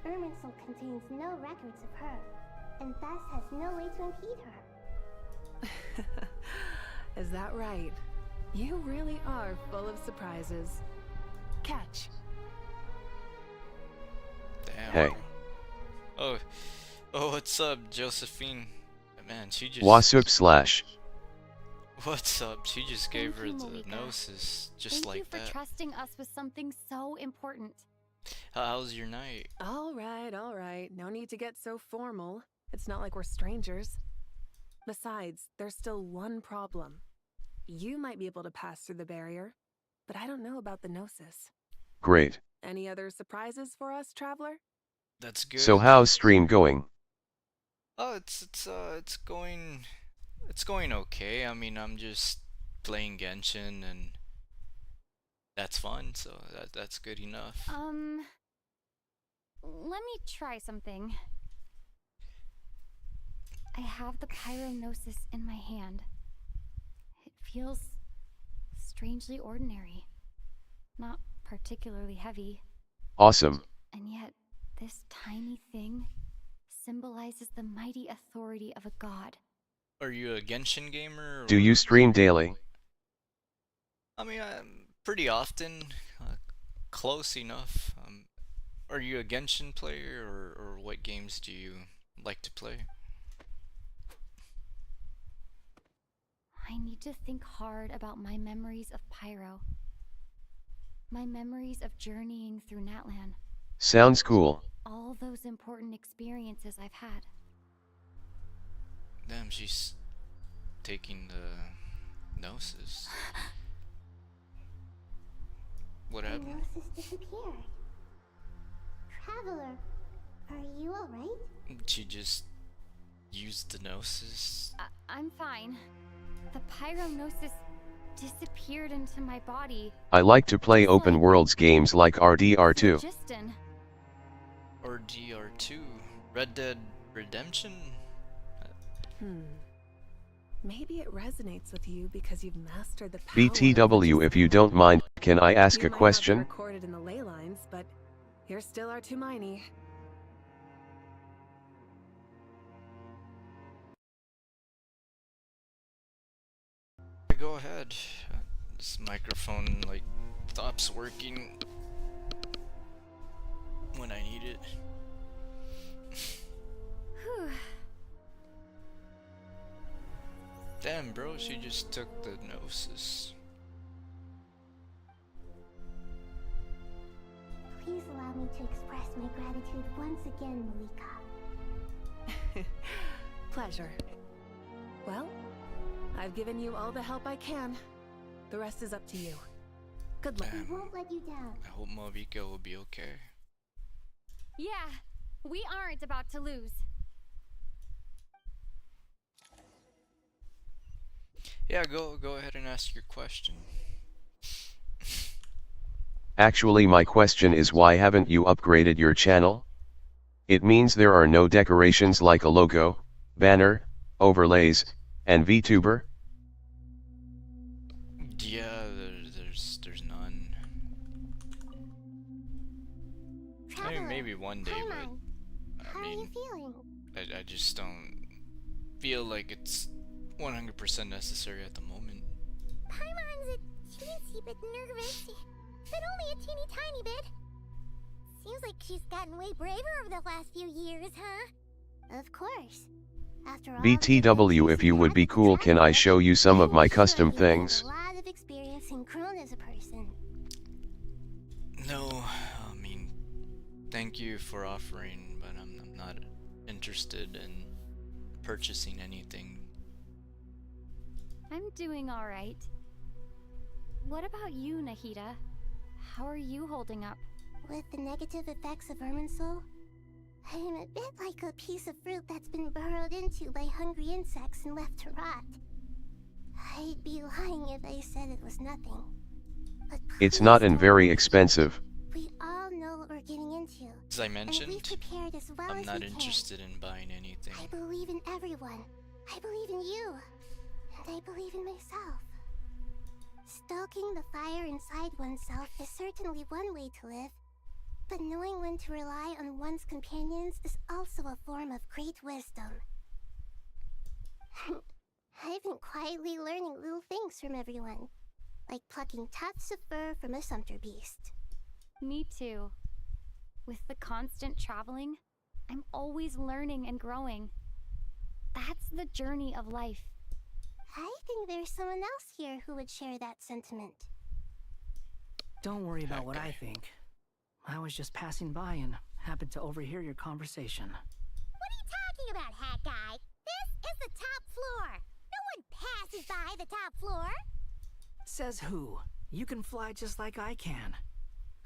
[SPEAKER 3] Irminsul contains no records of her, and thus has no way to impede her.
[SPEAKER 10] Is that right? You really are full of surprises. Catch.
[SPEAKER 18] Damn.
[SPEAKER 13] Hey.
[SPEAKER 18] Oh, what's up, Josephine? Man, she just.
[SPEAKER 13] Wasup slash.
[SPEAKER 18] What's up? She just gave her the
[SPEAKER 4] Malika.
[SPEAKER 18] gnosis just
[SPEAKER 4] Thank
[SPEAKER 18] like
[SPEAKER 4] you for
[SPEAKER 18] that.
[SPEAKER 4] trusting us with something so important.
[SPEAKER 18] How's your night?
[SPEAKER 10] All right. No need to get so formal. It's not like we're strangers. Besides, there's still one problem. You might be able to pass through the barrier, but I don't know about the gnosis.
[SPEAKER 13] Great.
[SPEAKER 10] Any other surprises for us, Traveler?
[SPEAKER 18] That's good.
[SPEAKER 13] So how's stream going?
[SPEAKER 18] Oh, it's going okay. I mean, I'm just playing Genshin and that's fun, so that's good enough.
[SPEAKER 4] Let me try something. I have the pyronosis in my hand. It feels strangely ordinary. Not particularly heavy.
[SPEAKER 13] Awesome.
[SPEAKER 4] And yet, this tiny thing symbolizes the mighty authority of a god.
[SPEAKER 18] Are you a Genshin gamer? Or...
[SPEAKER 13] Do you stream daily?
[SPEAKER 18] I mean, I'm pretty often, close enough. Are you a Genshin player, or what games do you like to play?
[SPEAKER 4] I need to think hard about my memories of Pyro. My memories of journeying through Natlan.
[SPEAKER 13] Sounds cool.
[SPEAKER 4] All those important experiences I've had.
[SPEAKER 18] Damn, she's taking the Gnosis. What
[SPEAKER 3] The
[SPEAKER 18] happened?
[SPEAKER 3] Gnosis disappeared. Traveler, are you alright?
[SPEAKER 18] She just used the Gnosis?
[SPEAKER 4] I'm fine. The Pyronosis disappeared into my body.
[SPEAKER 13] I like to play open worlds games like RDR2.
[SPEAKER 4] Phlogiston.
[SPEAKER 18] Or DR2? Red Dead Redemption?
[SPEAKER 10] Maybe it resonates with you because you've mastered the power.
[SPEAKER 13] BTW, if you don't mind, can I ask a
[SPEAKER 10] Not be
[SPEAKER 13] question?
[SPEAKER 10] recorded in the ley lines, but here still are Tumaini.
[SPEAKER 18] Go ahead. This microphone, like, stops working when I need it.
[SPEAKER 4] Whew.
[SPEAKER 18] Damn, bro, she just took the Gnosis.
[SPEAKER 3] Please allow me to express my gratitude once again, Malika.
[SPEAKER 10] Pleasure. Well, I've given you all the help I can. The rest is up to you. Good luck.
[SPEAKER 3] We won't let you down.
[SPEAKER 18] I hope Malika will be okay.
[SPEAKER 4] Yeah, we aren't about to lose.
[SPEAKER 18] Yeah, go ahead and ask your question.
[SPEAKER 13] Actually, my question is, why haven't you upgraded your channel? It means there are no decorations like a logo, banner, overlays, and VTuber?
[SPEAKER 18] Yeah, there's none. I mean, maybe one day, but
[SPEAKER 3] How are you feeling?
[SPEAKER 18] I just don't feel like it's 100% necessary at the moment.
[SPEAKER 5] Paimon's a teensy bit nervous, but only a teeny tiny bit. Seems like she's gotten way braver over the last few years, huh?
[SPEAKER 3] Of course. After all,
[SPEAKER 13] BTW, if you would be cool, can I show you some of my custom things?
[SPEAKER 3] a lot of experience and grown as a person.
[SPEAKER 18] No, I mean, thank you for offering, but I'm not interested in purchasing anything.
[SPEAKER 4] I'm doing alright. What about you, Nahida? How are you holding up?
[SPEAKER 3] With the negative effects of Irminsul, I am a bit like a piece of fruit that's been burrowed into by hungry insects and left to rot. I'd be lying if I said it was nothing. But
[SPEAKER 13] It's not
[SPEAKER 3] please
[SPEAKER 13] and
[SPEAKER 3] don't
[SPEAKER 13] very
[SPEAKER 3] worry.
[SPEAKER 13] expensive.
[SPEAKER 3] We all know what we're getting into.
[SPEAKER 18] As I
[SPEAKER 3] And
[SPEAKER 18] mentioned,
[SPEAKER 3] we've prepared as well
[SPEAKER 18] I'm
[SPEAKER 3] as
[SPEAKER 18] not
[SPEAKER 3] we can.
[SPEAKER 18] interested in buying anything.
[SPEAKER 3] I believe in everyone. I believe in you. And I believe in myself. Stoking the fire inside oneself is certainly one way to live. But knowing when to rely on one's companions is also a form of great wisdom. I've been quietly learning little things from everyone, like plucking tufts of fur from a sumpter beast.
[SPEAKER 4] Me too. With the constant traveling, I'm always learning and growing. That's the journey of life.
[SPEAKER 3] I think there's someone else here who would share that sentiment.
[SPEAKER 21] Don't worry about what I think. I was just passing by and happened to overhear your conversation.
[SPEAKER 5] What are you talking about, Hat Guy? This is the top floor. No one passes by the top floor.
[SPEAKER 21] Says who? You can fly just like I can.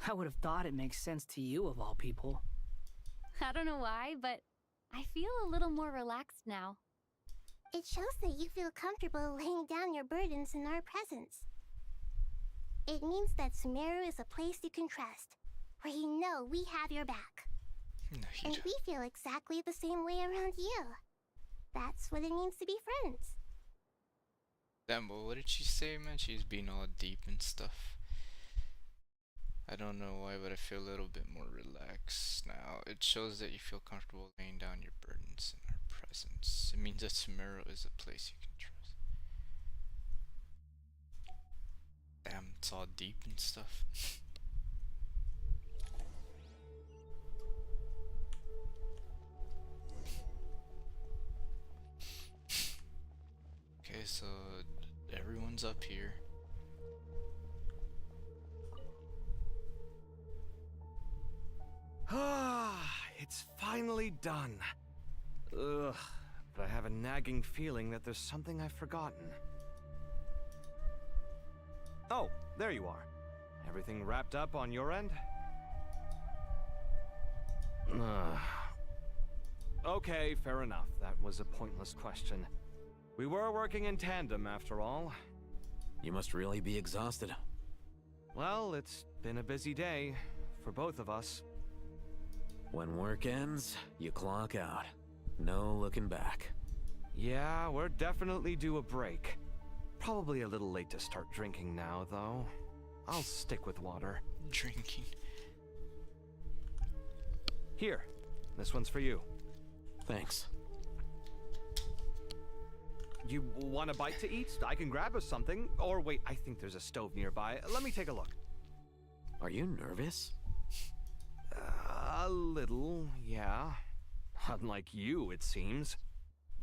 [SPEAKER 21] I would have thought it makes sense to you of all people.
[SPEAKER 4] I don't know why, but I feel a little more relaxed now.
[SPEAKER 3] It shows that you feel comfortable laying down your burdens in our presence. It means that Sumeru is a place you can trust, where you know we have your back. And we feel exactly the same way around you. That's what it means to be friends.
[SPEAKER 18] Damn, but what did she say, man? She's being all deep and stuff. I don't know why, but I feel a little bit more relaxed now. It shows that you feel comfortable laying down your burdens in our presence. It means that Sumeru is a place you can trust. Damn, it's all deep and stuff. Okay, so everyone's up here.
[SPEAKER 8] Ah, it's finally done. Ugh, but I have a nagging feeling that there's something I've forgotten. Oh, there you are. Everything wrapped up on your end? Okay, fair enough. That was a pointless question. We were working in tandem, after all.
[SPEAKER 9] You must really be exhausted.
[SPEAKER 8] Well, it's been a busy day for both of us.
[SPEAKER 9] When work ends, you clock out. No looking back.
[SPEAKER 8] Yeah, we're definitely due a break. Probably a little late to start drinking now, though. I'll stick with water.
[SPEAKER 18] Drinking.
[SPEAKER 8] Here, this one's for you.
[SPEAKER 9] Thanks.
[SPEAKER 8] You want a bite to eat? I can grab us something. Or wait, I think there's a stove nearby. Let me take a look.
[SPEAKER 9] Are you nervous?
[SPEAKER 8] A little, yeah. Unlike you, it seems.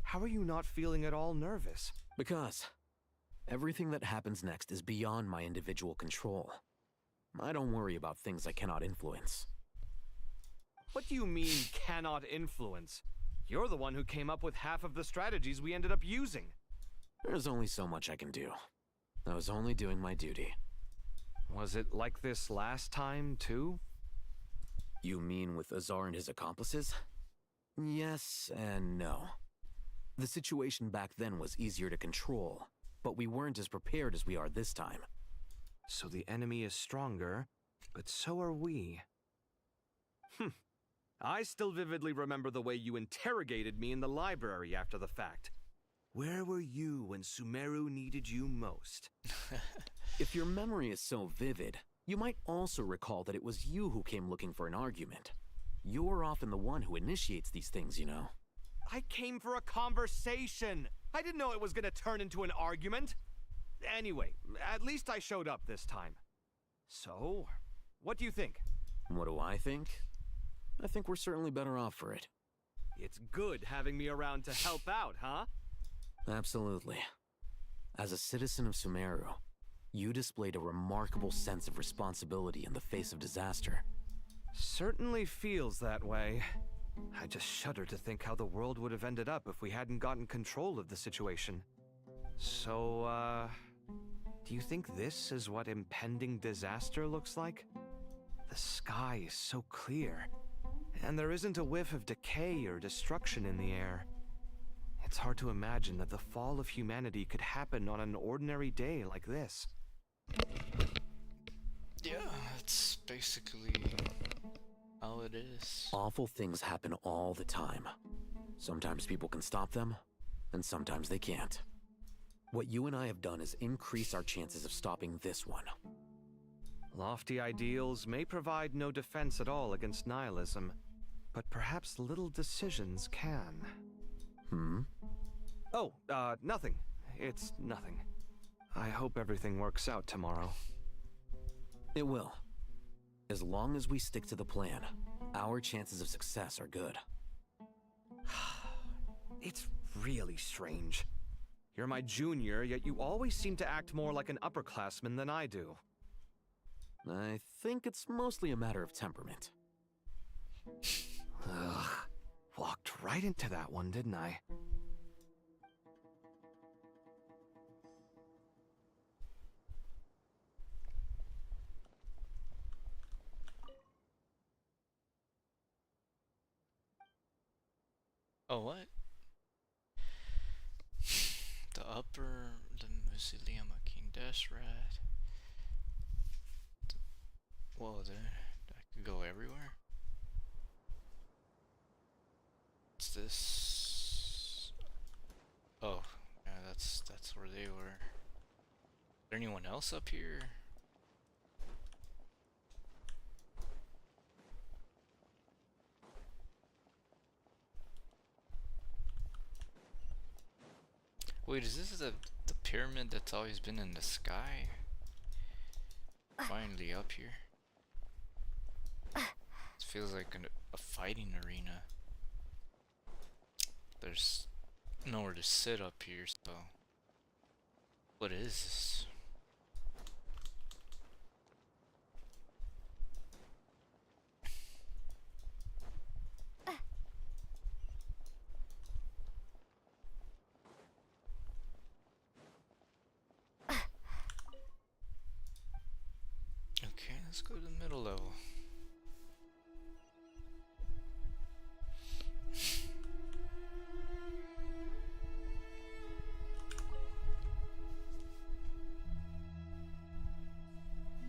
[SPEAKER 8] How are you not feeling at all nervous?
[SPEAKER 9] Because everything that happens next is beyond my individual control. I don't worry about things I cannot influence.
[SPEAKER 8] What do you mean, cannot influence? You're the one who came up with half of the strategies we ended up using.
[SPEAKER 9] There's only so much I can do. I was only doing my duty.
[SPEAKER 8] Was it like this last time, too?
[SPEAKER 9] You mean with Azar and his accomplices? Yes and no. The situation back then was easier to control, but we weren't as prepared as we are this time.
[SPEAKER 8] So the enemy is stronger, but so are we. I still vividly remember the way you interrogated me in the library after the fact. Where were you when Sumeru needed you most?
[SPEAKER 9] If your memory is so vivid, you might also recall that it was you who came looking for an argument. You're often the one who initiates these things, you know.
[SPEAKER 8] I came for a conversation! I didn't know it was gonna turn into an argument! Anyway, at least I showed up this time. So, what do you think?
[SPEAKER 9] What do I think? I think we're certainly better off for it.
[SPEAKER 8] It's good having me around to help out, huh?
[SPEAKER 9] Absolutely. As a citizen of Sumeru, you displayed a remarkable sense of responsibility in the face of disaster.
[SPEAKER 8] Certainly feels that way. I just shudder to think how the world would have ended up if we hadn't gotten control of the situation. So, do you think this is what impending disaster looks like? The sky is so clear, and there isn't a whiff of decay or destruction in the air. It's hard to imagine that the fall of humanity could happen on an ordinary day like this.
[SPEAKER 18] Yeah, that's basically how it is.
[SPEAKER 9] Awful things happen all the time. Sometimes people can stop them, and sometimes they can't. What you and I have done is increase our chances of stopping this one.
[SPEAKER 8] Lofty ideals may provide no defense at all against nihilism, but perhaps little decisions can. Oh, nothing. It's nothing. I hope everything works out tomorrow.
[SPEAKER 9] It will. As long as we stick to the plan, our chances of success are good.
[SPEAKER 8] It's really strange. You're my junior, yet you always seem to act more like an upperclassman than I do.
[SPEAKER 9] I think it's mostly a matter of temperament.
[SPEAKER 8] Ugh. Walked right into that one, didn't I?
[SPEAKER 18] Oh, what? The upper, the Mausoleum of King Deshret. Whoa, there. I could go everywhere? What's this? Oh, yeah, that's where they were. Is there anyone else up here? Wait, is this the pyramid that's always been in the sky? finally up here. This feels like a fighting arena. There's nowhere to sit up here, so... What is this? Okay, let's go to the middle level.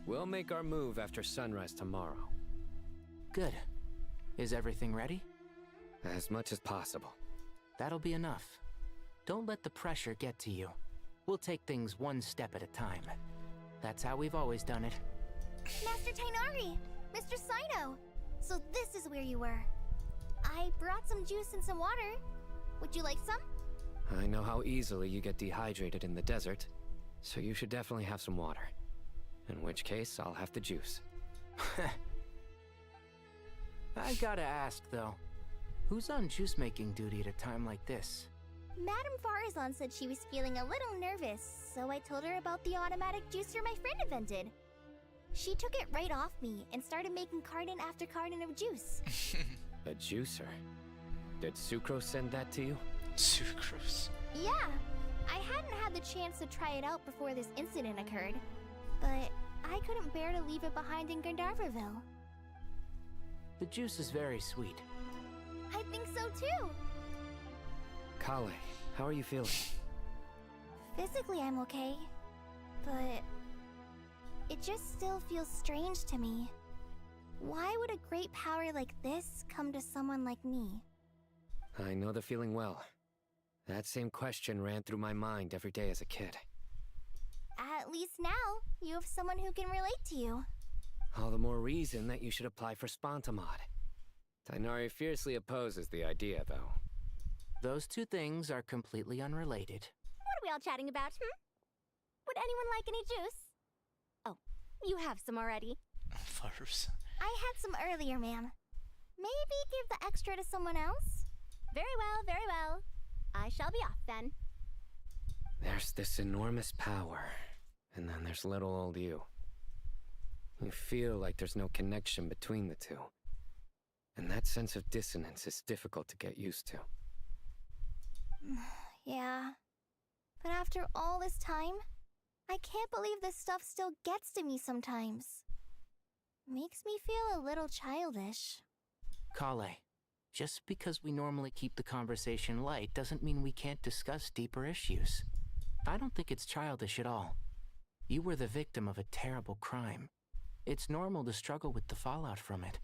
[SPEAKER 6] We'll make our move after sunrise tomorrow.
[SPEAKER 12] Good. Is everything ready?
[SPEAKER 6] As much as possible.
[SPEAKER 12] That'll be enough. Don't let the pressure get to you. We'll take things one step at a time. That's how we've always done it.
[SPEAKER 5] Master Tainari! Mr. Sino! So this is where you were. I brought some juice and some water. Would you like some?
[SPEAKER 6] I know how easily you get dehydrated in the desert, so you should definitely have some water. In which case, I'll have the juice.
[SPEAKER 12] I gotta ask, though. Who's on juice-making duty at a time like this?
[SPEAKER 5] Madame Farazan said she was feeling a little nervous, so I told her about the automatic juicer my friend invented. She took it right off me and started making carton after carton of juice.
[SPEAKER 6] A juicer? Did Sucrose send that to you?
[SPEAKER 18] Sucrose?
[SPEAKER 5] Yeah, I hadn't had the chance to try it out before this incident occurred, but I couldn't bear to leave it behind in Gandharvaville.
[SPEAKER 12] The juice is very sweet.
[SPEAKER 5] I think so too.
[SPEAKER 6] Kale, how are you feeling?
[SPEAKER 5] Physically, I'm okay, but it just still feels strange to me. Why would a great power like this come to someone like me?
[SPEAKER 6] I know the feeling well. That same question ran through my mind every day as a kid.
[SPEAKER 5] At least now, you have someone who can relate to you.
[SPEAKER 6] All the more reason that you should apply for Spontamod. Tainari fiercely opposes the idea, though.
[SPEAKER 12] Those two things are completely unrelated.
[SPEAKER 7] What are we all chatting about, Would anyone like any juice? Oh, you have some already.
[SPEAKER 18] First.
[SPEAKER 5] I had some earlier, ma'am. Maybe give the extra to someone else?
[SPEAKER 7] Very well, very well. I shall be off then.
[SPEAKER 6] There's this enormous power, and then there's little old you. You feel like there's no connection between the two. And that sense of dissonance is difficult to get used to.
[SPEAKER 5] Yeah. But after all this time, I can't believe this stuff still gets to me sometimes. Makes me feel a little childish.
[SPEAKER 12] Kale, just because we normally keep the conversation light doesn't mean we can't discuss deeper issues. I don't think it's childish at all. You were the victim of a terrible crime. It's normal to struggle with the fallout from it.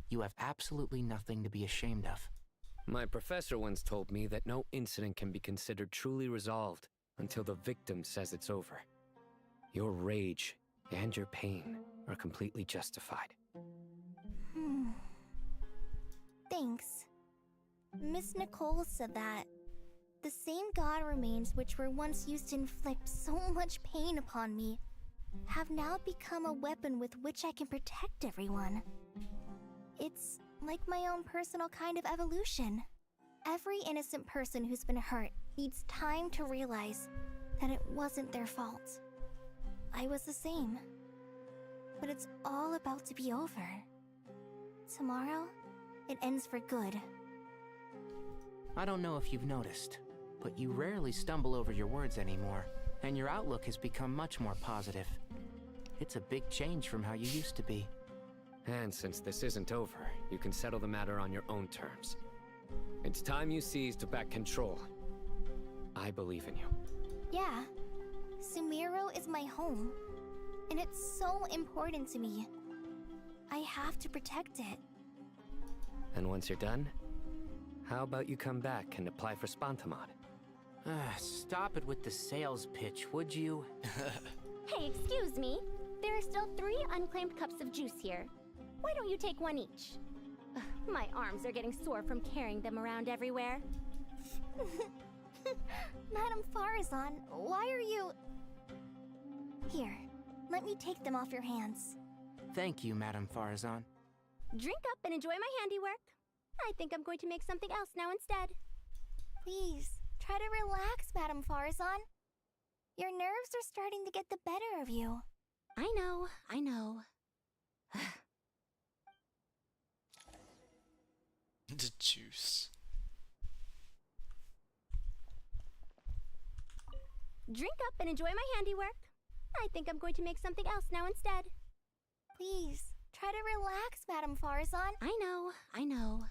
[SPEAKER 12] You have absolutely nothing to be ashamed of.
[SPEAKER 6] My professor once told me that no incident can be considered truly resolved until the victim says it's over. Your rage and your pain are completely justified.
[SPEAKER 5] Thanks. Miss Nicole said that. The same god remains which were once used to inflict so much pain upon me have now become a weapon with which I can protect everyone. It's like my own personal kind of evolution. Every innocent person who's been hurt needs time to realize that it wasn't their fault. I was the same. But it's all about to be over. Tomorrow, it ends for good.
[SPEAKER 12] I don't know if you've noticed, but you rarely stumble over your words anymore, and your outlook has become much more positive. It's a big change from how you used to be.
[SPEAKER 6] And since this isn't over, you can settle the matter on your own terms. It's time you seized back control. I believe in you.
[SPEAKER 5] Yeah. Sumiro is my home. And it's so important to me. I have to protect it.
[SPEAKER 6] And once you're done, how about you come back and apply for Spontamod?
[SPEAKER 12] Stop it with the sales pitch, would you?
[SPEAKER 7] Hey, excuse me. There are still 3 unclaimed cups of juice here. Why don't you take one each? My arms are getting sore from carrying them around everywhere.
[SPEAKER 5] Madame Farazan, why are you... Here, Let me take them off your hands.
[SPEAKER 12] Thank you, Madame Farazan.
[SPEAKER 7] Drink up and enjoy my handiwork. I think I'm going to make something else now instead.
[SPEAKER 5] Please, try to relax, Madame Farazan. Your nerves are starting to get the better of you.
[SPEAKER 7] I know, I know.
[SPEAKER 18] The juice.
[SPEAKER 7] Drink up and enjoy my handiwork. I think I'm going to make something else now instead.
[SPEAKER 5] Please, try to relax, Madame Farazan.
[SPEAKER 7] I know, I know.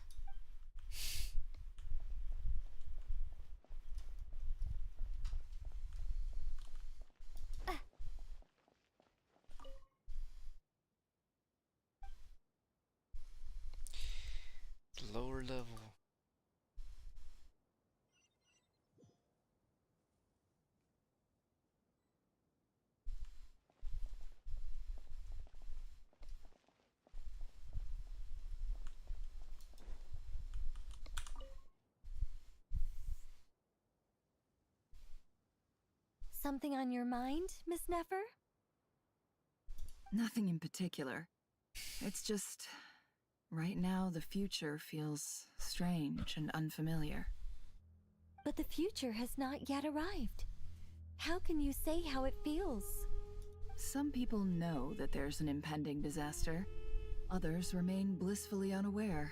[SPEAKER 18] Lower level.
[SPEAKER 14] Something on your mind, Miss Nefer?
[SPEAKER 15] Nothing in particular. It's just... right now, the future feels strange and unfamiliar.
[SPEAKER 14] But the future has not yet arrived. How can you say how it feels?
[SPEAKER 15] Some people know that there's an impending disaster. Others remain blissfully unaware.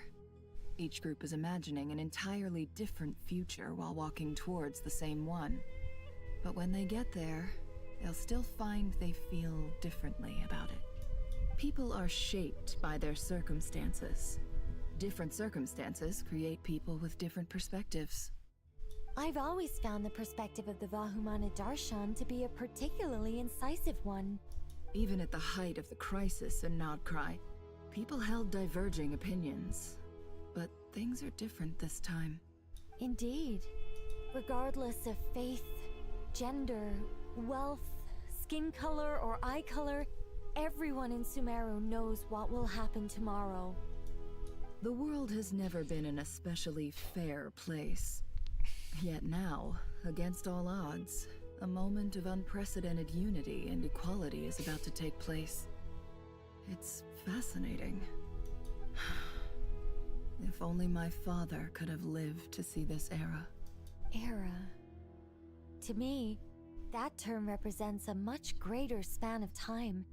[SPEAKER 15] Each group is imagining an entirely different future while walking towards the same one. But when they get there, they'll still find they feel differently about it. People are shaped by their circumstances. Different circumstances create people with different perspectives.
[SPEAKER 14] I've always found the perspective of the Vahumana Darshan to be a particularly incisive one.
[SPEAKER 15] Even at the height of the crisis in Nodcry, people held diverging opinions. But things are different this time.
[SPEAKER 14] Indeed. Regardless of faith, gender, wealth, skin color, or eye color, everyone in Sumeru knows what will happen tomorrow.
[SPEAKER 15] The world has never been an especially fair place. Yet now, against all odds, a moment of unprecedented unity and equality is about to take place. It's fascinating. If only my father could have lived to see this era.
[SPEAKER 14] Era. To me, that term represents a much greater span of time.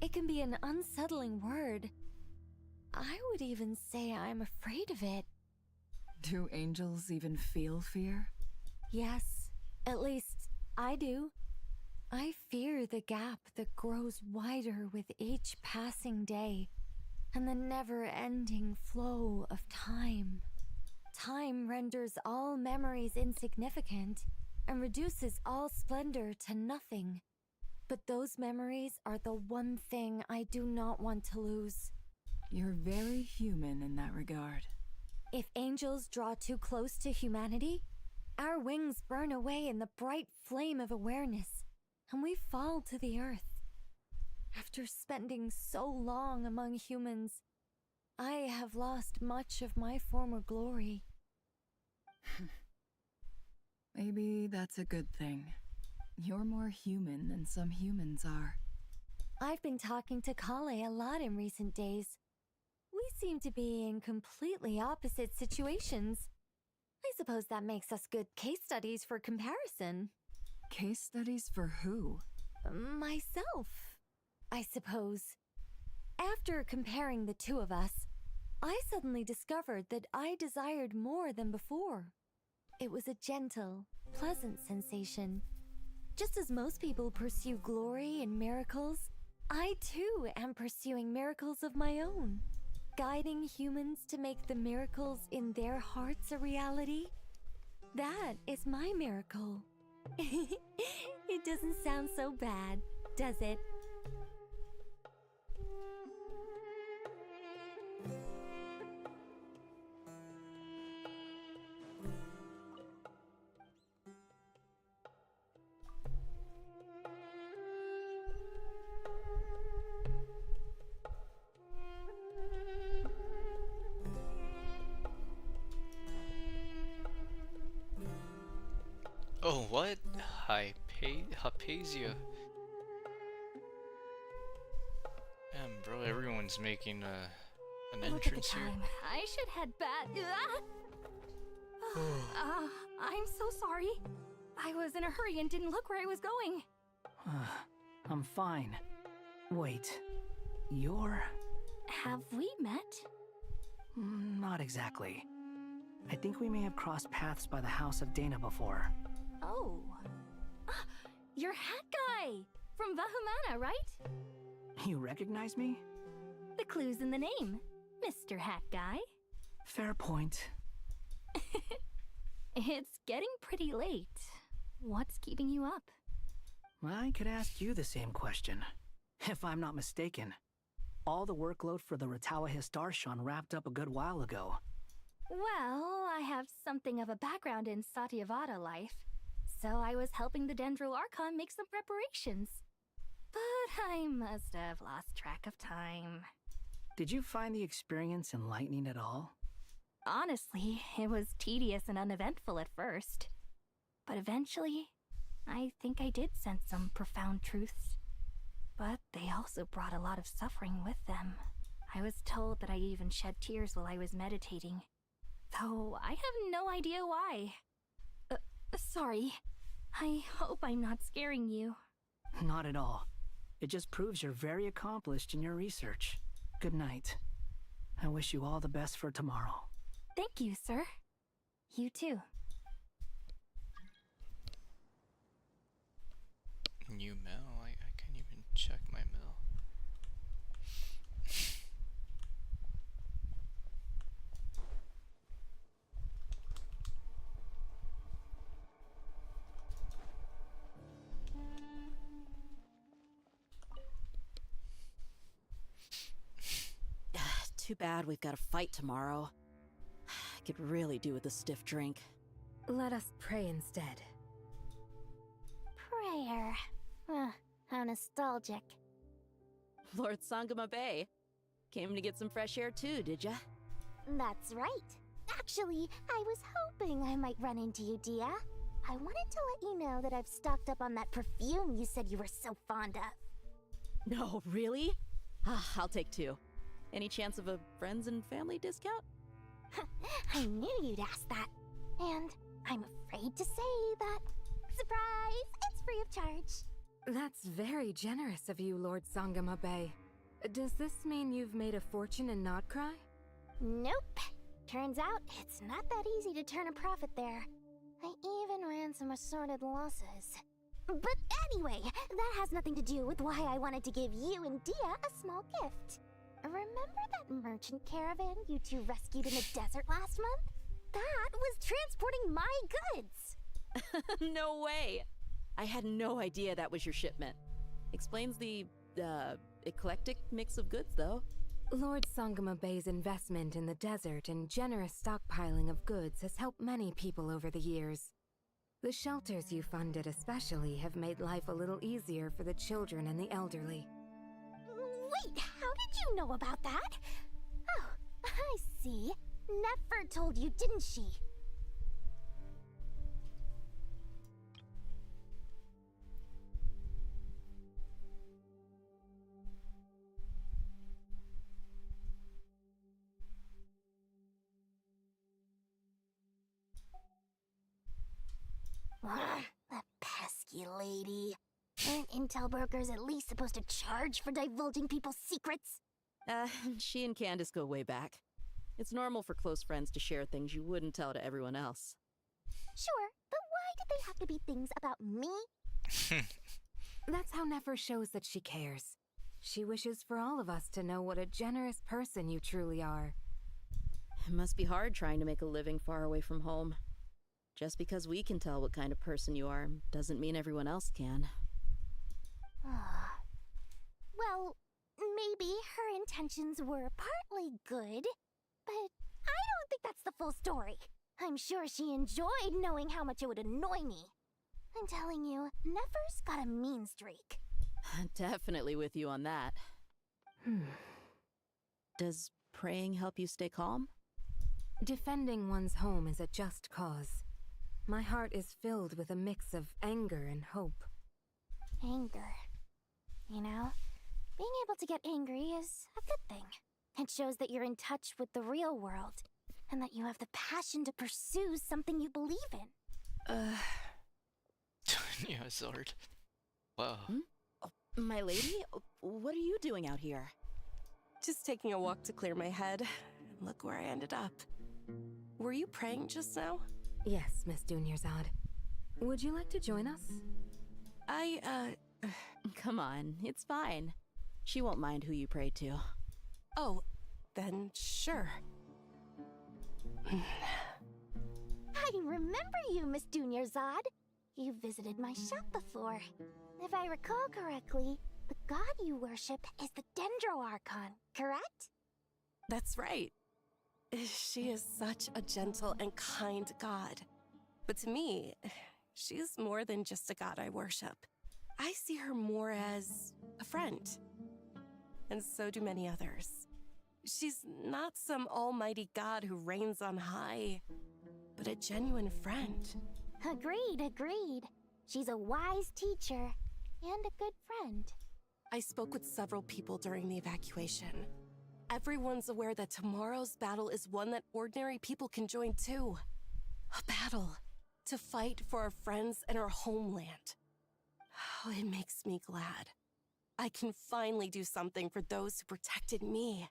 [SPEAKER 14] It can be an unsettling word. I would even say I'm afraid of it.
[SPEAKER 15] Do angels even feel fear?
[SPEAKER 14] Yes, at least I do. I fear the gap that grows wider with each passing day, and the never-ending flow of time. Time renders all memories insignificant, and reduces all splendor to nothing. But those memories are the one thing I do not want to lose.
[SPEAKER 15] You're very human in that regard.
[SPEAKER 14] If angels draw too close to humanity, our wings burn away in the bright flame of awareness, and we fall to the earth. After spending so long among humans, I have lost much of my former glory.
[SPEAKER 15] Maybe that's a good thing. You're more human than some humans are.
[SPEAKER 14] I've been talking to Kale a lot in recent days. We seem to be in completely opposite situations. I suppose that makes us good case studies for comparison.
[SPEAKER 15] Case studies for who?
[SPEAKER 14] Myself, I suppose. After comparing the two of us, I suddenly discovered that I desired more than before. It was a gentle, pleasant sensation. Just as most people pursue glory and miracles, I too am pursuing miracles of my own. Guiding humans to make the miracles in their hearts a reality. That is my miracle. It doesn't sound so bad, does it?
[SPEAKER 18] Oh, what? Hypatia. Damn, bro, everyone's making an
[SPEAKER 7] Look at the
[SPEAKER 18] entrance here.
[SPEAKER 7] time. I should head back. I'm so sorry. I was in a hurry and didn't look where I was going.
[SPEAKER 21] I'm fine. Wait, you're...
[SPEAKER 7] Have we met?
[SPEAKER 21] Not exactly. I think we may have crossed paths by the house of Dana before.
[SPEAKER 7] Oh. You're Hat Guy! From Vahumana, right?
[SPEAKER 21] You recognize me?
[SPEAKER 7] The clue's in the name. Mr. Hat Guy.
[SPEAKER 21] Fair point.
[SPEAKER 7] It's getting pretty late. What's keeping you up?
[SPEAKER 21] I could ask you the same question. If I'm not mistaken, all the workload for the Ratawa Histarshan wrapped up a good while ago.
[SPEAKER 7] Well, I have something of a background in Satyavada life, so I was helping the Dendro Archon make some preparations. But I must have lost track of time.
[SPEAKER 21] Did you find the experience enlightening at all?
[SPEAKER 7] Honestly, it was tedious and uneventful at first. But eventually, I think I did sense some profound truths. But they also brought a lot of suffering with them. I was told that I even shed tears while I was meditating, though I have no idea why. Sorry. I hope I'm not scaring you.
[SPEAKER 21] Not at all. It just proves you're very accomplished in your research. Good night. I wish you all the best for tomorrow.
[SPEAKER 7] Thank you, sir. You too.
[SPEAKER 18] New mail? I can't even check my mail.
[SPEAKER 16] Too bad we've got a fight tomorrow. I could really do with a stiff drink.
[SPEAKER 14] Let us pray instead.
[SPEAKER 5] Prayer. How nostalgic.
[SPEAKER 16] Lord Sangama Bay. Came to get some fresh air too, did ya?
[SPEAKER 5] That's right. Actually, I was hoping I might run into you, Dia. I wanted to let you know that I've stocked up on that perfume you said you were so fond of.
[SPEAKER 16] No, really? I'll take 2. Any chance of a friends and family discount?
[SPEAKER 5] I knew you'd ask that. And I'm afraid to say that. Surprise! It's free of charge.
[SPEAKER 14] That's very generous of you, Lord Sangama Bay. Does this mean you've made a fortune in Notcry?
[SPEAKER 5] Nope. Turns out it's not that easy to turn a profit there. I even ran some assorted losses. But anyway, that has nothing to do with why I wanted to give you and Dia a small gift. Remember that merchant caravan you two rescued in the desert last month? That was transporting my goods!
[SPEAKER 16] No way! I had no idea that was your shipment. Explains the, eclectic mix of goods, though.
[SPEAKER 14] Lord Sangama Bay's investment in the desert and generous stockpiling of goods has helped many people over the years. The shelters you funded especially have made life a little easier for the children and the elderly.
[SPEAKER 5] Wait, how did you know about that? Oh, I see. Nefer told you, didn't she? That pesky lady. Aren't intel brokers at least supposed to charge for divulging people's secrets?
[SPEAKER 16] She and Candace go way back. It's normal for close friends to share things you wouldn't tell to everyone else.
[SPEAKER 5] Sure, but why did they have to be things about me?
[SPEAKER 14] That's how Nefer shows that she cares. She wishes for all of us to know what a generous person you truly are.
[SPEAKER 16] It must be hard trying to make a living far away from home. Just because we can tell what kind of person you are doesn't mean everyone else can.
[SPEAKER 5] Well, maybe her intentions were partly good, but I don't think that's the full story. I'm sure she enjoyed knowing how much it would annoy me. I'm telling you, Nefer's got a mean streak.
[SPEAKER 16] Definitely with you on that. Does praying help you stay calm?
[SPEAKER 14] Defending one's home is a just cause. My heart is filled with a mix of anger and hope.
[SPEAKER 5] Anger. You know,
[SPEAKER 4] Being able to get angry is a good thing. It shows that you're in touch with the real world, and that you have the passion to pursue something you believe in.
[SPEAKER 18] Yeah, sword. Wow.
[SPEAKER 11] My lady, what are you doing out here?
[SPEAKER 10] Just taking a walk to clear my head. Look where I ended up. Were you praying just now?
[SPEAKER 20] Yes, Miss Dunyarzad. Would you like to join us?
[SPEAKER 11] Come on, it's fine. She won't mind who you pray to.
[SPEAKER 10] Oh, then sure.
[SPEAKER 3] I remember you, Miss Dunyarzad. You visited my shop before. If I recall correctly, the god you worship is the Dendroarchon, correct?
[SPEAKER 10] That's right. She is such a gentle and kind god. But to me, she's more than just a god I worship. I see her more as a friend. And so do many others. She's not some almighty god who reigns on high, but a genuine friend.
[SPEAKER 3] Agreed. She's a wise teacher and a good friend.
[SPEAKER 10] I spoke with several people during the evacuation. Everyone's aware that tomorrow's battle is one that ordinary people can join too. A battle to fight for our friends and our homeland. Oh, it makes me glad. I can finally do something for those who protected me.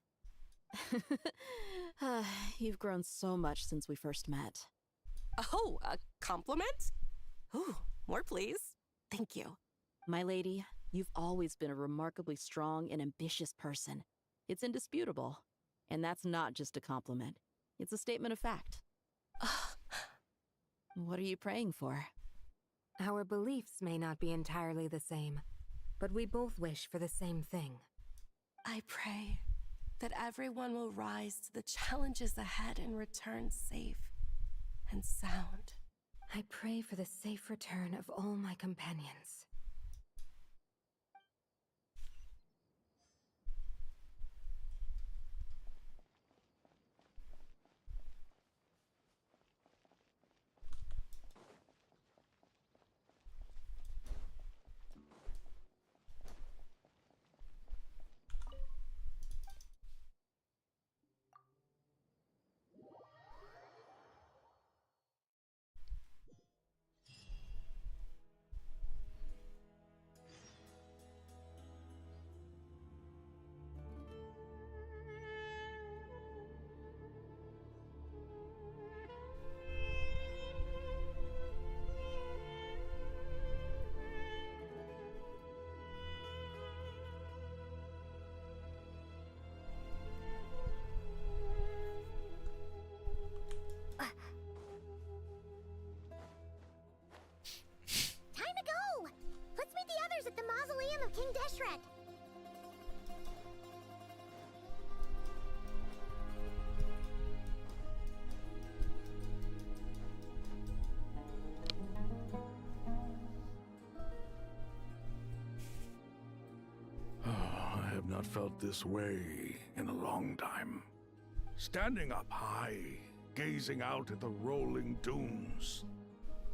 [SPEAKER 11] You've grown so much since we first met.
[SPEAKER 10] Oh, a compliment? Ooh, more please. Thank you.
[SPEAKER 11] My lady, you've always been a remarkably strong and ambitious person. It's indisputable. And that's not just a compliment. It's a statement of fact. What are you praying for?
[SPEAKER 20] Our beliefs may not be entirely the same, but we both wish for the same thing.
[SPEAKER 10] I pray that everyone will rise to the challenges ahead and return safe and sound.
[SPEAKER 20] I pray for the safe return of all my companions.
[SPEAKER 5] Time to go! Let's meet the others at the mausoleum of King Deshret.
[SPEAKER 2] I have not felt this way in a long time. Standing up high, gazing out at the rolling dunes.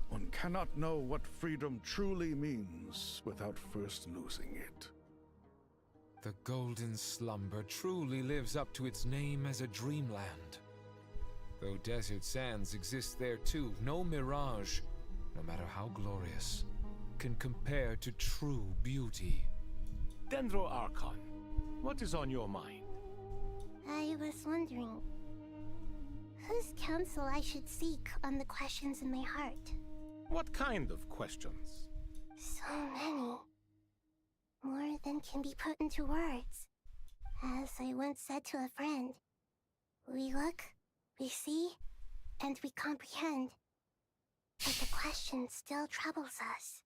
[SPEAKER 2] One cannot know what freedom truly means without first losing it.
[SPEAKER 22] The Golden Slumber truly lives up to its name as a dreamland. Though desert sands exist there too, no mirage, no matter how glorious, can compare to true beauty.
[SPEAKER 17] Dendroarchon, what is on your mind?
[SPEAKER 3] I was wondering whose counsel I should seek on the questions in my heart.
[SPEAKER 17] What kind of questions?
[SPEAKER 3] So many. More than can be put into words. As I once said to a friend, we look, we see, and we comprehend. But the question still troubles us.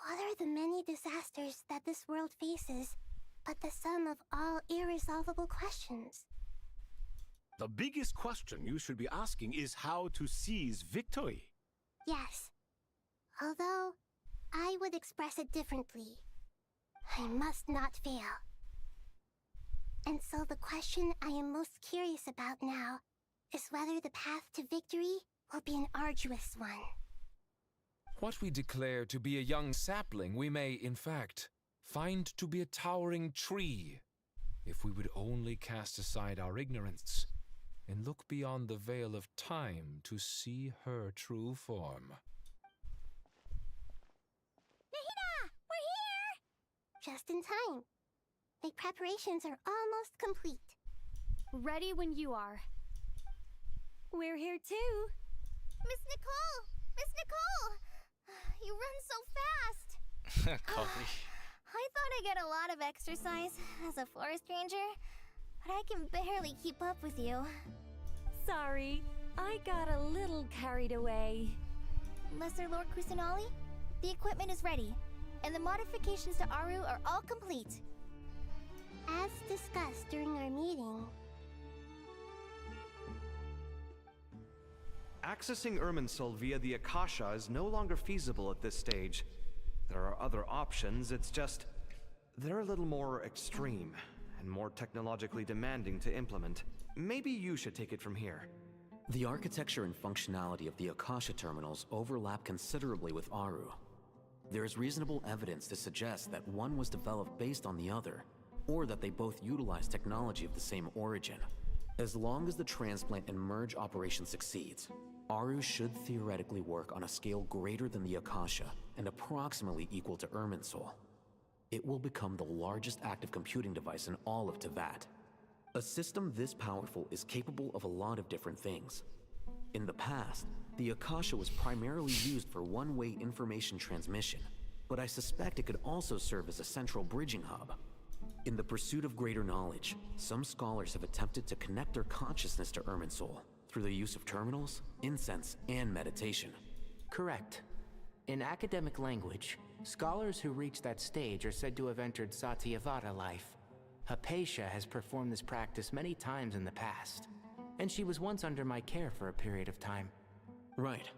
[SPEAKER 3] What are the many disasters that this world faces, but the sum of all irresolvable questions?
[SPEAKER 17] The biggest question you should be asking is how to seize victory.
[SPEAKER 3] Yes. Although, I would express it differently. I must not fail. And so the question I am most curious about now is whether the path to victory will be an arduous one.
[SPEAKER 22] What we declare to be a young sapling, we may, in fact, find to be a towering tree. If we would only cast aside our ignorance and look beyond the veil of time to see her true form.
[SPEAKER 3] Nahida! We're here! Just in time. My preparations are almost complete.
[SPEAKER 4] Ready when you are.
[SPEAKER 14] We're here too.
[SPEAKER 5] Miss Nicole! Miss Nicole! You run so fast!
[SPEAKER 18] Coffee.
[SPEAKER 5] I thought I'd get a lot of exercise as a forest ranger, but I can barely keep up with you.
[SPEAKER 14] Sorry, I got a little carried away.
[SPEAKER 5] Lesser Lord Kusanali, the equipment is ready, and the modifications to Aru are all complete.
[SPEAKER 3] As discussed during our meeting,
[SPEAKER 8] Accessing Irminsul via the Akasha is no longer feasible at this stage. There are other options, it's just... they're a little more extreme, and more technologically demanding to implement. Maybe you should take it from here.
[SPEAKER 9] The architecture and functionality of the Akasha terminals overlap considerably with Aru. There is reasonable evidence to suggest that one was developed based on the other, or that they both utilize technology of the same origin. As long as the transplant and merge operation succeeds, Aru should theoretically work on a scale greater than the Akasha and approximately equal to Irminsul. It will become the largest active computing device in all of Teyvat. A system this powerful is capable of a lot of different things. In the past, the Akasha was primarily used for one-way information transmission, but I suspect it could also serve as a central bridging hub. In the pursuit of greater knowledge, some scholars have attempted to connect their consciousness to Irminsul through the use of terminals, incense, and meditation.
[SPEAKER 12] Correct. In academic language, scholars who reach that stage are said to have entered Satyavada life. Hypatia has performed this practice many times in the past, and she was once under my care for a period of time.
[SPEAKER 9] Right.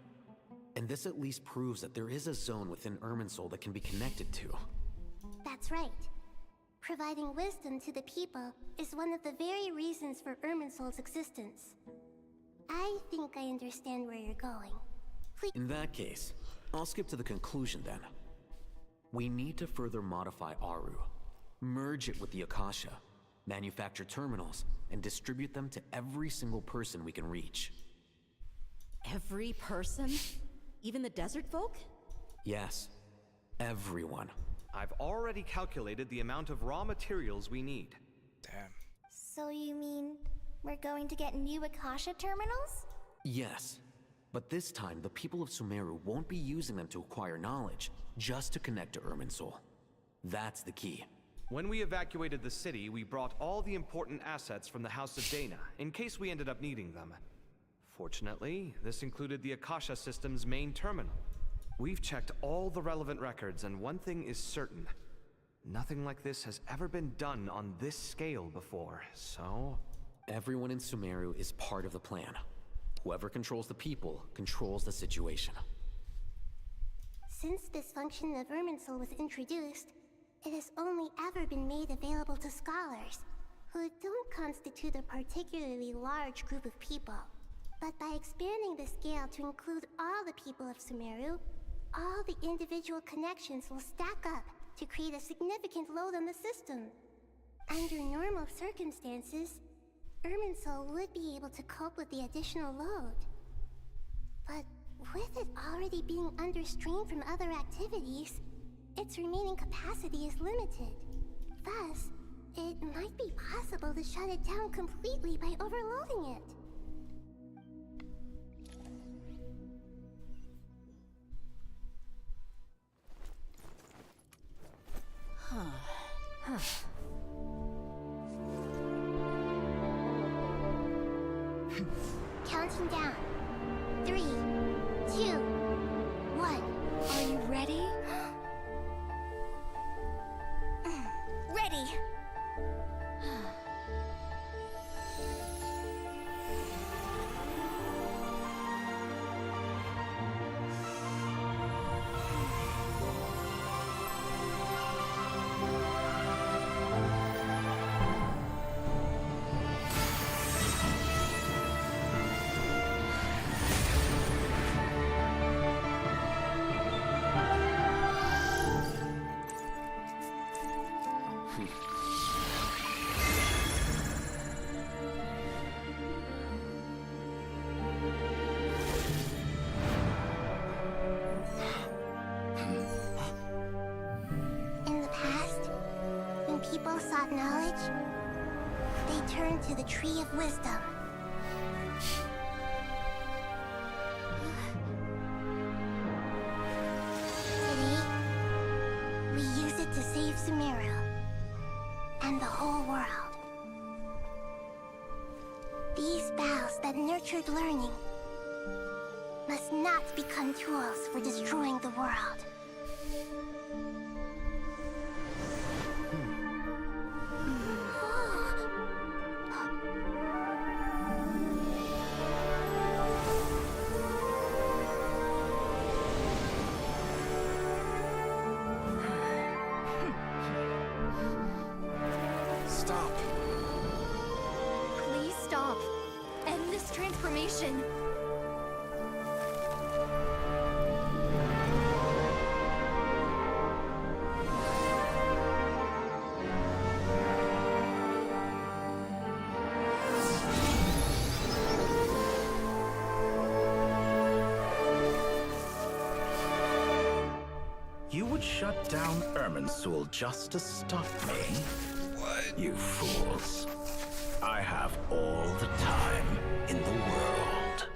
[SPEAKER 9] And this at least proves that there is a zone within Irminsul that can be connected to.
[SPEAKER 3] that's right. Providing wisdom to the people is one of the very reasons for Irminsul's existence. I think I understand where you're going. Please.
[SPEAKER 9] In that case, I'll skip to the conclusion then. We need to further modify Aru, merge it with the Akasha, manufacture terminals, and distribute them to every single person we can reach.
[SPEAKER 16] Every person? Even the desert folk?
[SPEAKER 9] Yes, everyone.
[SPEAKER 8] I've already calculated the amount of raw materials we need.
[SPEAKER 18] Damn.
[SPEAKER 5] So you mean we're going to get new Akasha terminals?
[SPEAKER 9] Yes, but this time the people of Sumeru won't be using them to acquire knowledge, just to connect to Irminsul. That's the key.
[SPEAKER 8] When we evacuated the city, we brought all the important assets from the House of Dana, in case we ended up needing them. Fortunately, this included the Akasha system's main terminal. We've checked all the relevant records, and one thing is certain. Nothing like this has ever been done on this scale before, so...
[SPEAKER 9] Everyone in Sumeru is part of the plan. Whoever controls the people controls the situation.
[SPEAKER 3] Since this function of Irminsul was introduced, it has only ever been made available to scholars, who don't constitute a particularly large group of people. But by expanding the scale to include all the people of Sumeru, all the individual connections will stack up to create a significant load on the system. Under normal circumstances, Irminsul would be able to cope with the additional load. But with it already being under strain from other activities, its remaining capacity is limited. Thus, it might be possible to shut it down completely by overloading it. Counting down. 3, 2, 1.
[SPEAKER 14] Are you ready?
[SPEAKER 5] Ready!
[SPEAKER 3] sought knowledge, they turned to the Tree of Wisdom. Today, we use it to save Sumeru and the whole world. These boughs that nurtured learning must not become tools for destroying the world.
[SPEAKER 1] Stop.
[SPEAKER 14] Please stop. End this transformation.
[SPEAKER 1] You would shut down Irminsul just to stop me? What? You fools. I have all the time in the world.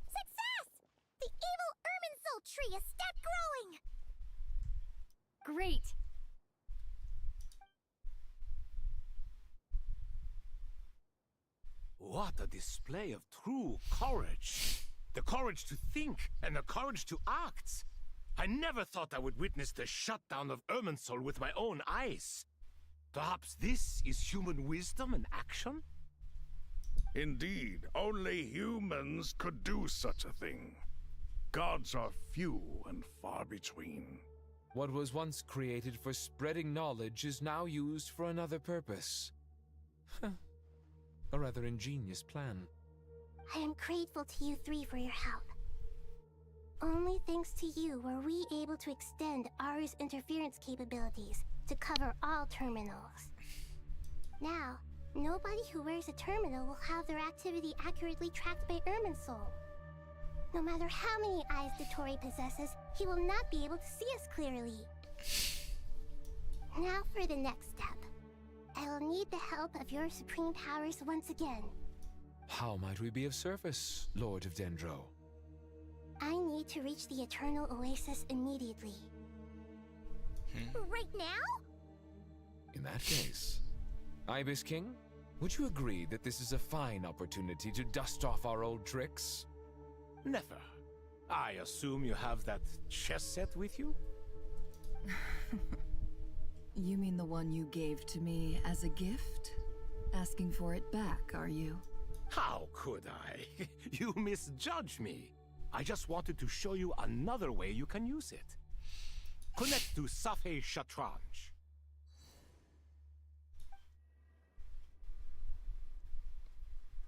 [SPEAKER 5] Success! The evil Irminsul tree has stopped growing!
[SPEAKER 4] Great!
[SPEAKER 17] What a display of true courage. The courage to think and the courage to act. I never thought I would witness the shutdown of Irminsul with my own eyes. Perhaps this is human wisdom in action?
[SPEAKER 2] Indeed, only humans could do such a thing. Gods are few and far between.
[SPEAKER 22] What was once created for spreading knowledge is now used for another purpose. A rather ingenious plan.
[SPEAKER 3] I am grateful to you three for your help. Only thanks to you were we able to extend Aru's interference capabilities to cover all terminals. Now, nobody who wears a terminal will have their activity accurately tracked by Irminsul. No matter how many eyes Dotori possesses, he will not be able to see us clearly. Now for the next step. I will need the help of your supreme powers once again.
[SPEAKER 22] How might we be of service, Lord of Dendro?
[SPEAKER 3] I need to reach the Eternal Oasis immediately.
[SPEAKER 5] Right now?
[SPEAKER 22] In that case, Ibis King, would you agree that this is a fine opportunity to dust off our old tricks?
[SPEAKER 17] Never. I assume you have that chess set with you?
[SPEAKER 15] You mean the one you gave to me as a gift? Asking for it back, are you?
[SPEAKER 17] How could I? You misjudge me. I just wanted to show you another way you can use it. Connect to Safei Shatranj.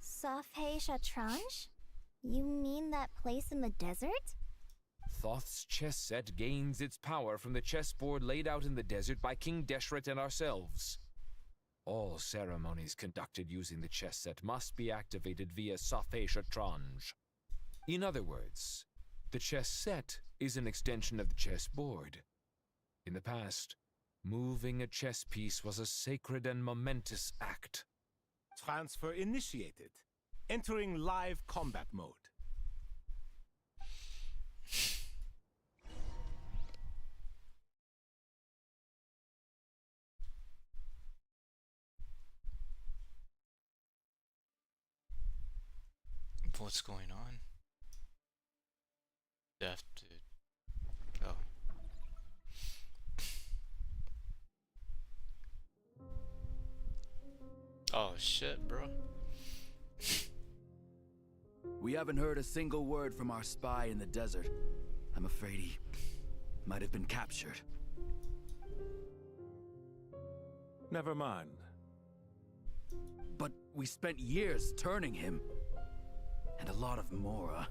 [SPEAKER 5] Safei Shatranj? You mean that place in the desert?
[SPEAKER 22] Thoth's chess set gains its power from the chessboard laid out in the desert by King Deshret and ourselves. All ceremonies conducted using the chess set must be activated via Safei Shatranj. In other words, the chess set is an extension of the chessboard. In the past, moving a chess piece was a sacred and momentous act.
[SPEAKER 17] Transfer initiated. Entering live combat mode.
[SPEAKER 18] What's going on? You have to... Oh. Oh shit, bro.
[SPEAKER 1] We haven't heard a single word from our spy in the desert. I'm afraid he might have been captured.
[SPEAKER 17] Never mind.
[SPEAKER 1] But we spent years turning him. And a lot of Mora.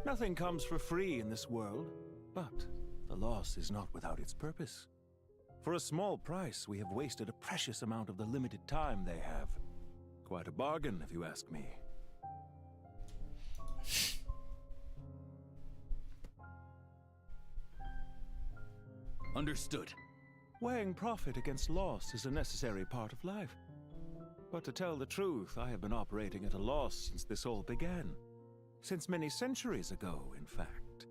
[SPEAKER 17] Nothing comes for free in this world, but the loss is not without its purpose. For a small price, we have wasted a precious amount of the limited time they have. Quite a bargain, if you ask me.
[SPEAKER 13] Understood.
[SPEAKER 19] Weighing profit against loss is a necessary part of life. But to tell the truth, I have been operating at a loss since this all began. Since many centuries ago, in fact.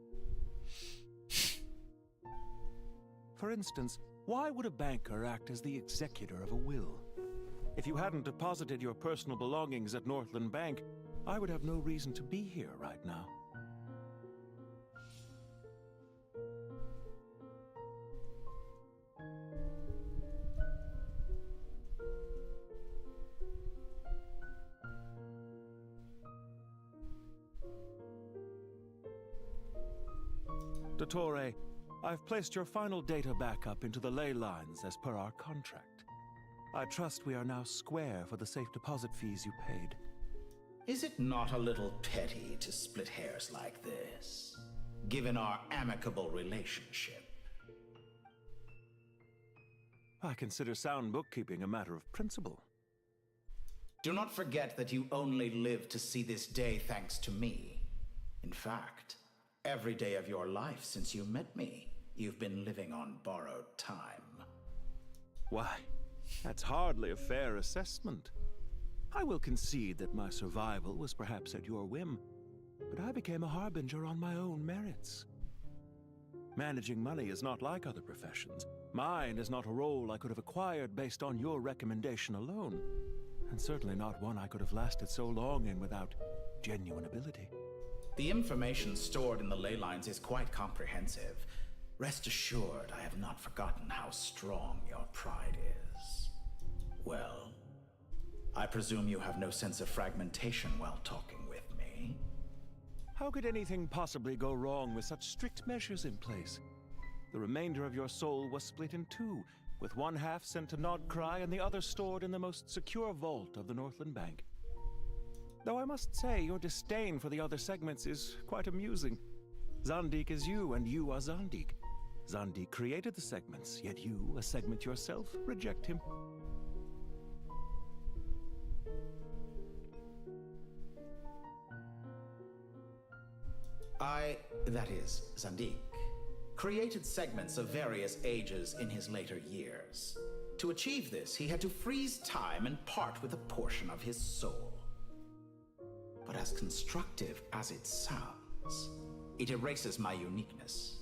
[SPEAKER 19] For instance, why would a banker act as the executor of a will? If you hadn't deposited your personal belongings at Northland Bank, I would have no reason to be here right now. Dottore, I've placed your final data backup into the ley lines as per our contract. I trust we are now square for the safe deposit fees you paid.
[SPEAKER 1] Is it not a little petty to split hairs like this, given our amicable relationship?
[SPEAKER 19] I consider sound bookkeeping a matter of principle.
[SPEAKER 1] Do not forget that you only live to see this day thanks to me. In fact, every day of your life since you met me, you've been living on borrowed time.
[SPEAKER 19] Why, that's hardly a fair assessment. I will concede that my survival was perhaps at your whim, but I became a harbinger on my own merits. Managing money is not like other professions. Mine is not a role I could have acquired based on your recommendation alone, and certainly not one I could have lasted so long in without genuine ability.
[SPEAKER 1] The information stored in the ley lines is quite comprehensive. Rest assured, I have not forgotten how strong your pride is. Well, I presume you have no sense of fragmentation while talking with me.
[SPEAKER 19] How could anything possibly go wrong with such strict measures in place? The remainder of your soul was split in two, with one half sent to Nodcry and the other stored in the most secure vault of the Northland Bank. Though I must say, your disdain for the other segments is quite amusing. Zandik is you, and you are Zandik. Zandik created the segments, yet you, a segment yourself, reject him.
[SPEAKER 1] That is, Zandik, created segments of various ages in his later years. To achieve this, he had to freeze time and part with a portion of his soul. But as constructive as it sounds, it erases my uniqueness.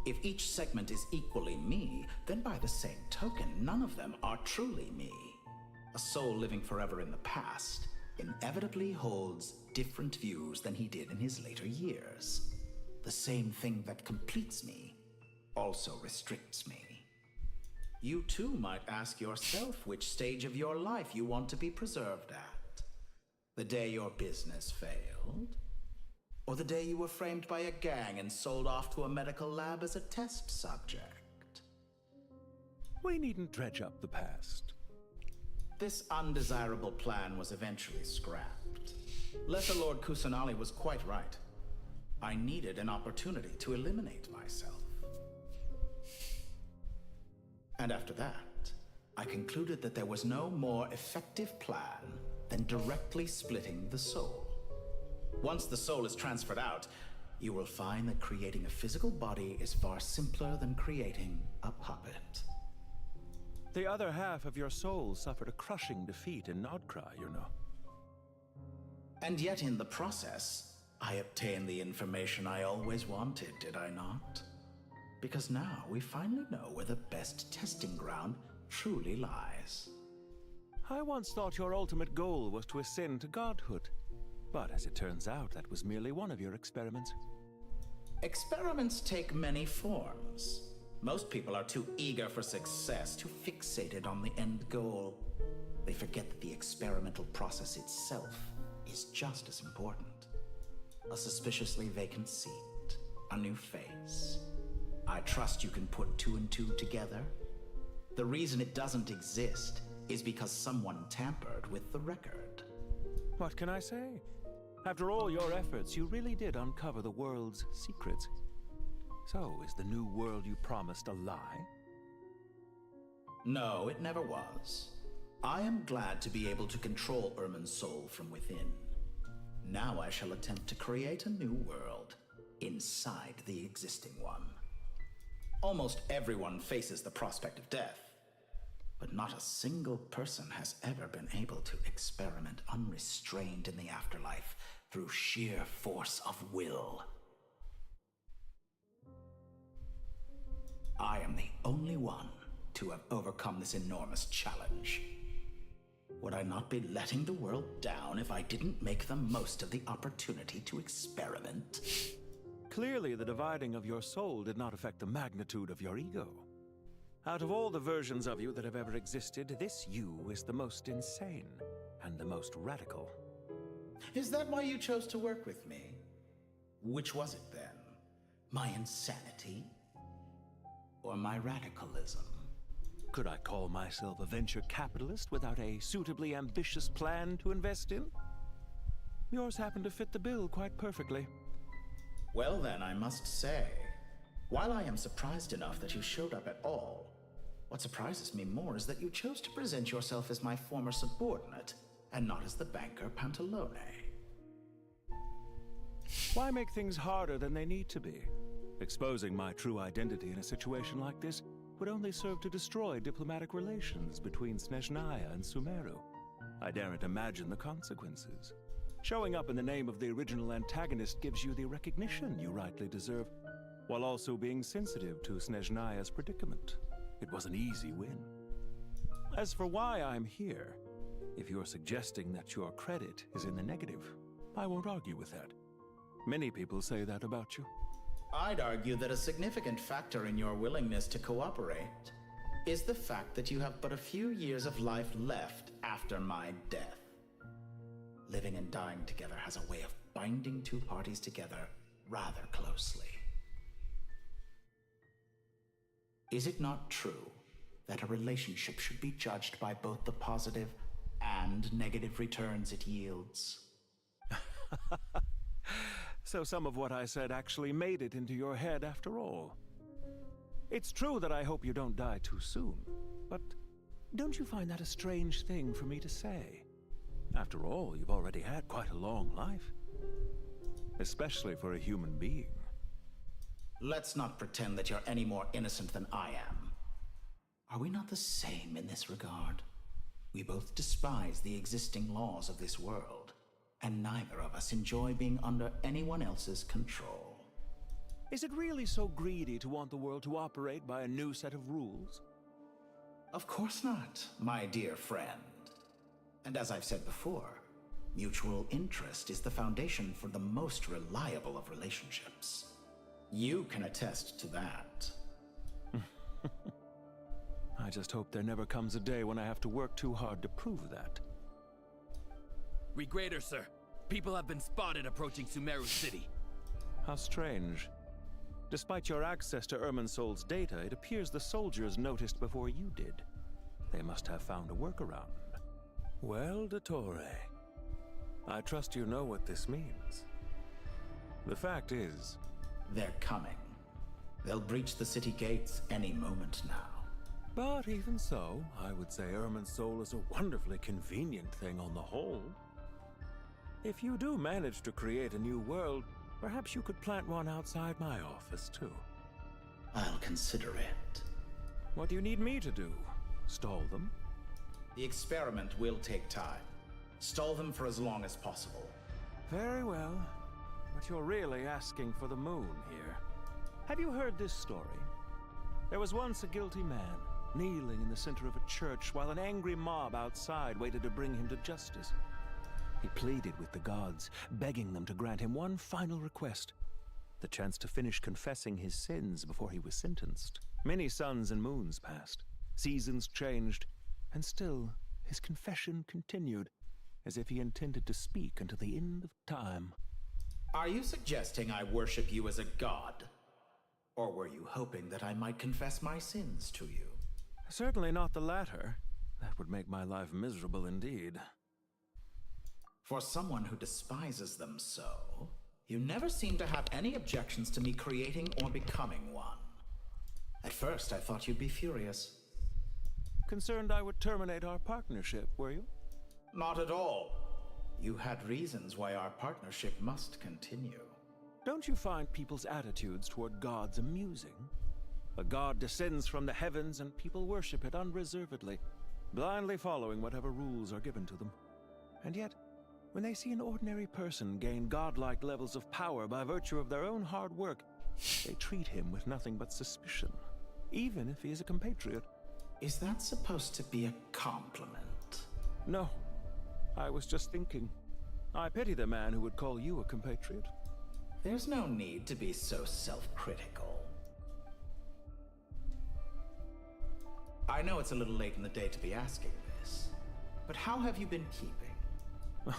[SPEAKER 1] If each segment is equally me, then by the same token, none of them are truly me. A soul living forever in the past inevitably holds different views than he did in his later years. The same thing that completes me also restricts me. You too might ask yourself which stage of your life you want to be preserved at. The day your business failed? Or the day you were framed by a gang and sold off to a medical lab as a test subject?
[SPEAKER 19] We needn't dredge up the past.
[SPEAKER 1] This undesirable plan was eventually scrapped. Lesser Lord Kusanali was quite right. I needed an opportunity to eliminate myself. And after that, I concluded that there was no more effective plan than directly splitting the soul. Once the soul is transferred out, you will find that creating a physical body is far simpler than creating a puppet.
[SPEAKER 19] The other half of your soul suffered a crushing defeat in Nodcry, you know.
[SPEAKER 1] And yet in the process, I obtained the information I always wanted, did I not? Because now we finally know where the best testing ground truly lies.
[SPEAKER 19] I once thought your ultimate goal was to ascend to godhood. But as it turns out, that was merely one of your experiments.
[SPEAKER 1] Experiments take many forms. Most people are too eager for success, too fixated on the end goal. They forget that the experimental process itself is just as important. A suspiciously vacant seat, a new face. I trust you can put two and two together. The reason it doesn't exist is because someone tampered with the record.
[SPEAKER 19] What can I say? After all your efforts, you really did uncover the world's secrets. So, is the new world you promised a lie?
[SPEAKER 1] No, it never was. I am glad to be able to control Irmin's soul from within. Now I shall attempt to create a new world inside the existing one. Almost everyone faces the prospect of death, but not a single person has ever been able to experiment unrestrained in the afterlife through sheer force of will. I am the only one to have overcome this enormous challenge. Would I not be letting the world down if I didn't make the most of the opportunity to experiment?
[SPEAKER 19] Clearly, the dividing of your soul did not affect the magnitude of your ego. Out of all the versions of you that have ever existed, this you is the most insane and the most radical.
[SPEAKER 1] Is that why you chose to work with me? Which was it then? My insanity? Or my radicalism?
[SPEAKER 19] Could I call myself a venture capitalist without a suitably ambitious plan to invest in? Yours happened to fit the bill quite perfectly.
[SPEAKER 1] Well then, I must say, while I am surprised enough that you showed up at all, what surprises me more is that you chose to present yourself as my former subordinate, and not as the banker Pantalone.
[SPEAKER 19] Why make things harder than they need to be? Exposing my true identity in a situation like this would only serve to destroy diplomatic relations between Snezhnaya and Sumeru. I daren't imagine the consequences. Showing up in the name of the original antagonist gives you the recognition you rightly deserve, while also being sensitive to Snezhnaya's predicament. It was an easy win. As for why I'm here, if you're suggesting that your credit is in the negative, I won't argue with that. Many people say that about you.
[SPEAKER 1] I'd argue that a significant factor in your willingness to cooperate is the fact that you have but a few years of life left after my death. Living and dying together has a way of binding two parties together rather closely. Is it not true that a relationship should be judged by both the positive and negative returns it yields?
[SPEAKER 19] So some of what I said actually made it into your head after all. It's true that I hope you don't die too soon, but don't you find that a strange thing for me to say? After all, you've already had quite a long life. Especially for a human being.
[SPEAKER 1] Let's not pretend that you're any more innocent than I am. Are we not the same in this regard? We both despise the existing laws of this world, and neither of us enjoy being under anyone else's control.
[SPEAKER 19] Is it really so greedy to want the world to operate by a new set of rules?
[SPEAKER 1] Of course not, my dear friend. And as I've said before, mutual interest is the foundation for the most reliable of relationships. You can attest to that.
[SPEAKER 19] I just hope there never comes a day when I have to work too hard to prove that.
[SPEAKER 6] Regrader, sir. People have been spotted approaching Sumeru City.
[SPEAKER 19] How strange. Despite your access to Irminsol's data, it appears the soldiers noticed before you did. They must have found a workaround. Well, Dottore, I trust you know what this means. The fact is...
[SPEAKER 1] They're coming. They'll breach the city gates any moment now.
[SPEAKER 19] But even so, I would say Irminsol is a wonderfully convenient thing on the whole. If you do manage to create a new world, perhaps you could plant one outside my office, too.
[SPEAKER 1] I'll consider it.
[SPEAKER 19] What do you need me to do? Stall them?
[SPEAKER 1] The experiment will take time. Stall them for as long as possible.
[SPEAKER 19] Very well. But you're really asking for the moon here. Have you heard this story? There was once a guilty man, kneeling in the center of a church while an angry mob outside waited to bring him to justice. He pleaded with the gods, begging them to grant him one final request, the chance to finish confessing his sins before he was sentenced. Many suns and moons passed, seasons changed, and still his confession continued, as if he intended to speak until the end of time.
[SPEAKER 1] Are you suggesting I worship you as a god? Or were you hoping that I might confess my sins to you?
[SPEAKER 19] Certainly not the latter. That would make my life miserable indeed.
[SPEAKER 1] For someone who despises them so, you never seem to have any objections to me creating or becoming one. At first, I thought you'd be furious.
[SPEAKER 19] Concerned I would terminate our partnership, were you?
[SPEAKER 1] Not at all. You had reasons why our partnership must continue.
[SPEAKER 19] Don't you find people's attitudes toward gods amusing? A god descends from the heavens and people worship it unreservedly, blindly following whatever rules are given to them. And yet, when they see an ordinary person gain godlike levels of power by virtue of their own hard work, they treat him with nothing but suspicion, even if he is a compatriot.
[SPEAKER 1] Is that supposed to be a compliment?
[SPEAKER 19] No. I was just thinking. I pity the man who would call you a compatriot.
[SPEAKER 1] There's no need to be so self-critical. I know it's a little late in the day to be asking this, but how have you been keeping?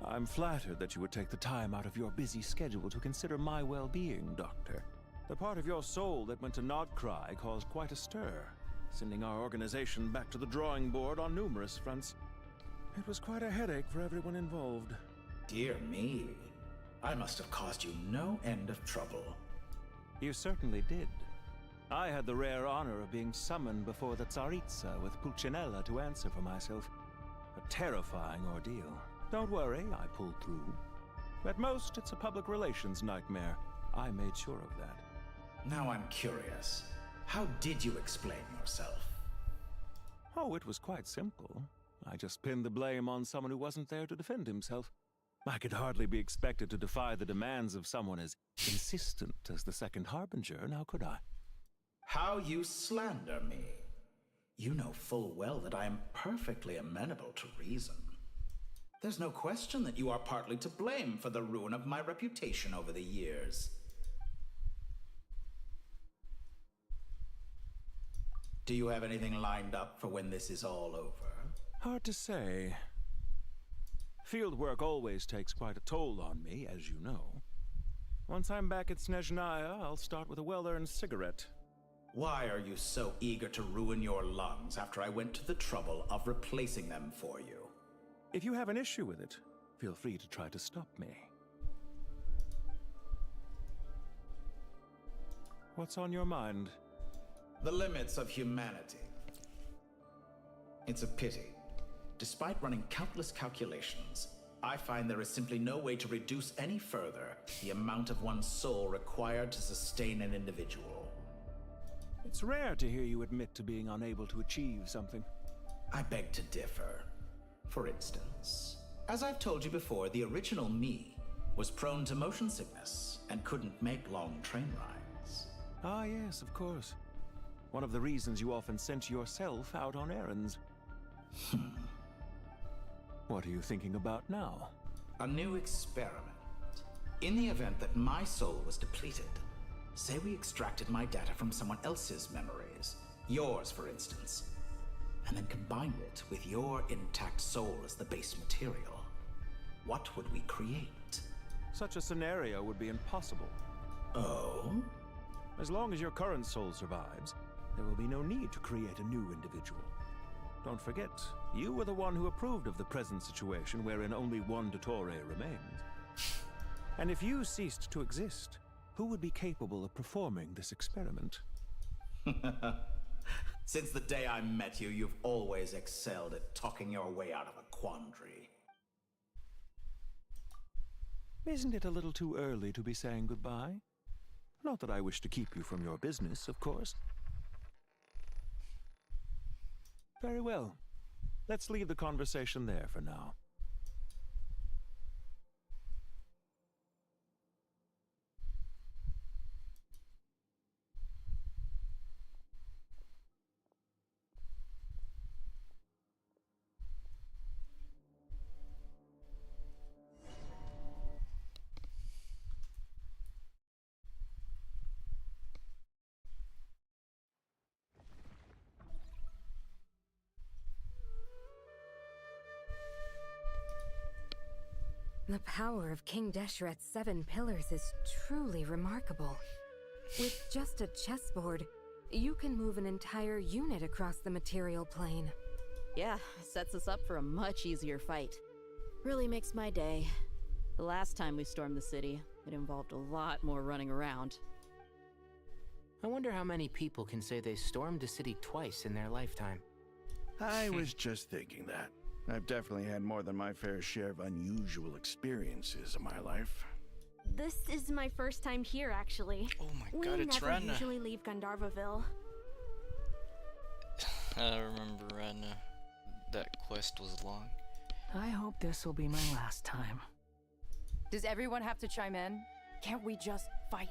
[SPEAKER 19] I'm flattered that you would take the time out of your busy schedule to consider my well-being, Doctor. The part of your soul that went to Nodcry caused quite a stir, sending our organization back to the drawing board on numerous fronts. It was quite a headache for everyone involved.
[SPEAKER 1] Dear me. I must have caused you no end of trouble.
[SPEAKER 19] You certainly did. I had the rare honor of being summoned before the Tsaritsa with Pulcinella to answer for myself. A terrifying ordeal. Don't worry, I pulled through. At most, it's a public relations nightmare. I made sure of that.
[SPEAKER 1] Now I'm curious. How did you explain yourself?
[SPEAKER 19] Oh, it was quite simple. I just pinned the blame on someone who wasn't there to defend himself. I could hardly be expected to defy the demands of someone as insistent as the Second Harbinger, now could I?
[SPEAKER 1] How you slander me. You know full well that I am perfectly amenable to reason. There's no question that you are partly to blame for the ruin of my reputation over the years. Do you have anything lined up for when this is all over?
[SPEAKER 19] Hard to say. Field work always takes quite a toll on me, as you know. Once I'm back at Snezhnaya, I'll start with a well-earned cigarette.
[SPEAKER 1] Why are you so eager to ruin your lungs after I went to the trouble of replacing them for you?
[SPEAKER 19] If you have an issue with it, feel free to try to stop me. What's on your mind?
[SPEAKER 1] The limits of humanity. It's a pity. Despite running countless calculations, I find there is simply no way to reduce any further the amount of one's soul required to sustain an individual.
[SPEAKER 19] It's rare to hear you admit to being unable to achieve something.
[SPEAKER 1] I beg to differ. For instance, as I've told you before, the original me was prone to motion sickness and couldn't make long train rides.
[SPEAKER 19] Ah, yes, of course. One of the reasons you often sent yourself out on errands. What are you thinking about now?
[SPEAKER 1] A new experiment. In the event that my soul was depleted, say we extracted my data from someone else's memories, yours for instance, and then combined it with your intact soul as the base material, what would we create?
[SPEAKER 19] Such a scenario would be impossible.
[SPEAKER 1] Oh?
[SPEAKER 19] As long as your current soul survives, there will be no need to create a new individual. Don't forget, you were the one who approved of the present situation wherein only one Dottore remains. And if you ceased to exist, who would be capable of performing this experiment?
[SPEAKER 1] Since the day I met you, you've always excelled at talking your way out of a quandary.
[SPEAKER 19] Isn't it a little too early to be saying goodbye? Not that I wish to keep you from your business, of course. Very well. Let's leave the conversation there for now.
[SPEAKER 20] The power of King Deshret's 7 pillars is truly remarkable. With just a chessboard, you can move an entire unit across the material plane.
[SPEAKER 16] Yeah, sets us up for a much easier fight. Really makes my day. The last time we stormed the city, it involved a lot more running around.
[SPEAKER 12] I wonder how many people can say they stormed a city twice in their lifetime.
[SPEAKER 2] I was just thinking that. I've definitely had more than my fair share of unusual experiences in my life.
[SPEAKER 7] This is my first time here, actually.
[SPEAKER 18] Oh my
[SPEAKER 7] we
[SPEAKER 18] god, it's
[SPEAKER 7] never
[SPEAKER 18] Rana.
[SPEAKER 7] usually leave Gandharvaville.
[SPEAKER 18] I remember Rana. That quest was long.
[SPEAKER 12] I hope this will be my last time.
[SPEAKER 13] Does everyone have to chime in? Can't we just fight?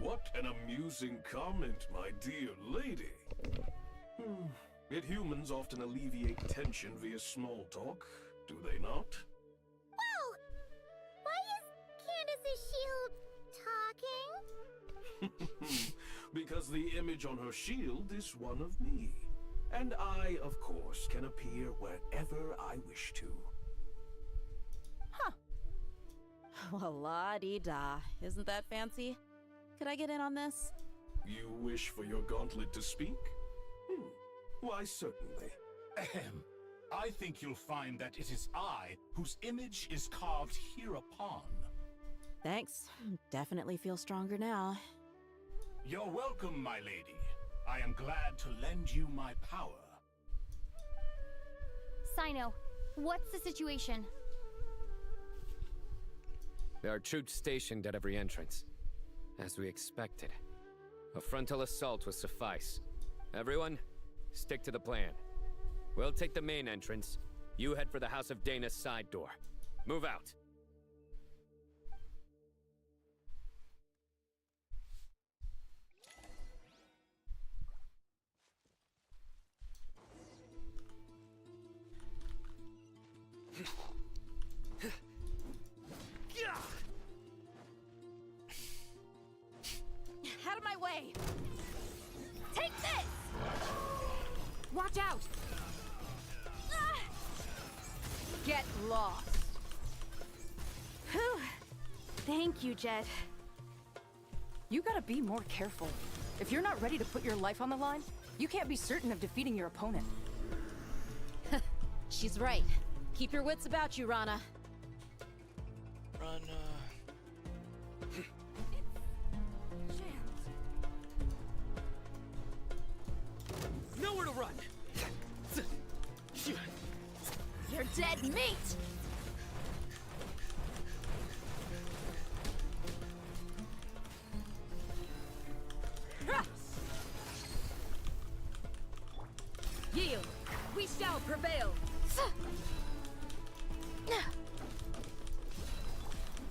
[SPEAKER 21] What an amusing comment, my dear lady. Yet humans often alleviate tension via small talk, do they not?
[SPEAKER 5] Whoa! Why is Candace's shield talking?
[SPEAKER 21] Because the image on her shield is one of me. And I, of course, can appear wherever I wish to.
[SPEAKER 16] Well, la-dee-da. Isn't that fancy? Could I get in on this?
[SPEAKER 21] You wish for your gauntlet to speak? Why, certainly.
[SPEAKER 17] Ahem. I think you'll find that it is I whose image is carved hereupon.
[SPEAKER 16] Thanks. Definitely feel stronger now.
[SPEAKER 17] You're welcome, my lady. I am glad to lend you my power.
[SPEAKER 4] Sino, what's the situation?
[SPEAKER 9] There are troops stationed at every entrance. As we expected. A frontal assault will suffice. Everyone, stick to the plan. We'll take the main entrance. You head for the House of Dana's side door. Move out.
[SPEAKER 13] Out of my way!
[SPEAKER 4] Take this!
[SPEAKER 13] Watch out! Get lost.
[SPEAKER 4] Whew. Thank you, Jet.
[SPEAKER 13] You gotta be more careful. If you're not ready to put your life on the line, you can't be certain of defeating your opponent.
[SPEAKER 16] She's right. Keep your wits about you, Rana.
[SPEAKER 18] Rana.
[SPEAKER 16] Nowhere to run! You're dead meat!
[SPEAKER 13] Yield! We shall prevail!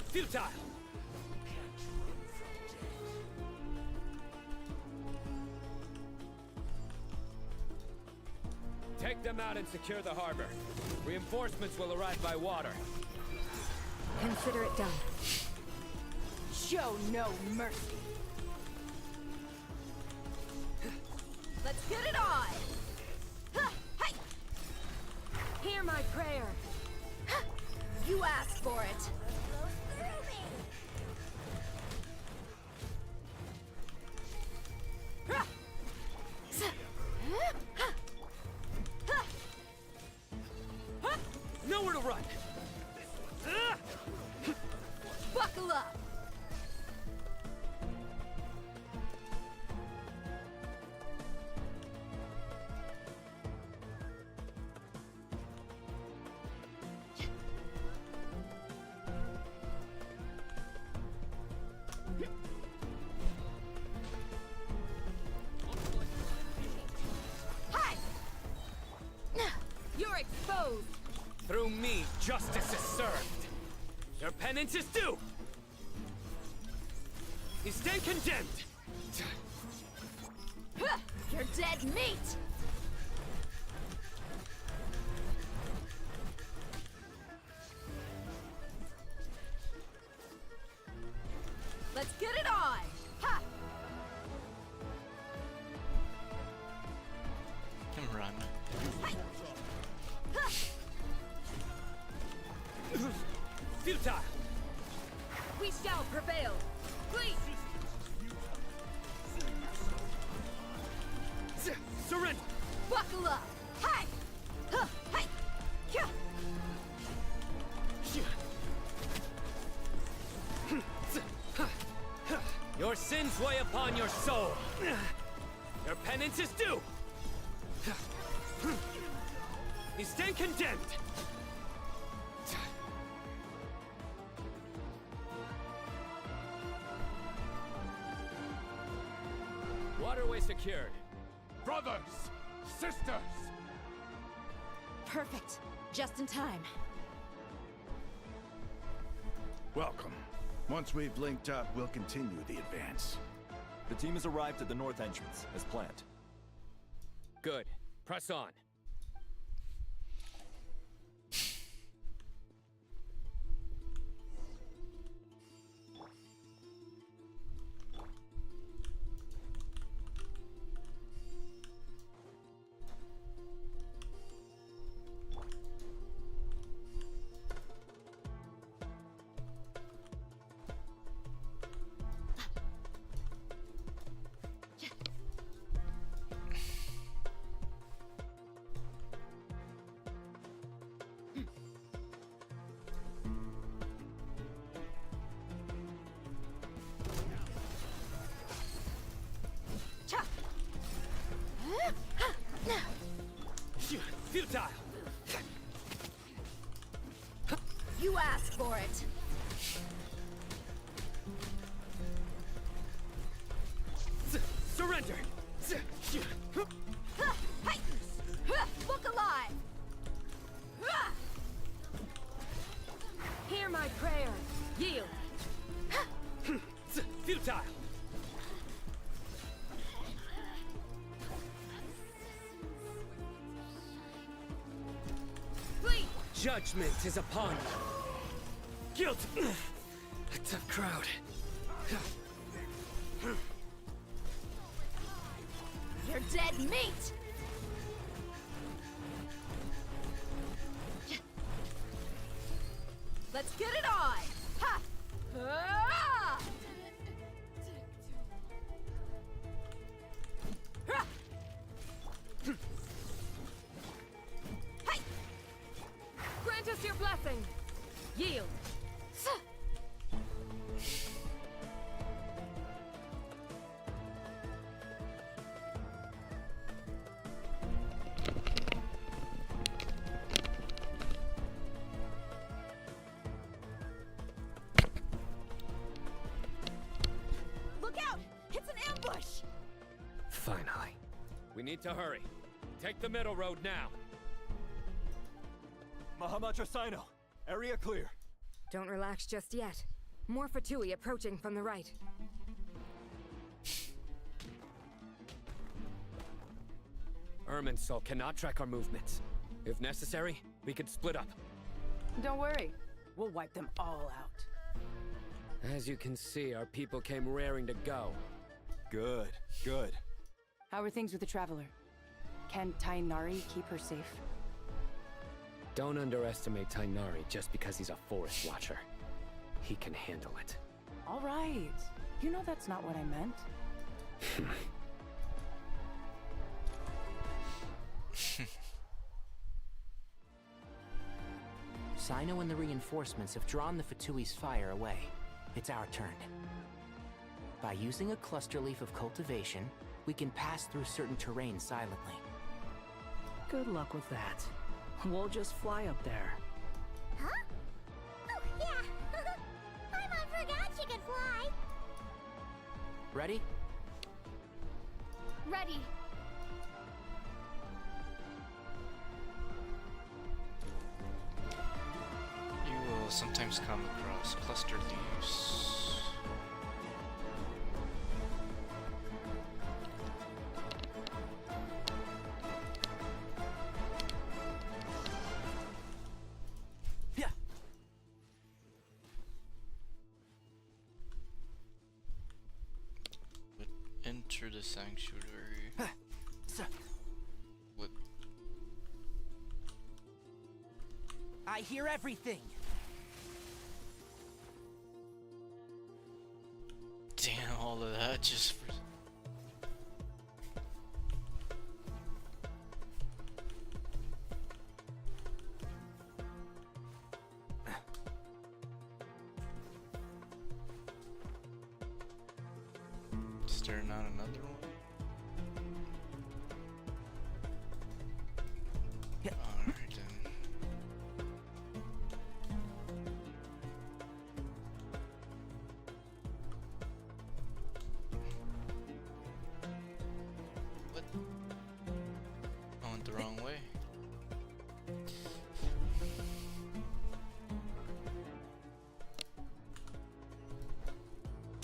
[SPEAKER 9] Futile! Take them out and secure the harbor. Reinforcements will arrive by water.
[SPEAKER 20] Consider it done.
[SPEAKER 13] Show no mercy!
[SPEAKER 16] Let's get it on!
[SPEAKER 13] Hear my prayer!
[SPEAKER 16] You asked for it!
[SPEAKER 9] Nowhere to run!
[SPEAKER 16] Buckle up!
[SPEAKER 13] Hi! You're exposed!
[SPEAKER 9] Through me, justice is served. Your penance is due. You stand condemned.
[SPEAKER 16] You're dead meat! Let's get it on! Ha!
[SPEAKER 18] Run.
[SPEAKER 9] Futile!
[SPEAKER 13] We shall prevail! Please!
[SPEAKER 9] Surrender!
[SPEAKER 16] Buckle up! Hi! Huh! Hi! Yeah!
[SPEAKER 9] Your sins weigh upon your soul. Your penance is due. You stand condemned.
[SPEAKER 6] Waterway secured.
[SPEAKER 17] Brothers! Sisters!
[SPEAKER 16] Perfect. Just in time.
[SPEAKER 2] Welcome. Once we've linked up, we'll continue the advance.
[SPEAKER 10] The team has arrived at the north entrance, as planned.
[SPEAKER 6] Good. Press on.
[SPEAKER 12] Futile!
[SPEAKER 13] You asked for it.
[SPEAKER 12] Surrender!
[SPEAKER 13] Look alive!
[SPEAKER 20] Hear my prayer. Yield.
[SPEAKER 12] Futile!
[SPEAKER 13] Flee!
[SPEAKER 12] Judgment is upon you. Guilt! A tough crowd.
[SPEAKER 13] You're dead meat! Let's get it on! Ha! Ah! Ha! Hey!
[SPEAKER 20] Grant us your blessing. Yield.
[SPEAKER 13] Look out! It's an ambush!
[SPEAKER 12] Finally.
[SPEAKER 6] We need to hurry. Take the middle road now.
[SPEAKER 10] Mahamacha Sino, area clear.
[SPEAKER 20] Don't relax just yet. More Fatui approaching from the right.
[SPEAKER 12] Irminsul cannot track our movements. If necessary, we could split up.
[SPEAKER 13] Don't worry. We'll wipe them all out.
[SPEAKER 12] As you can see, our people came raring to go.
[SPEAKER 10] Good, good.
[SPEAKER 13] How are things with the Traveler? Can Tainari keep her safe?
[SPEAKER 12] Don't underestimate Tainari just because he's a forest watcher. He can handle it.
[SPEAKER 13] All right. You know that's not what I meant.
[SPEAKER 12] Sino
[SPEAKER 11] and the reinforcements have drawn the Fatui's fire away. It's our turn. By using a cluster leaf of cultivation, we can pass through certain terrain silently.
[SPEAKER 12] Good luck with that. We'll just fly up there.
[SPEAKER 5] Huh? Oh, yeah! Paimon forgot she could fly!
[SPEAKER 11] Ready?
[SPEAKER 4] Ready.
[SPEAKER 18] You will sometimes come across cluster leaves. Enter the sanctuary. What?
[SPEAKER 11] I hear everything.
[SPEAKER 18] Damn, all of that just for... Is there not another one? Alright then.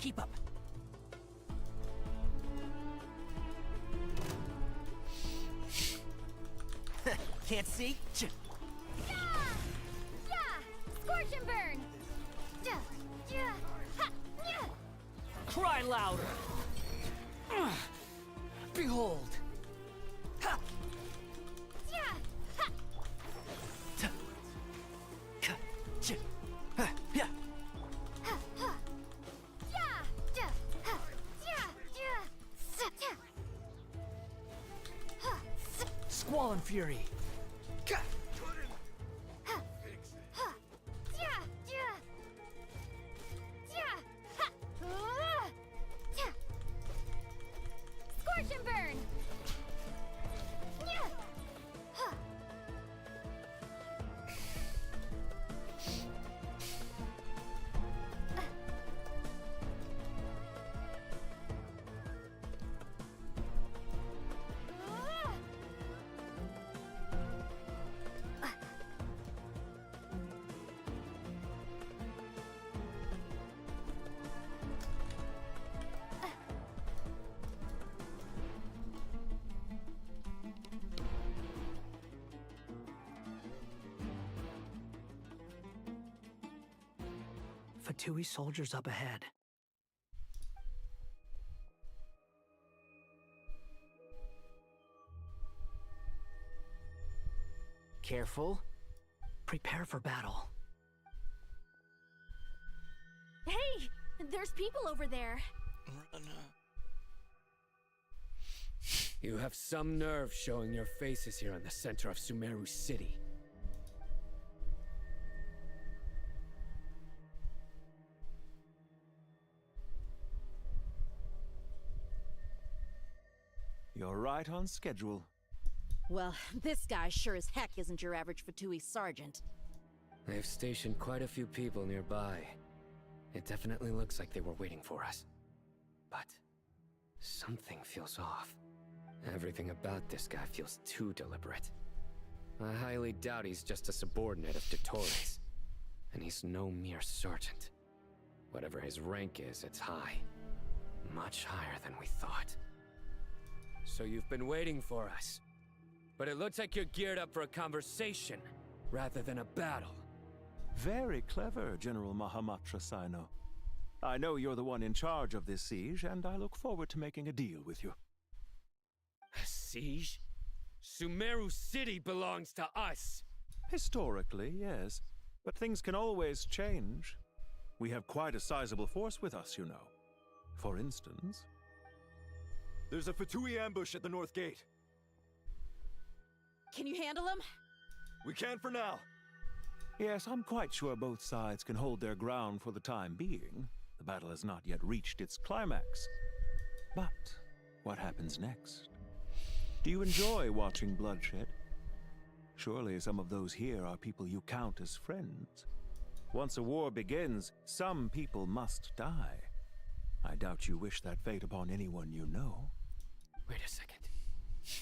[SPEAKER 11] Keep up. Can't see?
[SPEAKER 4] Yeah! Scorch and burn!
[SPEAKER 11] Cry louder! Behold! Ha! Squall and Fury!
[SPEAKER 4] Scorch and burn!
[SPEAKER 11] Fatui soldiers up ahead. Careful. Prepare for battle.
[SPEAKER 7] Hey! There's people over there.
[SPEAKER 8] You have some nerve showing your faces here in the center of Sumeru City.
[SPEAKER 19] You're right on schedule.
[SPEAKER 16] Well, this guy sure as heck isn't your average Fatui sergeant.
[SPEAKER 8] They've stationed quite a few people nearby. It definitely looks like they were waiting for us. But something feels off. Everything about this guy feels too deliberate. I highly doubt he's just a subordinate of Dottores. And he's no mere sergeant. Whatever his rank is, it's high. Much higher than we thought. So you've been waiting for us. But it looks like you're geared up for a conversation, rather than a battle.
[SPEAKER 19] Very clever, General Mahamatra Sino. I know you're the one in charge of this siege, and I look forward to making a deal with you.
[SPEAKER 8] A siege? Sumeru City belongs to us!
[SPEAKER 19] Historically, yes. But things can always change. We have quite a sizable force with us, you know. For instance...
[SPEAKER 10] There's a Fatui ambush at the north gate.
[SPEAKER 16] Can you handle him?
[SPEAKER 10] We can for now.
[SPEAKER 19] Yes, I'm quite sure both sides can hold their ground for the time being. The battle has not yet reached its climax. But what happens next? Do you enjoy watching bloodshed? Surely some of those here are people you count as friends. Once a war begins, some people must die. I doubt you wish that fate upon anyone you know.
[SPEAKER 8] Wait a second.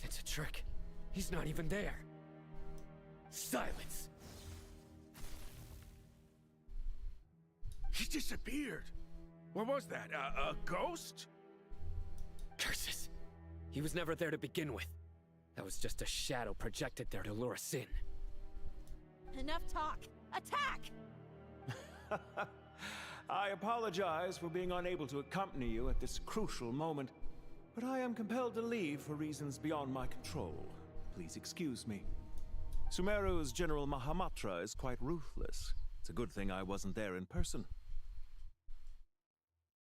[SPEAKER 8] It's a trick. He's not even there. Silence!
[SPEAKER 2] He disappeared. What was that? A ghost?
[SPEAKER 8] Curses! He was never there to begin with. That was just a shadow projected there to lure us in.
[SPEAKER 16] Enough talk. Attack!
[SPEAKER 19] I apologize for being unable to accompany you at this crucial moment, but I am compelled to leave for reasons beyond my control. Please excuse me. Sumeru's General Mahamatra is quite ruthless. It's a good thing I wasn't there in person.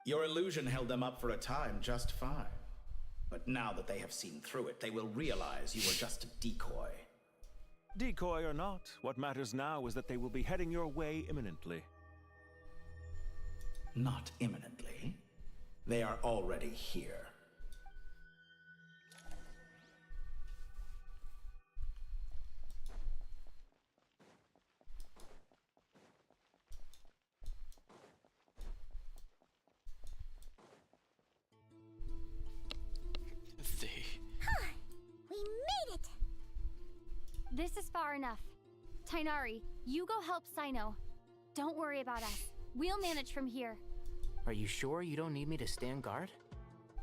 [SPEAKER 1] Your illusion held them up for a time just fine. But now that they have seen through it, they will realize you were just a decoy.
[SPEAKER 19] Decoy or not, what matters now is that they will be heading your way imminently.
[SPEAKER 1] Not imminently. They are already here.
[SPEAKER 5] We made it!
[SPEAKER 4] This is far enough. Tainari, you go help Sino. Don't worry about us. We'll manage from here.
[SPEAKER 11] Are you sure you don't need me to stand guard?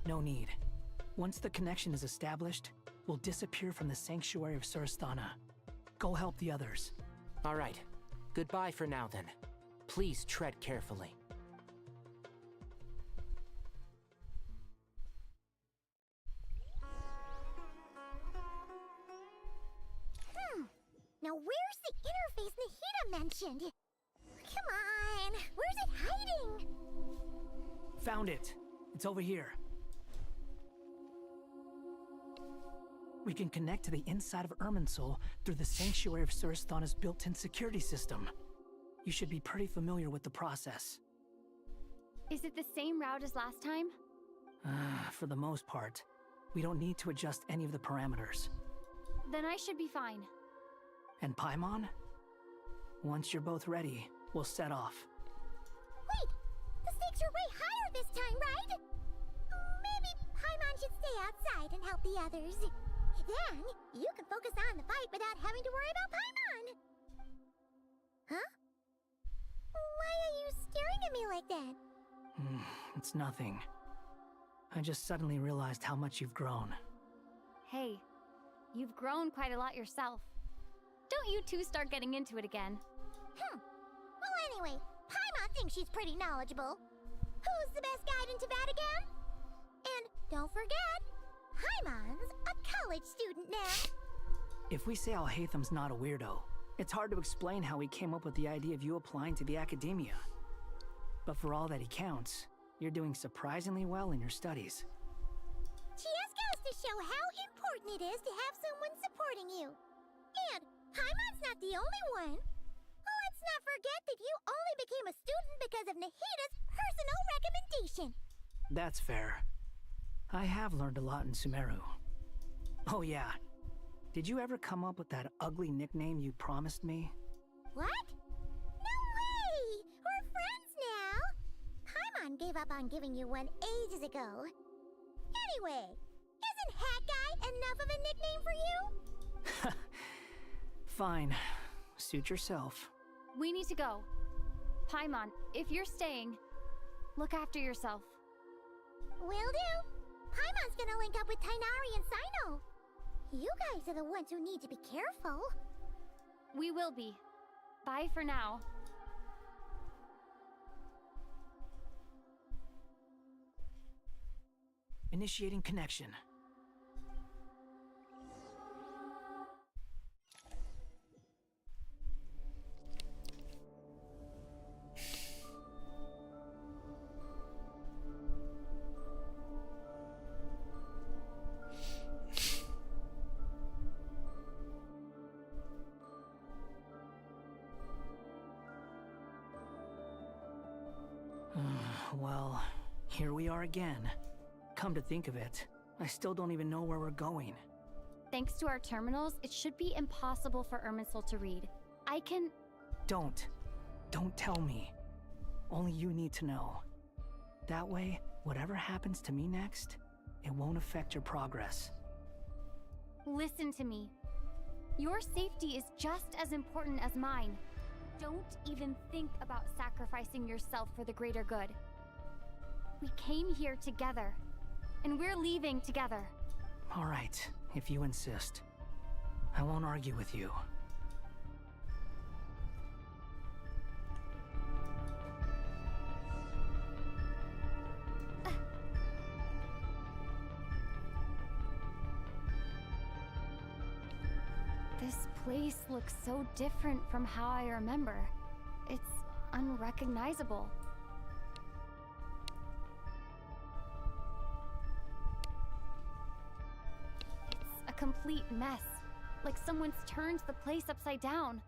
[SPEAKER 3] No need. Once the connection is established, we'll disappear from the Sanctuary of Surasthana. Go help the others.
[SPEAKER 11] All right. Goodbye for now, then. Please tread carefully.
[SPEAKER 5] Now where's the interface Nahida mentioned? Come on, where's it hiding?
[SPEAKER 3] Found it. It's over here. We can connect to the inside of Irminsul through the Sanctuary of Surasthana's built-in security system. You should be pretty familiar with the process.
[SPEAKER 4] Is it the same route as last time?
[SPEAKER 3] For the most part. We don't need to adjust any of the parameters.
[SPEAKER 4] Then I should be fine.
[SPEAKER 3] And Paimon? Once you're both ready, we'll set off.
[SPEAKER 5] Wait! The stakes are way higher this time, right? Maybe Paimon should stay outside and help the others. Then, you can focus on the fight without having to worry about Paimon. Huh? Why are you staring at me like that?
[SPEAKER 3] It's nothing. I just suddenly realized how much you've grown.
[SPEAKER 4] Hey, you've grown quite a lot yourself. Don't you two start getting into it again.
[SPEAKER 5] Well, anyway, Paimon thinks she's pretty knowledgeable. Who's the best guide in Teyvat again? And don't forget, Paimon's a college student now.
[SPEAKER 3] If we say Alhaitham's not a weirdo, it's hard to explain how he came up with the idea of you applying to the academia. But for all that he counts, you're doing surprisingly well in your studies.
[SPEAKER 5] She just goes to show how important it is to have someone supporting you. And Paimon's not the only one. Let's not forget that you only became a student because of Nahida's personal recommendation.
[SPEAKER 3] That's fair. I have learned a lot in Sumeru. Oh yeah. Did you ever come up with that ugly nickname you promised me?
[SPEAKER 5] What? No way! We're friends now! Paimon gave up on giving you one ages ago. Anyway, isn't Hat Guy enough of a nickname for you?
[SPEAKER 3] Fine. Suit yourself.
[SPEAKER 4] We need to go. Paimon, if you're staying, look after yourself.
[SPEAKER 5] Will do. Paimon's gonna link up with Tighnari and Cyno. You guys are the ones who need to be careful.
[SPEAKER 4] We will be. Bye for now.
[SPEAKER 3] Initiating connection. Well, here we are again. Come to think of it, I still don't even know where we're going.
[SPEAKER 4] Thanks to our terminals, it should be impossible for Irminsul to read. I can...
[SPEAKER 3] Don't tell me. Only you need to know. That way, whatever happens to me next, it won't affect your progress.
[SPEAKER 4] Listen to me. Your safety is just as important as mine. Don't even think about sacrificing yourself for the greater good. We came here together, and we're leaving together.
[SPEAKER 3] All right, if you insist. I won't argue with you.
[SPEAKER 4] This place looks so different from how I remember. It's unrecognizable. It's a complete mess. Like someone's turned the place upside down.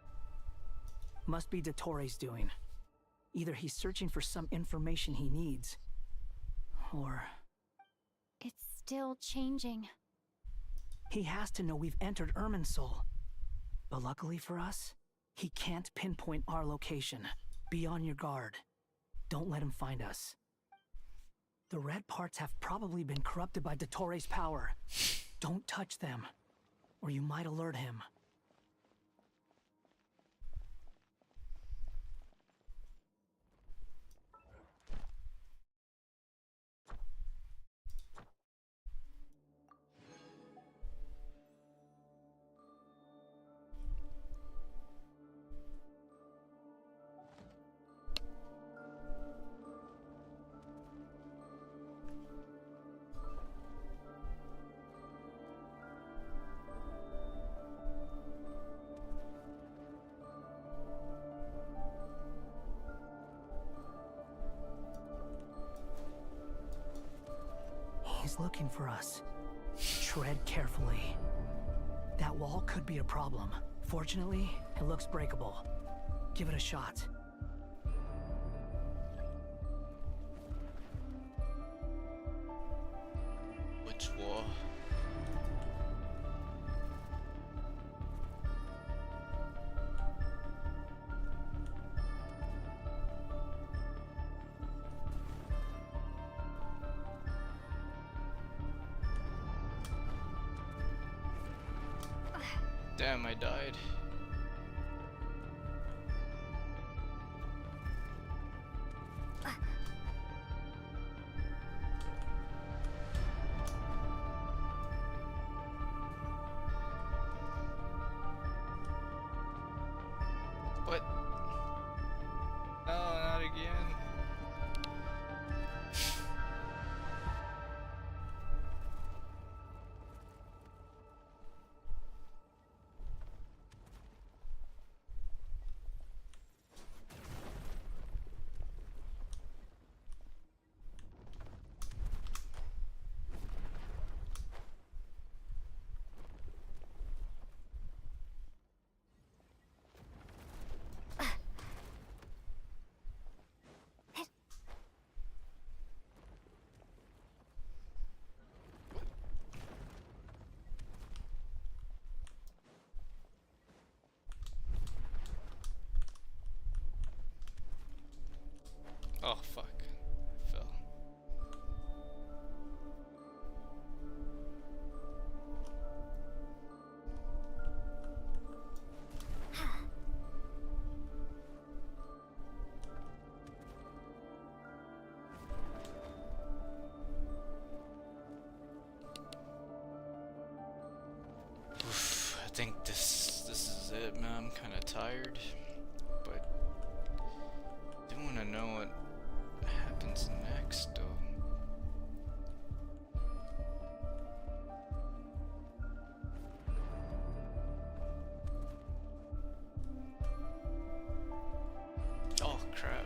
[SPEAKER 3] Must be Dottoro's doing. Either he's searching for some information he needs, or...
[SPEAKER 4] It's still changing.
[SPEAKER 3] He has to know we've entered Irminsul. But luckily for us, he can't pinpoint our location. Be on your guard. Don't let him find us. The red parts have probably been corrupted by Dottoro's power. Don't touch them, or you might alert him. looking for us. Tread carefully. That wall could be a problem. Fortunately, it looks breakable. Give it a shot.
[SPEAKER 18] Which wall? Damn, I died. What? No, not again. Oh, fuck. I fell. Oof, I think this is it, man. I'm kind of tired, but I do want to know what happens next, though. Oh, crap.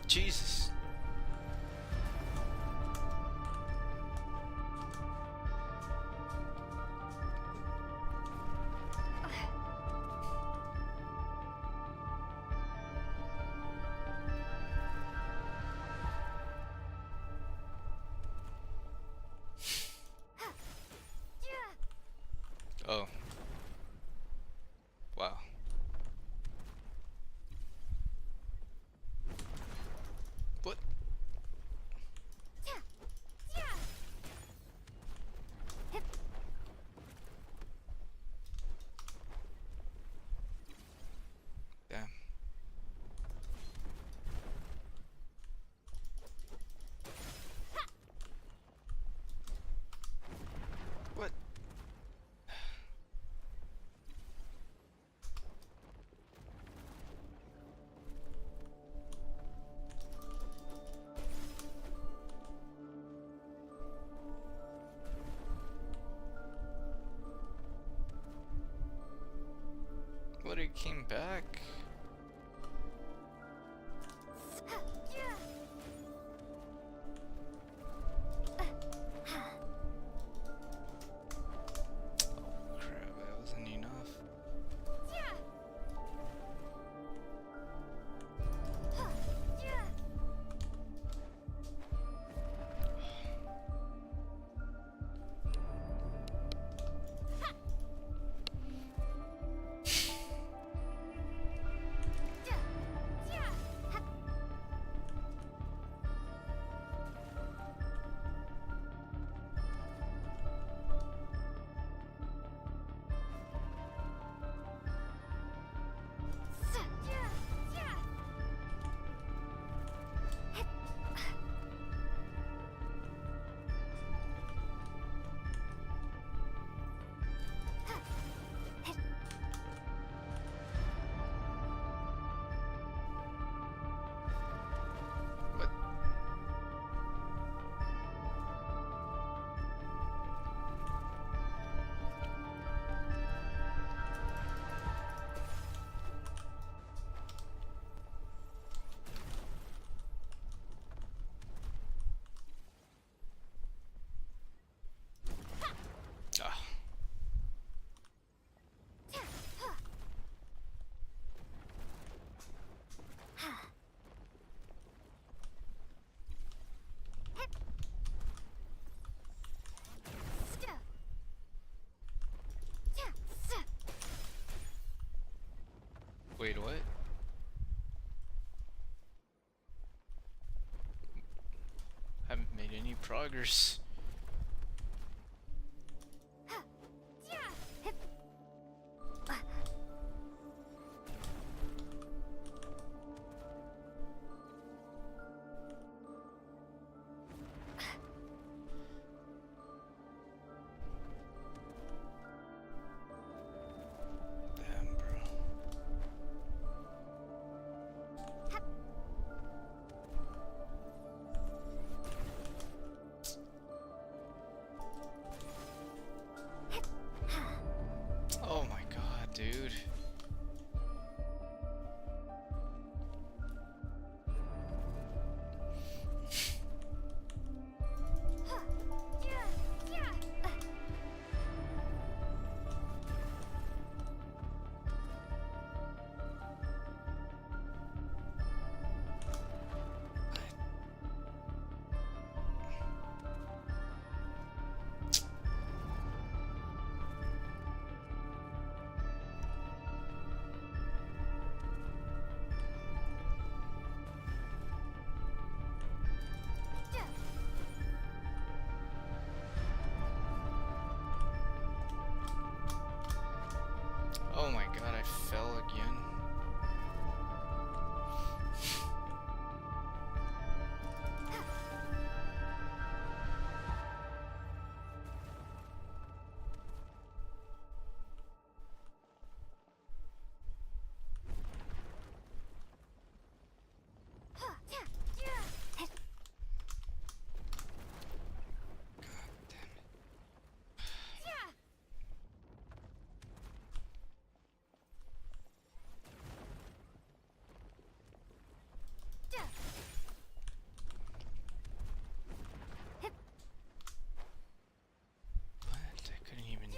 [SPEAKER 18] Jesus. Oh. Wow. What? Damn. What? What, he came back? Oh crap, that wasn't enough. Wait, what? Haven't made any progress. Oh my god, dude. Oh my god, I fell again. What? I couldn't even...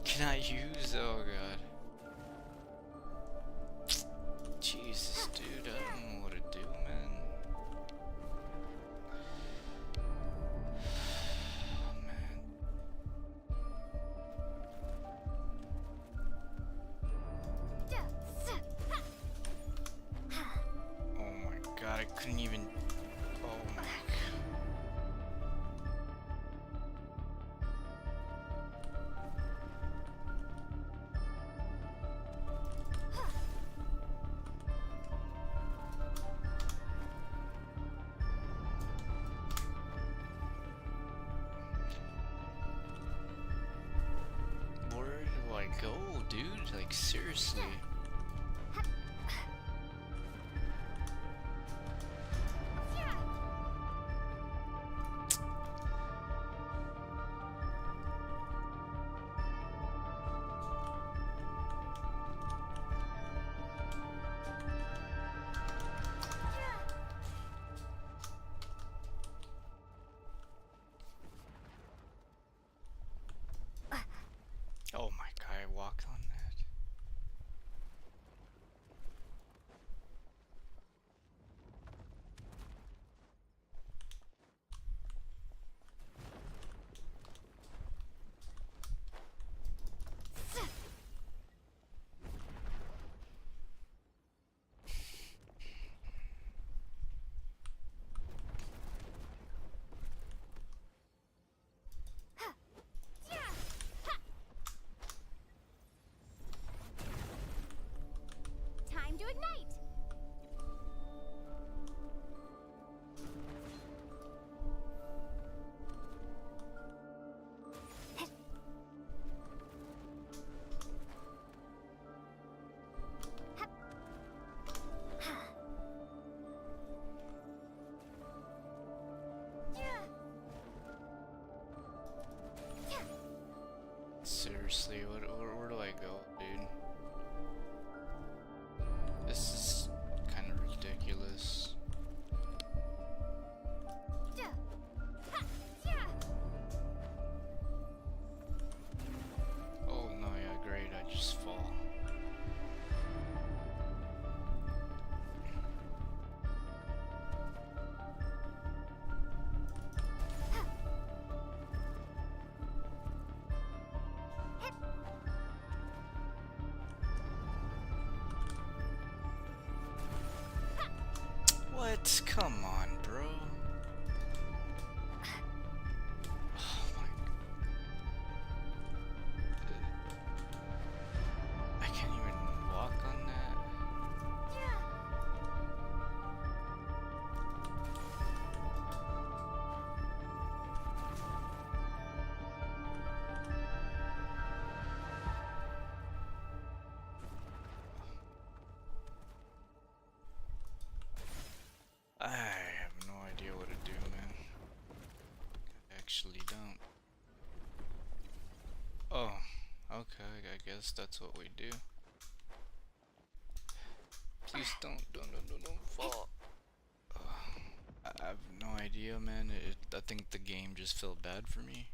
[SPEAKER 18] Can I use? Oh god. Jesus, dude, I don't know what to do, man. Oh my god, I couldn't even. Oh my god. Where do I go, dude? Like, seriously. Oh my god, I walked on that.
[SPEAKER 5] Time to ignite!
[SPEAKER 18] Seriously, where do I go, dude? This is What? Come on, bro. Oh my. I can't even walk on that. I have no idea what to do, man. I actually don't. Oh, okay, I guess that's what we do. Please don't fall. I have no idea, man. I think the game just felt bad for me.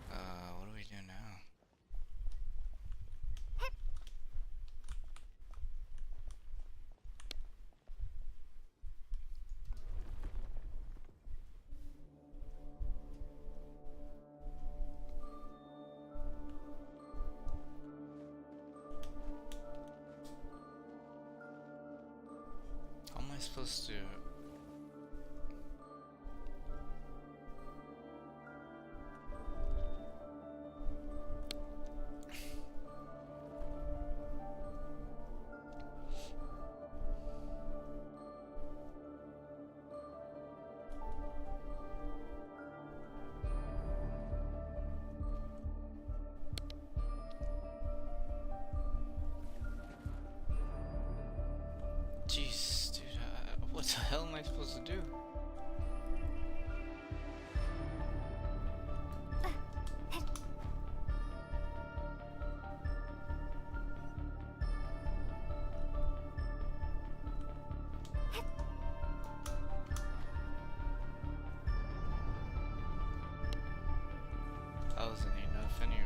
[SPEAKER 18] What do we do now? How am I supposed to? Jeez, dude, what the hell am I supposed to do? That wasn't enough anyways.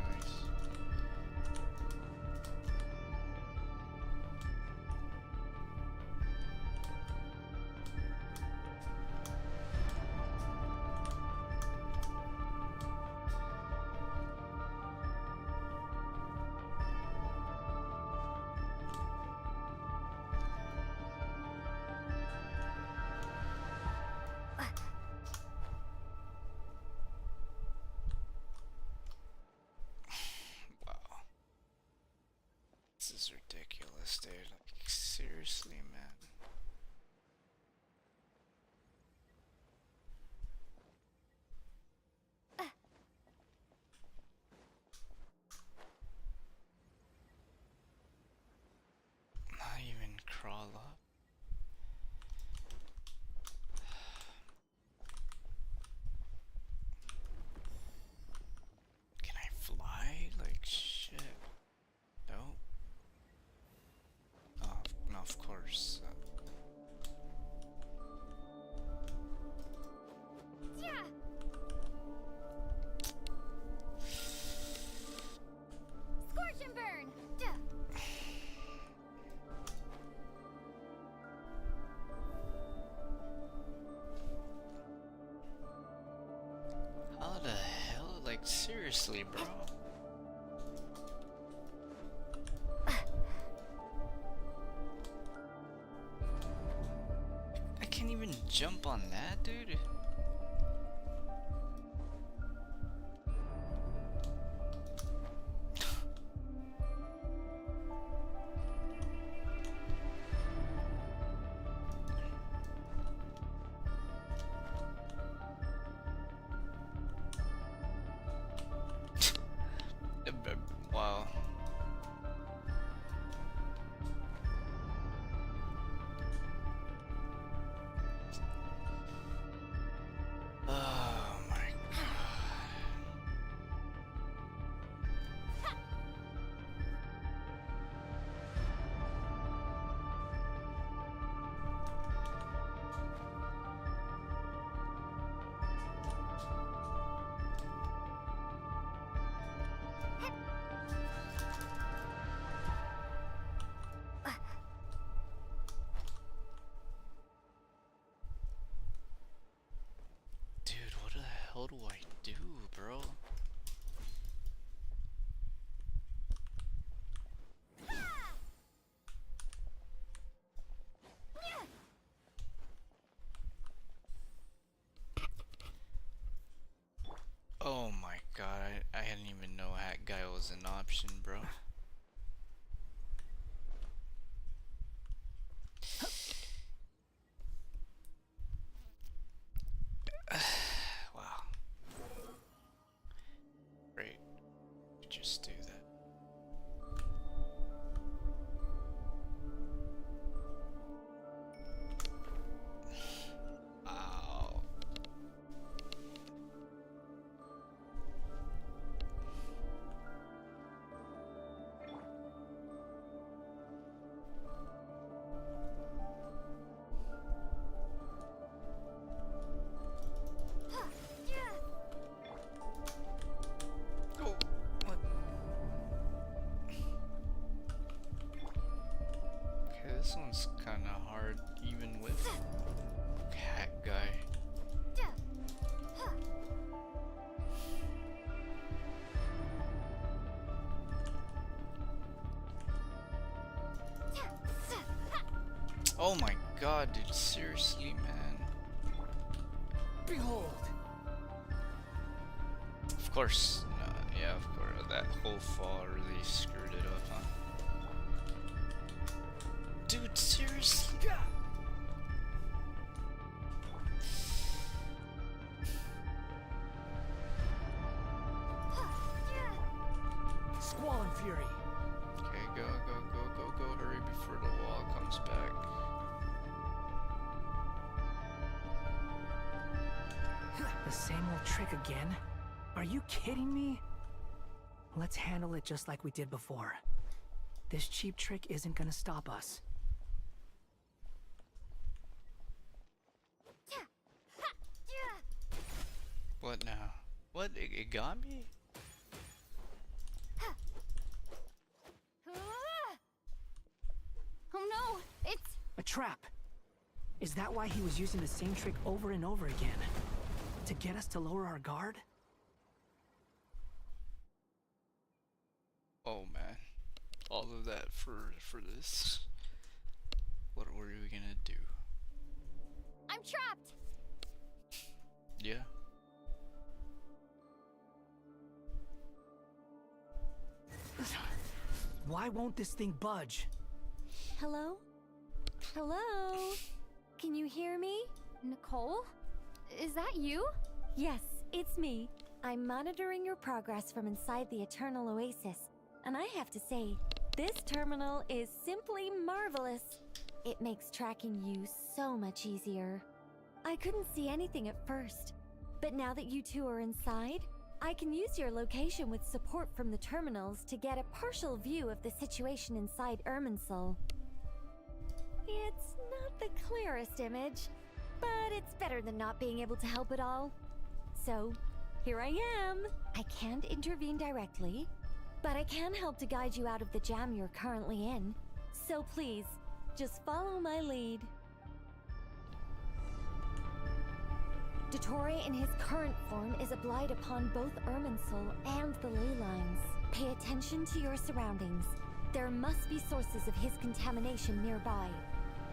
[SPEAKER 18] Wow. This is ridiculous, dude. Like, seriously, man. Not even crawl up. Can I fly? Like, shit. No. Oh, no, of course.
[SPEAKER 5] Yeah. Scorch and burn. Duh.
[SPEAKER 18] How the hell? Like, seriously, bro. I can't even jump on that, dude. Wow. Oh my god. Dude, what the hell do I do, bro? was an option, bro. Wow. Great. Just do that. Ow. Oh, what? Okay, this one's kind of hard, even with cat guy. Oh my god, dude, seriously, man.
[SPEAKER 3] Behold!
[SPEAKER 18] Of course, yeah, of course, that whole fall really screwed it up, huh? Dude, seriously?
[SPEAKER 3] Squall and Fury.
[SPEAKER 18] Okay, go, hurry before the wall comes back.
[SPEAKER 3] The same old trick again? Are you kidding me? Let's handle it just like we did before. This cheap trick isn't gonna stop us.
[SPEAKER 18] What now? What? It got me?
[SPEAKER 4] Oh no, it's...
[SPEAKER 3] A trap! Is that why he was using the same trick over and over again? To get us to lower our guard?
[SPEAKER 18] Oh man. All of that for this? What were we gonna do?
[SPEAKER 4] I'm trapped!
[SPEAKER 18] Yeah.
[SPEAKER 3] Why won't this thing budge?
[SPEAKER 5] Hello? Hello? Can you hear me?
[SPEAKER 4] Nicole? Is that you?
[SPEAKER 5] Yes, it's me. I'm monitoring your progress from inside the Eternal Oasis, and I have to say, this terminal is simply marvelous. It makes tracking you so much easier. I couldn't see anything at first, but now that you two are inside, I can use your location with support from the terminals to get a partial view of the situation inside Irminsul. It's not the clearest image, but it's better than not being able to help at all. So, here I am. I can't intervene directly, but I can help to guide you out of the jam you're currently in. So please, just follow my lead. Dottore in his current form is a blight upon both Irminsul and the ley lines. Pay attention to your surroundings. There must be sources of his contamination nearby.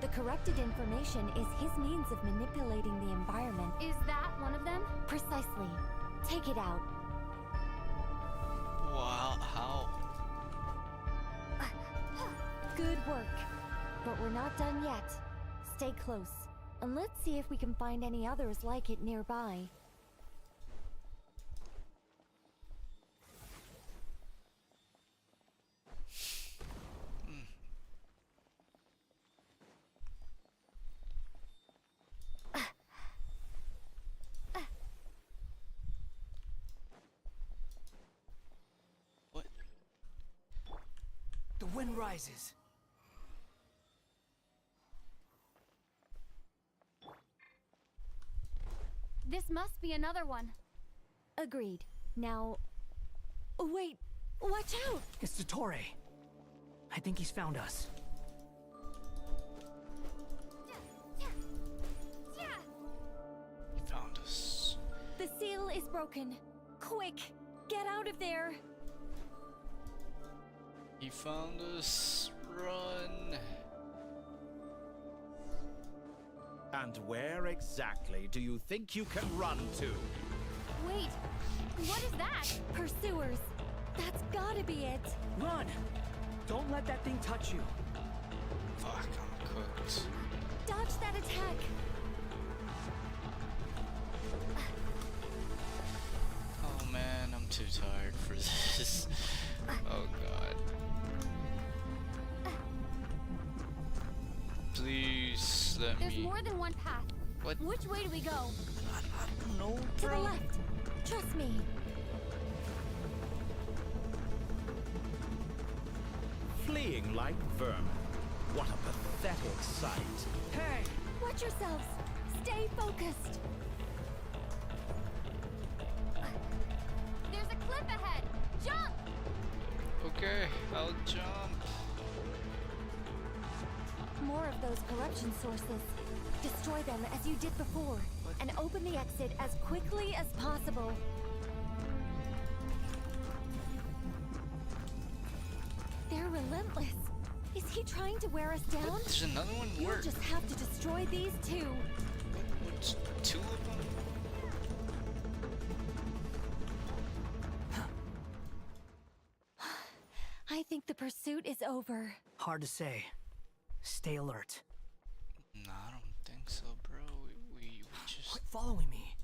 [SPEAKER 5] The corrupted information is his means of manipulating the environment.
[SPEAKER 4] Is that one of them?
[SPEAKER 5] Precisely. Take it out.
[SPEAKER 18] Wow, how?
[SPEAKER 5] Good work. But we're not done yet. Stay close, and let's see if we can find any others like it nearby.
[SPEAKER 3] The wind rises.
[SPEAKER 4] This must be another one.
[SPEAKER 5] Agreed. Now... Wait! Watch out!
[SPEAKER 3] It's Dottore. I think he's found us.
[SPEAKER 18] He found us.
[SPEAKER 5] The seal is broken. Quick! Get out of there!
[SPEAKER 18] He found us. Run.
[SPEAKER 1] And where exactly do you think you can run to?
[SPEAKER 4] Wait, what is that?
[SPEAKER 5] Pursuers! That's gotta be it.
[SPEAKER 3] Run! Don't let that thing touch you.
[SPEAKER 18] Fuck, I'm cooked.
[SPEAKER 5] Dodge that attack.
[SPEAKER 18] Oh man, I'm too tired for this. Oh god. Please let
[SPEAKER 4] There's
[SPEAKER 18] me.
[SPEAKER 4] more than one path.
[SPEAKER 18] What?
[SPEAKER 4] Which way do we go?
[SPEAKER 18] I don't know,
[SPEAKER 5] To
[SPEAKER 18] bro.
[SPEAKER 5] the left. Trust me.
[SPEAKER 1] Fleeing like vermin. What a pathetic sight.
[SPEAKER 3] Hey!
[SPEAKER 5] Watch yourselves. Stay focused.
[SPEAKER 4] There's a cliff ahead. Jump!
[SPEAKER 18] Okay, I'll jump.
[SPEAKER 5] More of those corruption sources. Destroy them as you did before, and open the exit as quickly as possible. They're relentless. Is he trying to wear us down?
[SPEAKER 18] There's another one.
[SPEAKER 5] You'll
[SPEAKER 18] Where?
[SPEAKER 5] just have to destroy these two.
[SPEAKER 18] What's two of them?
[SPEAKER 5] I think the pursuit is over.
[SPEAKER 3] Hard to say. Stay alert.
[SPEAKER 18] No, I don't think so, bro. We just.
[SPEAKER 3] Quit following me.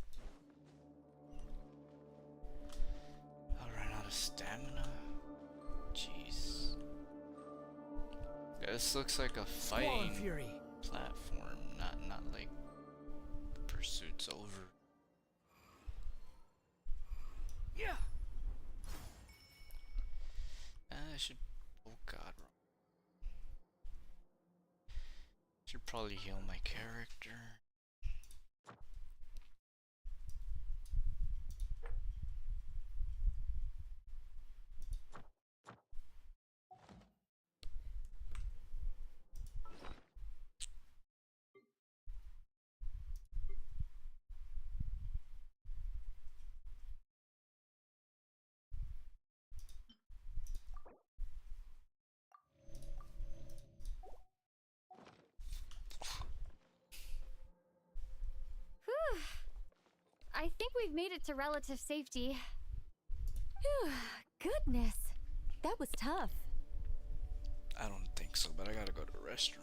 [SPEAKER 18] I'll run out of stamina. Jeez. This looks like a fighting
[SPEAKER 3] Fury.
[SPEAKER 18] platform, not like the pursuit's over.
[SPEAKER 3] Yeah.
[SPEAKER 18] I should. Oh god. Should probably heal my character.
[SPEAKER 4] Whew. I think we've made it to relative safety.
[SPEAKER 5] Phew, goodness. That was tough.
[SPEAKER 18] I don't think so, but I gotta go to the restroom.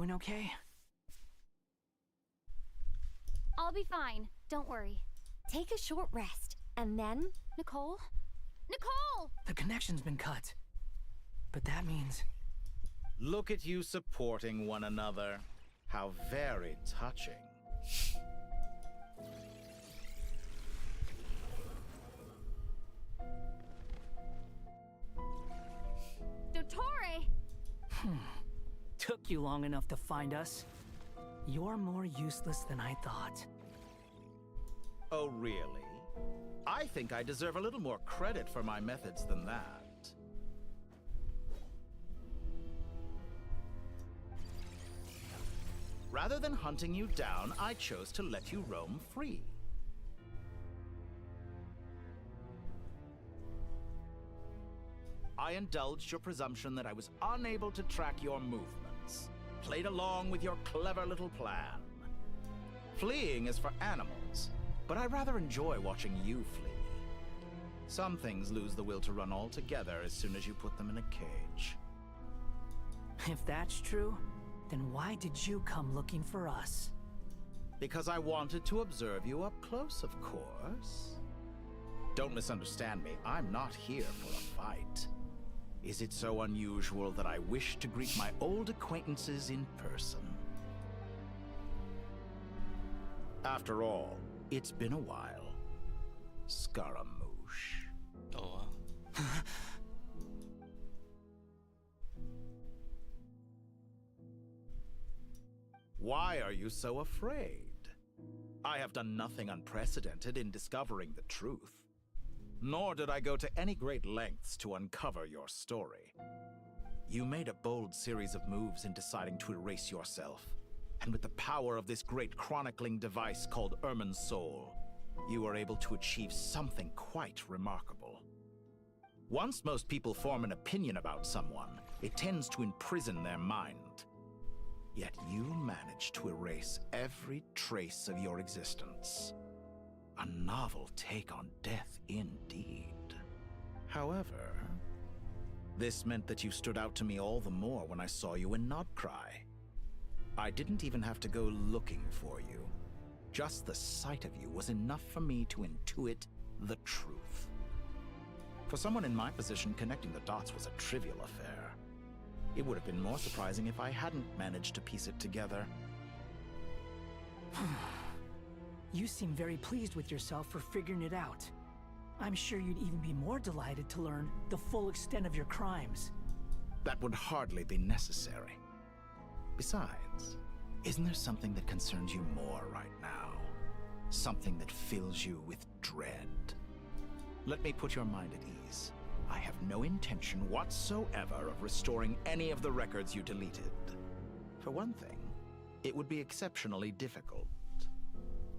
[SPEAKER 3] doing okay?
[SPEAKER 4] I'll be fine. Don't worry.
[SPEAKER 5] Take a short rest, and then...
[SPEAKER 4] Nicole? Nicole!
[SPEAKER 3] The connection's been cut. But that means...
[SPEAKER 1] Look at you supporting one another. How very touching.
[SPEAKER 4] Dottore!
[SPEAKER 3] Took you long enough to find us. You're more useless than I thought.
[SPEAKER 1] Oh, really? I think I deserve a little more credit for my methods than that. Rather than hunting you down, I chose to let you roam free. I indulged your presumption that I was unable to track your movements, played along with your clever little plan. Fleeing is for animals, but I rather enjoy watching you flee. Some things lose the will to run altogether as soon as you put them in a cage.
[SPEAKER 3] If that's true, then why did you come looking for us?
[SPEAKER 1] Because I wanted to observe you up close, of course. Don't misunderstand me, I'm not here for a fight. Is it so unusual that I wish to greet my old acquaintances in person? After all, it's been a while. Scaramouche.
[SPEAKER 18] Oh,
[SPEAKER 1] Why are you so afraid? I have done nothing unprecedented in discovering the truth. Nor did I go to any great lengths to uncover your story. You made a bold series of moves in deciding to erase yourself. And with the power of this great chronicling device called Ermin's Soul, you were able to achieve something quite remarkable. Once most people form an opinion about someone, it tends to imprison their mind. Yet you managed to erase every trace of your existence. A novel take on death indeed. However, this meant that you stood out to me all the more when I saw you in Nodcry. I didn't even have to go looking for you. Just the sight of you was enough for me to intuit the truth. For someone in my position, connecting the dots was a trivial affair. It would have been more surprising if I hadn't managed to piece it together.
[SPEAKER 3] You seem very pleased with yourself for figuring it out. I'm sure you'd even be more delighted to learn the full extent of your crimes.
[SPEAKER 1] That would hardly be necessary. Besides, isn't there something that concerns you more right now? Something that fills you with dread? Let me put your mind at ease. I have no intention whatsoever of restoring any of the records you deleted. For one thing, it would be exceptionally difficult.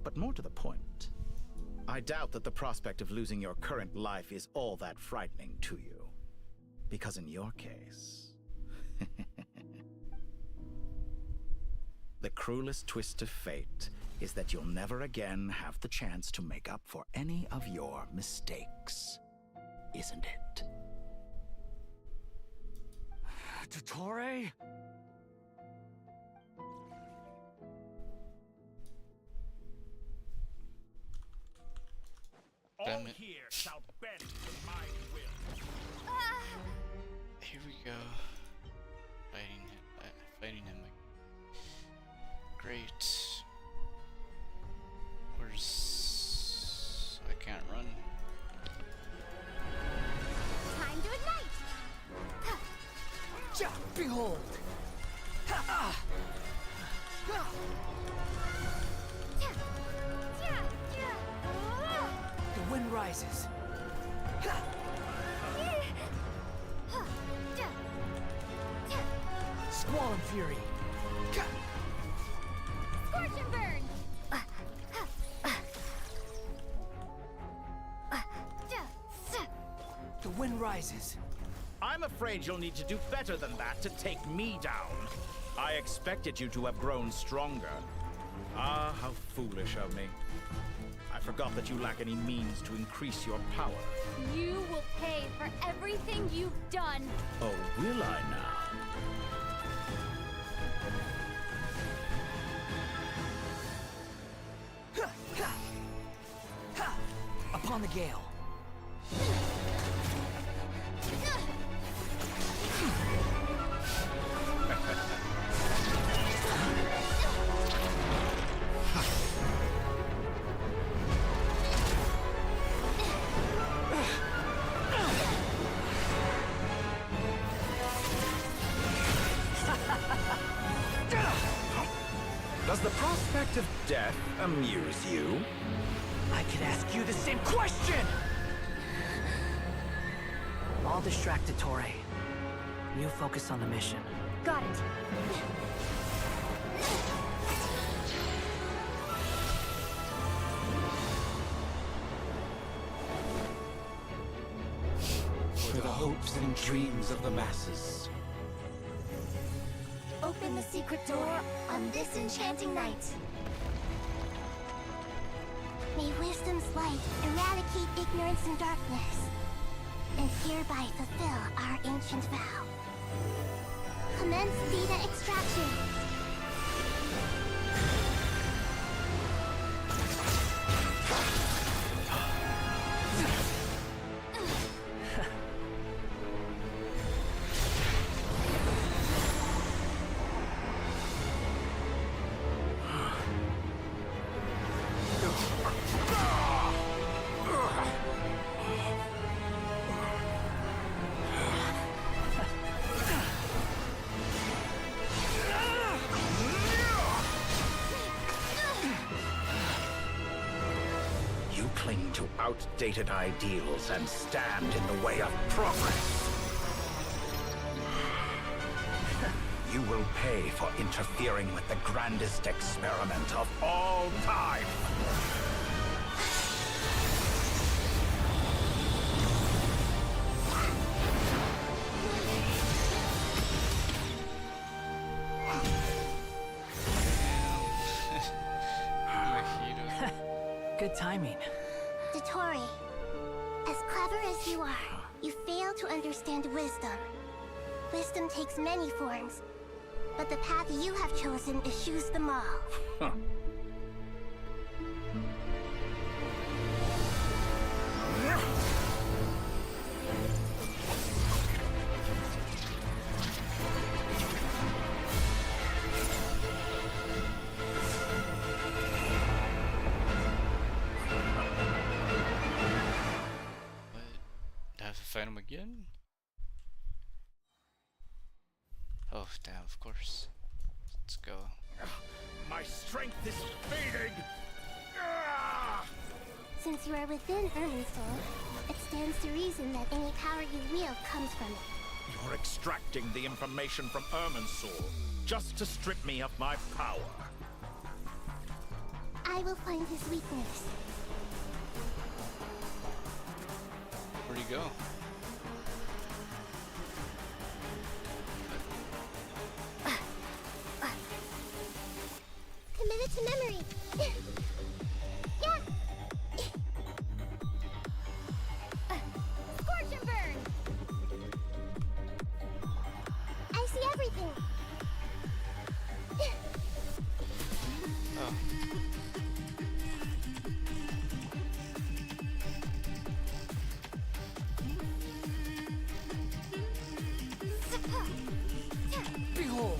[SPEAKER 1] But more to the point, I doubt that the prospect of losing your current life is all that frightening to you. Because in your case... the cruelest twist of fate is that you'll never again have the chance to make up for any of your mistakes. Isn't it?
[SPEAKER 3] Dottore?
[SPEAKER 17] All here shall bend to my will.
[SPEAKER 18] here we go. Fighting him. Great. Where's... I can't run.
[SPEAKER 5] Time to ignite!
[SPEAKER 3] Behold! The wind rises. Squall and fury.
[SPEAKER 5] Scorch and burn!
[SPEAKER 3] The wind rises.
[SPEAKER 1] I'm afraid you'll need to do better than that to take me down. I expected you to have grown stronger. Ah, how foolish of me. I forgot that you lack any means to increase your power.
[SPEAKER 4] You will pay for everything you've done.
[SPEAKER 1] Oh, will I now?
[SPEAKER 3] the gale.
[SPEAKER 1] Does the prospect of death amuse you?
[SPEAKER 3] I could ask you the same question! I'll distract Ettore. You focus on the mission.
[SPEAKER 5] Got it.
[SPEAKER 1] For the hopes and dreams of the masses.
[SPEAKER 5] Open the secret door on this enchanting night. May wisdom's light eradicate ignorance and darkness, and hereby fulfill our ancient vow. Commence data extraction.
[SPEAKER 1] You cling to outdated ideals and stand in the way of progress. You will pay for interfering with the grandest experiment of all time.
[SPEAKER 3] Good timing.
[SPEAKER 5] Dottore, as clever as you are, you fail to understand wisdom. Wisdom takes many forms, but the path you have chosen eschews them all.
[SPEAKER 1] Huh.
[SPEAKER 18] Fight him again? Oh, damn, of course. Let's go.
[SPEAKER 17] My strength is fading!
[SPEAKER 5] Since you are within Irminsul, it stands to reason that any power you wield comes from it.
[SPEAKER 1] You're extracting the information from Irminsul just to strip me of my power.
[SPEAKER 5] I will find his weakness.
[SPEAKER 18] Where'd he go?
[SPEAKER 5] Commit it to memory. Yeah. Scorch and burn. I see everything.
[SPEAKER 18] Oh.
[SPEAKER 3] Behold!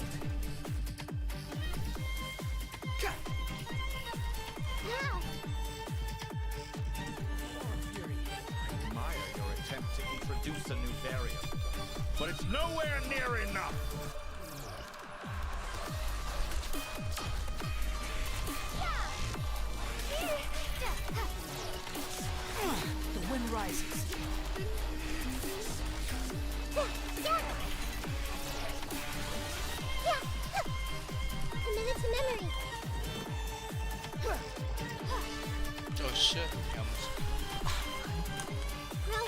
[SPEAKER 5] Now.
[SPEAKER 1] I admire your attempt to introduce a new variant, but it's nowhere near enough.
[SPEAKER 3] The wind rises.
[SPEAKER 5] Commit it to memory.
[SPEAKER 18] Oh shit, he almost...
[SPEAKER 5] Grow.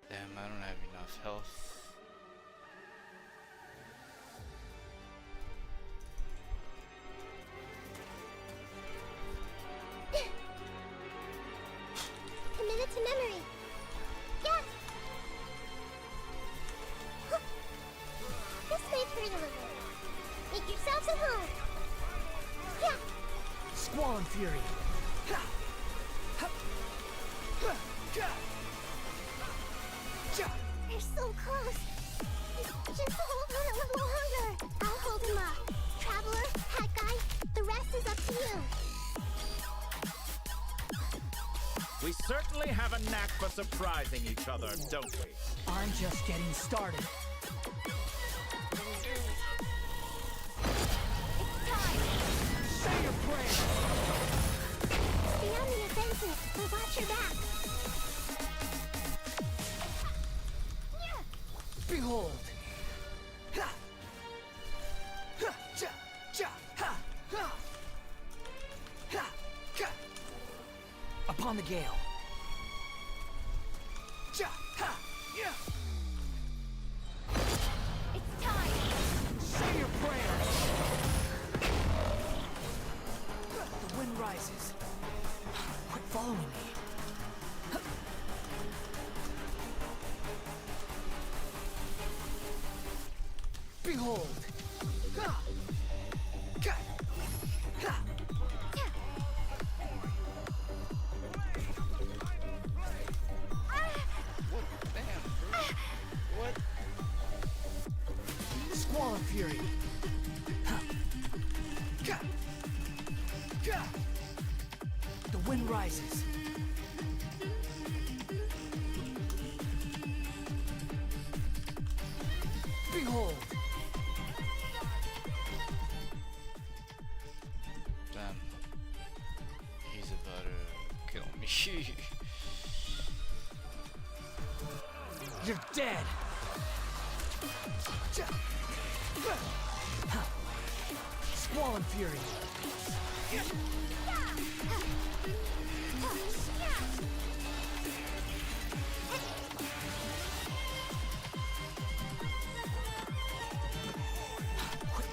[SPEAKER 18] Damn, I don't have enough health.
[SPEAKER 5] Commit it to memory. Yeah. They're so close. Just hold on a little longer. I'll hold him up. Traveler, hat guy, the rest is up to you.
[SPEAKER 1] We certainly have a knack for surprising each other, don't we?
[SPEAKER 3] I'm just getting started. Say your prayers.
[SPEAKER 5] Be on the offensive, but watch your back.
[SPEAKER 3] Behold. Upon the gale.
[SPEAKER 5] It's time.
[SPEAKER 3] Say your prayers. The wind rises. Quit following me. Behold. Squall of Fury. The wind rises. Behold.
[SPEAKER 18] Damn. He's about to kill me.
[SPEAKER 3] You're dead. Squall and Fury.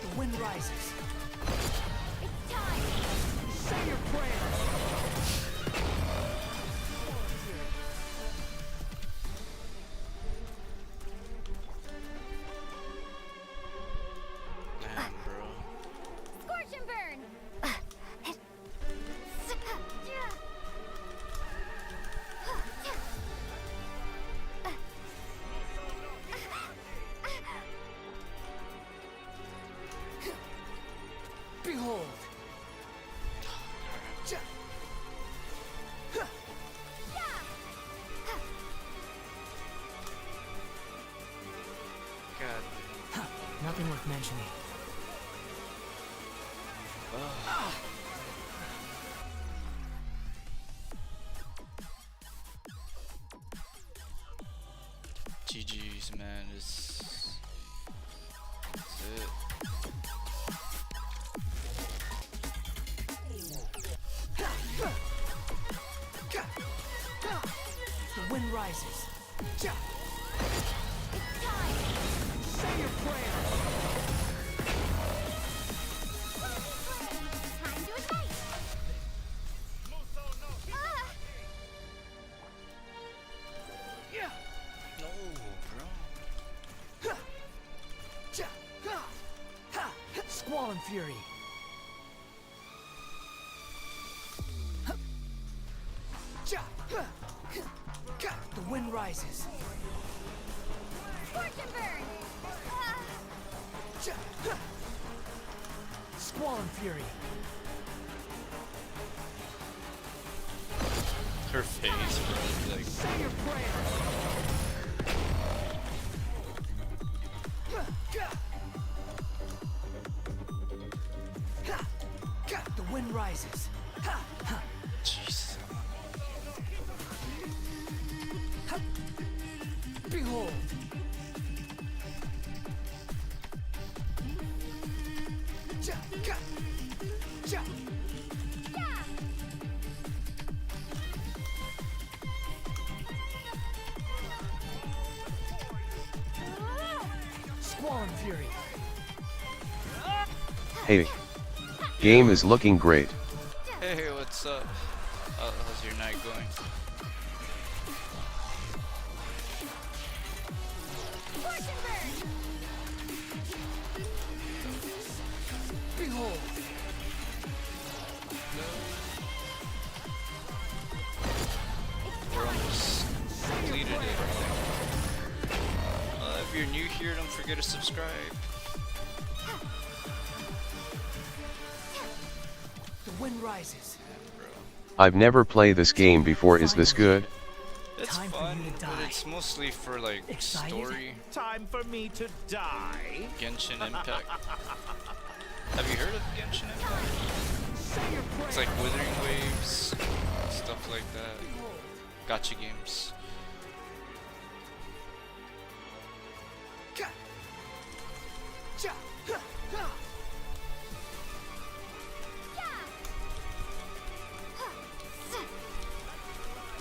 [SPEAKER 3] The wind rises.
[SPEAKER 5] It's time.
[SPEAKER 3] Say your prayers.
[SPEAKER 18] Damn, bro.
[SPEAKER 5] Scorch and burn.
[SPEAKER 3] Behold.
[SPEAKER 18] God.
[SPEAKER 3] Nothing worth mentioning.
[SPEAKER 18] GG's, man. It's it.
[SPEAKER 3] The wind rises.
[SPEAKER 5] It's time.
[SPEAKER 3] Say your prayers.
[SPEAKER 5] Time to ignite.
[SPEAKER 18] No, bro.
[SPEAKER 3] Squall and Fury. The wind rises.
[SPEAKER 5] Scorch and burn.
[SPEAKER 3] Squall and Fury.
[SPEAKER 18] Her face, bro. Like,
[SPEAKER 3] Say your prayers. The wind rises.
[SPEAKER 18] jeez.
[SPEAKER 3] Behold. Squall and Fury.
[SPEAKER 14] Hey. Game is looking great.
[SPEAKER 18] Hey, what's up? How's your night going?
[SPEAKER 3] Behold.
[SPEAKER 18] We're almost completed it, I think. you're new here, don't forget to subscribe.
[SPEAKER 3] The wind rises.
[SPEAKER 14] I've never played this game before. Is this good?
[SPEAKER 18] It's fun, but it's mostly for like story.
[SPEAKER 1] Time for me to die.
[SPEAKER 18] Genshin Impact. Have you heard of Genshin Impact? It's like Withering Waves, stuff like that. Gacha games.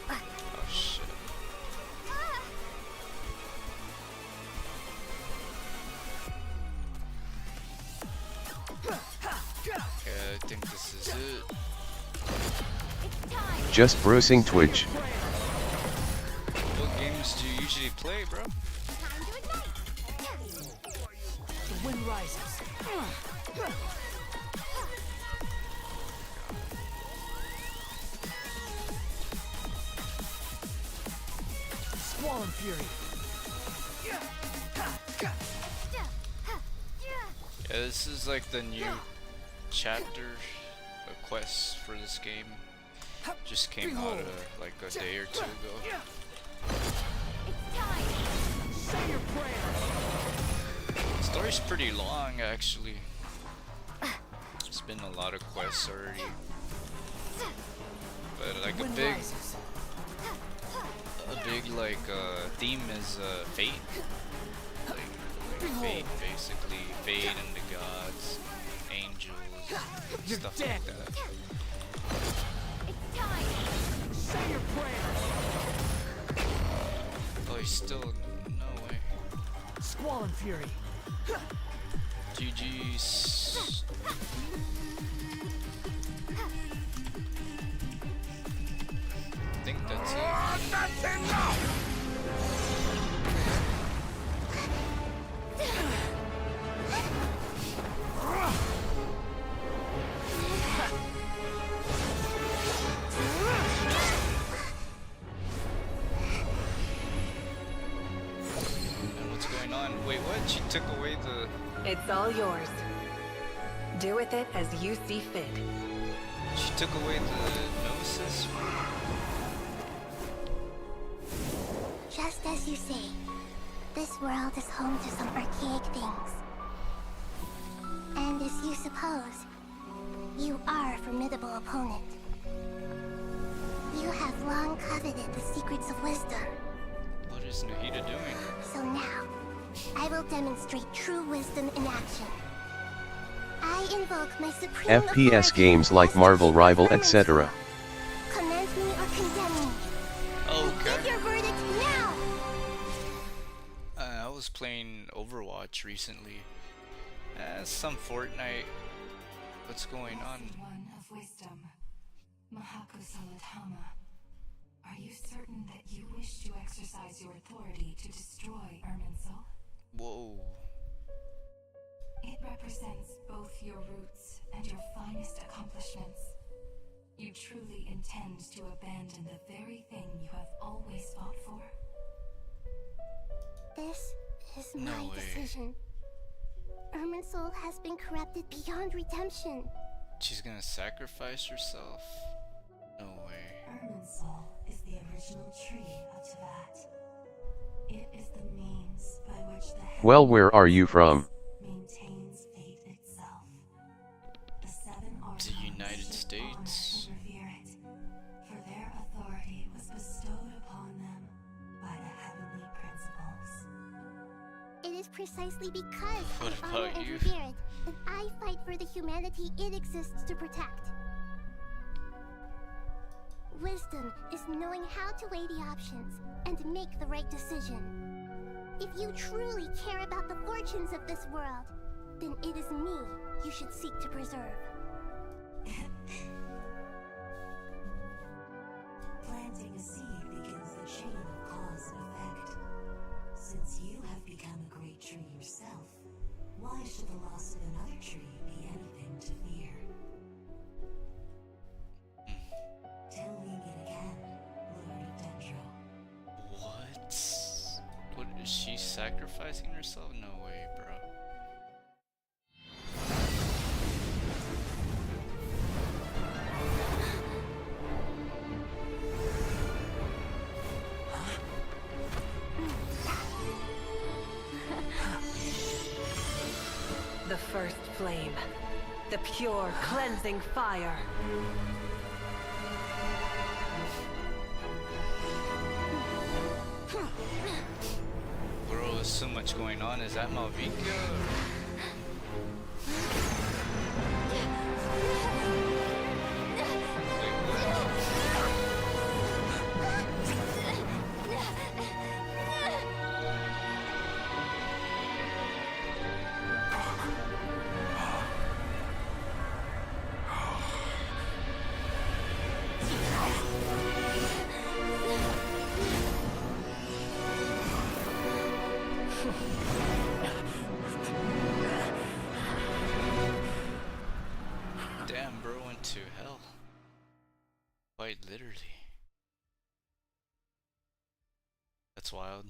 [SPEAKER 18] Oh shit. Okay, I think this is it.
[SPEAKER 14] Just browsing Twitch.
[SPEAKER 18] What games do you usually play, bro?
[SPEAKER 3] The wind rises. Squall and Fury.
[SPEAKER 18] Yeah, this is like the new chapter, a quest for this game. Just came out like a day or two ago. The story's pretty long, actually. It's been a lot of quests already. But like a big like theme is fate. Like fate, basically. Fate and the gods, angels, stuff like that.
[SPEAKER 3] Say your prayer.
[SPEAKER 18] Oh, he's still no way.
[SPEAKER 3] Squall and Fury.
[SPEAKER 18] GG's. I think that's it.
[SPEAKER 17] That's enough!
[SPEAKER 18] What's going on? Wait, what? She took away the...
[SPEAKER 20] It's all yours. Do with it as you see fit.
[SPEAKER 18] She took away the gnosis?
[SPEAKER 5] Just as you say, this world is home to some archaic things. And as you suppose, you are a formidable opponent. You have long coveted the secrets of wisdom.
[SPEAKER 18] What is Nahida doing?
[SPEAKER 5] So now, I will demonstrate true wisdom in action. I invoke my supreme
[SPEAKER 14] FPS games like Marvel Rival, etc.
[SPEAKER 5] Commend me or condemn me.
[SPEAKER 18] Okay.
[SPEAKER 5] Give your verdict now!
[SPEAKER 18] I was playing Overwatch recently. Some Fortnite. What's going on?
[SPEAKER 20] One of wisdom, Mahako Saladhama. Are you certain that you wish to exercise your authority to destroy Irminsul?
[SPEAKER 18] Whoa.
[SPEAKER 20] It represents both your roots and your finest accomplishments. You truly intend to abandon the very thing you have always fought for?
[SPEAKER 5] This is
[SPEAKER 18] No
[SPEAKER 5] my
[SPEAKER 18] way.
[SPEAKER 5] decision. Irminsul has been corrupted beyond redemption.
[SPEAKER 18] She's gonna sacrifice herself? No way.
[SPEAKER 20] Irminsul is the original tree of Teyvat. It is the means by which the
[SPEAKER 14] Well, where are you from?
[SPEAKER 20] maintains fate itself. The seven
[SPEAKER 18] The
[SPEAKER 20] archons
[SPEAKER 18] United
[SPEAKER 20] should
[SPEAKER 18] States.
[SPEAKER 20] honor and revere it, for their authority was bestowed upon them by the heavenly principles.
[SPEAKER 5] It is precisely because
[SPEAKER 18] What
[SPEAKER 5] I honor
[SPEAKER 18] about
[SPEAKER 5] and
[SPEAKER 18] you?
[SPEAKER 5] revere it that I fight for the humanity it exists to protect. Wisdom is knowing how to weigh the options and make the right decision. If you truly care about the fortunes of this world, then it is me you should seek to preserve.
[SPEAKER 20] Planting a seed begins the chain of cause and effect. Since you have become a great tree yourself, why should the loss of another tree be anything to fear? Tell me it again, Lord of Dendro.
[SPEAKER 18] What? What is Is she sacrificing herself? No way, bro.
[SPEAKER 15] The first flame. The pure, cleansing fire.
[SPEAKER 18] Bro, there's so much going on. Is that Malvika? Damn, bro went to hell. Quite literally. That's wild.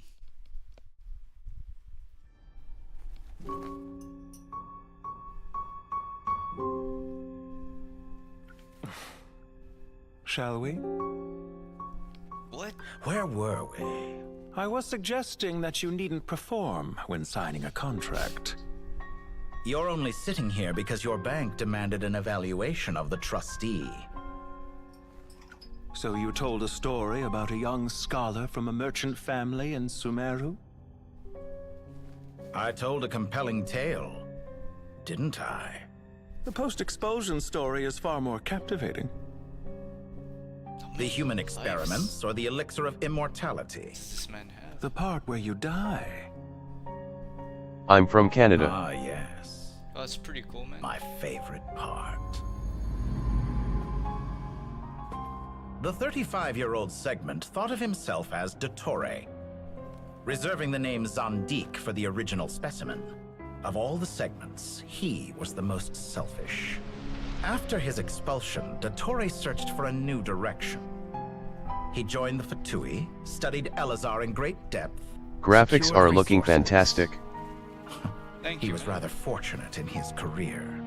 [SPEAKER 19] Shall we?
[SPEAKER 18] What?
[SPEAKER 1] Where were we?
[SPEAKER 19] I was suggesting that you needn't perform when signing a contract.
[SPEAKER 1] You're only sitting here because your bank demanded an evaluation of the trustee.
[SPEAKER 19] So you told a story about a young scholar from a merchant family in Sumeru?
[SPEAKER 1] I told a compelling tale, didn't I?
[SPEAKER 19] The post-expulsion story is far more captivating.
[SPEAKER 1] The human experiments or the elixir of immortality?
[SPEAKER 18] Does this man have?
[SPEAKER 19] The part where you die.
[SPEAKER 14] I'm from Canada.
[SPEAKER 1] Ah, yes.
[SPEAKER 18] Oh, that's pretty cool, man.
[SPEAKER 1] My favorite part. The 35-year-old Segment thought of himself as Dottore, reserving the name Zandik for the original specimen. Of all the Segments, he was the most selfish. After his expulsion, Dottore searched for a new direction. He joined the Fatui, studied Elazar in great depth.
[SPEAKER 14] Graphics are looking fantastic.
[SPEAKER 1] He was rather fortunate in his career.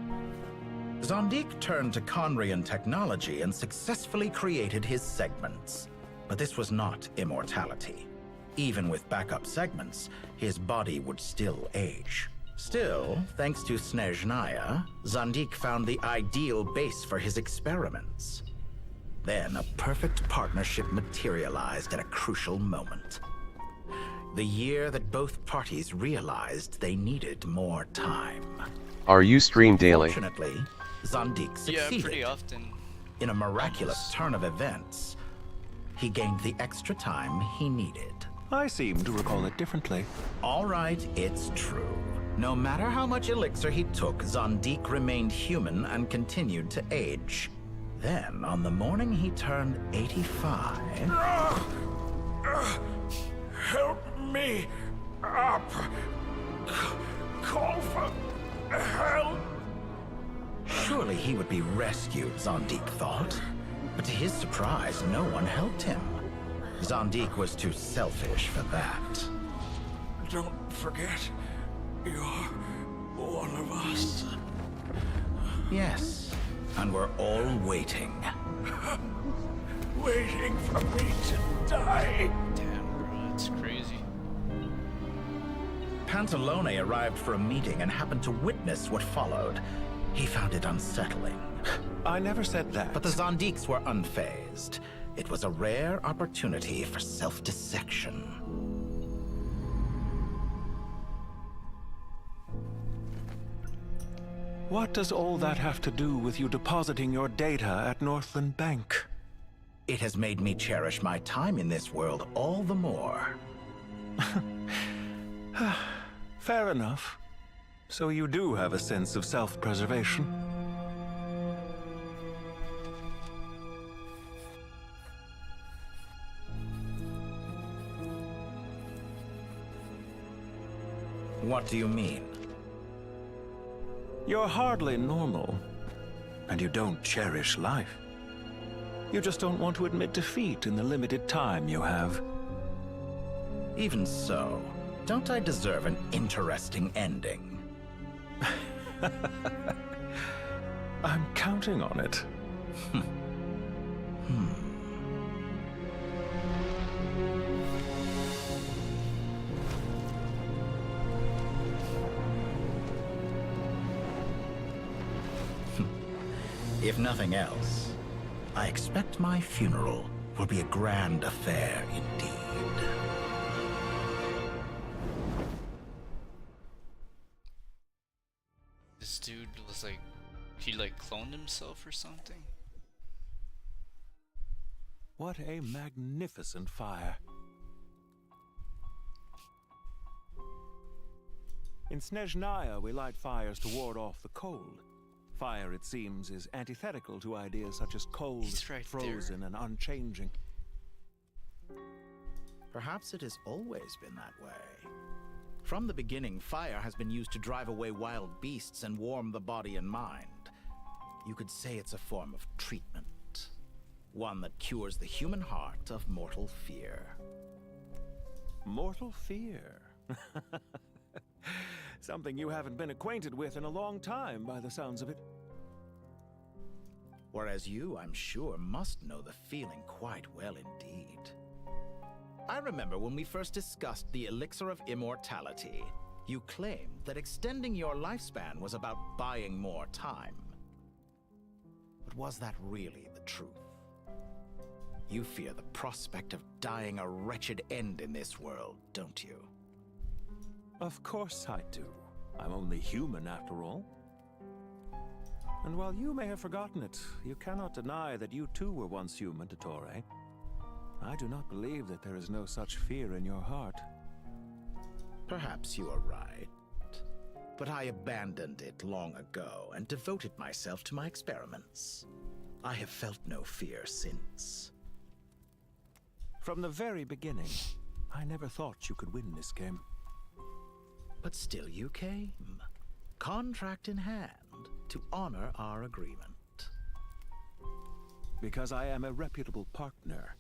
[SPEAKER 1] Zandik turned to Conrian technology and successfully created his segments. But this was not immortality. Even with backup segments, his body would still age. Still, thanks to Snezhnaya, Zandik found the ideal base for his experiments. Then a perfect partnership materialized at a crucial moment. The year that both parties realized they needed more time.
[SPEAKER 14] Are you stream daily?
[SPEAKER 1] Fortunately, Zandik succeeded.
[SPEAKER 18] Yeah, pretty often.
[SPEAKER 1] In a miraculous turn of events, he gained the extra time he needed.
[SPEAKER 19] I seem to recall it differently.
[SPEAKER 1] All right, it's true. No matter how much elixir he took, Zandik remained human and continued to age. Then, on the morning he turned 85...
[SPEAKER 21] Help me up! Call for help!
[SPEAKER 1] Surely he would be rescued, Zandik thought. But to his surprise, no one helped him. Zandik was too selfish for that.
[SPEAKER 21] Don't forget, you're one of us.
[SPEAKER 1] Yes, and we're all waiting.
[SPEAKER 21] Waiting for me to die.
[SPEAKER 18] Damn, bro, that's crazy.
[SPEAKER 1] Pantalone arrived for a meeting and happened to witness what followed. He found it unsettling.
[SPEAKER 19] I never said that.
[SPEAKER 1] But the Zandiks were unfazed. It was a rare opportunity for self-dissection.
[SPEAKER 19] What does all that have to do with you depositing your data at Northland Bank?
[SPEAKER 1] It has made me cherish my time in this world all the more.
[SPEAKER 19] Fair enough. So you do have a sense of self-preservation.
[SPEAKER 1] What do you mean?
[SPEAKER 19] You're hardly normal, and you don't cherish life. You just don't want to admit defeat in the limited time you have.
[SPEAKER 1] Even so, Don't I deserve an interesting ending?
[SPEAKER 19] I'm counting on it.
[SPEAKER 1] If nothing else, I expect my funeral will be a grand affair indeed.
[SPEAKER 18] This dude was like, he like cloned himself or something?
[SPEAKER 19] What a magnificent fire. In Snezhnaya, we light fires to ward off the cold. Fire, it seems, is antithetical to ideas such as cold, frozen, and unchanging.
[SPEAKER 1] Perhaps it has always been that way. From the beginning, fire has been used to drive away wild beasts and warm the body and mind. You could say it's a form of treatment. One that cures the human heart of mortal fear.
[SPEAKER 19] Mortal fear? Something you haven't been acquainted with in a long time, by the sounds of it.
[SPEAKER 1] Whereas you, I'm sure, must know the feeling quite well indeed. I remember when we first discussed the elixir of immortality, you claimed that extending your lifespan was about buying more time. But was that really the truth? You fear the prospect of dying a wretched end in this world, don't you?
[SPEAKER 19] Of course I do. I'm only human, after all. And while you may have forgotten it, you cannot deny that you too were once human, Dottore. I do not believe that there is no such fear in your heart.
[SPEAKER 1] Perhaps you are right. But I abandoned it long ago and devoted myself to my experiments. I have felt no fear since.
[SPEAKER 19] From the very beginning, I never thought you could win this game.
[SPEAKER 1] But still you came, contract in hand, to honor our agreement.
[SPEAKER 19] Because I am a reputable partner.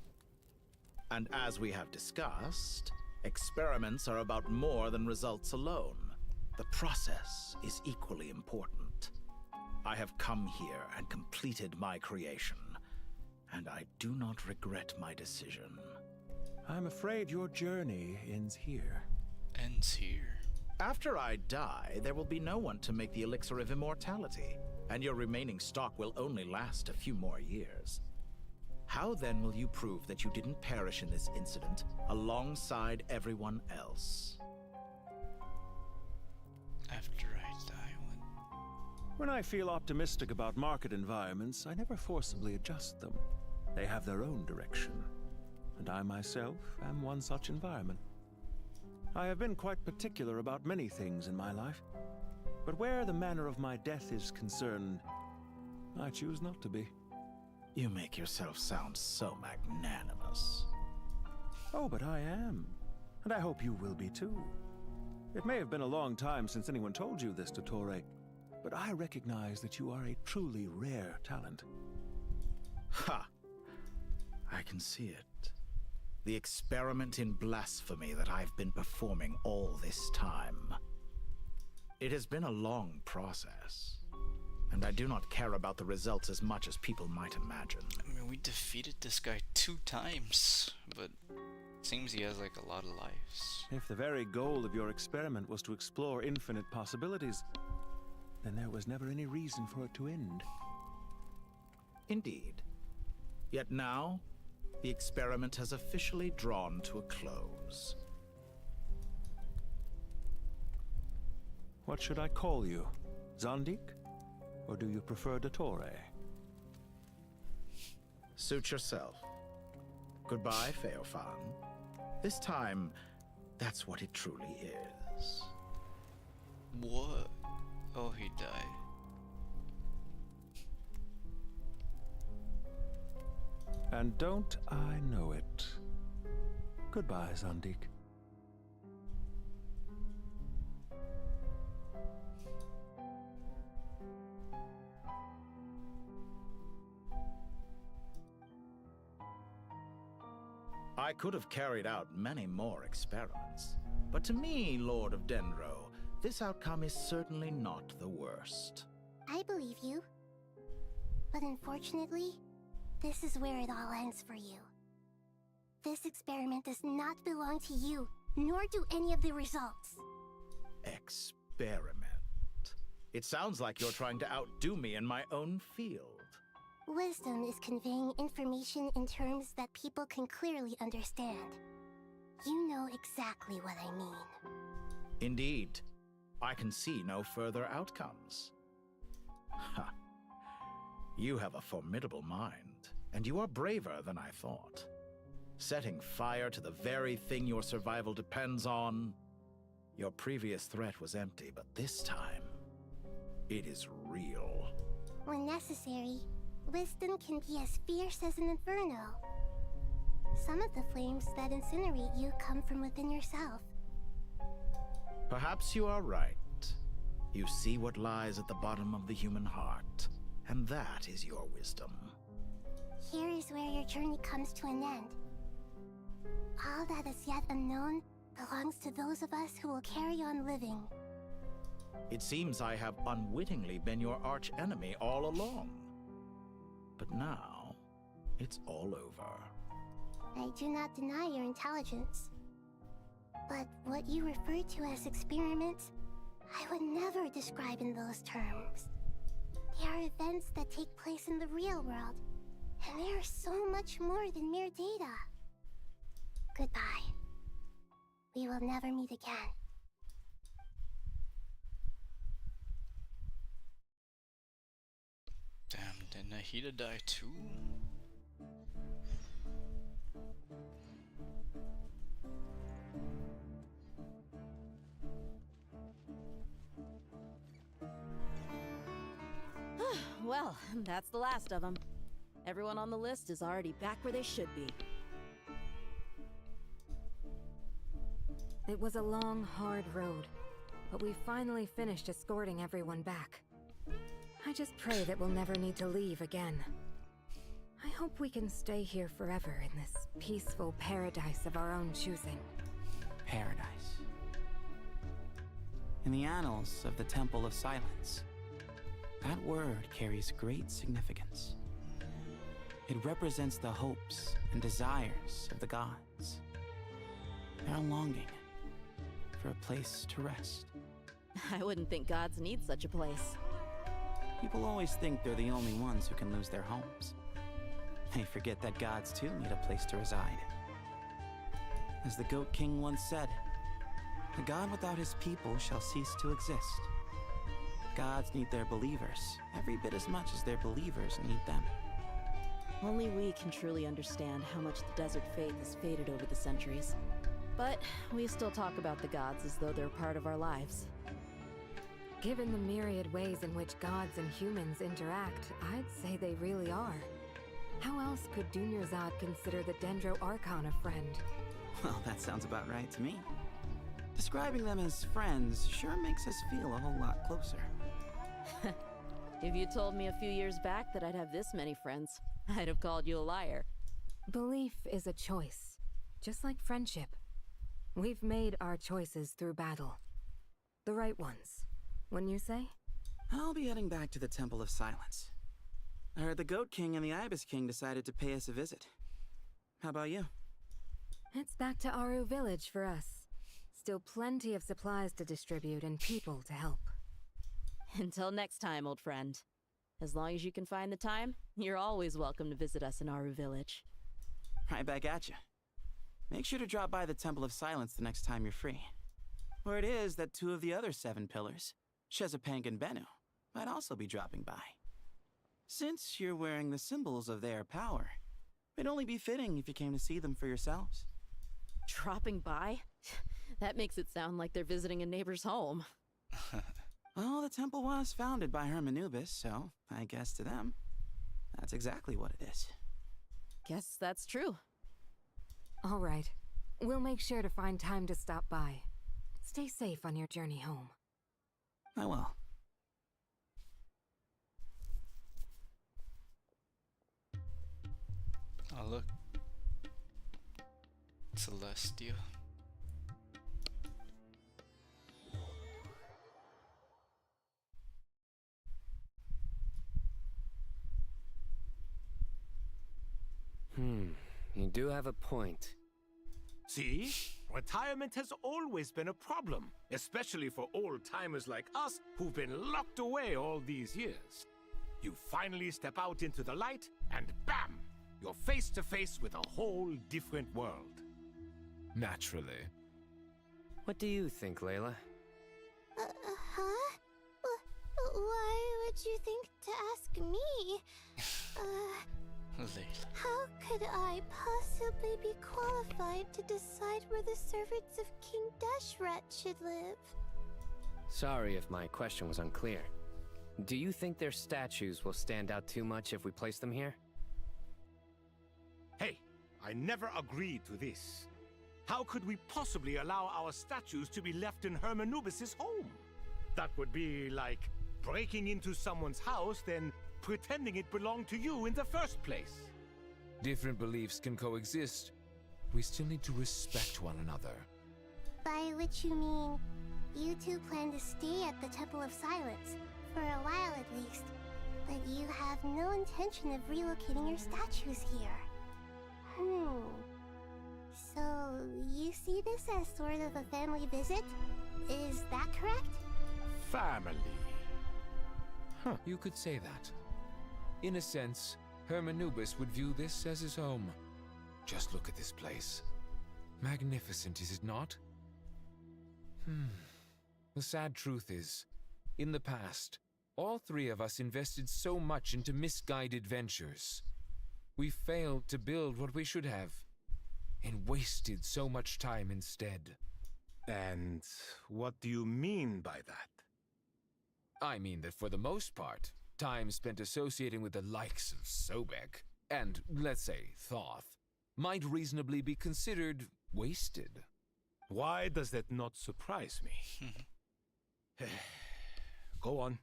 [SPEAKER 1] And as we have discussed, experiments are about more than results alone. The process is equally important. I have come here and completed my creation, and I do not regret my decision.
[SPEAKER 19] I'm afraid your journey ends here.
[SPEAKER 18] Ends here?
[SPEAKER 1] After I die, there will be no one to make the elixir of immortality, and your remaining stock will only last a few more years. How then will you prove that you didn't perish in this incident alongside everyone else?
[SPEAKER 18] After I die,
[SPEAKER 19] when I feel optimistic about market environments, I never forcibly adjust them. They have their own direction, and I myself am one such environment. I have been quite particular about many things in my life, but where the manner of my death is concerned, I choose not to be.
[SPEAKER 1] You make yourself sound so magnanimous.
[SPEAKER 19] Oh, but I am, and I hope you will be too. It may have been a long time since anyone told you this, Dottore, but I recognize that you are a truly rare talent.
[SPEAKER 1] Ha! I can see it. The experiment in blasphemy that I've been performing all this time. It has been a long process, and I do not care about the results as much as people might imagine.
[SPEAKER 18] I mean, we defeated this guy 2 times, but it seems he has like a lot of lives.
[SPEAKER 19] If the very goal of your experiment was to explore infinite possibilities, then there was never any reason for it to end.
[SPEAKER 1] Indeed. Yet now, the experiment has officially drawn to a close.
[SPEAKER 19] What should I call you? Zandik? Or do you prefer Dottore?
[SPEAKER 1] Suit yourself. Goodbye, Feofan. This time, that's what it truly is.
[SPEAKER 18] What? Oh, he died.
[SPEAKER 19] And don't I know it? Goodbye, Zandik.
[SPEAKER 1] I could have carried out many more experiments, But to me, Lord of Dendro, this outcome is certainly not the worst.
[SPEAKER 5] I believe you. But unfortunately, this is where it all ends for you. This experiment does not belong to you, nor do any of the results.
[SPEAKER 1] Experiment. It sounds like you're trying to outdo me in my own field.
[SPEAKER 5] Wisdom is conveying information in terms that people can clearly understand. You know exactly what I mean.
[SPEAKER 1] Indeed. I can see no further outcomes. Ha. You have a formidable mind, and you are braver than I thought. Setting fire to the very thing your survival depends on. Your previous threat was empty, but this time, it is real.
[SPEAKER 5] When necessary, wisdom can be as fierce as an inferno. Some of the flames that incinerate you come from within yourself.
[SPEAKER 1] Perhaps you are right. You see what lies at the bottom of the human heart, and that is your wisdom.
[SPEAKER 5] Here is where your journey comes to an end. All that is yet unknown belongs to those of us who will carry on living.
[SPEAKER 1] It seems I have unwittingly been your arch enemy all along. But now, it's all over.
[SPEAKER 5] I do not deny your intelligence. But what you refer to as experiments, I would never describe in those terms. They are events that take place in the real world, and they are so much more than mere data. Goodbye. We will never meet again.
[SPEAKER 18] Damn, did Nahida die too?
[SPEAKER 16] Well, that's the last of them. Everyone on the list is already back where they should be.
[SPEAKER 9] It was a long, hard road, but we finally finished escorting everyone back. I just pray that we'll never need to leave again. I hope we can stay here forever in this peaceful paradise of our own choosing.
[SPEAKER 12] Paradise. In the annals of the Temple of Silence, that word carries great significance. It represents the hopes and desires of the gods. Their longing for a place to rest.
[SPEAKER 16] I wouldn't think gods need such a place.
[SPEAKER 12] People always think they're the only ones who can lose their homes. They forget that gods too need a place to reside. As the Goat King once said, "A god without his people shall cease to exist." Gods need their believers every bit as much as their believers need them.
[SPEAKER 16] Only we can truly understand how much the desert faith has faded over the centuries. But we still talk about the gods as though they're part of our lives.
[SPEAKER 9] Given the myriad ways in which gods and humans interact, I'd say they really are. How else could Dunyarzad consider the Dendro Archon a friend?
[SPEAKER 12] Well, that sounds about right to me. Describing them as friends sure makes us feel a whole lot closer.
[SPEAKER 16] If you told me a few years back that I'd have this many friends, I'd have called you a liar.
[SPEAKER 9] Belief is a choice, just like friendship. We've made our choices through battle. The right ones, wouldn't you say?
[SPEAKER 12] I'll be heading back to the Temple of Silence. I heard the Goat King and the Ibis King decided to pay us a visit. How about you?
[SPEAKER 9] It's back to Aru Village for us. Still plenty of supplies to distribute and people to help.
[SPEAKER 16] Until next time, old friend. As long as you can find the time, you're always welcome to visit us in Aru Village.
[SPEAKER 12] Right back at you. Make sure to drop by the Temple of Silence the next time you're free. Where it is that two of the other 7 pillars, Shezapang and Bennu, might also be dropping by. Since you're wearing the symbols of their power, it'd only be fitting if you came to see them for yourselves.
[SPEAKER 16] Dropping by? That makes it sound like they're visiting a neighbor's home.
[SPEAKER 12] Well, the temple was founded by Anubis, so I guess to them, that's exactly what it is.
[SPEAKER 16] Guess that's true.
[SPEAKER 9] All right. We'll make sure to find time to stop by. Stay safe on your journey home.
[SPEAKER 12] I will.
[SPEAKER 18] Oh, look. Celestia.
[SPEAKER 8] do have a point.
[SPEAKER 17] See? Retirement has always been a problem, especially for old-timers like us who've been locked away all these years. You finally step out into the light, and bam! You're face to face with a whole different world.
[SPEAKER 6] Naturally.
[SPEAKER 8] What do you think, Layla?
[SPEAKER 5] Huh? Why would you think to ask me? How could I possibly be qualified to decide where the servants of King Deshret should live?
[SPEAKER 8] Sorry if my question was unclear. Do you think their statues will stand out too much if we place them here?
[SPEAKER 17] Hey, I never agreed to this. How could we possibly allow our statues to be left in Noobi's home? That would be like breaking into someone's house, then pretending it belonged to you in the first place.
[SPEAKER 6] Different beliefs can coexist. We still need to respect one another.
[SPEAKER 5] By which you mean, you two plan to stay at the Temple of Silence, for a while at least, but you have no intention of relocating your statues here. So, you see this as sort of a family visit? Is that correct?
[SPEAKER 17] Family.
[SPEAKER 6] Huh. You could say that. In a sense, Hermanubis would view this as his home. Just look at this place. Magnificent, is it not? The sad truth is, in the past, all three of us invested so much into misguided ventures. We failed to build what we should have, and wasted so much time instead.
[SPEAKER 17] And what do you mean by that?
[SPEAKER 6] I mean that for the most part, time spent associating with the likes of Sobek, and, let's say, Thoth, might reasonably be considered wasted.
[SPEAKER 17] Why does that not surprise me? Go on.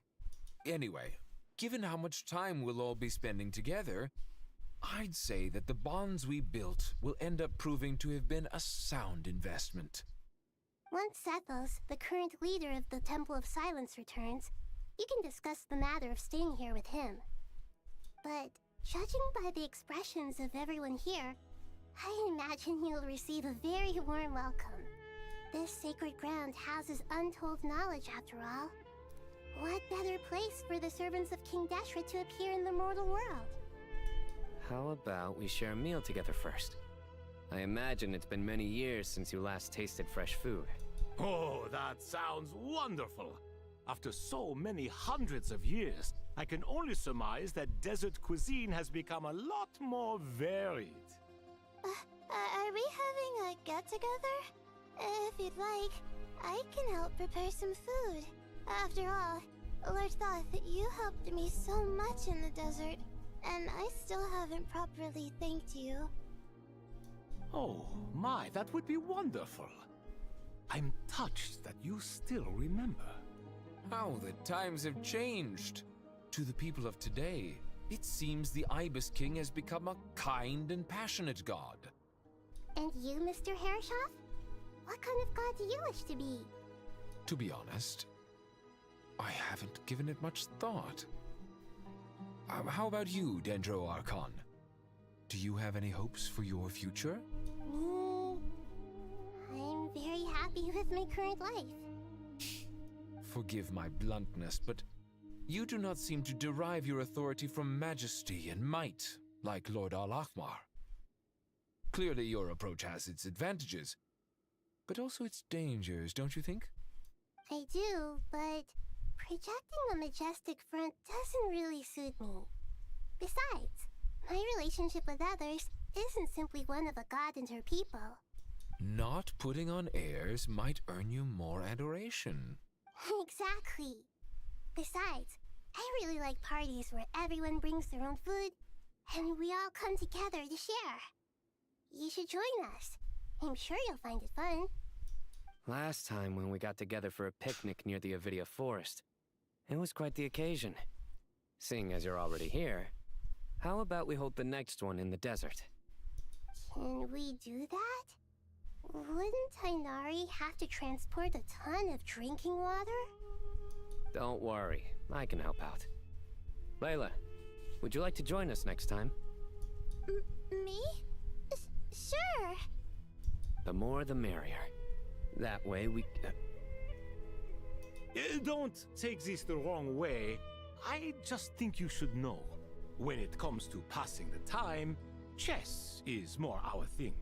[SPEAKER 6] Anyway, given how much time we'll all be spending together, I'd say that the bonds we built will end up proving to have been a sound investment.
[SPEAKER 5] Once Sethos, the current leader of the Temple of Silence, returns, you can discuss the matter of staying here with him. But judging by the expressions of everyone here, I imagine you'll receive a very warm welcome. This sacred ground houses untold knowledge, after all. What better place for the servants of King Deshret to appear in the mortal world?
[SPEAKER 8] How about we share a meal together first? I imagine it's been many years since you last tasted fresh food.
[SPEAKER 17] Oh, that sounds wonderful! After so many hundreds of years, I can only surmise that desert cuisine has become a lot more varied.
[SPEAKER 5] Are we having a get-together? If you'd like, I can help prepare some food. After all, Lord Thoth, you helped me so much in the desert, and I still haven't properly thanked you.
[SPEAKER 17] Oh, my, that would be wonderful. I'm touched that you still remember.
[SPEAKER 6] How the times have changed. To the people of today, it seems the Ibis King has become a kind and passionate god.
[SPEAKER 5] And you, Mr. Herreshoff? What kind of god do you wish to be?
[SPEAKER 6] To be honest, I haven't given it much thought. How about you, Dendro Archon? Do you have any hopes for your future?
[SPEAKER 5] Me? I'm very happy with my current life.
[SPEAKER 6] Forgive my bluntness, but you do not seem to derive your authority from majesty and might, like Lord Al-Akhmar. Clearly your approach has its advantages, but also its dangers, don't you think?
[SPEAKER 5] I do, but projecting a majestic front doesn't really suit me. Besides, my relationship with others isn't simply one of a god and her people.
[SPEAKER 6] Not putting on airs might earn you more adoration.
[SPEAKER 5] Exactly. Besides, I really like parties where everyone brings their own food, and we all come together to share. You should join us. I'm sure you'll find it fun.
[SPEAKER 8] Last time when we got together for a picnic near the Avidia Forest, it was quite the occasion. Seeing as you're already here, how about we hold the next one in the desert?
[SPEAKER 5] Can we do that? Wouldn't Tainari have to transport a ton of drinking water?
[SPEAKER 8] Don't worry, I can help out. Layla, would you like to join us next time?
[SPEAKER 5] Me? Sure.
[SPEAKER 8] The more the merrier. That way we...
[SPEAKER 17] Don't take this the wrong way. I just think you should know. When it comes to passing the time, chess is more our thing.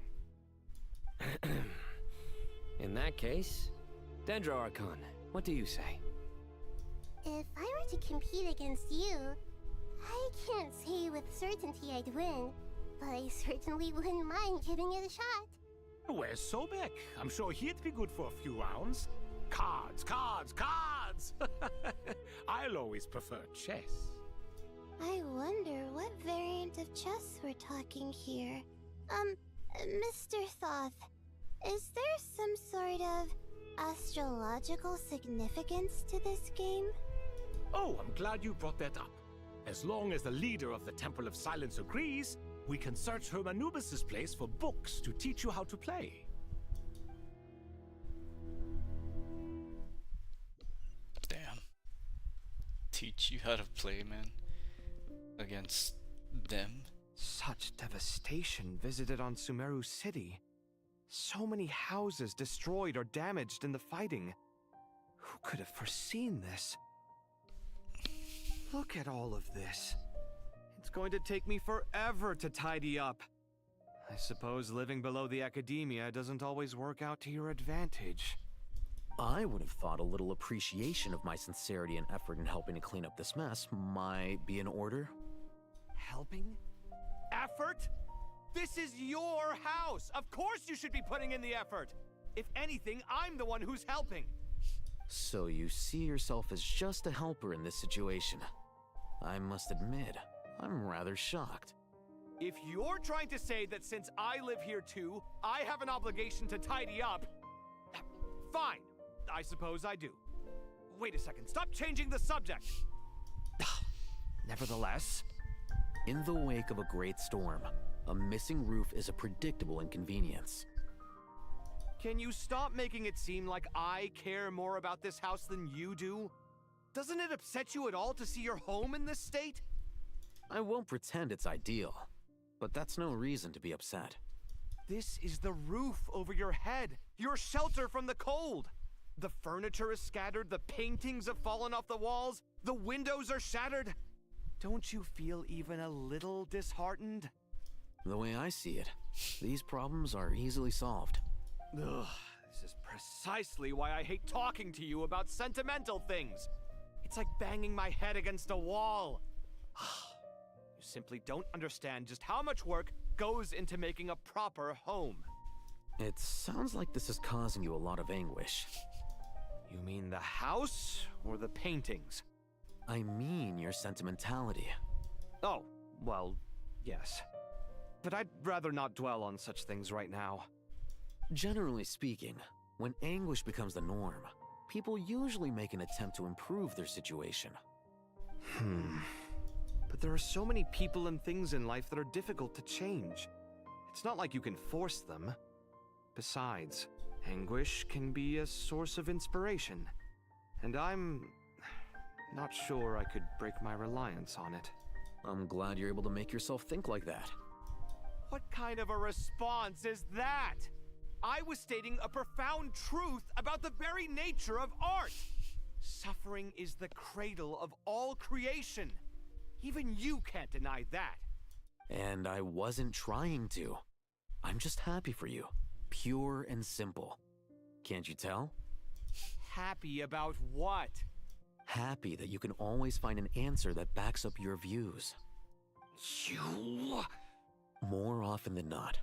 [SPEAKER 8] In that case, Dendro Archon, what do you say?
[SPEAKER 5] If I were to compete against you, I can't say with certainty I'd win, but I certainly wouldn't mind giving it a shot.
[SPEAKER 17] Where's Sobek? I'm sure he'd be good for a few rounds. Cards, cards, cards! I'll always prefer chess.
[SPEAKER 5] I wonder what variant of chess we're talking here. Mr. Thoth, is there some sort of astrological significance to this game?
[SPEAKER 17] Oh, I'm glad you brought that up. As long as the leader of the Temple of Silence agrees, we can search Hermanubis' place for books to teach you how to play.
[SPEAKER 18] Damn. Teach you how to play, man? Against them?
[SPEAKER 13] Such devastation visited on Sumeru City. So many houses destroyed or damaged in the fighting. Who could have foreseen this? Look at all of this. It's going to take me forever to tidy up. I suppose living below the academia doesn't always work out to your advantage.
[SPEAKER 22] I would have thought a little appreciation of my sincerity and effort in helping to clean up this mess might be in order.
[SPEAKER 13] Helping? Effort? This is your house! Of course you should be putting in the effort! If anything, I'm the one who's helping!
[SPEAKER 22] So you see yourself as just a helper in this situation. I must admit, I'm rather shocked.
[SPEAKER 13] If you're trying to say that since I live here too, I have an obligation to tidy up, fine. I suppose I do. Wait a second, stop changing the subject! Nevertheless...
[SPEAKER 22] In the wake of a great storm, a missing roof is a predictable inconvenience.
[SPEAKER 13] Can you stop making it seem like I care more about this house than you do? Doesn't it upset you at all to see your home in this state?
[SPEAKER 22] I won't pretend it's ideal, but that's no reason to be upset.
[SPEAKER 13] This is the roof over your head, your shelter from the cold. The furniture is scattered, the paintings have fallen off the walls, the windows are shattered. Don't you feel even a little disheartened?
[SPEAKER 22] The way I see it, these problems are easily solved.
[SPEAKER 13] Ugh, this is precisely why I hate talking to you about sentimental things. It's like banging my head against a wall. You simply don't understand just how much work goes into making a proper home.
[SPEAKER 22] It sounds like this is causing you a lot of anguish.
[SPEAKER 13] You mean the house or the paintings?
[SPEAKER 22] I mean your sentimentality.
[SPEAKER 13] Oh, well, yes. But I'd rather not dwell on such things right now.
[SPEAKER 22] Generally speaking, when anguish becomes the norm, people usually make an attempt to improve their situation.
[SPEAKER 13] But there are so many people and things in life that are difficult to change. It's not like you can force them. Besides, anguish can be a source of inspiration. And I'm not sure I could break my reliance on it.
[SPEAKER 22] I'm glad you're able to make yourself think like that.
[SPEAKER 13] What kind of a response is that? I was stating a profound truth about the very nature of art. Suffering is the cradle of all creation. Even you can't deny that.
[SPEAKER 22] And I wasn't trying to. I'm just happy for you. Pure and simple. Can't you tell?
[SPEAKER 13] Happy about what?
[SPEAKER 22] Happy that you can always find an answer that backs up your views.
[SPEAKER 13] You...
[SPEAKER 22] More often than not,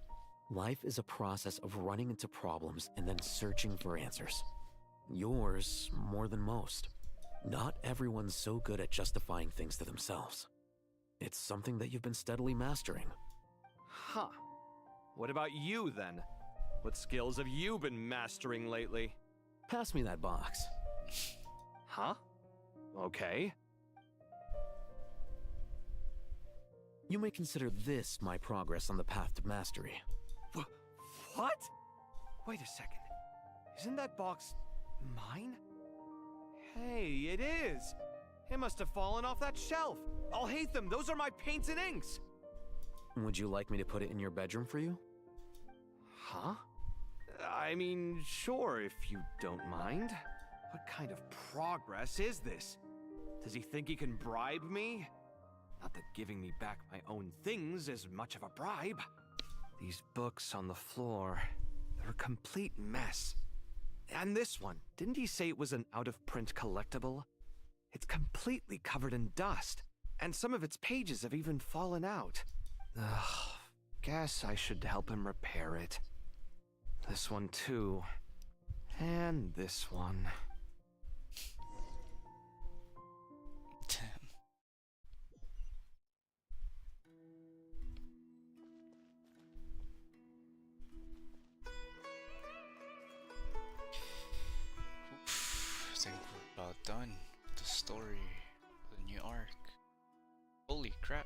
[SPEAKER 22] life is a process of running into problems and then searching for answers. Yours more than most. Not everyone's so good at justifying things to themselves. It's something that you've been steadily mastering.
[SPEAKER 13] Huh. What about you, then? What skills have you been mastering lately?
[SPEAKER 22] Pass me that box.
[SPEAKER 13] Huh? Okay.
[SPEAKER 22] You may consider this my progress on the path to mastery.
[SPEAKER 13] What? Wait a second. Isn't that box mine? Hey, it is! It must have fallen off that shelf! I'll hate them! Those are my paints and inks!
[SPEAKER 22] Would you like me to put it in your bedroom for you?
[SPEAKER 13] Huh? I mean, sure, if you don't mind. What kind of progress is this? Does he think he can bribe me? Not that giving me back my own things is much of a bribe. These books on the floor, they're a complete mess. And this one, didn't he say it was an out-of-print collectible? It's completely covered in dust, and some of its pages have even fallen out. Ugh, guess I should help him repair it. This one too. And this one.
[SPEAKER 18] Damn. Oof, I think we're about done with the story, the new arc. Holy crap.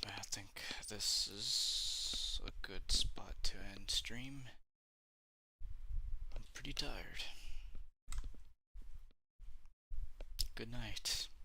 [SPEAKER 18] I think this is a good spot to end stream. I'm pretty tired. Good night.